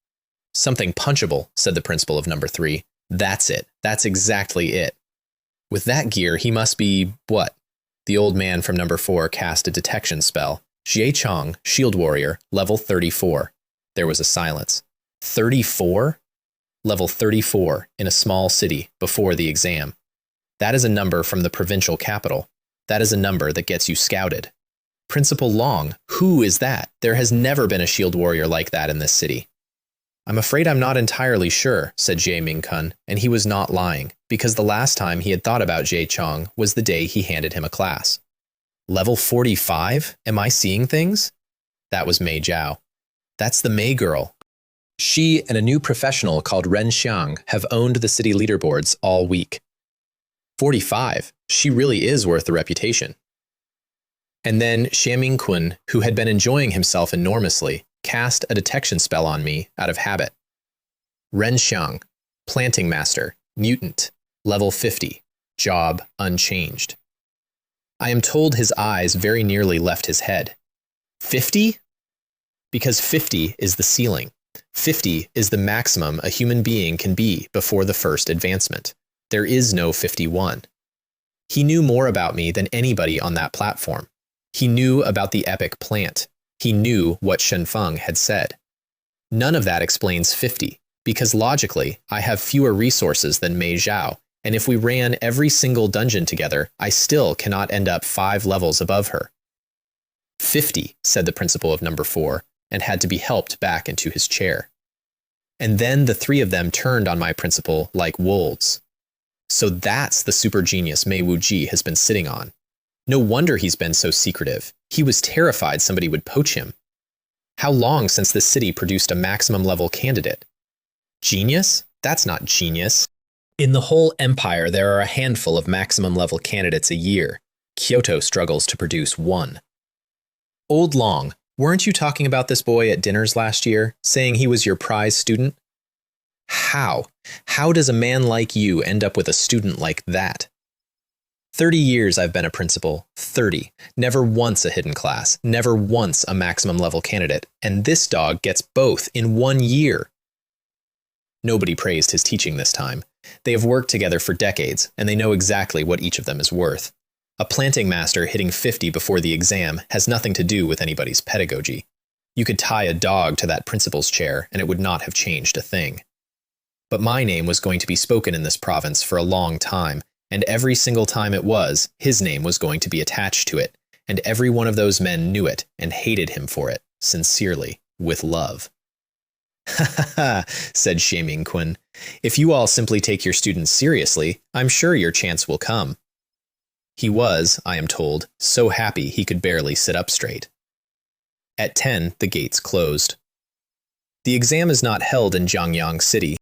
Something punchable, said the principal of number 3. That's it. That's exactly it. With that gear, he must be, what? The old man from number 4 cast a detection spell. Jie Chang, shield warrior, level 34. There was a silence. 34? Level 34 in a small city before the exam. That is a number from the provincial capital. That is a number that gets you scouted. Principal Long, who is that? There has never been a shield warrior like that in this city. I'm afraid I'm not entirely sure, said Jie Mingkun, and he was not lying, because the last time he had thought about Jie Chang was the day he handed him a class. Level 45? Am I seeing things? That was Mei Zhao. That's the Mei girl. She and a new professional called Ren Xiang have owned the city leaderboards all week. 45? She really is worth the reputation. And then Xie Mingkun, who had been enjoying himself enormously, cast a detection spell on me out of habit. Ren Xiang, planting master, mutant, level 50, job unchanged. I am told his eyes very nearly left his head. 50? Because 50 is the ceiling. 50 is the maximum a human being can be before the first advancement. There is no 51. He knew more about me than anybody on that platform. He knew about the epic plant. He knew what Shenfeng had said. None of that explains 50, because logically, I have fewer resources than Mei Zhao, and if we ran every single dungeon together, I still cannot end up 5 levels above her. 50, said the principal of number 4, and had to be helped back into his chair. And then the 3 of them turned on my principal like wolves. So that's the super genius Mei Wuji has been sitting on. No wonder he's been so secretive. He was terrified somebody would poach him. How long since this city produced a maximum level candidate? Genius? That's not genius. In the whole empire, there are a handful of maximum level candidates a year. Kyoto struggles to produce 1. Old Long, weren't you talking about this boy at dinners last year, saying he was your prize student? How? How does a man like you end up with a student like that? 30 years I've been a principal. 30. Never once a hidden class. Never once a maximum level candidate. And this dog gets both in 1 year. Nobody praised his teaching this time. They have worked together for decades, and they know exactly what each of them is worth. A planting master hitting 50 before the exam has nothing to do with anybody's pedagogy. You could tie a dog to that principal's chair, and it would not have changed a thing. But my name was going to be spoken in this province for a long time, and every single time it was, his name was going to be attached to it, and every one of those men knew it and hated him for it, sincerely, with love. Ha ha ha, said Xie Mingkun. If you all simply take your students seriously, I'm sure your chance will come. He was, I am told, so happy he could barely sit up straight. At 10, the gates closed. The exam is not held in Jiangyang City.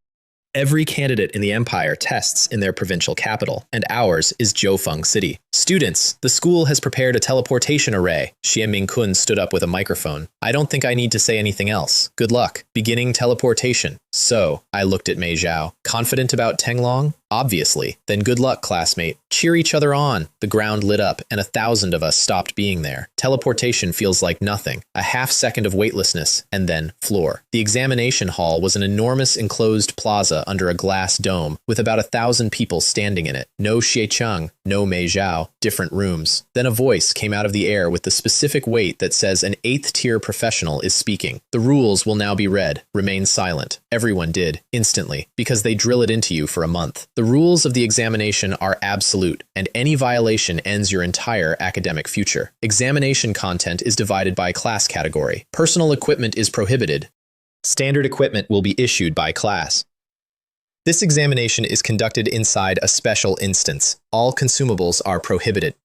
Every candidate in the empire tests in their provincial capital, and ours is Jiufeng City. Students, the school has prepared a teleportation array. Xie Mingkun stood up with a microphone. I don't think I need to say anything else. Good luck. Beginning teleportation. So, I looked at Mei Zhao. Confident about Tenglong? Obviously. Then good luck, classmate. Cheer each other on. The ground lit up, and 1,000 of us stopped being there. Teleportation feels like nothing. A half second of weightlessness, and then floor. The examination hall was an enormous enclosed plaza under a glass dome, with about 1,000 people standing in it. No Xie Cheng, no Mei Zhao, different rooms. Then a voice came out of the air with the specific weight that says an 8th tier professional is speaking. The rules will now be read. Remain silent. Everyone did, instantly, because they drill it into you for a month. The rules of the examination are absolute, and any violation ends your entire academic future. Examination content is divided by class category. Personal equipment is prohibited. Standard equipment will be issued by class. This examination is conducted inside a special instance. All consumables are prohibited.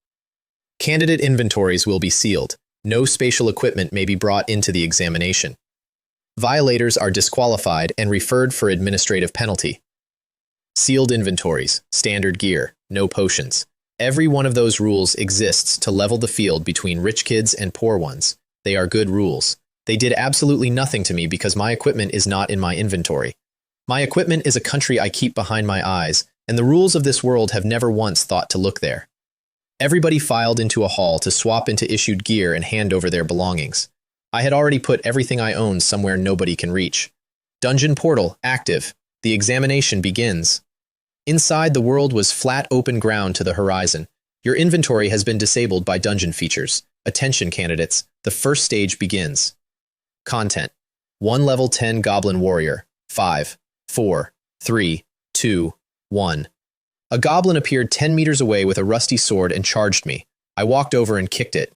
Candidate inventories will be sealed. No spatial equipment may be brought into the examination. Violators are disqualified and referred for administrative penalty. Sealed inventories, standard gear, no potions. Every one of those rules exists to level the field between rich kids and poor ones. They are good rules. They did absolutely nothing to me because my equipment is not in my inventory. My equipment is a country I keep behind my eyes, and the rules of this world have never once thought to look there. Everybody filed into a hall to swap into issued gear and hand over their belongings. I had already put everything I owned somewhere nobody can reach. Dungeon portal active. The examination begins. Inside, the world was flat open ground to the horizon. Your inventory has been disabled by dungeon features. Attention candidates, the first stage begins. Content: 1 level 10 Goblin Warrior. 5, 4, 3, 2, 1. A goblin appeared 10 meters away with a rusty sword and charged me. I walked over and kicked it.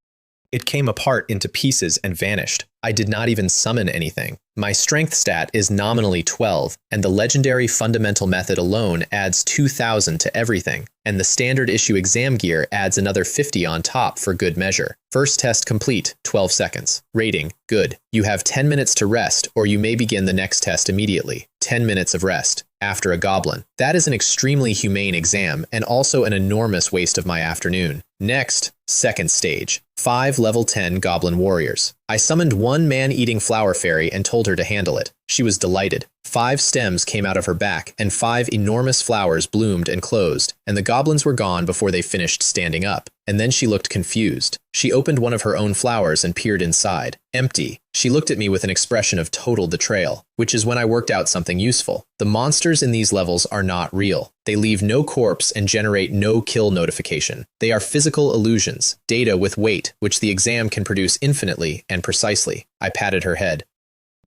It came apart into pieces and vanished. I did not even summon anything. My strength stat is nominally 12, and the legendary fundamental method alone adds 2,000 to everything, and the standard issue exam gear adds another 50 on top for good measure. First test complete, 12 seconds. Rating, good. You have 10 minutes to rest, or you may begin the next test immediately. 10 minutes of rest. After a goblin. That is an extremely humane exam, and also an enormous waste of my afternoon. Next, second stage. 5 level 10 Goblin Warriors. I summoned one man-eating flower fairy and told her to handle it. She was delighted. 5 stems came out of her back, and 5 enormous flowers bloomed and closed, and the goblins were gone before they finished standing up. And then she looked confused. She opened one of her own flowers and peered inside. Empty. She looked at me with an expression of total betrayal, which is when I worked out something useful. The monsters in these levels are not real. They leave no corpse and generate no kill notification. They are physical illusions, data with weight, which the exam can produce infinitely and precisely. I patted her head.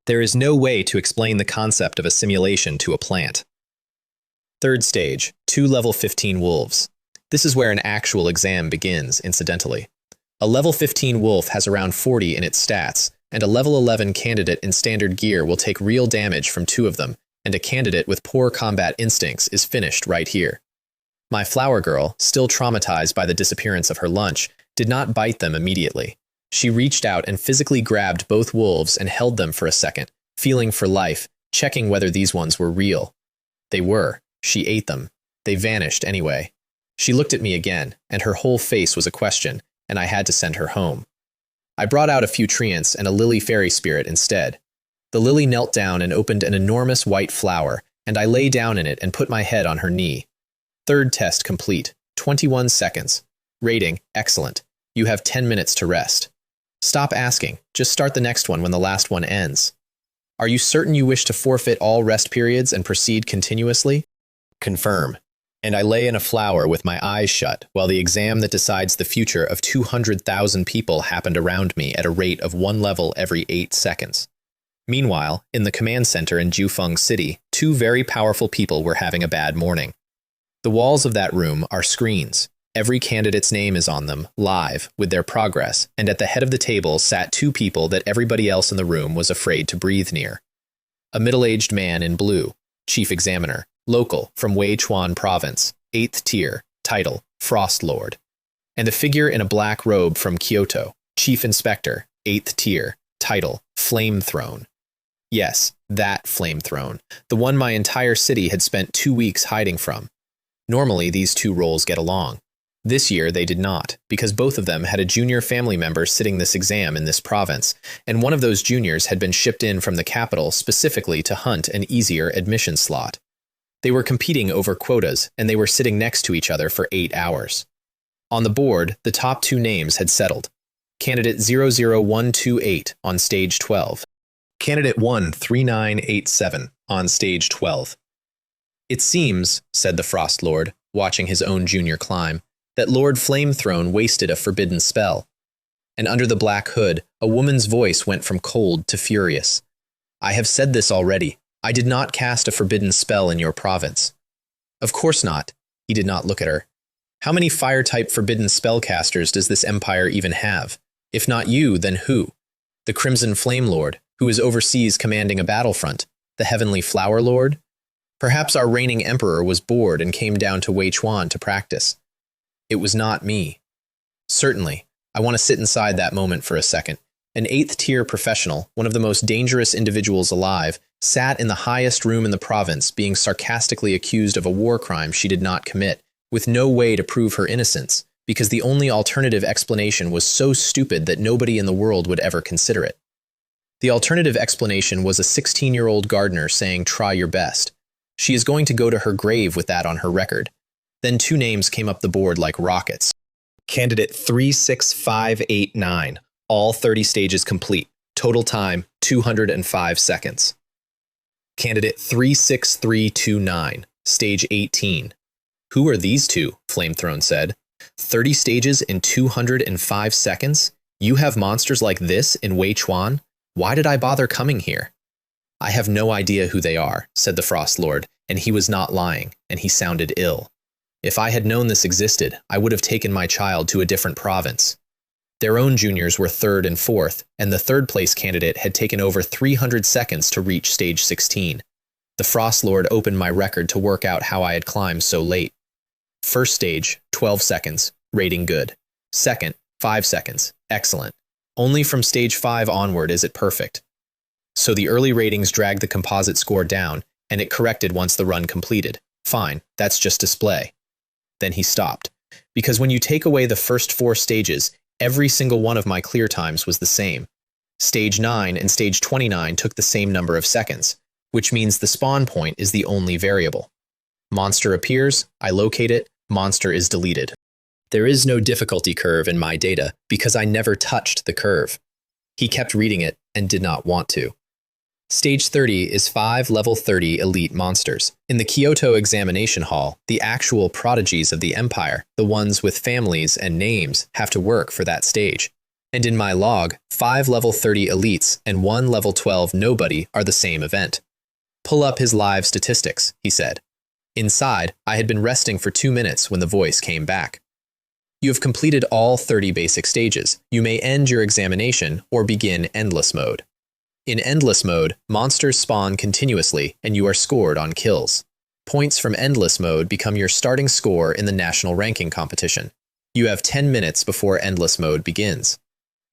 There is no way to explain the concept of a simulation to a plant. Third stage, 2 level 15 wolves. This is where an actual exam begins, incidentally. A level 15 wolf has around 40 in its stats, and a level 11 candidate in standard gear will take real damage from 2 of them, and a candidate with poor combat instincts is finished right here. My flower girl, still traumatized by the disappearance of her lunch, did not bite them immediately. She reached out and physically grabbed both wolves and held them for a second, feeling for life, checking whether these ones were real. They were. She ate them. They vanished anyway. She looked at me again, and her whole face was a question, and I had to send her home. I brought out a few treants and a lily fairy spirit instead. The lily knelt down and opened an enormous white flower, and I lay down in it and put my head on her knee. Third test complete. 21 seconds. Rating, excellent. You have 10 minutes to rest. Stop asking. Just start the next one when the last one ends. Are you certain you wish to forfeit all rest periods and proceed continuously? Confirm. And I lay in a flower with my eyes shut while the exam that decides the future of 200,000 people happened around me at a rate of 1 level every 8 seconds. Meanwhile, in the command center in Jufeng City, 2 very powerful people were having a bad morning. The walls of that room are screens. Every candidate's name is on them, live, with their progress, and at the head of the table sat 2 people that everybody else in the room was afraid to breathe near. A middle-aged man in blue, chief examiner, local, from Weichuan province, 8th tier, title, Frost Lord. And a figure in a black robe from Kyoto, chief inspector, 8th tier, title, Flame Throne. Yes, that Flame Throne, the one my entire city had spent 2 weeks hiding from. Normally, these 2 roles get along. This year, they did not, because both of them had a junior family member sitting this exam in this province, and one of those juniors had been shipped in from the capital specifically to hunt an easier admission slot. They were competing over quotas, and they were sitting next to each other for 8 hours. On the board, the top 2 names had settled. Candidate 00128 on stage 12. Candidate 13987 on stage 12. It seems, said the Frost Lord, watching his own junior climb, that Lord Flamethrone wasted a forbidden spell. And under the black hood, a woman's voice went from cold to furious. I have said this already. I did not cast a forbidden spell in your province. Of course not. He did not look at her. How many fire-type forbidden spellcasters does this empire even have? If not you, then who? The Crimson Flame Lord, who is overseas commanding a battlefront? The Heavenly Flower Lord? Perhaps our reigning emperor was bored and came down to Wei Chuan to practice. It was not me. Certainly, I want to sit inside that moment for a second. An 8th-tier professional, one of the most dangerous individuals alive, sat in the highest room in the province being sarcastically accused of a war crime she did not commit, with no way to prove her innocence, because the only alternative explanation was so stupid that nobody in the world would ever consider it. The alternative explanation was a 16-year-old gardener saying, "Try your best." She is going to go to her grave with that on her record. Then 2 names came up the board like rockets. Candidate 36589. All 30 stages complete. Total time, 205 seconds. Candidate 36329. Stage 18. Who are these two? Flamethrone said. 30 stages in 205 seconds? You have monsters like this in Wei Chuan? Why did I bother coming here? I have no idea who they are, said the Frost Lord, and he was not lying, and he sounded ill. If I had known this existed, I would have taken my child to a different province. Their own juniors were 3rd and 4th, and the 3rd-place candidate had taken over 300 seconds to reach stage 16. The Frost Lord opened my record to work out how I had climbed so late. First stage, 12 seconds, rating good. Second, 5 seconds, excellent. Only from stage 5 onward is it perfect. So the early ratings dragged the composite score down, and it corrected once the run completed. Fine, that's just display. Then he stopped. Because when you take away the first 4 stages, every single one of my clear times was the same. Stage 9 and stage 29 took the same number of seconds, which means the spawn point is the only variable. Monster appears, I locate it, monster is deleted. There is no difficulty curve in my data because I never touched the curve. He kept reading it and did not want to. Stage 30 is 5 level 30 elite monsters. In the Kyoto Examination Hall, the actual prodigies of the Empire, the ones with families and names, have to work for that stage. And in my log, 5 level 30 elites and 1 level 12 nobody are the same event. Pull up his live statistics, he said. Inside, I had been resting for 2 minutes when the voice came back. You have completed all 30 basic stages. You may end your examination or begin endless mode. In endless mode, monsters spawn continuously and you are scored on kills. Points from endless mode become your starting score in the national ranking competition. You have 10 minutes before endless mode begins.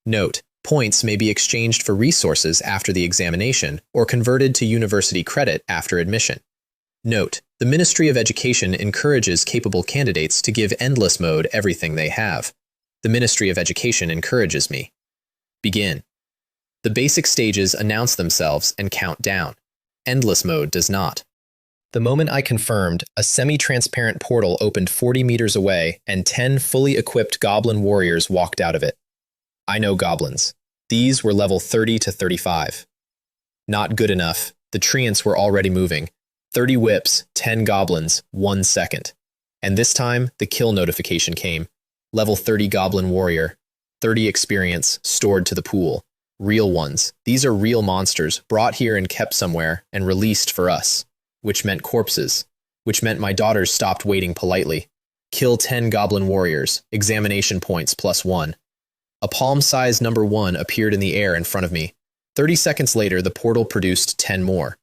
Note, points may be exchanged for resources after the examination or converted to university credit after admission. Note, the Ministry of Education encourages capable candidates to give endless mode everything they have. The Ministry of Education encourages me. Begin. The basic stages announce themselves and count down. Endless mode does not. The moment I confirmed, a semi-transparent portal opened 40 meters away and 10 fully equipped goblin warriors walked out of it. I know goblins. These were level 30 to 35. Not good enough. The treants were already moving. 30 whips, 10 goblins, 1 second. And this time, the kill notification came. Level 30 goblin warrior. 30 experience, stored to the pool. Real ones. These are real monsters, brought here and kept somewhere, and released for us. Which meant corpses. Which meant my daughters stopped waiting politely. Kill 10 goblin warriors. Examination points +1. A palm-sized number 1 appeared in the air in front of me. 30 seconds later, the portal produced 10 more.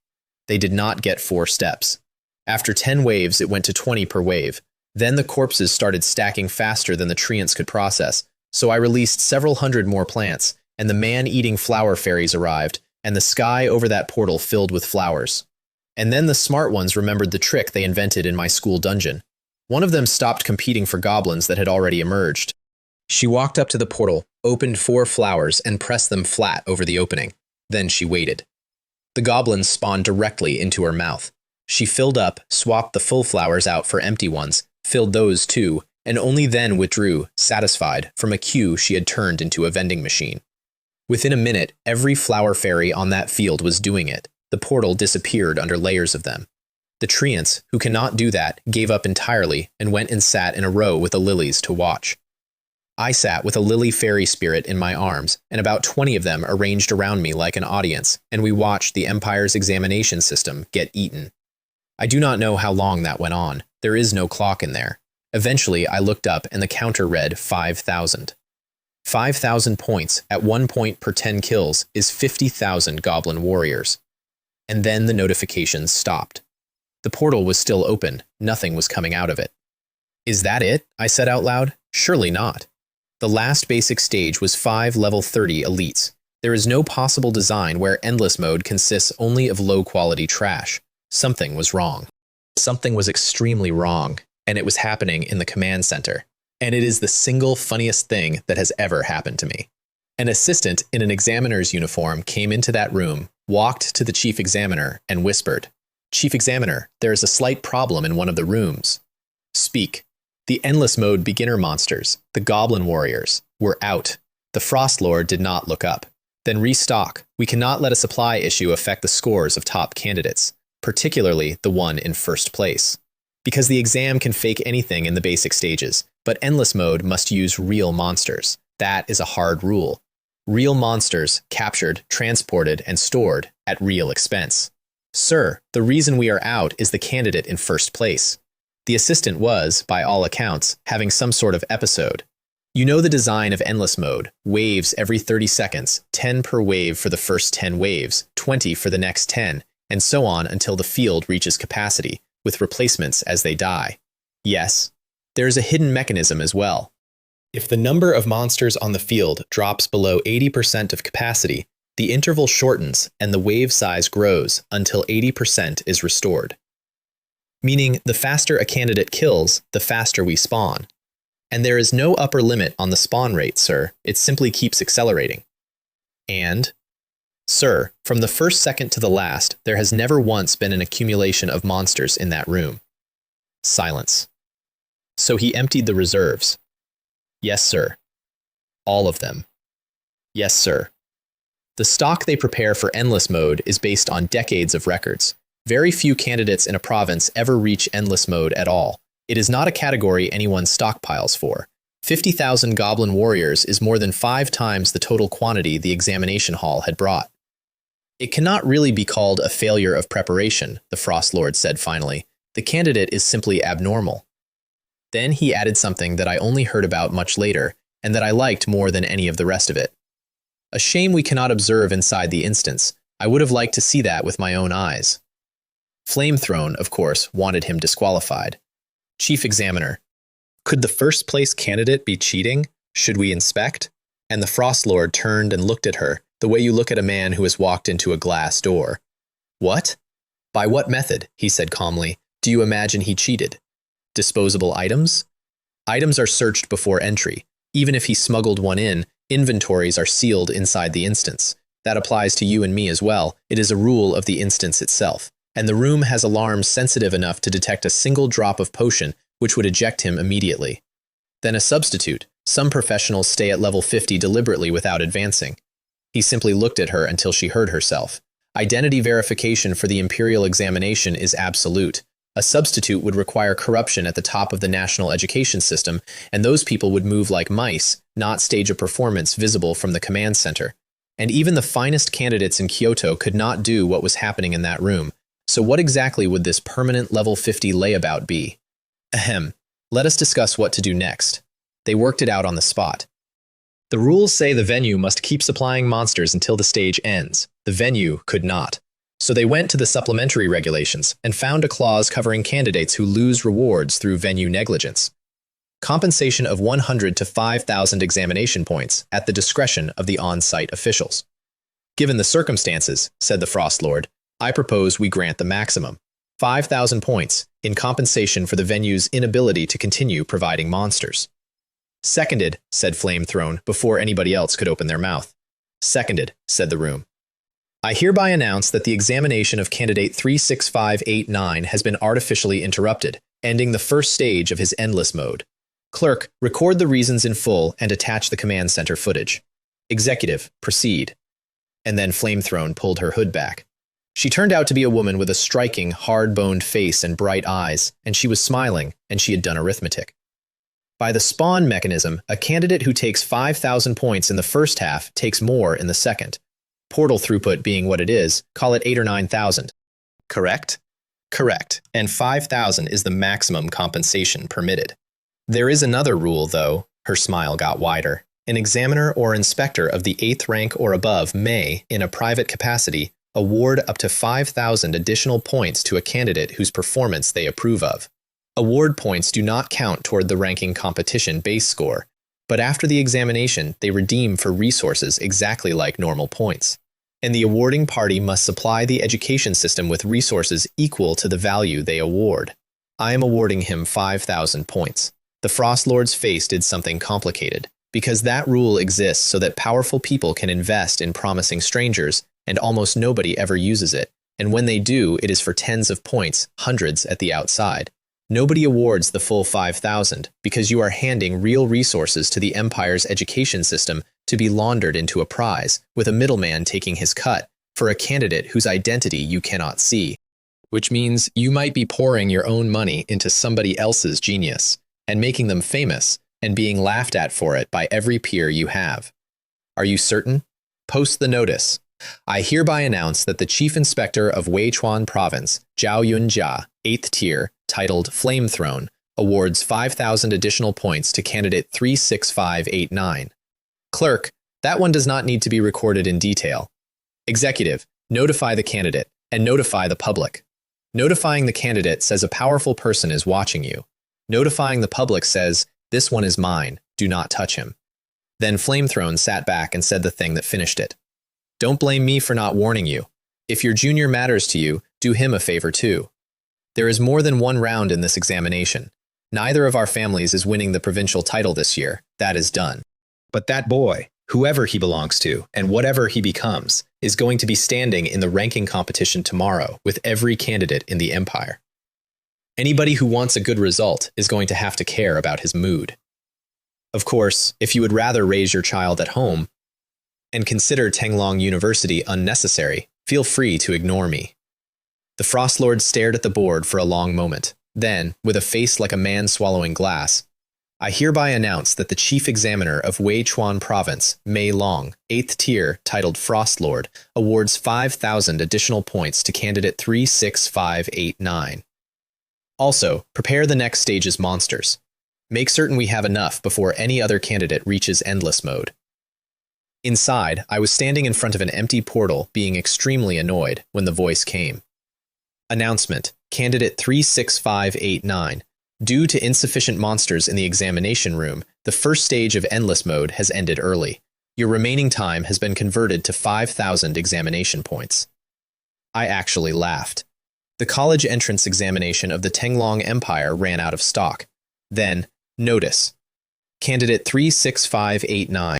They did not get 4 steps. After 10 waves, it went to 20 per wave. Then the corpses started stacking faster than the treants could process, so I released several hundred more plants, and the man-eating flower fairies arrived, and the sky over that portal filled with flowers. And then the smart ones remembered the trick they invented in my school dungeon. One of them stopped competing for goblins that had already emerged. She walked up to the portal, opened 4 flowers, and pressed them flat over the opening. Then she waited. The goblins spawned directly into her mouth. She filled up, swapped the full flowers out for empty ones, filled those too, and only then withdrew, satisfied, from a queue she had turned into a vending machine. Within a minute, every flower fairy on that field was doing it. The portal disappeared under layers of them. The treants, who cannot do that, gave up entirely and went and sat in a row with the lilies to watch. I sat with a lily fairy spirit in my arms, and about 20 of them arranged around me like an audience, and we watched the Empire's examination system get eaten. I do not know how long that went on. There is no clock in there. Eventually, I looked up and the counter read 5,000. 5,000 points at 1 point per 10 kills is 50,000 goblin warriors. And then the notifications stopped. The portal was still open. Nothing was coming out of it. Is that it? I said out loud. Surely not. The last basic stage was 5 level 30 elites. There is no possible design where endless mode consists only of low-quality trash. Something was wrong. Something was extremely wrong, and it was happening in the command center. And it is the single funniest thing that has ever happened to me. An assistant in an examiner's uniform came into that room, walked to the chief examiner, and whispered, "Chief examiner, there is a slight problem in one of the rooms." "Speak." The endless mode beginner monsters, the goblin warriors, were out. The Frost Lord did not look up. Then restock. We cannot let a supply issue affect the scores of top candidates, particularly the one in first place. Because the exam can fake anything in the basic stages, but endless mode must use real monsters. That is a hard rule. Real monsters captured, transported, and stored at real expense. Sir, the reason we are out is the candidate in first place. The assistant was, by all accounts, having some sort of episode. You know the design of endless mode, waves every 30 seconds, 10 per wave for the first 10 waves, 20 for the next 10, and so on until the field reaches capacity, with replacements as they die. Yes, there is a hidden mechanism as well. If the number of monsters on the field drops below 80% of capacity, the interval shortens and the wave size grows until 80% is restored. Meaning the faster a candidate kills, the faster we spawn. And there is no upper limit on the spawn rate, sir. It simply keeps accelerating. And, sir, from the first second to the last, there has never once been an accumulation of monsters in that room. Silence. So he emptied the reserves. Yes, sir. All of them. Yes, sir. The stock they prepare for endless mode is based on decades of records. Very few candidates in a province ever reach endless mode at all. It is not a category anyone stockpiles for. 50,000 goblin warriors is more than 5 times the total quantity the examination hall had brought. It cannot really be called a failure of preparation, the Frost Lord said finally. The candidate is simply abnormal. Then he added something that I only heard about much later, and that I liked more than any of the rest of it. A shame we cannot observe inside the instance. I would have liked to see that with my own eyes. Flamethrone, of course, wanted him disqualified. Chief Examiner, could the first place candidate be cheating? Should we inspect? And the Frost Lord turned and looked at her, the way you look at a man who has walked into a glass door. What? By what method, he said calmly, do you imagine he cheated? Disposable items? Items are searched before entry. Even if he smuggled one in, inventories are sealed inside the instance. That applies to you and me as well. It is a rule of the instance itself. And the room has alarms sensitive enough to detect a single drop of potion, which would eject him immediately. Then a substitute. Some professionals stay at level 50 deliberately without advancing. He simply looked at her until she heard herself. Identity verification for the imperial examination is absolute. A substitute would require corruption at the top of the national education system, and those people would move like mice, not stage a performance visible from the command center. And even the finest candidates in Kyoto could not do what was happening in that room. So what exactly would this permanent level 50 layabout be? Ahem. Let us discuss what to do next. They worked it out on the spot. The rules say the venue must keep supplying monsters until the stage ends. The venue could not. So they went to the supplementary regulations and found a clause covering candidates who lose rewards through venue negligence. Compensation of 100 to 5,000 examination points at the discretion of the on-site officials. Given the circumstances, said the Frost Lord, I propose we grant the maximum, 5,000 points, in compensation for the venue's inability to continue providing monsters. Seconded, said Flamethrone, before anybody else could open their mouth. Seconded, said the room. I hereby announce that the examination of candidate 36589 has been artificially interrupted, ending the first stage of his endless mode. Clerk, record the reasons in full and attach the command center footage. Executive, proceed. And then Flamethrone pulled her hood back. She turned out to be a woman with a striking, hard-boned face and bright eyes, and she was smiling, and she had done arithmetic. By the spawn mechanism, a candidate who takes 5,000 points in the first half takes more in the second. Portal throughput being what it is, call it 8 or 9,000. Correct? Correct, and 5,000 is the maximum compensation permitted. There is another rule, though. Her smile got wider. An examiner or inspector of the 8th rank or above may, in a private capacity, award up to 5,000 additional points to a candidate whose performance they approve of. Award points do not count toward the ranking competition base score, but after the examination, they redeem for resources exactly like normal points. And the awarding party must supply the education system with resources equal to the value they award. I am awarding him 5,000 points. The Frost Lord's face did something complicated, because that rule exists so that powerful people can invest in promising strangers, and almost nobody ever uses it, and when they do, it is for tens of points, hundreds at the outside. Nobody awards the full 5,000 because you are handing real resources to the Empire's education system to be laundered into a prize, with a middleman taking his cut for a candidate whose identity you cannot see. Which means you might be pouring your own money into somebody else's genius, and making them famous, and being laughed at for it by every peer you have. Are you certain? Post the notice. I hereby announce that the Chief Inspector of Weichuan Province, Zhao Yunjia, 8th tier, titled Flame Throne, awards 5,000 additional points to candidate 36589. Clerk, that one does not need to be recorded in detail. Executive, notify the candidate, and notify the public. Notifying the candidate says a powerful person is watching you. Notifying the public says, this one is mine, do not touch him. Then Flamethrone sat back and said the thing that finished it. Don't blame me for not warning you. If your junior matters to you, do him a favor too. There is more than one round in this examination. Neither of our families is winning the provincial title this year. That is done. But that boy, whoever he belongs to, and whatever he becomes, is going to be standing in the ranking competition tomorrow with every candidate in the Empire. Anybody who wants a good result is going to have to care about his mood. Of course, if you would rather raise your child at home and consider Tenglong University unnecessary, feel free to ignore me. The Frost Lord stared at the board for a long moment. Then, with a face like a man swallowing glass, I hereby announce that the Chief Examiner of Weichuan Province, Mei Long, 8th tier, titled Frost Lord, awards 5,000 additional points to candidate 36589. Also, prepare the next stage's monsters. Make certain we have enough before any other candidate reaches endless mode. Inside, I was standing in front of an empty portal, being extremely annoyed when the voice came. Announcement: Candidate 36589. Due to insufficient monsters in the examination room, the first stage of endless mode has ended early. Your remaining time has been converted to 5,000 examination points. I actually laughed. The college entrance examination of the Tenglong Empire ran out of stock. Then, notice. Candidate 36589.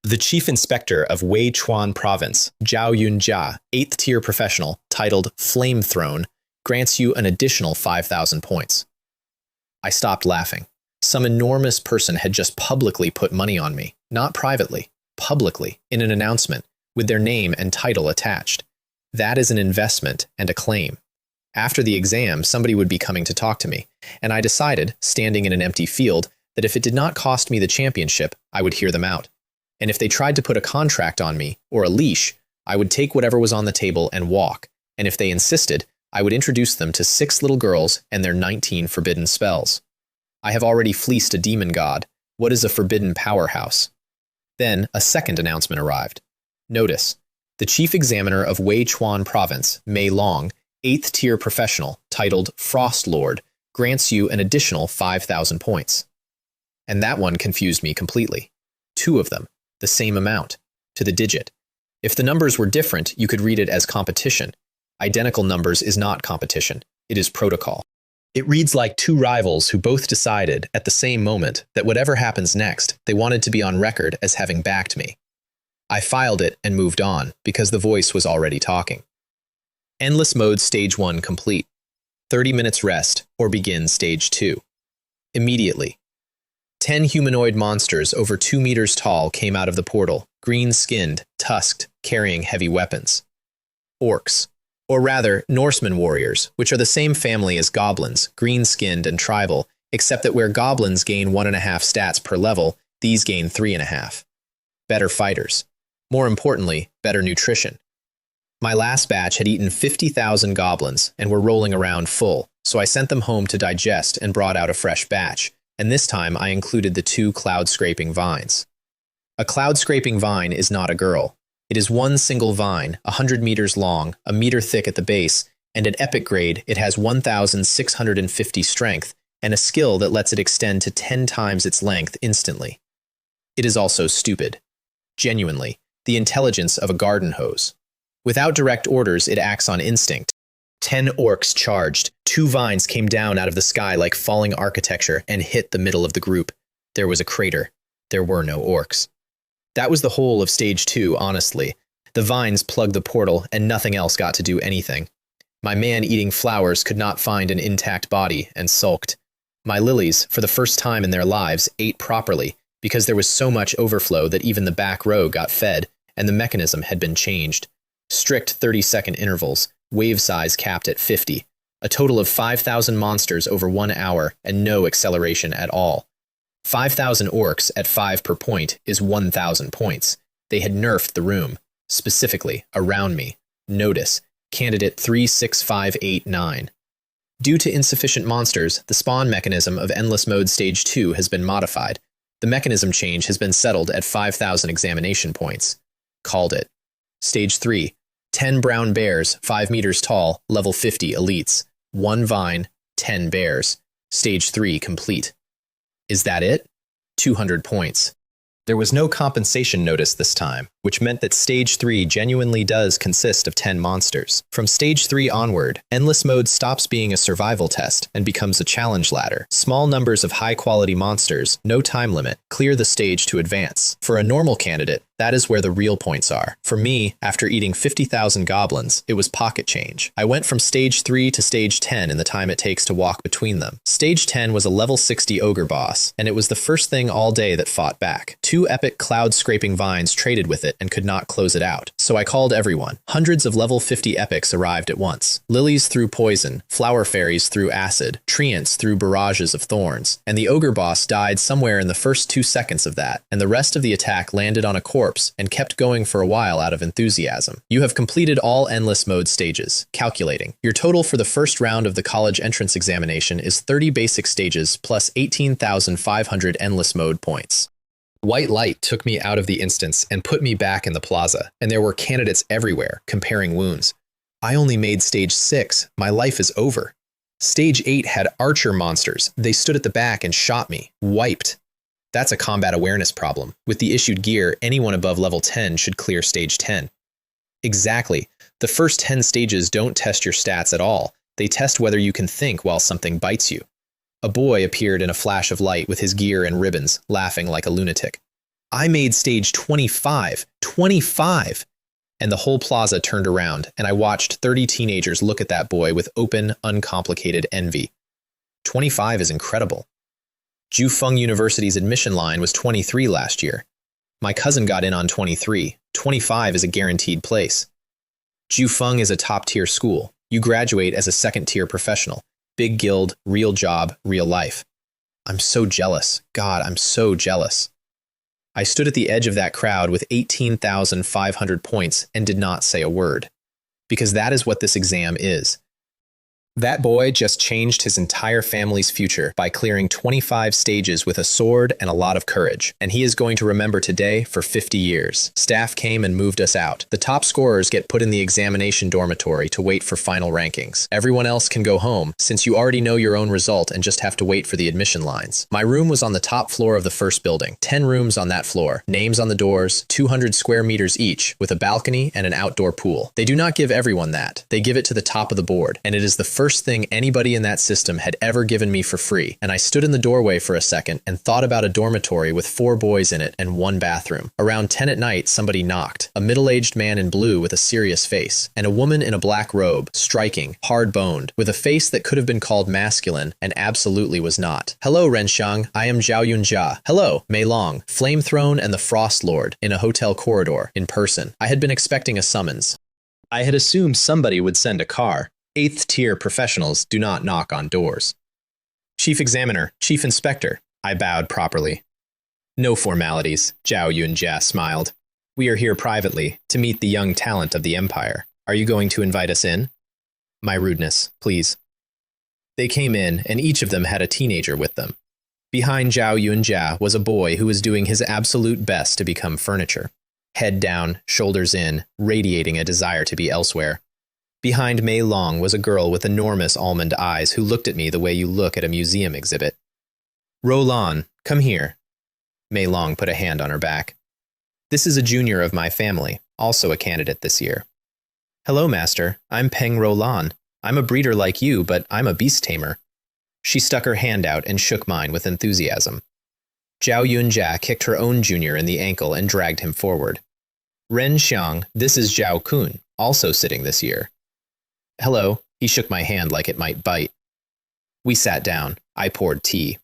The Chief Inspector of Weichuan Province, Zhao Yunjia, 8th tier professional, titled Flame Throne, grants you an additional 5,000 points. I stopped laughing. Some enormous person had just publicly put money on me, not privately, publicly, in an announcement, with their name and title attached. That is an investment and a claim. After the exam, somebody would be coming to talk to me, and I decided, standing in an empty field, that if it did not cost me the championship, I would hear them out. And if they tried to put a contract on me, or a leash, I would take whatever was on the table and walk, and if they insisted, I would introduce them to 6 little girls and their 19 forbidden spells. I have already fleeced a demon god. What is a forbidden powerhouse? Then, a second announcement arrived. Notice, the Chief Examiner of Weichuan Province, Mei Long, 8th tier professional, titled Frost Lord, grants you an additional 5,000 points. And that one confused me completely. 2 of them, the same amount, to the digit. If the numbers were different, you could read it as competition. Identical numbers is not competition, it is protocol. It reads like 2 rivals who both decided, at the same moment, that whatever happens next, they wanted to be on record as having backed me. I filed it and moved on, because the voice was already talking. Endless mode stage 1 complete. 30 minutes rest, or begin stage 2. Immediately. 10 humanoid monsters over 2 meters tall came out of the portal, green-skinned, tusked, carrying heavy weapons. Orcs. Or rather, Norseman warriors, which are the same family as goblins, green-skinned and tribal, except that where goblins gain 1.5 stats per level, these gain 3.5. Better fighters. More importantly, better nutrition. My last batch had eaten 50,000 goblins and were rolling around full, so I sent them home to digest and brought out a fresh batch, and this time I included the 2 cloud-scraping vines. A cloud-scraping vine is not a girl. It is one single vine, 100 meters long, a meter thick at the base, and at epic grade it has 1,650 strength and a skill that lets it extend to 10 times its length instantly. It is also stupid. Genuinely, the intelligence of a garden hose. Without direct orders, it acts on instinct. 10 orcs charged. 2 vines came down out of the sky like falling architecture and hit the middle of the group. There was a crater. There were no orcs. That was the whole of Stage 2, honestly. The vines plugged the portal, and nothing else got to do anything. My man-eating flowers could not find an intact body and sulked. My lilies, for the first time in their lives, ate properly, because there was so much overflow that even the back row got fed, and the mechanism had been changed. Strict 30-second intervals, wave size capped at 50, a total of 5,000 monsters over 1 hour, and no acceleration at all. 5,000 orcs at 5 per point is 1,000 points. They had nerfed the room, specifically around me. Notice, candidate 36589. Due to insufficient monsters, the spawn mechanism of Endless Mode Stage 2 has been modified. The mechanism change has been settled at 5,000 examination points. Called it. Stage 3. 10 brown bears, 5 meters tall, level 50 elites. 1 vine, 10 bears. Stage 3 complete. Is that it? 200 points. There was no compensation notice this time, which meant that Stage 3 genuinely does consist of 10 monsters. From Stage 3 onward, Endless Mode stops being a survival test and becomes a challenge ladder. Small numbers of high-quality monsters, no time limit, clear the stage to advance. For a normal candidate, that is where the real points are. For me, after eating 50,000 goblins, it was pocket change. I went from Stage 3 to Stage 10 in the time it takes to walk between them. Stage 10 was a level 60 ogre boss, and it was the first thing all day that fought back. 2 epic cloud-scraping vines traded with it and could not close it out. So I called everyone. Hundreds of level 50 epics arrived at once. Lilies threw poison, flower fairies threw acid, treants threw barrages of thorns, and the ogre boss died somewhere in the first 2 seconds of that, and the rest of the attack landed on a corpse and kept going for a while out of enthusiasm. You have completed all Endless Mode stages. Calculating. Your total for the first round of the college entrance examination is 30 basic stages plus 18,500 Endless Mode points. White light took me out of the instance and put me back in the plaza, and there were candidates everywhere, comparing wounds. I only made Stage 6. My life is over. Stage 8 had archer monsters. They stood at the back and shot me. Wiped. That's a combat awareness problem. With the issued gear, anyone above level 10 should clear Stage 10. Exactly. The first 10 stages don't test your stats at all. They test whether you can think while something bites you. A boy appeared in a flash of light with his gear and ribbons, laughing like a lunatic. I made Stage 25. 25! And the whole plaza turned around, and I watched 30 teenagers look at that boy with open, uncomplicated envy. 25 is incredible. Jufeng University's admission line was 23 last year. My cousin got in on 23. 25 is a guaranteed place. Jufeng is a top-tier school. You graduate as a second-tier professional. Big guild, real job, real life. I'm so jealous. God, I'm so jealous. I stood at the edge of that crowd with 18,500 points and did not say a word. Because that is what this exam is. That boy just changed his entire family's future by clearing 25 stages with a sword and a lot of courage, and he is going to remember today for 50 years. Staff came and moved us out. The top scorers get put in the examination dormitory to wait for final rankings. Everyone else can go home, since you already know your own result and just have to wait for the admission lines. My room was on the top floor of the first building. 10 rooms on that floor, names on the doors, 200 square meters each, with a balcony and an outdoor pool. They do not give everyone that. They give it to the top of the board, and it is the first thing anybody in that system had ever given me for free, and I stood in the doorway for a second and thought about a dormitory with 4 boys in it and 1 bathroom. Around 10 at night, somebody knocked. A middle-aged man in blue with a serious face, and a woman in a black robe, striking, hard-boned, with a face that could have been called masculine and absolutely was not. Hello, Renshang, I am Zhao Yunjia. Hello, Mei Long, Flame Throne and the Frost Lord, in a hotel corridor, in person. I had been expecting a summons. I had assumed somebody would send a car. 8th-tier professionals do not knock on doors. Chief Examiner, Chief Inspector. I bowed properly. No formalities, Zhao Yunjia smiled. We are here privately, to meet the young talent of the Empire. Are you going to invite us in? My rudeness, please. They came in, and each of them had a teenager with them. Behind Zhao Yunjia was a boy who was doing his absolute best to become furniture. Head down, shoulders in, radiating a desire to be elsewhere. Behind Mei Long was a girl with enormous almond eyes who looked at me the way you look at a museum exhibit. Roland, come here. Mei Long put a hand on her back. This is a junior of my family, also a candidate this year. Hello, Master. I'm Peng Roland. I'm a breeder like you, but I'm a beast tamer. She stuck her hand out and shook mine with enthusiasm. Zhao Yunjia kicked her own junior in the ankle and dragged him forward. Ren Xiang, this is Zhao Kun, also sitting this year. Hello, he shook my hand like it might bite. We sat down. I poured tea.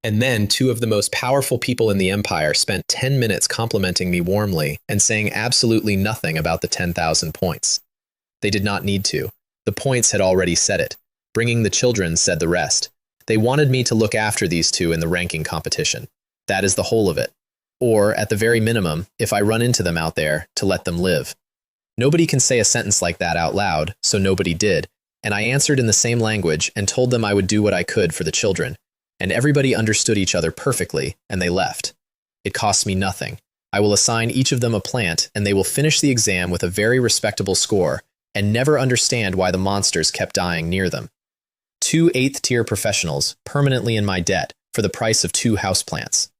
And then two of the most powerful people in the Empire spent 10 minutes complimenting me warmly and saying absolutely nothing about the 10,000 points. They did not need to. The points had already said it. Bringing the children said the rest. They wanted me to look after these two in the ranking competition. That is the whole of it. Or, at the very minimum, if I run into them out there, to let them live. Nobody can say a sentence like that out loud, so nobody did, and I answered in the same language and told them I would do what I could for the children. And everybody understood each other perfectly, and they left. It costs me nothing. I will assign each of them a plant, and they will finish the exam with a very respectable score, and never understand why the monsters kept dying near them. 2 8th-tier professionals, permanently in my debt, for the price of 2 houseplants.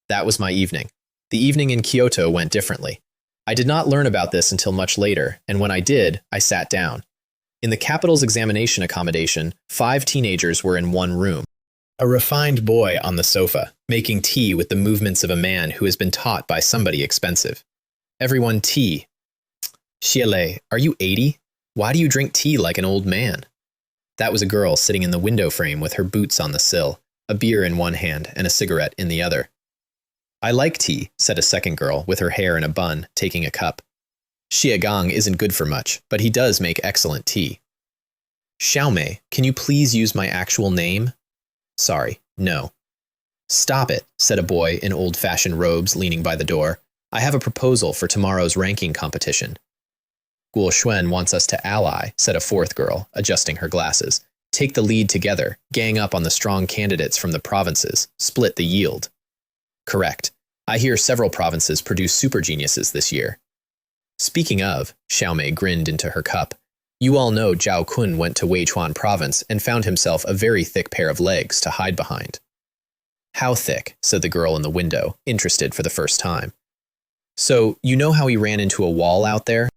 That was my evening. The evening in Kyoto went differently. I did not learn about this until much later, and when I did, I sat down. In the capital's examination accommodation, 5 teenagers were in one room. A refined boy on the sofa, making tea with the movements of a man who has been taught by somebody expensive. Everyone tea. Xiele, are you 80? Why do you drink tea like an old man? That was a girl sitting in the window frame with her boots on the sill, a beer in one hand and a cigarette in the other. I like tea, said a second girl with her hair in a bun, taking a cup. Xiegang isn't good for much, but he does make excellent tea. Xiaomei, can you please use my actual name? Sorry, no. Stop it, said a boy in old-fashioned robes leaning by the door. I have a proposal for tomorrow's ranking competition. Guo Xuan wants us to ally, said a fourth girl, adjusting her glasses. Take the lead together, gang up on the strong candidates from the provinces, split the yield. Correct. I hear several provinces produce super geniuses this year. Speaking of, Xiaomei grinned into her cup. You all know Zhao Kun went to Weichuan province and found himself a very thick pair of legs to hide behind. How thick, said the girl in the window, interested for the first time. So, you know how he ran into a wall out there?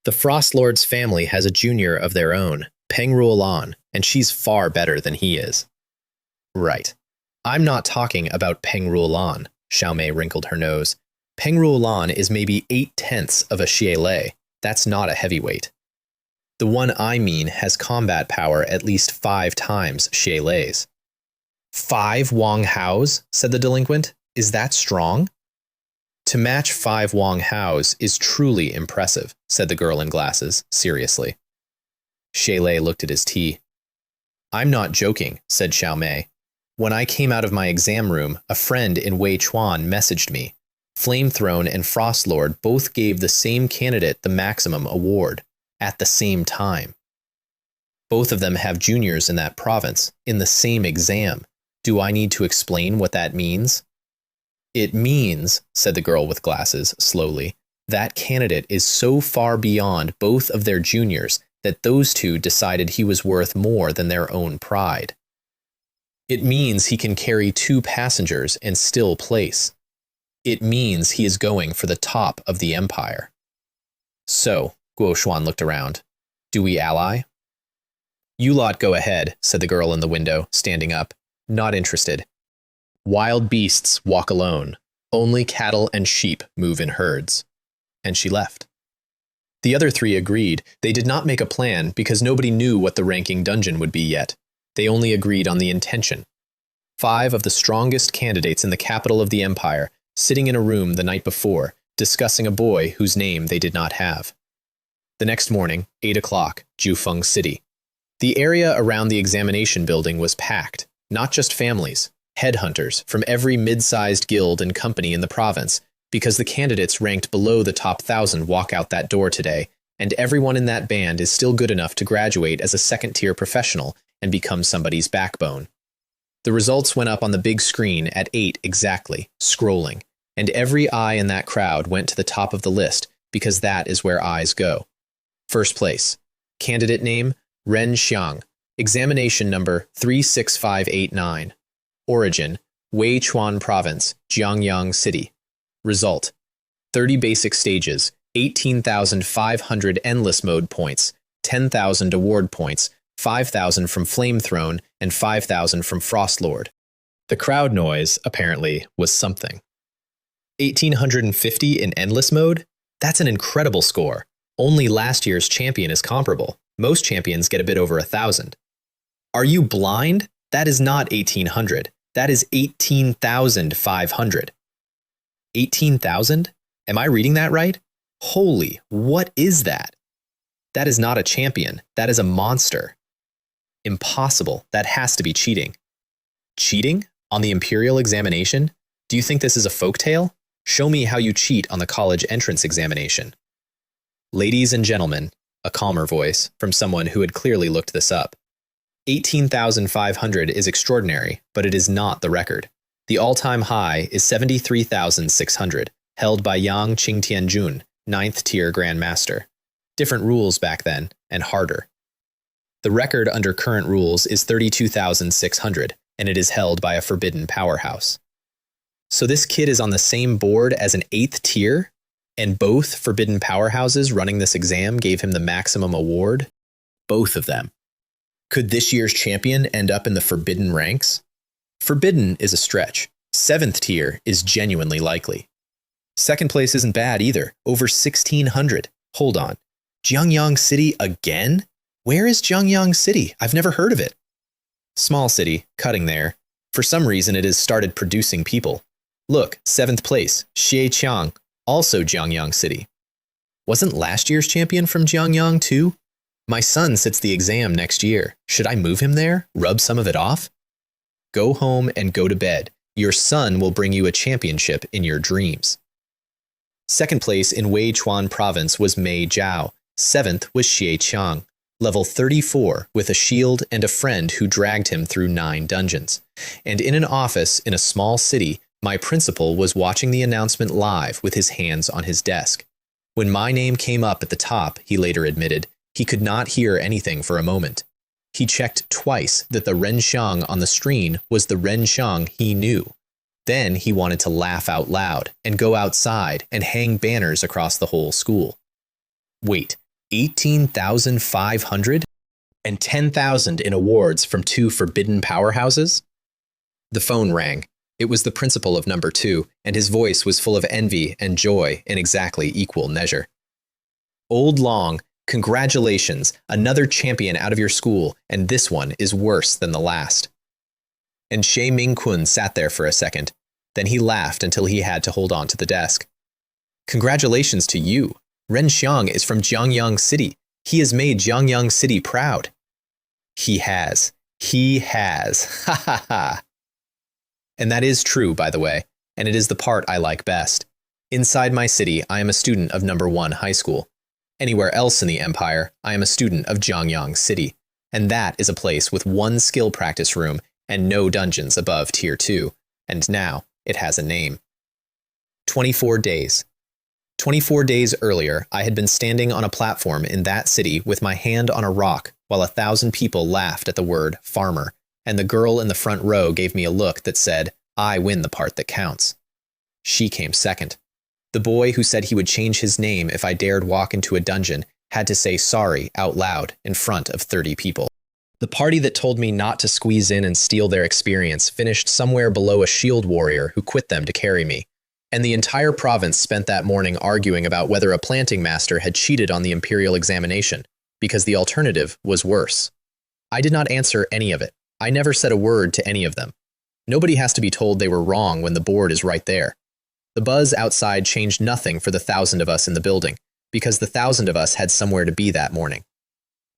The Frost Lord's family has a junior of their own, Peng Ruolan, and she's far better than he is. Right. I'm not talking about Peng Ruolan, Xiaomei wrinkled her nose. Peng Ruolan is maybe 8/10 of a Xiele. That's not a heavyweight. The one I mean has combat power at least 5 times Xiele's. 5 Wang Haos, said the delinquent. Is that strong? To match 5 Wang Haos is truly impressive, said the girl in glasses, seriously. Xiele looked at his tea. I'm not joking, said Xiaomei. When I came out of my exam room, a friend in Weichuan messaged me. Flamethrone and Frostlord both gave the same candidate the maximum award, at the same time. Both of them have juniors in that province, in the same exam. Do I need to explain what that means? It means, said the girl with glasses, slowly, that candidate is so far beyond both of their juniors that those two decided he was worth more than their own pride. It means he can carry 2 passengers and still place. It means he is going for the top of the empire. So, Guo Xuan looked around. Do we ally? You lot go ahead, said the girl in the window, standing up. Not interested. Wild beasts walk alone. Only cattle and sheep move in herds. And she left. The other 3 agreed. They did not make a plan because nobody knew what the ranking dungeon would be yet. They only agreed on the intention. 5 of the strongest candidates in the capital of the empire, sitting in a room the night before, discussing a boy whose name they did not have. The next morning, 8 o'clock, Jufeng City. The area around the examination building was packed, not just families, headhunters from every mid-sized guild and company in the province, because the candidates ranked below the top 1,000 walk out that door today, and everyone in that band is still good enough to graduate as a second-tier professional and become somebody's backbone. The results went up on the big screen at 8 exactly, scrolling, and every eye in that crowd went to the top of the list because that is where eyes go. First place. Candidate name, Ren Xiang. Examination number 36589. Origin, Weichuan Province, Jiangyang City. Result, 30 basic stages, 18,500 endless mode points, 10,000 award points, 5,000 from Flame Throne, and 5,000 from Frost Lord. The crowd noise, apparently, was something. 1,850 in endless mode? That's an incredible score. Only last year's champion is comparable. Most champions get a bit over 1,000. Are you blind? That is not 1,800. That is 18,500. 18,000? Am I reading that right? Holy, what is that? That is not a champion. That is a monster. Impossible. That has to be cheating. Cheating? On the Imperial examination? Do you think this is a folktale? Show me how you cheat on the college entrance examination. Ladies and gentlemen, a calmer voice from someone who had clearly looked this up. 18,500 is extraordinary, but it is not the record. The all-time high is 73,600, held by Yang Qingtianjun, 9th tier Grandmaster. Different rules back then, and harder. The record under current rules is 32,600, and it is held by a forbidden powerhouse. So this kid is on the same board as an 8th tier, and both forbidden powerhouses running this exam gave him the maximum award? Both of them. Could this year's champion end up in the forbidden ranks? Forbidden is a stretch. 7th tier is genuinely likely. Second place isn't bad either, over 1,600. Hold on. Jiangyang City again? Where is Jiangyang City? I've never heard of it. Small city, cutting there. For some reason it has started producing people. Look, 7th place, Xieqiang, also Jiangyang City. Wasn't last year's champion from Jiangyang too? My son sits the exam next year. Should I move him there? Rub some of it off? Go home and go to bed. Your son will bring you a championship in your dreams. Second place in Weichuan Province was Mei Zhao. 7th was Xieqiang, level 34, with a shield and a friend who dragged him through 9 dungeons. And in an office in a small city, my principal was watching the announcement live with his hands on his desk. When my name came up at the top, he later admitted, he could not hear anything for a moment. He checked twice that the Ren Xiang on the screen was the Ren Xiang he knew. Then he wanted to laugh out loud and go outside and hang banners across the whole school. Wait, 18,500? And 10,000 in awards from 2 forbidden powerhouses? The phone rang. It was the principal of number 2, and his voice was full of envy and joy in exactly equal measure. Old Long, congratulations, another champion out of your school, and this one is worse than the last. And Xie Mingkun sat there for a second. Then he laughed until he had to hold on to the desk. Congratulations to you. Ren Xiang is from Jiangyang City. He has made Jiangyang City proud. He has. He has. Ha ha ha. And that is true, by the way, and it is the part I like best. Inside my city, I am a student of number 1 high school. Anywhere else in the empire, I am a student of Jiangyang City, and that is a place with 1 skill practice room and no dungeons above tier 2, and now it has a name. 24 days. 24 days earlier, I had been standing on a platform in that city with my hand on a rock while 1,000 people laughed at the word farmer, and the girl in the front row gave me a look that said, I win the part that counts. She came second. The boy who said he would change his name if I dared walk into a dungeon had to say sorry out loud in front of 30 people. The party that told me not to squeeze in and steal their experience finished somewhere below a shield warrior who quit them to carry me, and the entire province spent that morning arguing about whether a planting master had cheated on the imperial examination, because the alternative was worse. I did not answer any of it. I never said a word to any of them. Nobody has to be told they were wrong when the board is right there. The buzz outside changed nothing for the 1,000 of us in the building, because the 1,000 of us had somewhere to be that morning.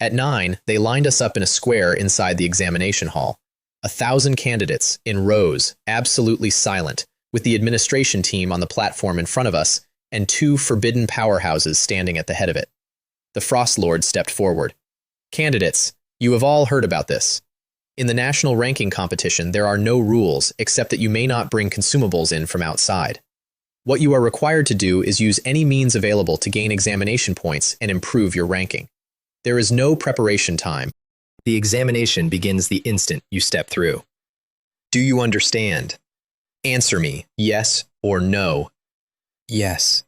At 9, they lined us up in a square inside the examination hall. 1,000 candidates, in rows, absolutely silent, with the administration team on the platform in front of us, and 2 forbidden powerhouses standing at the head of it. The Frost Lord stepped forward. Candidates, you have all heard about this. In the national ranking competition, there are no rules except that you may not bring consumables in from outside. What you are required to do is use any means available to gain examination points and improve your ranking. There is no preparation time. The examination begins the instant you step through. Do you understand? Answer me, yes or no. Yes.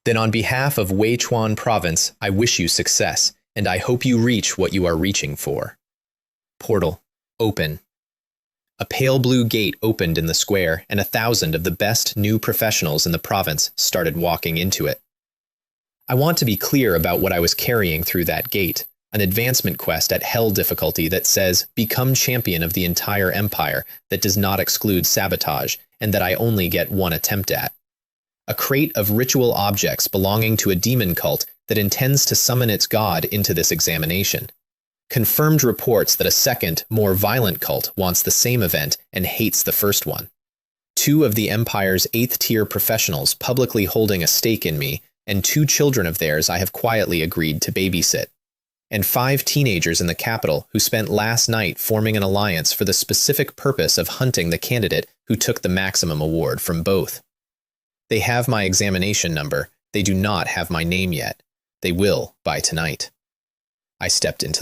Then on behalf of Weichuan Province, I wish you success, and I hope you reach what you are reaching for. Portal. Open. A pale blue gate opened in the square, and 1,000 of the best new professionals in the province started walking into it. I want to be clear about what I was carrying through that gate, an advancement quest at hell difficulty that says, become champion of the entire empire, that does not exclude sabotage, and that I only get 1 attempt at. A crate of ritual objects belonging to a demon cult that intends to summon its god into this examination. Confirmed reports that a second, more violent cult wants the same event and hates the first one. 2 of the Empire's 8th-tier professionals publicly holding a stake in me, and 2 children of theirs I have quietly agreed to babysit. And 5 teenagers in the capital who spent last night forming an alliance for the specific purpose of hunting the candidate who took the maximum award from both. They have my examination number. They do not have my name yet. They will by tonight. I stepped into the